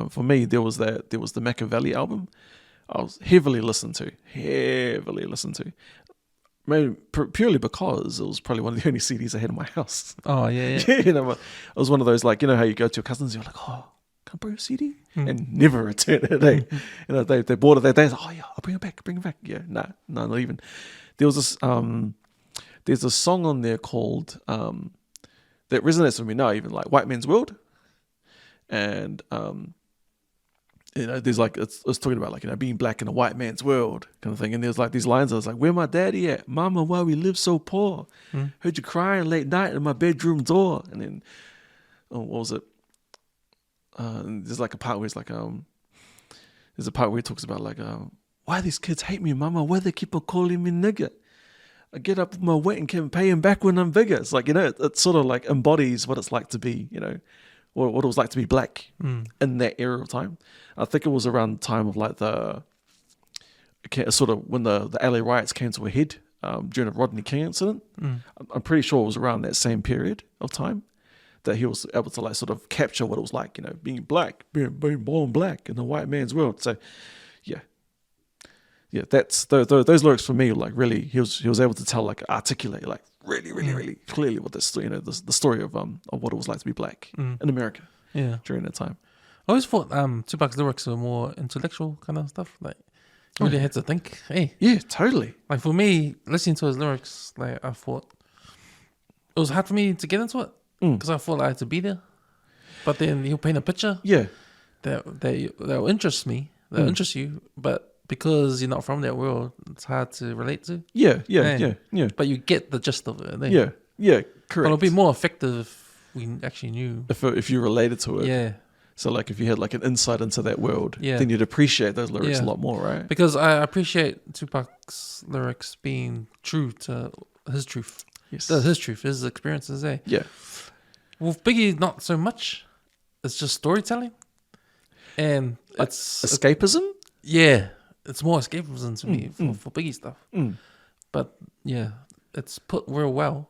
for me, there was the Machiavelli album. I was heavily listened to. Maybe purely because it was probably one of the only CDs I had in my house. Oh yeah. You know, it was one of those, like, you know how you go to your cousins, you're like, oh, can I borrow a CD? And never return it. You know, they bought it that day. Like, oh yeah, I'll bring it back. Yeah, no, not even. There was this there's a song on there called that resonates with me now, even, like White Man's World, and you know, there's like it's talking about, like, you know, being black in a white man's world kind of thing, and there's like these lines. I was like, where my daddy at, mama, why we live so poor? Heard you crying late night at my bedroom door. And then what was it? There's like a part where it's like there's a part where he talks about like why these kids hate me, mama, why they keep on calling me nigger. I get up with my weight and can pay him back when I'm bigger. It's like, you know, it sort of like embodies what it's like to be, you know, what it was like to be black in that era of time. I think it was around the time of like sort of when the LA riots came to a head during the Rodney King incident. I'm pretty sure it was around that same period of time that he was able to like sort of capture what it was like, you know, being black, being born black in the white man's world. So yeah, that's those lyrics for me, like, really, he was able to tell, like, articulate, like, really clearly what this, you know, the story of what it was like to be black in America during that time. I always thought Tupac's lyrics were more intellectual kind of stuff. Like, you really had to think. Hey, yeah, totally. Like for me, listening to his lyrics, like, I thought it was hard for me to get into it because I thought I had to be there. But then he'll paint a picture, that will interest me, that will interest you, but because you're not from that world, it's hard to relate to. Yeah. But you get the gist of it. Yeah, correct. But it'll be more effective if we actually knew. If you related to it. Yeah. So, like, if you had, like, an insight into that world, then you'd appreciate those lyrics a lot more, right? Because I appreciate Tupac's lyrics being true to his truth. Yes. His truth, his experiences, Yeah. With Biggie, not so much. It's just storytelling. And like it's... escapism? Yeah. It's more escapism to me for Biggie stuff. But, yeah, it's put real well.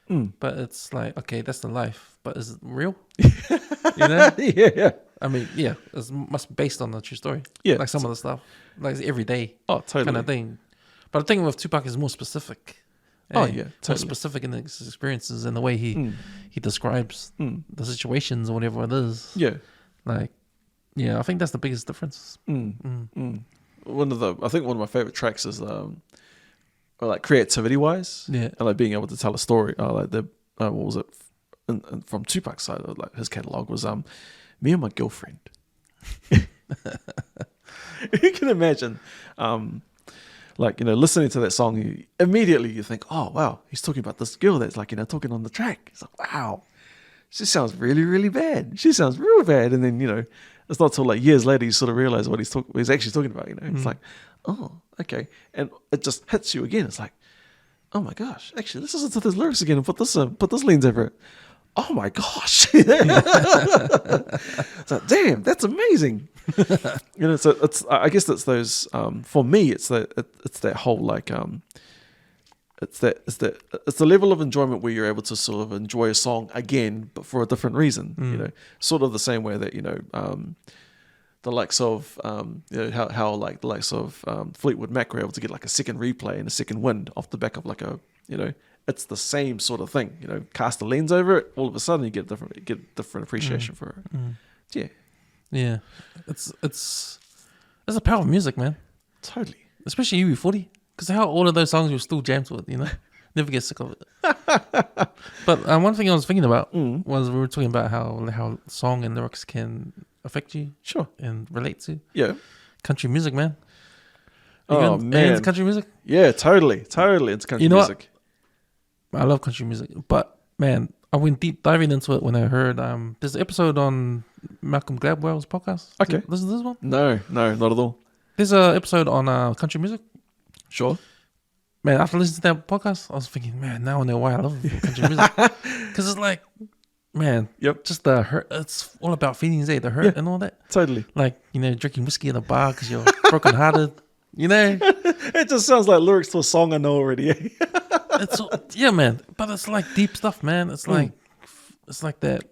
But it's like, okay, that's the life. But is it real? You know? Yeah. I mean, yeah, it's must be based on a true story. Yeah. Like some of the stuff. Like it's everyday totally. kind of thing. But the thing with Tupac is more specific. Totally. More specific in his experiences and the way he describes the situations or whatever it is. Yeah. Like, yeah, I think that's the biggest difference. I think one of my favorite tracks is like creativity wise, and like being able to tell a story. Like what was it from Tupac's side of, like, his catalog was Me and My Girlfriend. You can imagine, like, you know, listening to that song, immediately you think, oh wow, he's talking about this girl that's, like, you know, talking on the track. It's like, wow, she sounds really, really bad. She sounds real bad. And then, you know, it's not till like years later you sort of realize what he's actually talking about. You know, it's like, oh, okay, and it just hits you again. It's like, oh my gosh, actually, let's listen to those lyrics again and put this lens over it. Oh my gosh, it's like, damn, that's amazing. You know, so I guess that's those. For me, it's that whole, like, it's the level of enjoyment where you're able to sort of enjoy a song again, but for a different reason. You know, sort of the same way that, you know, the likes of you know, how like the likes of Fleetwood Mac were able to get like a second replay and a second wind off the back of like a, you know, it's the same sort of thing. You know, cast a lens over it, all of a sudden you get different appreciation for it. Yeah, it's a power of music, man. Totally, especially UB40. Because how all of those songs you still jam to it, you know? Never get sick of it. But one thing I was thinking about was we were talking about how song and lyrics can affect you. Sure. And relate to. Yeah. Country music, man. Man. Into country music? Yeah, totally. It's country music. What? I love country music. But, man, I went deep diving into it when I heard there's an episode on Malcolm Gladwell's podcast. Okay. Listen to this one? No, not at all. There's an episode on country music. Sure. man, after listening to that podcast, I was thinking, man, now I know why I love country music. Because it's like, man, just the hurt. It's all about feelings, the hurt and all that. Totally. Like, drinking whiskey in a bar because you're brokenhearted. It just sounds like lyrics to a song I know already. Man. But it's like deep stuff, man. It's like that.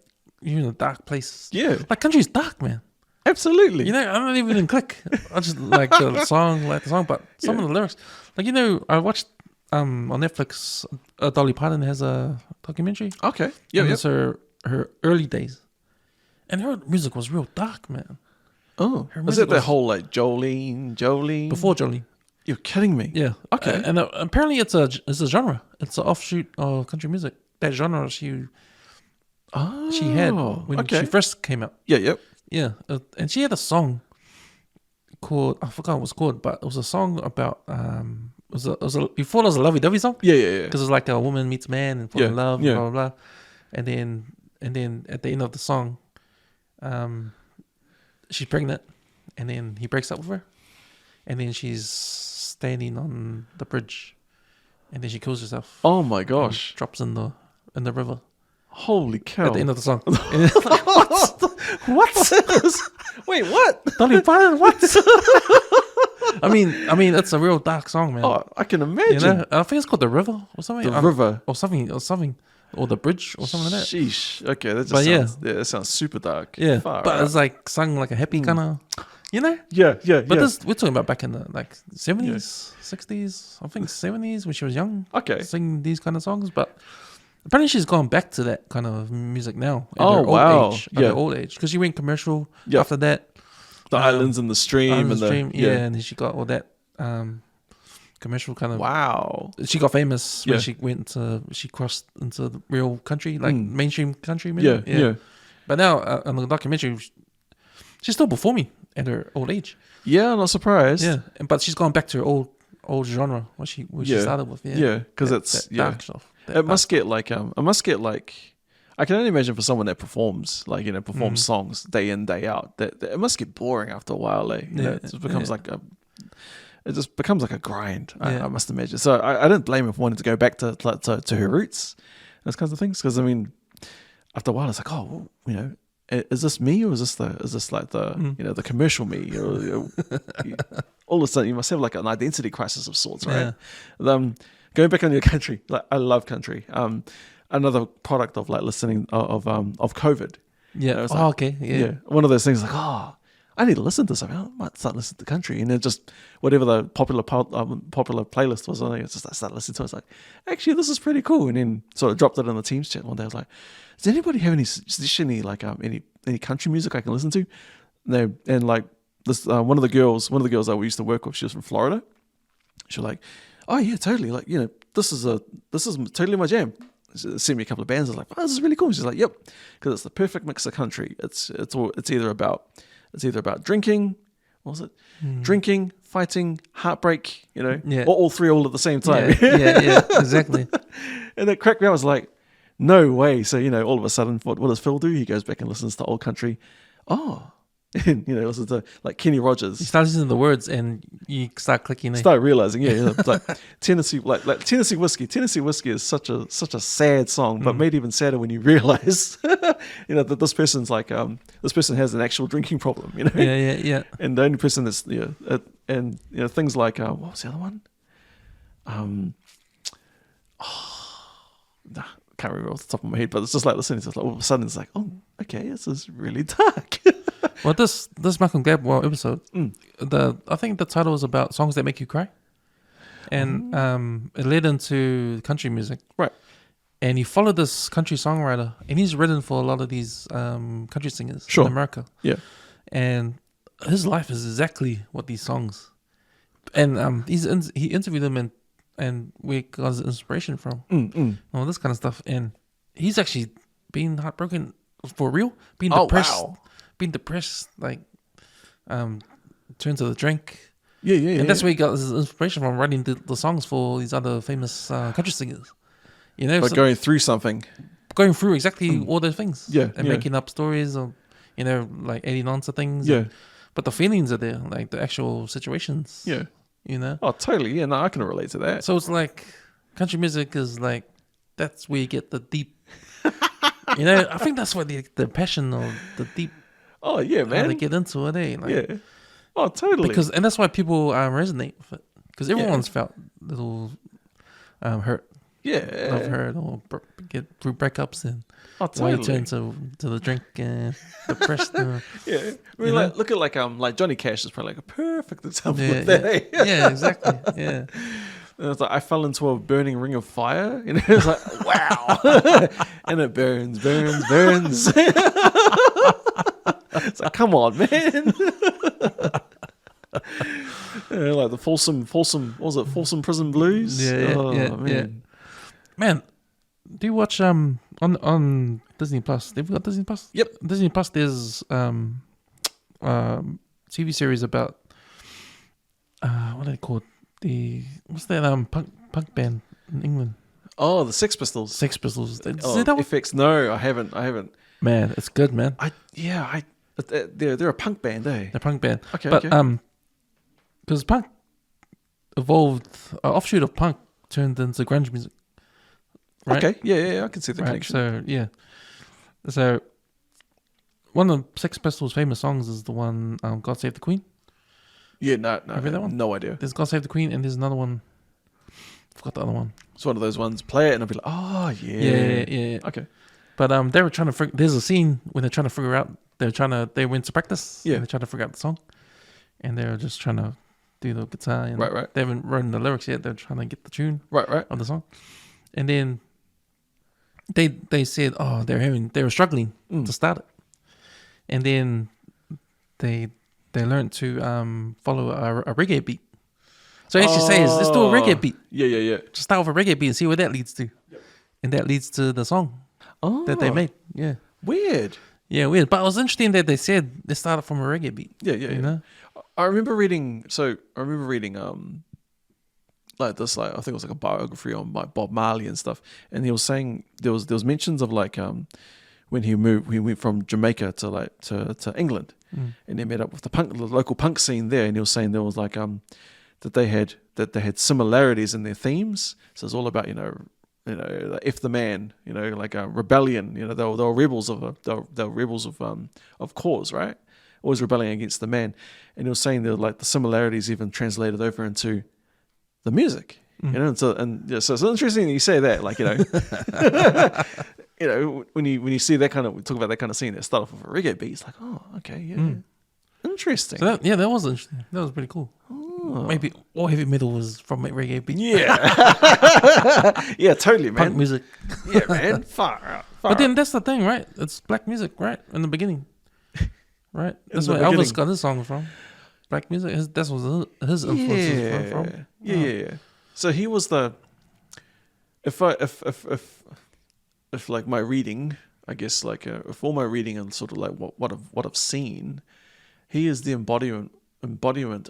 You're in a dark place. Yeah. Like country's dark, man. Absolutely. I don't even click. I just like the song, but some of the lyrics. Like, I watched on Netflix, Dolly Parton has a documentary. Okay. Yeah. It's her early days. And her music was real dark, man. Oh. Was it the whole like Jolene? Before Jolene. You're kidding me. Yeah. Okay. And apparently it's a genre. It's an offshoot of country music. That genre she had when she first came out. Yeah, yep. Yeah. And she had a song called, I forgot what it was called, but it was a song about, before there was a lovey-dovey song. Yeah. Because it's like a woman meets man and fall in love, blah, blah, blah. And then at the end of the song, she's pregnant, and then he breaks up with her, and then she's standing on the bridge, and then she kills herself. Oh my gosh! Drops in the river. Holy cow! At the end of the song. What? Wait, what? Dolly Parton, what? I mean, it's a real dark song, man. Oh, I can imagine. I think it's called The River or something. The River. Or something. Or The Bridge or something like that. Sheesh. Okay, that just that sounds super dark. Yeah. But it's like sung like a happy kind of, Yeah. But we're talking about back in the 70s, 60s, I think 70s when she was young. Okay. Singing these kind of songs, but apparently she's gone back to that kind of music now. At her old age. Because she went commercial after that. The Islands and the Stream. And then she got all that commercial kind of. Wow. She got famous when she crossed into the real country, like mainstream country music. Yeah. But now on the documentary, she's still performing at her old age. Yeah, I'm not surprised. Yeah, but she's gone back to her old genre, what she started with. Yeah, because it's dark stuff. It must get like I can only imagine for someone that performs songs day in, day out, that it must get boring after a while. It just becomes like a grind. I must imagine. So I don't blame her for wanting to go back to her roots, those kinds of things. Because I mean, after a while, it's like, is this me or is this like the commercial me? All of a sudden, you must have like an identity crisis of sorts, right? Yeah. Going back on your country, like I love country. Another product of like listening of COVID. Yeah. Okay. Yeah. One of those things like, I need to listen to something. I might start listening to country, and then just whatever the popular playlist was on, I started listening to it. It's like, actually, this is pretty cool. And then sort of dropped it in the Teams chat one day. I was like, does anybody have any suggestion, any country music I can listen to? And like this, one of the girls that we used to work with, she was from Florida. She was like, oh yeah, totally. Like, this is totally my jam. She sent me a couple of bands. I was like, oh, this is really cool. She's like, yep, because it's the perfect mix of country. It's either about drinking, what was it? Drinking, fighting, heartbreak, or all three all at the same time. Yeah, exactly. And that cracked me out. I was like, no way. So, all of a sudden, what does Phil do? He goes back and listens to old country. Oh. And, listens to like Kenny Rogers. You start listening to the words and you start clicking. Start realizing, it's like Tennessee, like Tennessee whiskey. Tennessee whiskey is such a sad song, but made even sadder when you realize, that this person's like, this person has an actual drinking problem. Yeah. And the only person that's things like what was the other one? Can't remember off the top of my head, but it's just like listening to it, like all of a sudden it's like, oh, okay, this is really dark. Well, this Malcolm Gladwell episode, I think the title was about songs that make you cry, and it led into country music, right? And he followed this country songwriter, and he's written for a lot of these country singers in America. Yeah, and his life is exactly what these songs, and he interviewed them and we got his inspiration from all this kind of stuff, and he's actually been heartbroken for real, being depressed, like turn to the drink. And that's where he got his inspiration from, writing the songs for these other famous country singers. Like going through something, going through exactly all those things, and making up stories, or like adding on to things. But the feelings are there, like the actual situations. you know. Oh, totally. Yeah, no, I can relate to that. So it's like country music is like that's where you get the deep. You know, I think that's where the passion or the deep. Oh yeah, man. How they get into it, eh? Like, yeah. Oh, totally. And that's why people resonate with it because everyone's felt little hurt. Yeah. Love hurt or get through breakups and totally. why you turn to the drink and depressed. Yeah, I mean, look at like Johnny Cash is probably like a perfect example of that. Eh? Yeah, exactly. Yeah, and it's like I fell into a burning ring of fire. You know, it's like wow, and it burns. It's like come on, man. Like the Folsom. What was it? Folsom Prison Blues. Yeah. Man, do you watch on Disney Plus? Have you got Disney Plus? Yep. Disney Plus. There's TV series about what are they called? What's that punk band in England? Oh, the Sex Pistols. Sex Pistols. FX. No, I haven't. Man, it's good, man. They're a punk band, eh? They're a punk band. Okay. But because punk evolved, offshoot of punk turned into grunge music. Right? Okay. Yeah. I can see the connection. So yeah. So one of the Sex Pistols' famous songs is the one "God Save the Queen." Yeah, no, Have you heard that one? No idea. There's "God Save the Queen" and there's another one. I forgot the other one. It's one of those ones. Play it and I'll be like, oh yeah. Yeah. Okay. But they were trying to. There's a scene when they're trying to figure out. They went to practice. Yeah. And they're trying to figure out the song, and they were just trying to do the guitar. And right. They haven't written the lyrics yet. They're trying to get the tune. Right. Of the song, and then they said, oh, they were struggling to start it, and then they learned to follow a reggae beat. So actually says, let's do a reggae beat. Yeah. Just start with a reggae beat and see where that leads to. Yep. And that leads to the song that they made. Yeah. Weird. Yeah, weird. But it was interesting that they said they started from a reggae beat. Yeah. You know? I remember reading like this, like I think it was like a biography on like Bob Marley and stuff, and he was saying there was mentions of like when he went from Jamaica to England, and he met up with the local punk scene there, and he was saying there was like that they had similarities in their themes. So it's all about F the man, like a rebellion. They were rebels of cause, right? Always rebelling against the man. And he was saying that like the similarities even translated over into the music, So it's interesting that you say that, like when you see that kind of talk about that kind of scene that start off with a reggae beat, it's like, oh, okay, yeah, interesting. So that was interesting. That was pretty cool. Maybe all heavy metal was from a reggae beat. Yeah, yeah, totally, man. Punk music. Yeah, man. Far out. But then that's the thing, right? It's black music, right? In the beginning, right? That's where Elvis got his song from. Black music. That's what his influences from. Yeah. So he was the. If like my reading, I guess like if all my reading and sort of like what I've seen, he is the embodiment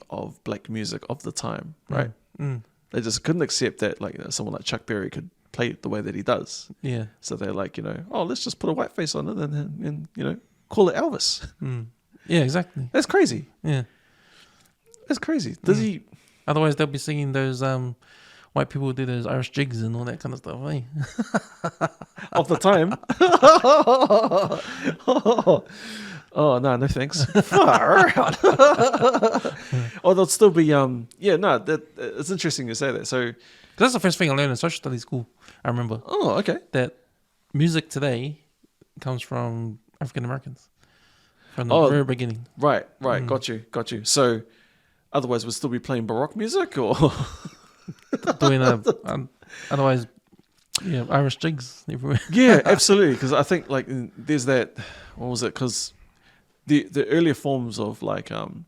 of black music of the time, right? They just couldn't accept that like someone like Chuck Berry could play it the way that he does. Yeah. So they're like, let's just put a white face on it and call it Elvis. Yeah, exactly. That's crazy. Yeah. That's crazy. Does he? Otherwise, they'll be singing those white people do those Irish jigs and all that kind of stuff, eh? Of the time. Oh no thanks. Far out. Or they'll still be it's interesting you say that. So that's the first thing I learned in social studies school. I remember. Oh, okay. That music today comes from African Americans from the very beginning. Right. Got you. So otherwise, we'll still be playing Baroque music, or doing otherwise, Irish jigs everywhere. Yeah, absolutely. Because I think like there's that. What was it? Because the earlier forms of like you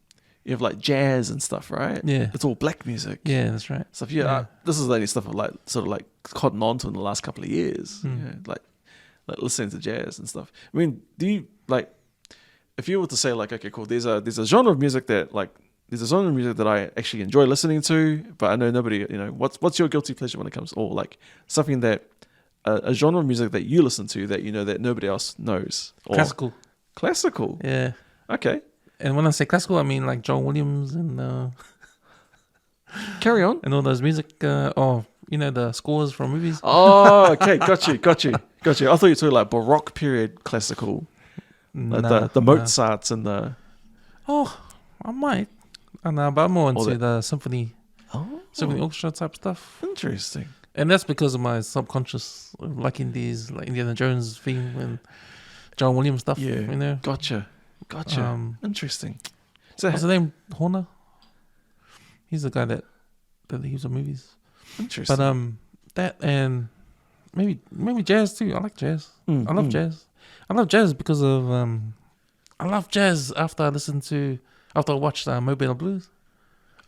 have like jazz and stuff, right? Yeah, it's all black music. Yeah, that's right. So this is the only stuff I've like sort of like cotton on to in the last couple of years. Like listening to jazz and stuff. I mean, do you like if you were to say like, okay, cool, there's a genre of music that like. There's a genre of music that I actually enjoy listening to, but I know nobody, what's your guilty pleasure when it comes, or like something that, a genre of music that you listen to that that nobody else knows? Or Classical? Yeah. Okay. And when I say classical, I mean like John Williams and... Carry on. And all those music, the scores from movies. Oh, okay, got you. I thought you were talking like Baroque period classical, like the Mozarts and the. Oh, I might. But I'm more into the symphony orchestra type stuff. Interesting. And that's because of my subconscious liking these like Indiana Jones theme and John Williams stuff. Yeah, gotcha. Interesting. So what's his name? Horner. He's the guy that leaves the movies. Interesting. But that and maybe jazz too. I like jazz. I love jazz. I love jazz because of I love jazz after I watched Mobile Blues.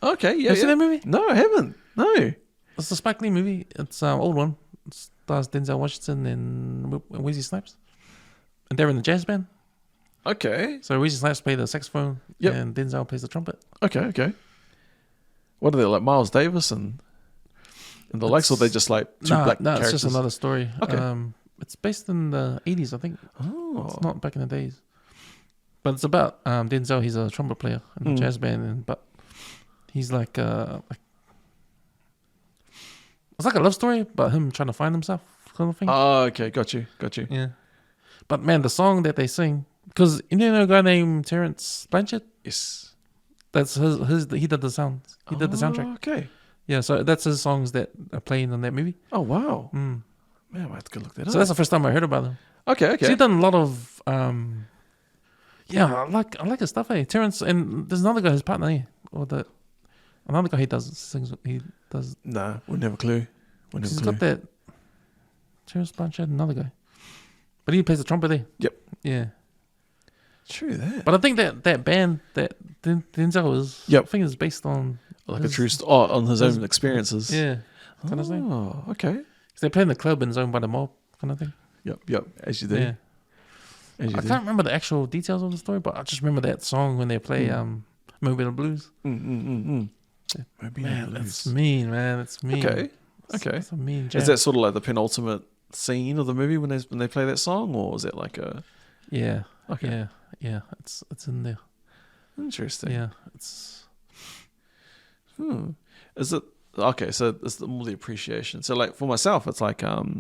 Okay, yeah. Have you seen that movie? No, I haven't. No. It's a Spike Lee movie. It's an old one. It stars Denzel Washington and Wesley Snipes. And they're in the jazz band. Okay. So Wesley Snipes plays the saxophone and Denzel plays the trumpet. Okay. What are they, like Miles Davis and the likes, or they just like two black characters? It's just another story. Okay. It's based in the 80s, I think. Oh. It's not back in the days. But it's about Denzel. He's a trumpet player in a jazz band, but he's like it's like a love story about him trying to find himself, kind of thing. Oh, okay, got you. Yeah, but man, the song that they sing, because you know a guy named Terrence Blanchard. Yes, that's his. He did the sounds. He did the soundtrack. Okay. Yeah, so that's his songs that are playing in that movie. Oh wow. Man, I might have to go look that up. So that's the first time I heard about him. Okay. So he's done a lot of. I like his stuff. Terrence, and there's another guy, his partner, another guy he does. Nah, we'll never clue. He's got that Terrence Blanchard, another guy, but he plays the trumpet there. Yep. Yeah. True that. But I think that band that Denzel is, I think is based on like a true on his own experiences. Yeah. Kind of thing. Oh, okay. Because they play in the club and it's owned by the mob, kind of thing. Yep. As you do. Yeah. I can't remember the actual details of the story, but I just remember that song when they play Mobile Blues. Mobile Man, Blues. that's mean, man. It's mean. Okay. It's a mean jazz. Is that sort of like the penultimate scene of the movie when they play that song, or is it like a? Yeah. Okay. Yeah. It's in there. Interesting. Yeah. It's. Is it okay? So it's more the appreciation. So like for myself, it's like I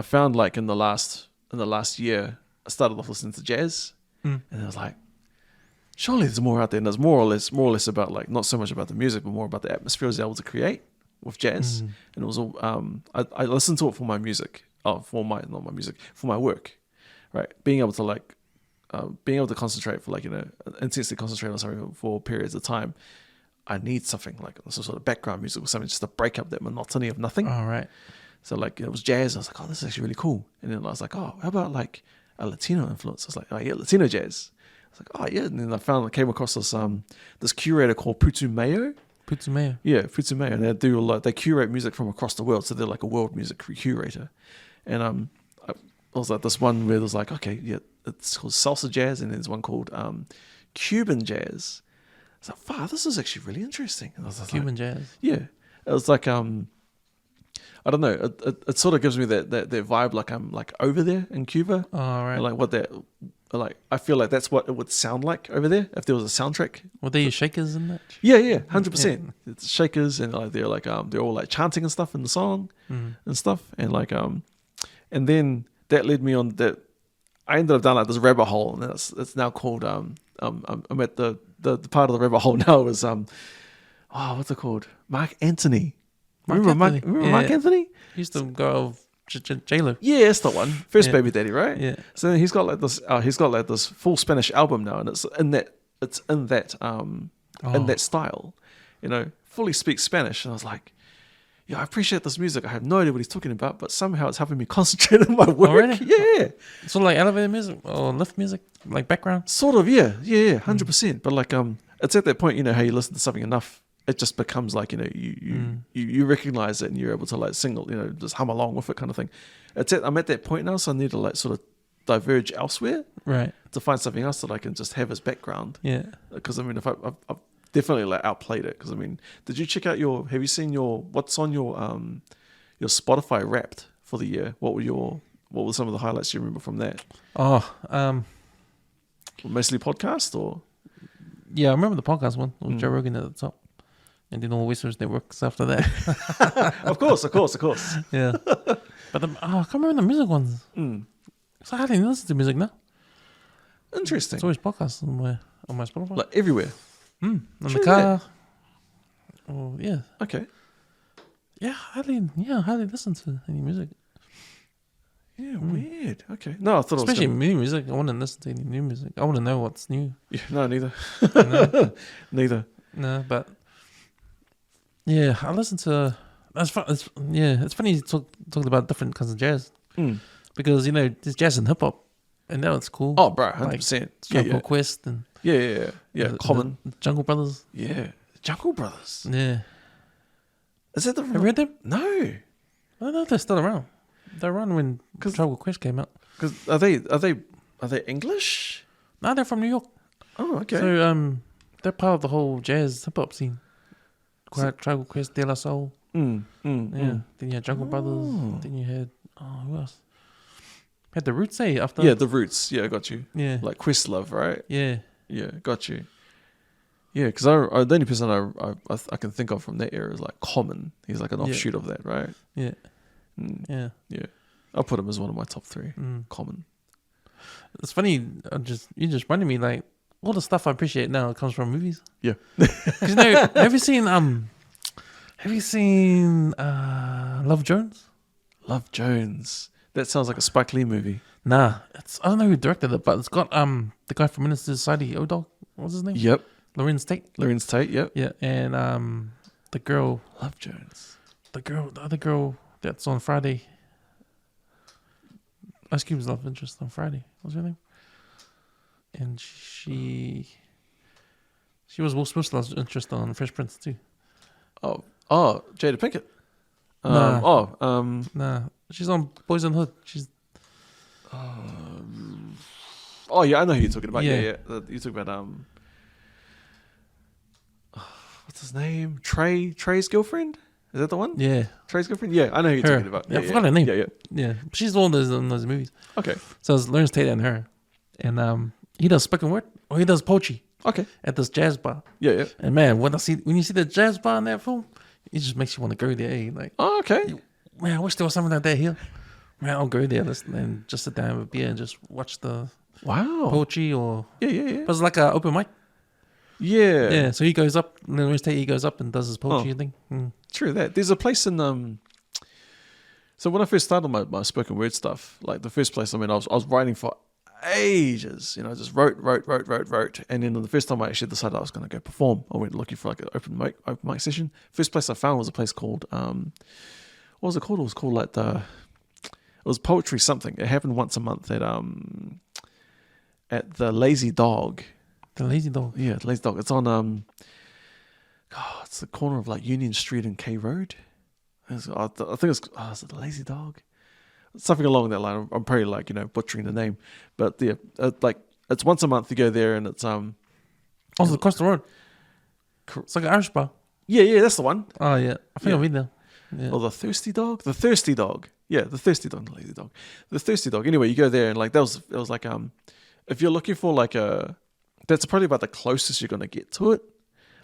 found like in the last year, I started off listening to jazz, and I was like, surely there's more out there, and there's more or less about like not so much about the music, but more about the atmosphere I was able to create with jazz. And it was all I listened to it for my music, for my work, right? Being able to concentrate for intensely concentrate on something for periods of time. I need something like some sort of background music or something just to break up that monotony of nothing. All right. So like it was jazz. I was like, oh, this is actually really cool. And then I was like, oh, how about like a Latino influence? I was like, oh yeah, Latino jazz. I was like, oh yeah. And then I came across this curator called Putumayo. Yeah, Putumayo. And they curate music from across the world. So they're like a world music curator. And I was like this one where it was like, okay, yeah, it's called salsa jazz, and there's one called Cuban jazz. I was like, wow, this is actually really interesting. And I was Cuban jazz. Yeah, it was like I don't know. It sort of gives me that vibe, like I'm like over there in Cuba. Oh, right. And I feel like that's what it would sound like over there if there was a soundtrack. Were there shakers in that? Yeah, 100%. It's shakers, and like they're all like chanting and stuff in the song and stuff, and like and then that led me on that. I ended up down like this rabbit hole, and it's now called I'm at the part of the rabbit hole now is what's it called? Mark Anthony. Remember Mark Anthony? He used to go J-Lo. Yeah, that's the one. First baby daddy, right? Yeah. So he's got like this full Spanish album now, and it's in that style, fully speaks Spanish. And I was like, yeah, I appreciate this music. I have no idea what he's talking about, but somehow it's helping me concentrate on my work. Oh, really? Yeah. Sort of like elevator music or lift music, like background? Sort of, yeah, 100%. But like, it's at that point, how you listen to something enough, it just becomes like, you recognize it and you're able to like sing, just hum along with it kind of thing. I'm at that point now, so I need to like sort of diverge elsewhere. Right. To find something else that I can just have as background. Yeah. Because if I've definitely like outplayed it. Because did you check out have you seen what's on your Spotify Wrapped for the year? What were some of the highlights you remember from that? Oh, Mostly podcast or? Yeah, I remember the podcast one with Joe Rogan at the top. And then all Westerners Networks after that. Of course. Yeah. But I can't remember the music ones. So I hardly listen to music now. Interesting. It's always podcasts on my Spotify. Like everywhere. In the True car. Oh, yeah. Okay. Yeah, I hardly listen to any music. Yeah, weird. Okay. No, I thought Especially it was new music. I want to listen to any new music. I want to know what's new. Yeah, no, neither. No, Neither. no, but yeah, I listen to. It's funny you talked about different kinds of jazz because there's jazz and hip hop, and that was cool. Oh, bro, 100%. Jungle Quest and Yeah. Common. the Jungle Brothers. Yeah. Jungle Brothers. Yeah, Is that the? have you read them? No. I don't know if they're still around. They're around when Jungle Quest came out. Because are they English? No, they're from New York. Oh, okay. So they're part of the whole jazz hip hop scene. Tribal Quest, De La Soul. Yeah. Then you had Jungle Brothers. Then you had who else? Had the Roots after. Yeah, the Roots. Yeah, I got you. Yeah. Like Questlove, right? Yeah. Yeah, got you. Yeah, because the only person I can think of from that era is like Common. He's like an offshoot of that, right? Yeah. Yeah. I'll put him as one of my top 3. Common. It's funny. You just reminded me like all the stuff I appreciate now comes from movies. Yeah. Because have you seen Love Jones? Love Jones. That sounds like a Spike Lee movie. Nah, I don't know who directed it, but it's got the guy from Minister Society, O-Dog. What's his name? Yep. Lorenz Tate. Yep. Yeah, and the girl. Love Jones. The other girl that's on Friday. Ice Cube's love interest on Friday. What's her name? And she was Will Smith's love interest on Fresh Prince too. Oh, Jada Pinkett. Nah, she's on Boys in the Hood. She's. Oh yeah, I know who you're talking about. Yeah. You talk about what's his name? Trey's girlfriend. Is that the one? Yeah. Trey's girlfriend. Yeah, I know who you're talking about. Yeah, I forgot her name. Yeah. She's the one that's in those movies. Okay. So it's Lawrence Tate and her, and he does spoken word or he does poetry. Okay. At this jazz bar. Yeah. And man, when you see the jazz bar in that film, it just makes you want to go there. Eh? Like, oh, okay. Man, I wish there was something like that here. Man, I'll go there and just sit down with a beer and just watch the poetry or yeah. But it's like an open mic. Yeah. Yeah. So he goes up. He goes up and does his poetry thing. True that. There's a place in So when I first started my spoken word stuff, like the first place, I was writing for ages. Just wrote, and then the first time I actually decided I was going to go perform, I went looking for like an open mic session. First place I found was a place called what was it called? It was called like it was poetry something. It happened once a month at the Lazy Dog. The Lazy Dog. Yeah, the Lazy Dog. It's on it's the corner of like Union Street and K Road. I think it's is it the Lazy Dog? Something along that line. I'm probably like butchering the name, but yeah, it's once a month you go there and it's Also across the road. It's like an Irish bar. Yeah, that's the one. Oh yeah, I think I've been there. Yeah. Or the Thirsty Dog. Yeah, the Thirsty Dog, the Lazy Dog, the Thirsty Dog. Anyway, you go there and like it was like if you're looking for like that's probably about the closest you're gonna get to it,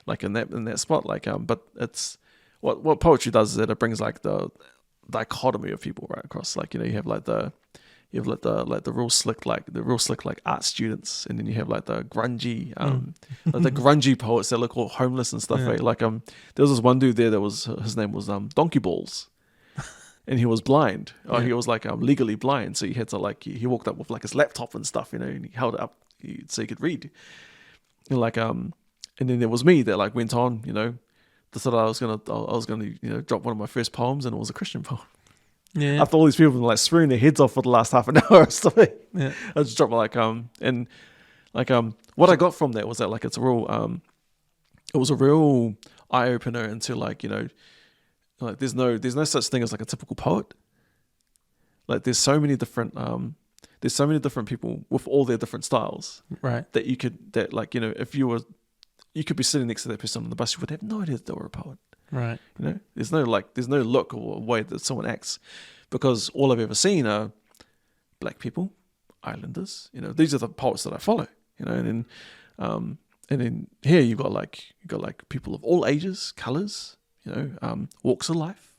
like in that spot. Like but it's what poetry does is that it brings like the dichotomy of people right across. Like you have like the real slick like art students, and then you have like the grungy like the grungy poets that look all homeless and stuff. Yeah. Right? Like there was this one dude there that was his name was Donkey Balls. And he was blind. He was like legally blind, so he had to like he walked up with like his laptop and stuff, and he held it up so he could read. And like and then there was me that like went on, decided I was gonna drop one of my first poems, and it was a Christian poem. Yeah. After all these people were like screwing their heads off for the last half an hour or something, Yeah. I just dropped like what I got from that was that like it was a real eye opener into like like there's no such thing as like a typical poet. Like there's so many different people with all their different styles. Right. That you could if you could be sitting next to that person on the bus, you would have no idea that they were a poet. Right. There's no look or way that someone acts, because all I've ever seen are black people, islanders. These are the poets that I follow. And then then here you got like people of all ages, colors, walks of life.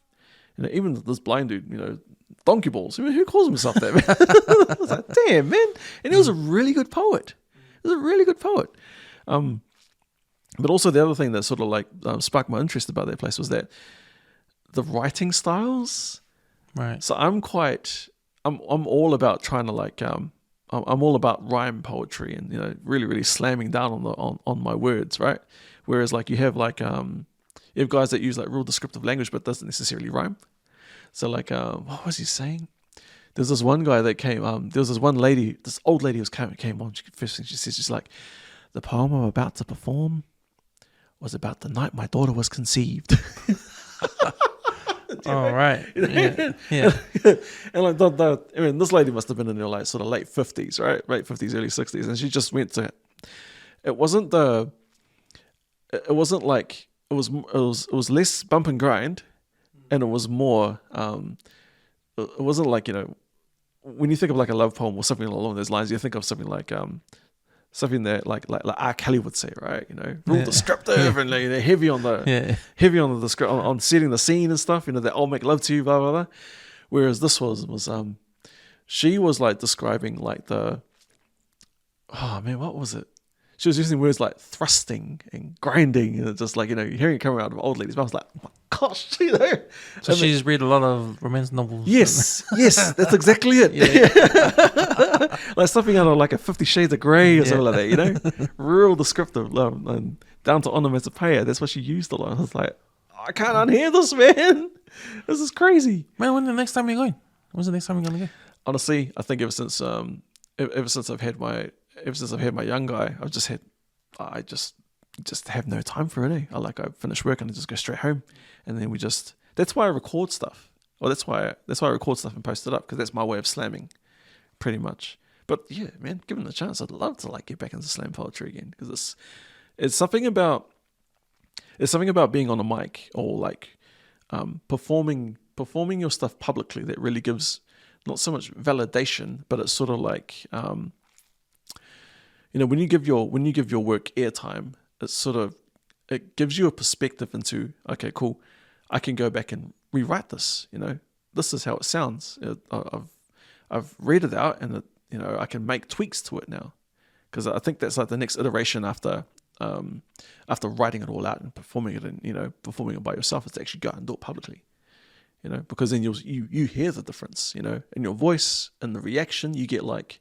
Even this blind dude, donkey balls. I mean, who calls himself that, man? I was like, damn, man. And he was a really good poet. But also the other thing that sort of like sparked my interest about that place was that the writing styles. Right. So I'm all about trying to like I'm all about rhyme poetry and really really slamming down on my words, right? Whereas like you have guys that use like real descriptive language but doesn't necessarily rhyme. So like what was he saying? There's this one guy that came. There was this one lady, this old lady who came on. First thing she says, she's like, "The poem I'm about to perform was about the night my daughter was conceived." All right. Yeah. And like this lady must have been in her like sort of late 50s, right? Late 50s, early 60s, and she just went to. It wasn't like it was less bump and grind, and it was more. It wasn't like when you think of like a love poem or something along those lines, you think of something like something that like R. Kelly would say, right? Real descriptive and heavy on the script on setting the scene and stuff. That I'll make love to you, blah blah blah. Whereas this was she was like describing like what was it? She was using words like thrusting and grinding, and it's just like hearing it coming out of old ladies' mouths, like, oh my gosh, So she just read a lot of romance novels. Yes, that's exactly it. Yeah. Like something out of like a 50 Shades of Grey or something like that, real descriptive, and down to onomatopoeia. That's what she used a lot. I was like, I can't unhear this, man. This is crazy. Man, when's the next time you're going? When's the next time you're going to go? Honestly, I think ever since I've had my young guy, I just have no time for it. I finish work and I just go straight home, and then that's why I record stuff. Well, that's why I record stuff and post it up, because that's my way of slamming, pretty much. But yeah, man, given the chance, I'd love to like get back into slam poetry again, because it's something about being on a mic or like performing your stuff publicly that really gives not so much validation, but it's sort of like when you give your work airtime, it gives you a perspective into, okay, cool, I can go back and rewrite this. This is how it sounds. I've read it out, and I can make tweaks to it now, because I think that's like the next iteration after writing it all out and performing it, and performing it by yourself, is to actually go out and do it publicly. Because then you hear the difference, in your voice and the reaction. You get like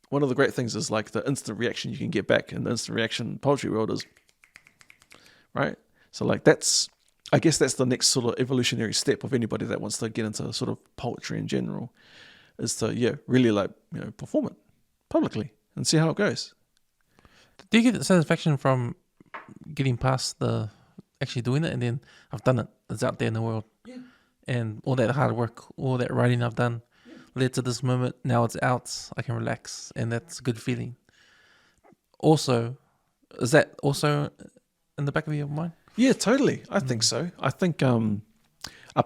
one of the great things is like the instant reaction you can get back, and the instant reaction poetry world is right. So like I guess that's the next sort of evolutionary step of anybody that wants to get into sort of poetry in general, is to really like perform it publicly and see how it goes. Do you get the satisfaction from getting past the actually doing it, and then I've done it, it's out there in the world, and all that hard work, all that writing I've done led to this moment, now it's out, I can relax, and that's a good feeling. Also, is that also in the back of your mind? Yeah, totally. I think so. I think a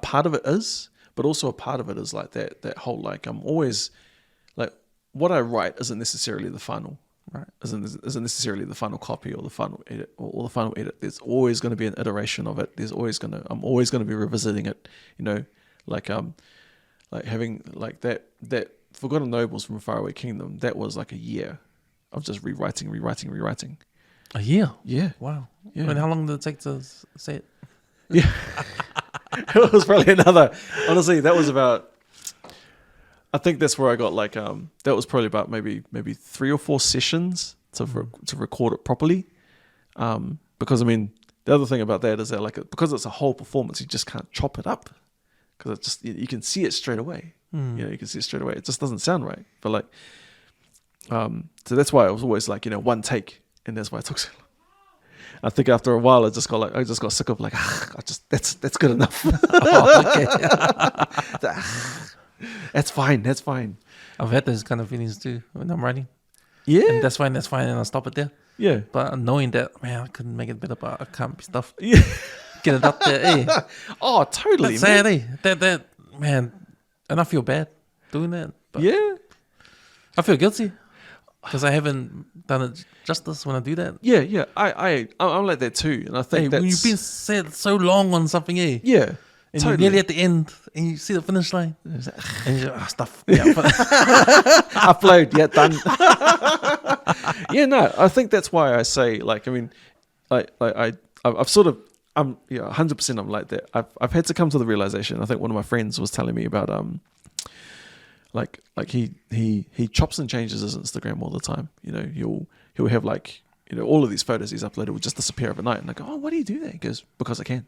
part of it is, but also a part of it is like that whole like I'm always like what I write isn't necessarily the final. Right. Isn't necessarily the final copy or the final edit or the final edit. There's always going to be an iteration of it. I'm always going to be revisiting it. Like having like that Forgotten Nobles from Faraway Kingdom. That was like a year of just rewriting. A year? Yeah. Wow. Yeah. And how long did it take to say it? Yeah. It was probably another. Honestly, that was about. I think that's where I got like that was probably about maybe 3 or 4 sessions to record it properly, because I mean the other thing about that is that like because it's a whole performance, you just can't chop it up, because it just you can see it straight away. You can see it straight away. It just doesn't sound right. But like so that's why it was always like one take, and that's why it took so long. I think after a while I just got sick of like that's good enough. That's fine. I've had those kind of feelings too when I'm writing. Yeah. And that's fine, and I'll stop it there. Yeah. But knowing that, man, I couldn't make it better, but I can't be stuff. Yeah. Get it up there, eh? Oh, totally, That's sad, eh? That, man, and I feel bad doing that. But yeah. I feel guilty. because I haven't done it justice when I do that. Yeah. I'm like that too, and I think When that's you've been set so long on something, yeah. and Totally. you're nearly at the end, and you see the finish line, and you're like, stuff. Yeah, Upload, yeah, done. Yeah, no, I think that's why I say, like, I mean, I've sort of, 100% I'm like that. I've had to come to the realization. I think one of my friends was telling me about like he chops and changes his Instagram all the time. You know, he'll have like, you know, all of these photos he's uploaded will just disappear overnight, and I go, oh, why do you do that? He goes, because I can.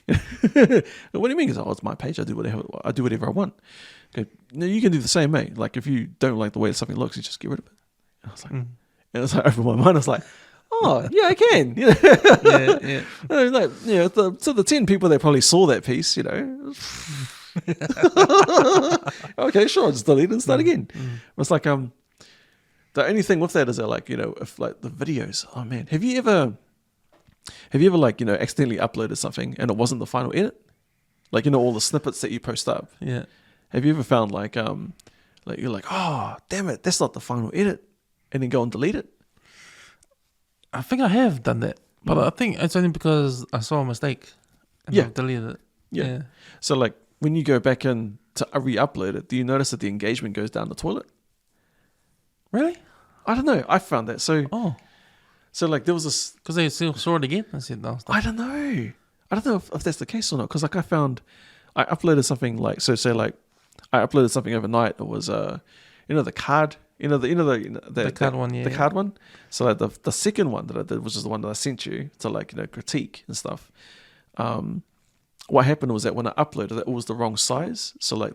What do you mean? He goes, oh, it's my page. I do whatever I want. I go, no, you can do the same, mate. Like if you don't like the way something looks, you just get rid of it. And I was like, and it's like over my mind. I was like, oh yeah, I can. You know? yeah. Like, you know, so the 10 people that probably saw that piece, you know. Okay, sure, just delete it and start again. It's like the only thing with that is that, like, you know, if like the videos, oh man, have you ever like, you know, accidentally uploaded something and it wasn't the final edit? Like, you know, all the snippets that you post up. Yeah. Have you ever found like you're like, oh damn it, that's not the final edit, and then go and delete it? I think I have done that, but I think it's only because I saw a mistake and I've deleted it. Yeah. So like when you go back in to re-upload it, do you notice that the engagement goes down the toilet? Really? I don't know. I found that. So like there was this, because they still saw it again. I said, no, I don't know if that's the case or not. Because like I uploaded something like, so say like I uploaded something overnight. It was you know, the card. You know the card one, yeah. The card one. So like the second one that I did, which is the one that I sent you to, like, you know, critique and stuff. What happened was that when I uploaded it, it was the wrong size. So like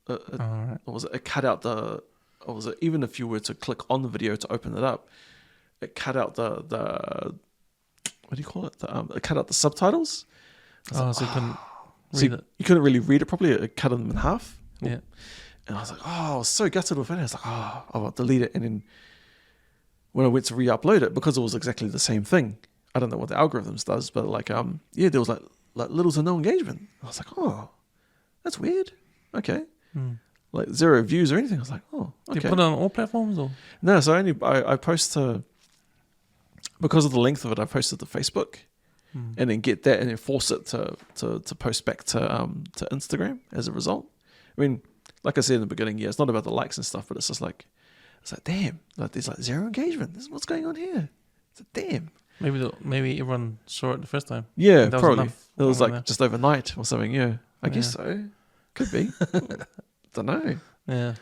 it cut out even if you were to click on the video to open it up, it cut out the what do you call it? It cut out the subtitles. So you couldn't read it. You couldn't really read it properly. It cut them in half. Yeah. And I was like, oh, I was so gutted with it. I was like, oh, I'll delete it. And then when I went to re-upload it, because it was exactly the same thing, I don't know what the algorithms does, but like, there was like little to no engagement. I was like, oh, that's weird. Okay. Like 0 views or anything. I was like, oh, okay. Do you put it on all platforms or? No, so I post to, because of the length of it, I posted to Facebook and then get that and then force it to post back to Instagram as a result. I mean, like I said in the beginning, yeah, it's not about the likes and stuff, but it's just like, damn, like there's like 0 engagement. This is what's going on here. It's like, damn. Maybe everyone saw it the first time. Yeah, probably. It was like just overnight or something. Yeah, I guess so. Could be. Don't know. Yeah.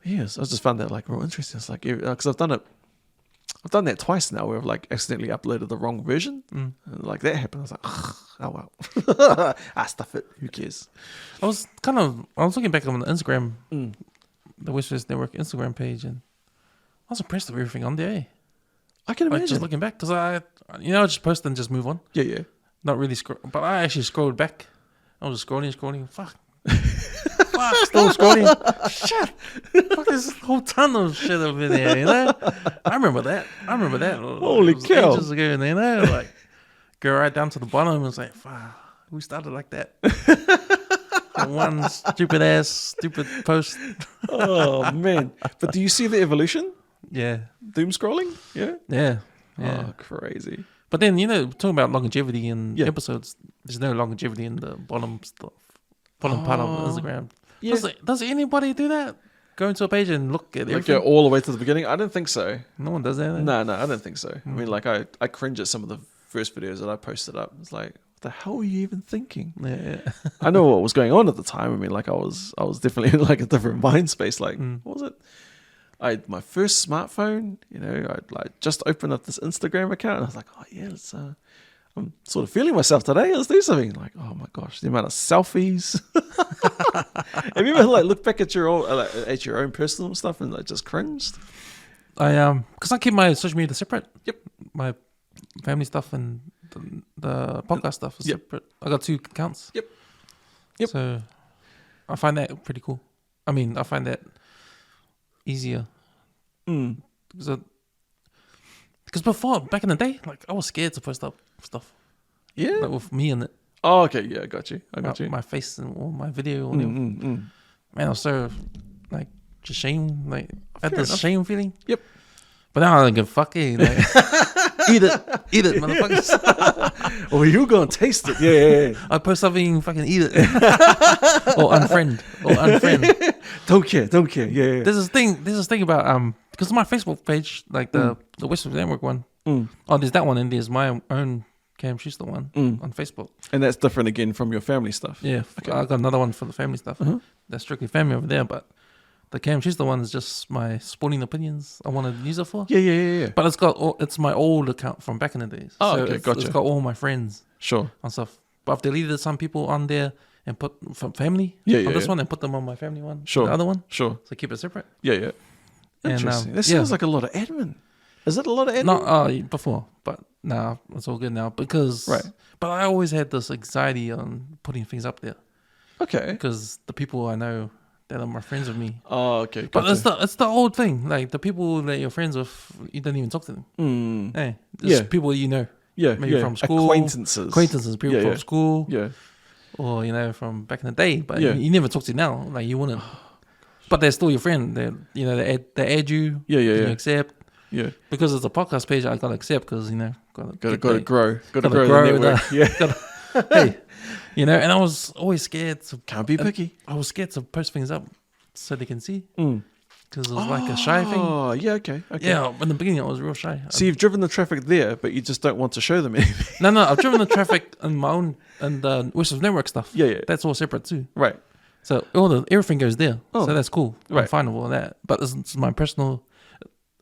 Yes, I just found that like real interesting. It's like, because I've done that twice now, where I've like accidentally uploaded the wrong version. And like that happened. I was like, oh well, stuff it. Who cares? I was looking back on the Instagram, the Wishlist Network Instagram page, and I was impressed with everything on there. I can imagine. Just looking back, because I just post and just move on. Yeah. Not really scroll, but I actually scrolled back. I was just scrolling. Fuck, still scrolling. Shit. Fuck, there's a whole ton of shit over there, you know? I remember that. Holy cow. Ages ago, you know? Like, go right down to the bottom and it's like, fuck, we started like that. That one stupid post. Oh, man. But do you see the evolution? Yeah. Doom scrolling? Yeah? Yeah. Oh, crazy. But then, talking about longevity in episodes, there's no longevity in the bottom stuff. Bottom part of Instagram. Yeah. Does anybody do that? Go into a page and look at everything? Go all the way to the beginning? I don't think so. No one does that? No, I don't think so. I mean, like, I cringe at some of the first videos that I posted up. It's like, what the hell were you even thinking? Yeah. I know what was going on at the time. I mean, like, I was definitely in like a different mind space. Like, what was it? I had my first smartphone, I'd like just opened up this Instagram account and I was like, oh yeah, I'm sort of feeling myself today. Let's do something. Like, oh my gosh, the amount of selfies. Have you ever like looked back at your own personal stuff and like just cringed? Because I keep my social media separate. Yep. My family stuff and the podcast stuff is separate. I got 2 accounts. Yep. So I find that pretty cool. I mean, I find that easier. Because before, back in the day, like I was scared to post up stuff. Yeah. Like with me in it. Oh, okay. Yeah, I got you. My face and or my video or whatever. Man, I was so like just shame, like had Fair this enough. shame feeling. Yep. But now I don't give a fuck. Like, eat it, motherfuckers. Oh, you're gonna taste it. Yeah. I post something, fucking eat it, or unfriend. Don't care. Yeah. There's this thing about because my Facebook page, like the Western Network one. Oh, there's that one, and there's my own Cam Schuster one on Facebook. And that's different again from your family stuff. Yeah, Okay. I got another one for the family stuff. That's strictly family over there, but the Cam Schuster one is just my sporting opinions I want to use it for. Yeah. But it's my old account from back in the days. Oh, so okay, gotcha. It's got all my friends Sure. and stuff. But I've deleted some people on there and put from family Yeah, on this yeah. one and put them on my family one. Sure. The other one. Sure. So keep it separate. Yeah. Interesting. And, That sounds like a lot of admin. Is it a lot of admin? Not before, but nah, it's all good now because. Right. But I always had this anxiety on putting things up there Okay. because the people I know that are my friends with me. Oh, okay. But Gotcha. it's the old thing. Like the people that you're friends with, you don't even talk to them. Hey, just Yeah. people you know. Yeah. Maybe from school. Acquaintances. People Yeah, from yeah. school. Yeah. Or, from back in the day. But Yeah. you never talk to now. Like you wouldn't. But they're still your friend. They add you. Yeah. You accept. Yeah. Because it's a podcast page, I gotta accept because Gotta grow. Gotta gotta grow grow the network. Yeah. hey, and I was always scared to. Can't be picky. I was scared to post things up so they can see because it was like a shy thing. Oh, yeah. Okay. Yeah, in the beginning I was real shy. So you've driven the traffic there, but you just don't want to show them anything. No, I've driven the traffic on my own and the Western Network stuff. Yeah. That's all separate too. Right. So everything goes there. Oh. So that's cool. I'm Right. fine with all that. But it's my personal.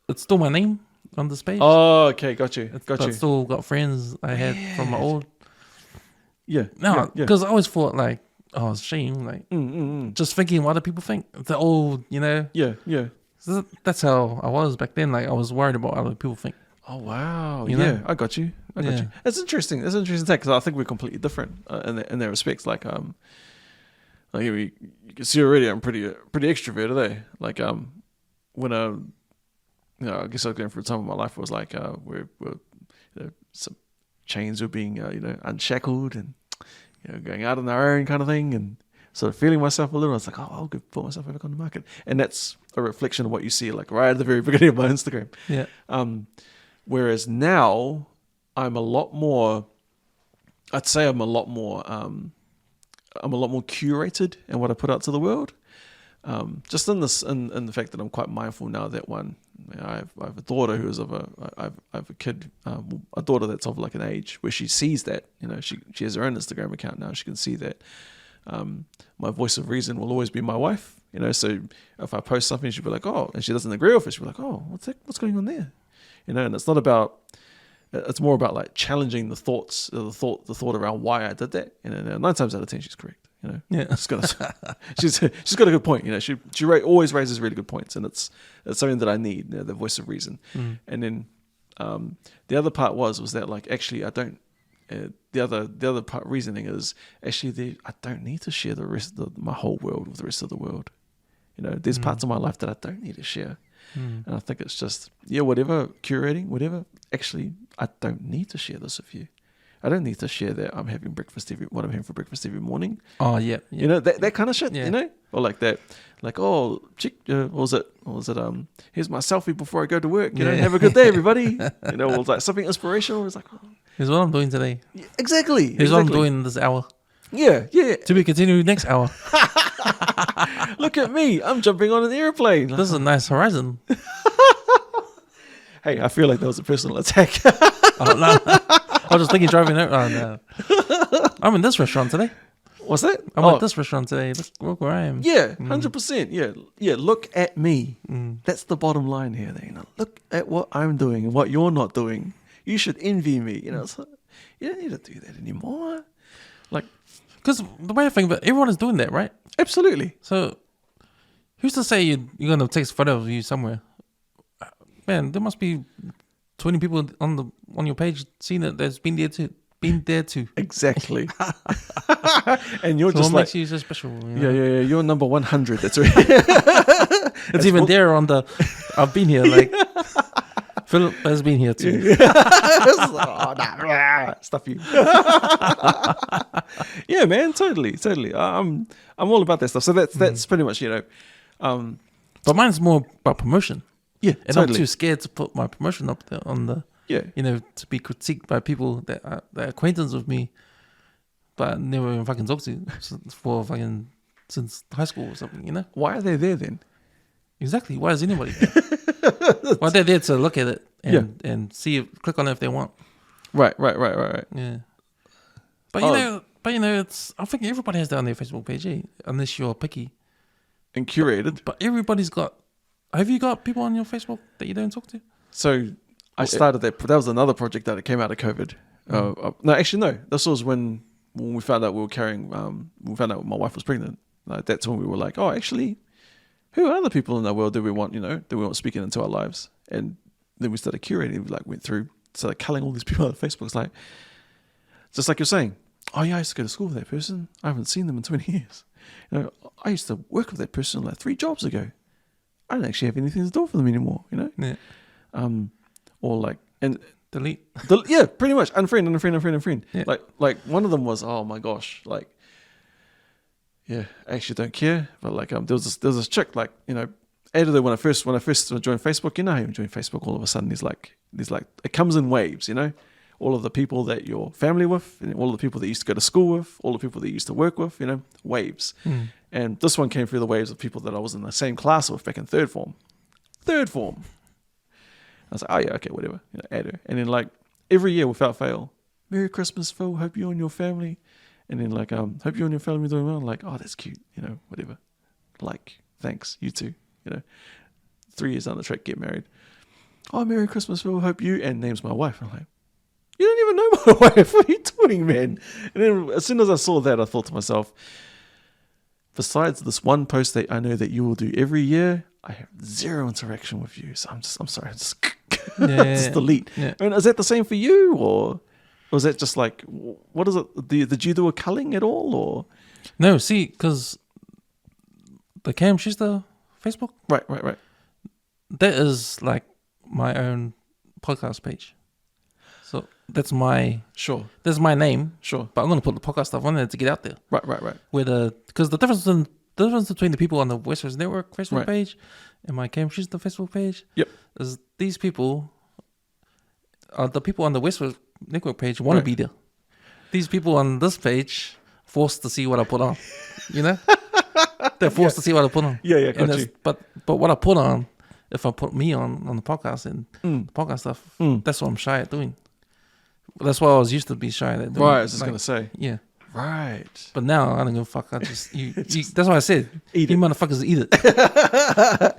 It's still my name on this page. Oh, okay. Got you. But still got friends I had from my old. Yeah. No, Yeah. because I always thought like, oh, it's shame. Like just thinking what other people think. The old, Yeah. So that's how I was back then. Like I was worried about what other people think. Oh, wow. You Yeah. know? I got you. Yeah. It's interesting. It's an interesting take because I think we're completely different in their respects. Like you can see already I'm pretty extroverted, eh? Like when I guess I was going through a time of my life where it was like we're some chains were being unshackled and going out on our own kind of thing and sort of feeling myself a little. I was like, I'll put myself back on the market, and that's a reflection of what you see like right at the very beginning of my Instagram. Yeah. Whereas now I'm a lot more. I'd say I'm a lot more curated in what I put out to the world. Just in the fact that I'm quite mindful now that I have a daughter who is I have a kid, a daughter that's of like an age where she sees that, she has her own Instagram account now. She can see that my voice of reason will always be my wife, so if I post something, she'll be like, oh, and she doesn't agree with it, she'll be like, oh, what's going on there? And it's not about, it's more about like challenging the thought around why I did that. And 9 times out of 10, she's correct. Yeah. She's got a good point. She always raises really good points, and it's something that I need, the voice of reason. And then the other part was that like actually I don't. The other part reasoning is actually I don't need to share the rest of my whole world with the rest of the world. There's parts of my life that I don't need to share. And I think it's just, whatever, curating, whatever. Actually, I don't need to share this with you. I don't need to share that I'm having what I'm having for breakfast every morning. Oh, yeah. That kind of shit, Yeah. Or like that, like, oh, chick, what was it, here's my selfie before I go to work, have a good day, everybody. Or like something inspirational. It's like, oh. Here's what I'm doing today. Yeah, exactly. Here's what I'm doing this hour. Yeah. To be continued next hour. Look at me. I'm jumping on an airplane. This is a nice horizon. Hey, I feel like that was a personal attack. Oh, no. I was just thinking driving out. Oh, no. I'm in this restaurant today. What's that? I'm at this restaurant today. Look where I am. Yeah, 100%. Yeah. Look at me. That's the bottom line here. Look at what I'm doing and what you're not doing. You should envy me. So you don't need to do that anymore. Like, because the way I think about it, everyone is doing that, right? Absolutely. So, who's to say you're gonna take a photo of you somewhere? Man, there must be 20 people on your page seeing that that's been there too. Exactly. And you're So just what like, makes you so special? yeah. You're number 100. That's right. It's even there on the. I've been here. Like Philip has been here too. Stuff you. Yeah, man, totally. I'm all about that stuff. So that's pretty much But mine's more about promotion. Yeah, And totally. I'm too scared to put my promotion up there on the, to be critiqued by people that are acquaintance with me, but I never even fucking talked to since high school or something, Why are they there then? Exactly. Why is anybody there? Well, they're there to look at it and see it, click on it if they want. Right. Yeah. But it's, I think everybody has that on their Facebook page, unless you're picky. And curated. But everybody's got, have you got people on your Facebook that you don't talk to? So I started that was another project that came out of COVID. No, actually no. This was when we found out we were carrying, we found out my wife was pregnant. Like, that's when we were like, oh, actually, who are the people in the world do we want speaking into our lives? And then we started curating. We went through, started culling all these people on Facebook. It's like, just like you're saying, oh yeah, I used to go to school with that person. I haven't seen them in 20 years. I used to work with that person like 3 jobs ago. I don't actually have anything to do for them anymore, Yeah. Or like, and delete. Yeah, pretty much. Unfriend. Yeah. Like one of them was, oh my gosh, like, yeah, I actually don't care. But like, there was this chick, like, added her when I first joined Facebook. How you join Facebook, all of a sudden there's like, it comes in waves, all of the people that you're family with, and all of the people that you used to go to school with, all the people that you used to work with, waves. And this one came through the waves of people that I was in the same class with back in third form. I was like, oh yeah, okay, whatever, add her. And then like every year without fail, Merry Christmas, Phil, hope you and your family. And then like, hope you and your family are doing well. Like, oh, that's cute, whatever. Like, thanks, you too, 3 years down the track, get married. Oh, Merry Christmas, Phil, hope you, and names my wife. I'm like, you don't even know my wife. What are you doing, man? And then as soon as I saw that, I thought to myself, besides this one post that I know that you will do every year, I have zero interaction with you. So I'm sorry, just delete. Yeah. I mean, is that the same for you, or is that just like, what is it? Did you do a culling at all, or? No, see, because the Cam Schuster Facebook, Right. that is like my own podcast page. So that's my name. Sure. But I'm gonna put the podcast stuff on there to get out there. Right. Because the difference between the people on the West Coast Network Facebook page and my Cam Schuster Facebook page, is these people, the people on the West Coast Network page want to be there. These people on this page forced to see what I put on. They're forced to see what I put on. Yeah, got you. But what I put on, if I put me on the podcast and the podcast stuff, that's what I'm shy at doing. That's what I was used to be shy at doing. Right, I was just going to say. Yeah. Right. But now, I don't give a fuck. I just, that's what I said. Eat you it. motherfuckers eat it.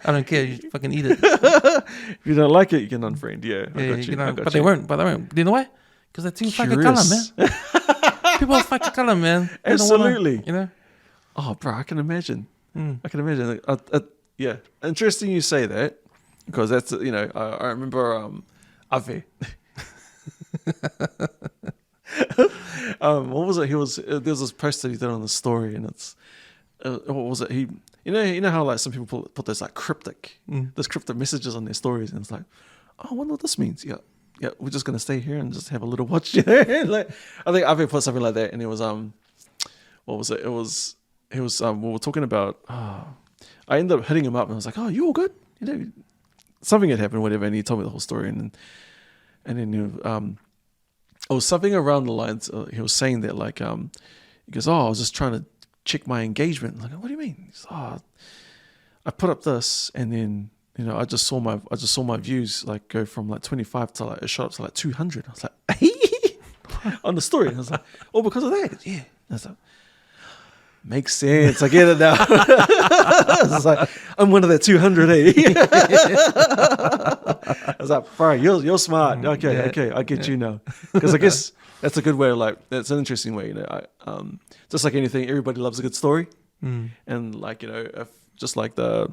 I don't care. You fucking eat it. If you don't like it, you can unfriend. Yeah, I got you. They won't. You know why? Because they're too fucking color, man. People are fucking color, man. They Absolutely. Wanna, Oh, bro, I can imagine. I can imagine. Yeah. Interesting you say that, because that's, I remember Ave. What was it? There was this post that he did on the story, and it's what was it? He, you know how like some people put those like cryptic messages on their stories, and it's like, oh, I wonder what this means. Yeah, we're just gonna stay here and just have a little watch. Like, I think Ave put something like that, and it was what was it? It was we were talking about. I ended up hitting him up, and I was like, oh, you all good? Something had happened, whatever, and he told me the whole story, and then it was something around the lines. He was saying that like, he goes, oh, I was just trying to check my engagement. I'm like, what do you mean? He's, oh, I put up this, and then I just saw my views like go from like 25 to like, it shot up to like 200. I was like, on the story. And I was like, oh, because of that? Yeah. I was like, makes sense. I get it now. I was like, I'm one of that 200, I was like, bro, you're smart. Okay, I get you now. Because I guess that's a good way of like, that's an interesting way, just like anything, everybody loves a good story. And like, if just like the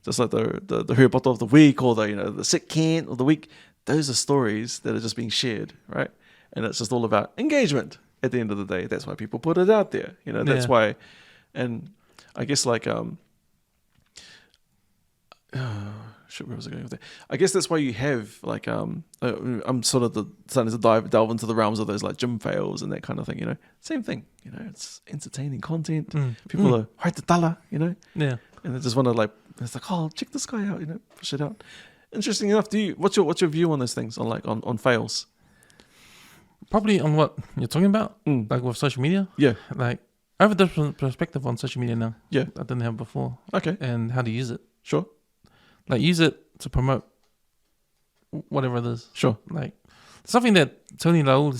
Hurry Bottle of the week, or the sick can of the week, those are stories that are just being shared, right? And it's just all about engagement. At the end of the day, that's why people put it out there. That's why, and I guess like where was I going with that? I guess that's why you have like I'm sort of starting to delve into the realms of those like gym fails and that kind of thing. Same thing. It's entertaining content. People are haitatala, Yeah. And they just want to like it's like, oh, check this guy out, push it out. Interesting enough, what's your view on those things, on fails? Probably on what you're talking about, like with social media. Yeah. Like I have a different perspective on social media now. Yeah. I didn't have before. Okay. And how to use it. Sure. Like use it to promote whatever it is. Sure. Like something that Tokelauan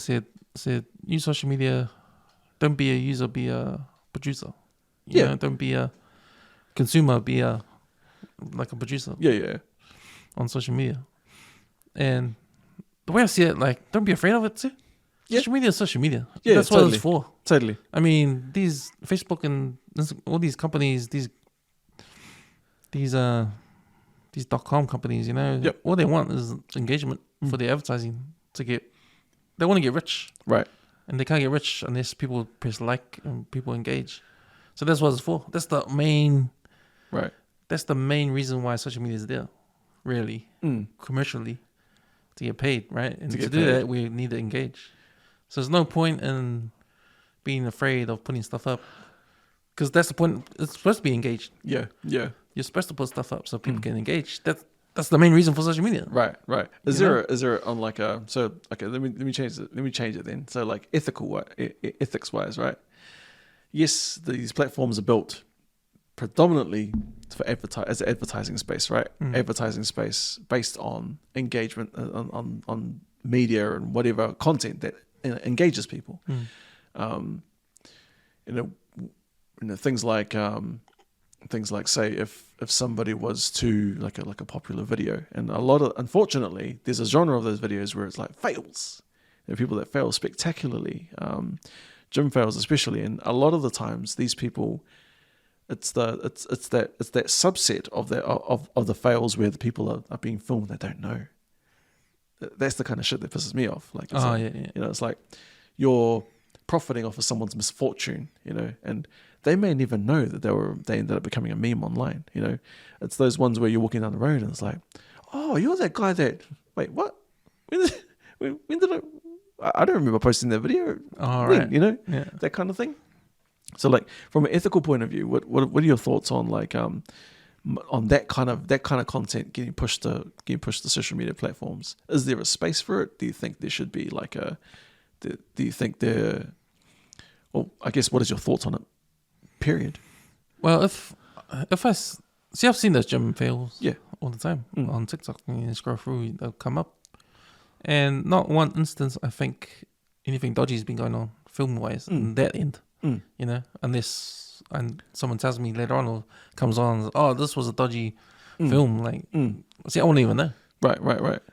said, use social media. Don't be a user, be a producer. You know, don't be a consumer, be a producer. Yeah. On social media. And the way I see it, like, don't be afraid of it too. Yeah. Social media is social media. Yeah, that's what it's for. Totally. I mean, these Facebook and all these companies, these .com companies, all they want is engagement for their advertising they want to get rich. Right. And they can't get rich unless people press like and people engage. So that's what it's for. That's the main reason why social media is there, really, commercially, to get paid, right? And to do that, we need to engage. So there's no point in being afraid of putting stuff up, because that's the point. It's supposed to be engaged. Yeah. You're supposed to put stuff up so people can engage. That's the main reason for social media. Right. Is there on like a let me change it. Let me change it then. So like ethics wise, right? Yes, these platforms are built predominantly for as an advertising space, right? Advertising space based on engagement on media and whatever content that engages people. Things like say if somebody was to like a popular video, and unfortunately there's a genre of those videos where it's like fails. There are people that fail spectacularly, gym fails especially, and a lot of the times these people, it's that subset of the fails where the people are being filmed they don't know. That's the kind of shit that pisses me off. Like, it's like you're profiting off of someone's misfortune, and they may never know that they ended up becoming a meme online. It's those ones where you're walking down the road and it's like, oh, you're that guy that. Wait, what? When did I don't remember posting that video. Oh, right. That kind of thing. So, like, from an ethical point of view, what are your thoughts on like on that kind of content getting pushed to social media platforms? Is there a space for it? Do you think there should be like do you think there? Well, I guess what is your thoughts on it? Period. Well, if I've seen those gym fails all the time on TikTok. And you scroll through, they'll come up, and not one instance I think anything dodgy has been going on film wise in that end. Unless someone tells me later on or comes on, oh, this was a dodgy film. Like, see, I won't even know. Right.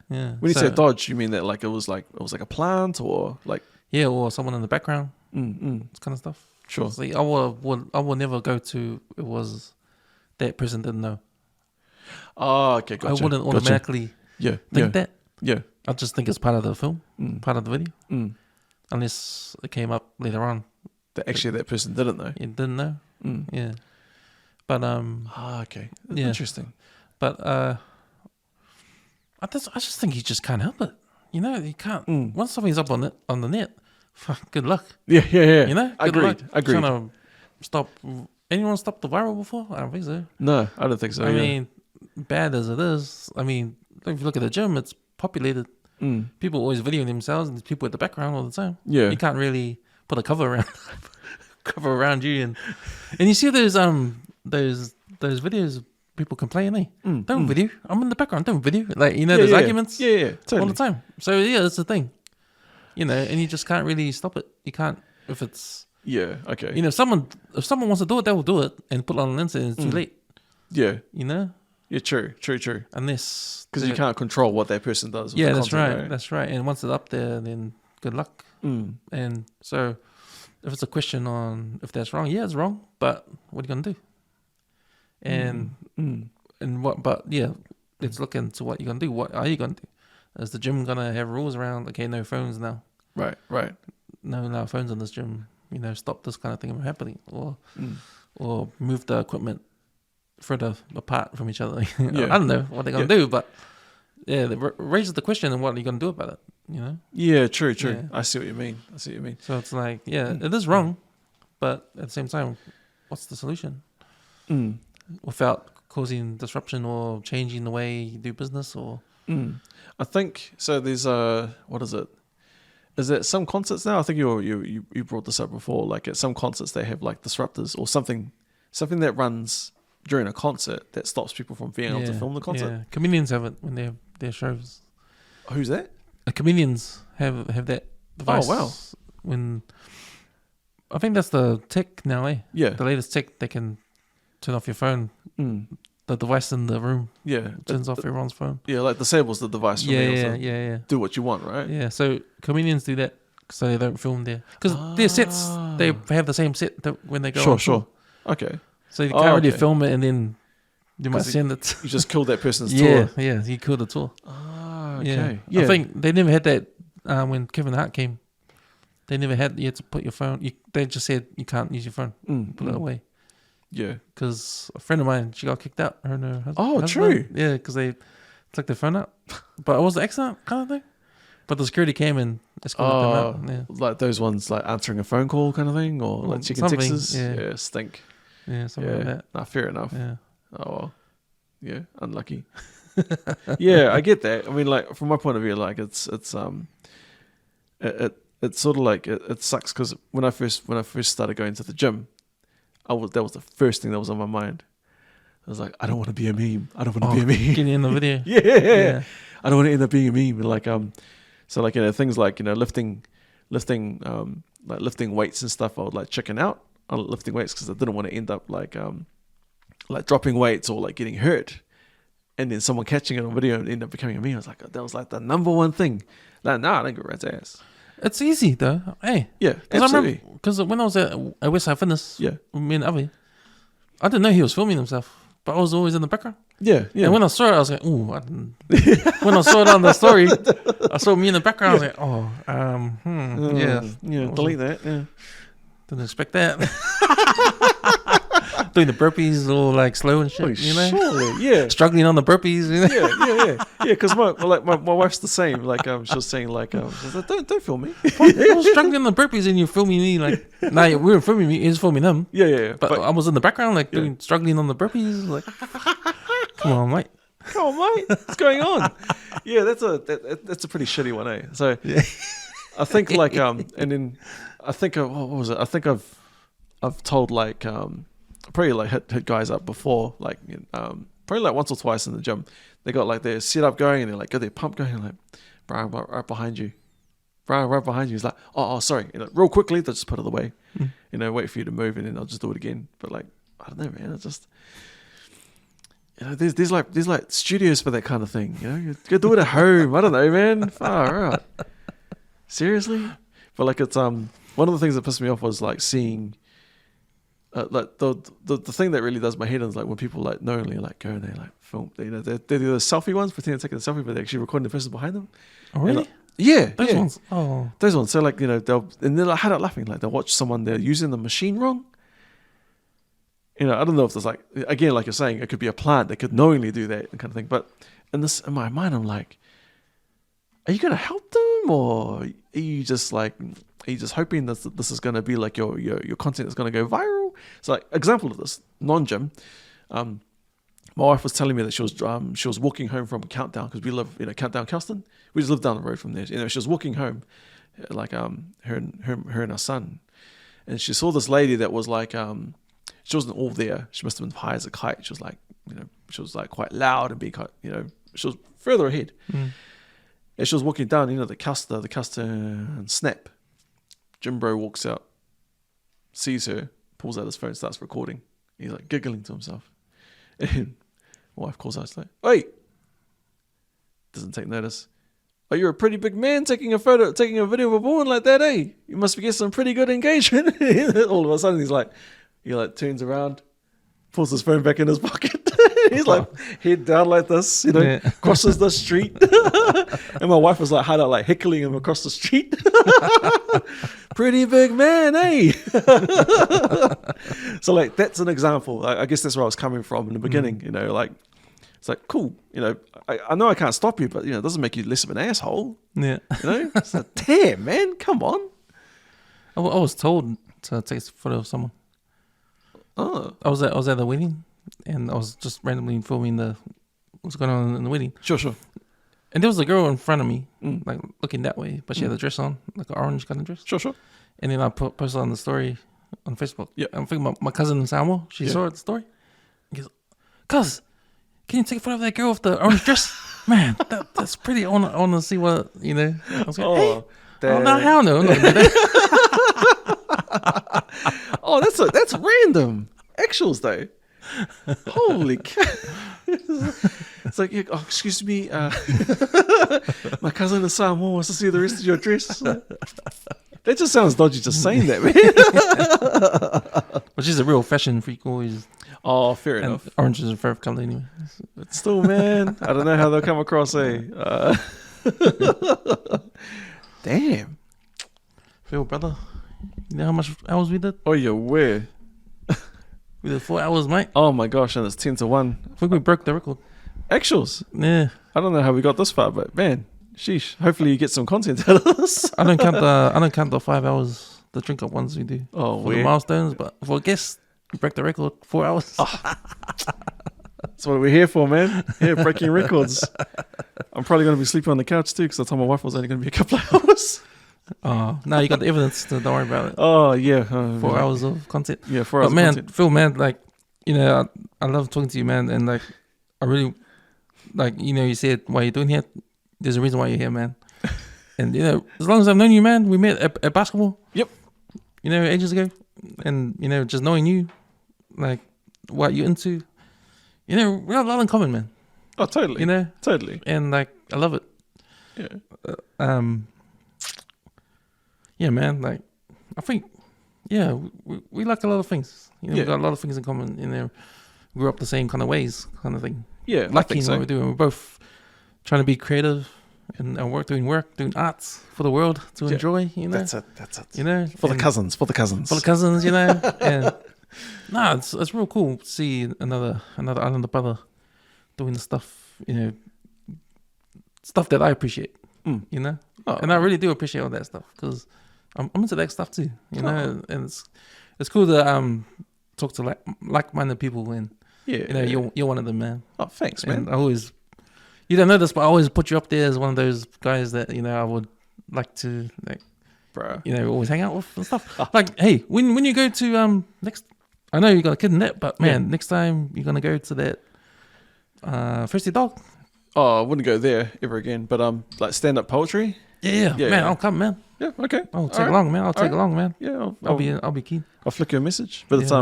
Yeah. When you say dodge, you mean that like it was like a plant or like or someone in the background. This kind of stuff. Sure. So I will never go to it was that person didn't know. Oh, okay, gotcha. I wouldn't automatically think that. Yeah. I just think it's part of the film, part of the video. Unless it came up later on. That actually that person didn't know. It didn't know. Yeah. But okay. Interesting. But I just think you just can't help it. You can't. Once something's up on the net, good luck. Yeah. Good Agreed. luck. Trying to anyone stop the viral before? I don't think so. No, I don't think so. I mean, bad as it is, I mean, if you look at the gym, it's populated. People always videoing themselves, and there's people at the background all the time. Yeah. You can't really put a cover around you, and you see those videos of people complaining, don't video. I'm in the background, don't video. Like, there's arguments totally. all the time. So that's the thing. And you just can't really stop it. You can't if it's okay. if someone wants to do it, they will do it and put it on the internet. And it's too late. Yeah. Yeah, true. Unless because you can't control what that person does. With that's content, right. That's right. And once it's up there, then good luck. And so, if it's a question on if that's wrong, it's wrong. But what are you gonna do? And what? But let's look into what you're gonna do. What are you gonna do? Is the gym gonna have rules around? Okay, no phones now. Right. No phones in this gym. Stop this kind of thing from happening, or move the equipment further apart from each other. I don't know what they're gonna do, but it raises the question: and what are you gonna do about it? Yeah, true. Yeah. I see what you mean. So it's like, it is wrong, but at the same time, what's the solution? Without causing disruption or changing the way you do business or? I think so. There's what is it? Is it some concerts now? I think you brought this up before. Like at some concerts they have like disruptors or something that runs during a concert that stops people from being able to film the concert. Yeah, comedians have it when they have their shows. Who's that? Comedians have that device. Oh wow! When I think that's the tech now, eh? Yeah, the latest tech, they can turn off your phone. The device in the room. Yeah, turns off everyone's phone. Yeah, like disables the device from being able to do what you want, right? Yeah, so comedians do that so they don't film there because their sets they have the same set that when they go. Sure. Okay. So you can't really film it and then you might send it. You just killed that person's tour. Yeah, you killed the tour. Oh, okay. Yeah. I think they never had that when Kevin Hart came. They never had. You had to put your phone. They just said you can't use your phone. Put it away. Yeah. Because a friend of mine, she got kicked out. Her and her husband. Oh, true. Yeah, because they took their phone out. But it was an accident kind of thing. But the security came and escorted them out. Yeah. Like those ones, like answering a phone call kind of thing, or like checking texts. Yeah, stink. Yeah, something like that. Nah, fair enough. Yeah. Oh, well. Yeah, unlucky. Yeah, I get that. I mean, like from my point of view, like it's sort of like it sucks because when I first started going to the gym, that was the first thing that was on my mind. I was like, I don't want to be a meme. I don't want to be a meme. Getting in the video. Yeah. I don't want to end up being a meme. Like so like things like lifting weights and stuff. I would like chicken out on lifting weights because I didn't want to end up like dropping weights or like getting hurt, and then someone catching it on video and end up becoming a meme. I was like, that was like the number one thing. Like, nah, I don't give a rat's ass. It's easy though. Hey. Yeah, absolutely. Because when I was at Westside Fitness, with me and Avi, I didn't know he was filming himself, but I was always in the background. Yeah. And when I saw it, I was like, ooh. When I saw it on the story, I saw me in the background. I was like, delete that. Yeah. Didn't expect that. Doing the burpees all like slow and shit, Surely, yeah. Struggling on the burpees, Yeah. Because my wife's the same. Like she was saying, like, she's like, don't film me. I was struggling on the burpees and you're filming me. Like, we were filming me. He was filming them. Yeah. But I was in the background, like struggling on the burpees. Like, come on, mate. What's going on? Yeah, that's a pretty shitty one, eh? So I think like and then I think what was it? I think I've told like probably like hit guys up before, like probably like once or twice in the gym. They got like their setup going and they're like got their pump going and like, Brian, right behind you. He's like, oh, sorry. Real quickly, they'll just put it away. Wait for you to move and then I'll just do it again. But like, I don't know, man. It's just there's like studios for that kind of thing. You go do it at home. I don't know, man. Far out. Seriously? But like it's one of the things that pissed me off was like seeing like the thing that really does my head in is like when people like knowingly like go and they like film, they do the selfie ones, pretend they're taking a selfie, but they're actually recording the person behind them. Oh really? Those ones. Oh, those ones. So like they're like had it laughing, like they'll watch someone, they're using the machine wrong. I don't know if there's like, again, like you're saying, it could be a plant that could knowingly do that kind of thing. But in my mind, I'm like, are you gonna help them, or are you just hoping that this is gonna be like your content is gonna go viral? So like example of this non-gym, my wife was telling me that she was walking home from Countdown because we live Countdown, Kelston. We just live down the road from there. She was walking home, like her and our son, and she saw this lady that was like she wasn't all there. She must have been high as a kite. She was like she was like quite loud and being quite she was further ahead. And she was walking down, the Custer and Snap. Jim Bro walks out, sees her, pulls out his phone, starts recording. He's like giggling to himself. And my wife calls out, she's like, "Hey!" Doesn't take notice. "Oh, you're a pretty big man taking a video of a woman like that, eh? You must be getting some pretty good engagement." All of a sudden, he turns around, pulls his phone back in his pocket. He's like head down like this, crosses the street. And my wife was like hard out, like heckling him across the street. Pretty big man, eh? So like that's an example. I guess that's where I was coming from in the beginning. Like it's like cool. I know I can't stop you, but it doesn't make you less of an asshole. Yeah. It's like, damn, man, come on. I was told to take a photo of someone. Oh, I was at the wedding. and I was just randomly filming what's going on in the wedding. Sure. And there was a girl in front of me, like looking that way, but she had a dress on, like an orange kind of dress. Sure. And then I posted on the story on Facebook. Yeah. I'm thinking my cousin Samuel, she saw the story. He goes, "Cuz, can you take a photo of that girl with the orange dress? Man, that's pretty. I want to see what, you know." I was like, "Hey, no, hell no. I'm not gonna do that." Oh, that's random. Actuals though. Holy cow. It's like, oh, excuse me, my cousin in Samoa wants to see the rest of your dress. That just sounds dodgy just saying that, man. But she's a real fashion freak always. Oh, fair enough. Orange is her favorite color anyway. But still, man, I don't know how they'll come across, Damn. Phil, brother, you know how much hours we did? Oh, you're where? We did 4 hours, mate. Oh my gosh, and it's 10-1. I think we broke the record. Actuals? Yeah. I don't know how we got this far, but man, sheesh. Hopefully you get some content out of this. I don't count the 5 hours, the drink up ones we do. Oh, for the milestones, but for a guest, we break the record 4 hours. Oh. That's what we're here for, man. Yeah, breaking records. I'm probably going to be sleeping on the couch too, because I told my wife it was only going to be a couple of hours. Oh, now you got the evidence, so don't worry about it. Oh, yeah. 4 hours of content. Yeah, 4 hours of content. Content. Phil, man, like, you know, I love talking to you, man, and like, I really, like, you know, you said, why you're doing here, there's a reason why you're here, man. And, you know, as long as I've known you, man, we met at basketball. Yep. You know, ages ago. And, you know, just knowing you, like, what you're into, you know, we have a lot in common, man. Oh, totally. You know? Totally. And, like, I love it. Yeah. Yeah, man, like, I think, yeah, we like a lot of things. You know, we got a lot of things in common, you know, grew up the same kind of ways, kind of thing. Yeah, Lucky in so. what we're doing. We're both trying to be creative and doing arts for the world to enjoy, you know. That's it. You know. For the cousins, you know. And no, it's real cool to see another Islander brother doing the stuff, you know, stuff that I appreciate, you know. Oh. And I really do appreciate all that stuff, because I'm into that stuff too, you know. And it's cool to talk to like-minded people, and you know, you're one of them, man. Oh, thanks, man. And you don't know this, but I always put you up there as one of those guys that, you know, I would like to, like, bro, you know, always hang out with and stuff. Like, hey, when you go to next, I know you got a kid in that, but man, next time you're gonna go to that Thirsty Dog. Oh, I wouldn't go there ever again. But like stand-up poetry. Yeah, man, I'll come, man. Yeah, okay. I'll take along, man. I'll take along, man. Yeah, I'll be keen. I'll flick you a message. But it's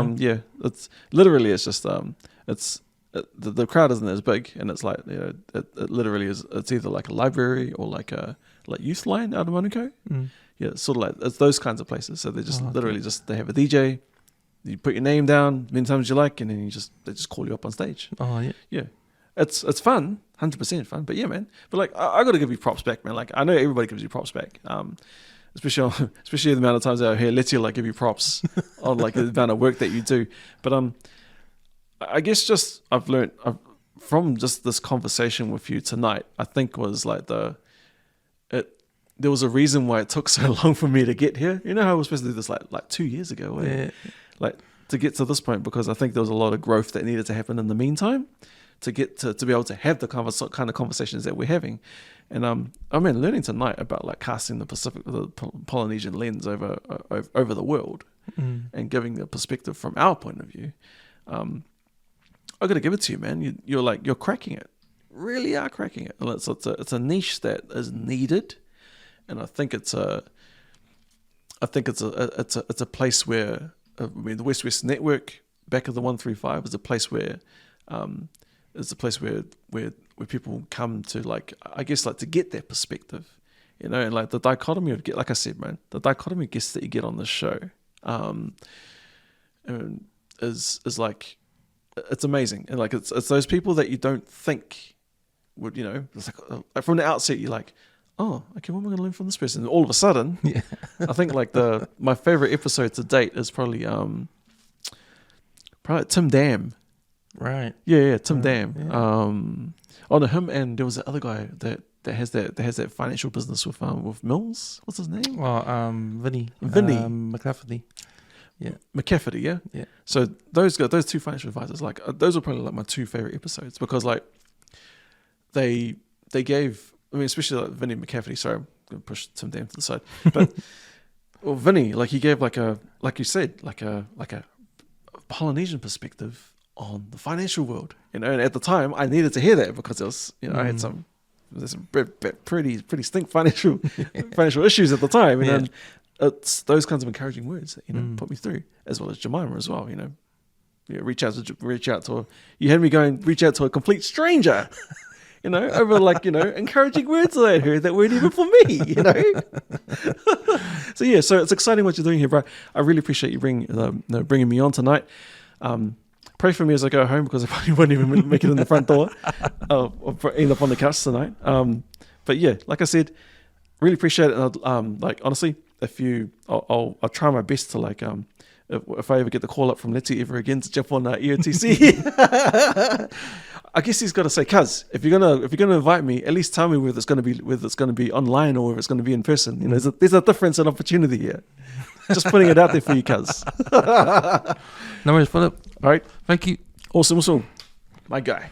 it's literally, it's just the crowd isn't as big, and it's like, you know, it literally is. It's either like a library or like a youth line out of Manukau. Yeah, it's sort of like, it's those kinds of places. So they just literally they have a DJ. You put your name down many times you like, and then they just call you up on stage. Oh yeah, yeah. It's fun, 100% fun. But yeah, man. But like, I got to give you props back, man. Like, I know everybody gives you props back. Especially the amount of times out here, let's you like give you props on like the amount of work that you do. But I guess just I've learned from just this conversation with you tonight. I think was like there was a reason why it took so long for me to get here. You know how I was supposed to do this like 2 years ago, like to get to this point, because I think there was a lot of growth that needed to happen in the meantime to get to be able to have the kind of conversations that we're having. And I mean, learning tonight about like casting the Polynesian lens over the world and giving the perspective from our point of view. I got to give it to you, man. You're cracking it. Really are cracking it. And it's a niche that is needed, and I think it's a place where I mean, the West Network back of the 135 is a place where where people come to, like, I guess, like to get that perspective, you know, and like the dichotomy of like I said, man, the dichotomy of guests that you get on the show, is like, it's amazing. And like it's those people that you don't think would, you know, it's like from the outset you're like, oh, okay, what am I going to learn from this person? And all of a sudden, I think like my favorite episode to date is probably Tim Dam. Right. Yeah, Tim Dam. Yeah. Him, and there was the other guy that has that financial business with Mills. What's his name? Well, Vinny. Vinny McCafferty. McCafferty, Yeah. So those two financial advisors, like those are probably like my two favorite episodes because like they gave, I mean, especially like Vinny McCafferty. Sorry, I'm gonna push Tim down to the side, but well, Vinny, like he gave like you said, like a Polynesian perspective on the financial world, and at the time I needed to hear that because it was, I had some pretty stink financial issues at the time, and then it's those kinds of encouraging words that put me through, as well as Jemima as well. Reach out to you had me going reach out to a complete stranger, over like encouraging words that I heard that weren't even for me, So it's exciting what you're doing here, bro. I really appreciate you bringing me on tonight. Pray for me as I go home because I probably won't even make it in the front door. I'll end up on the couch tonight. But yeah, like I said, really appreciate it. And like honestly, I'll try my best to like if I ever get the call up from Letty ever again to jump on EOTC. I guess he's got to say, cuz if you're gonna invite me, at least tell me whether it's gonna be online or whether it's gonna be in person. There's a difference in opportunity here. Just putting it out there for you, cuz. No worries, Philip. All right, thank you. Awesome. My guy.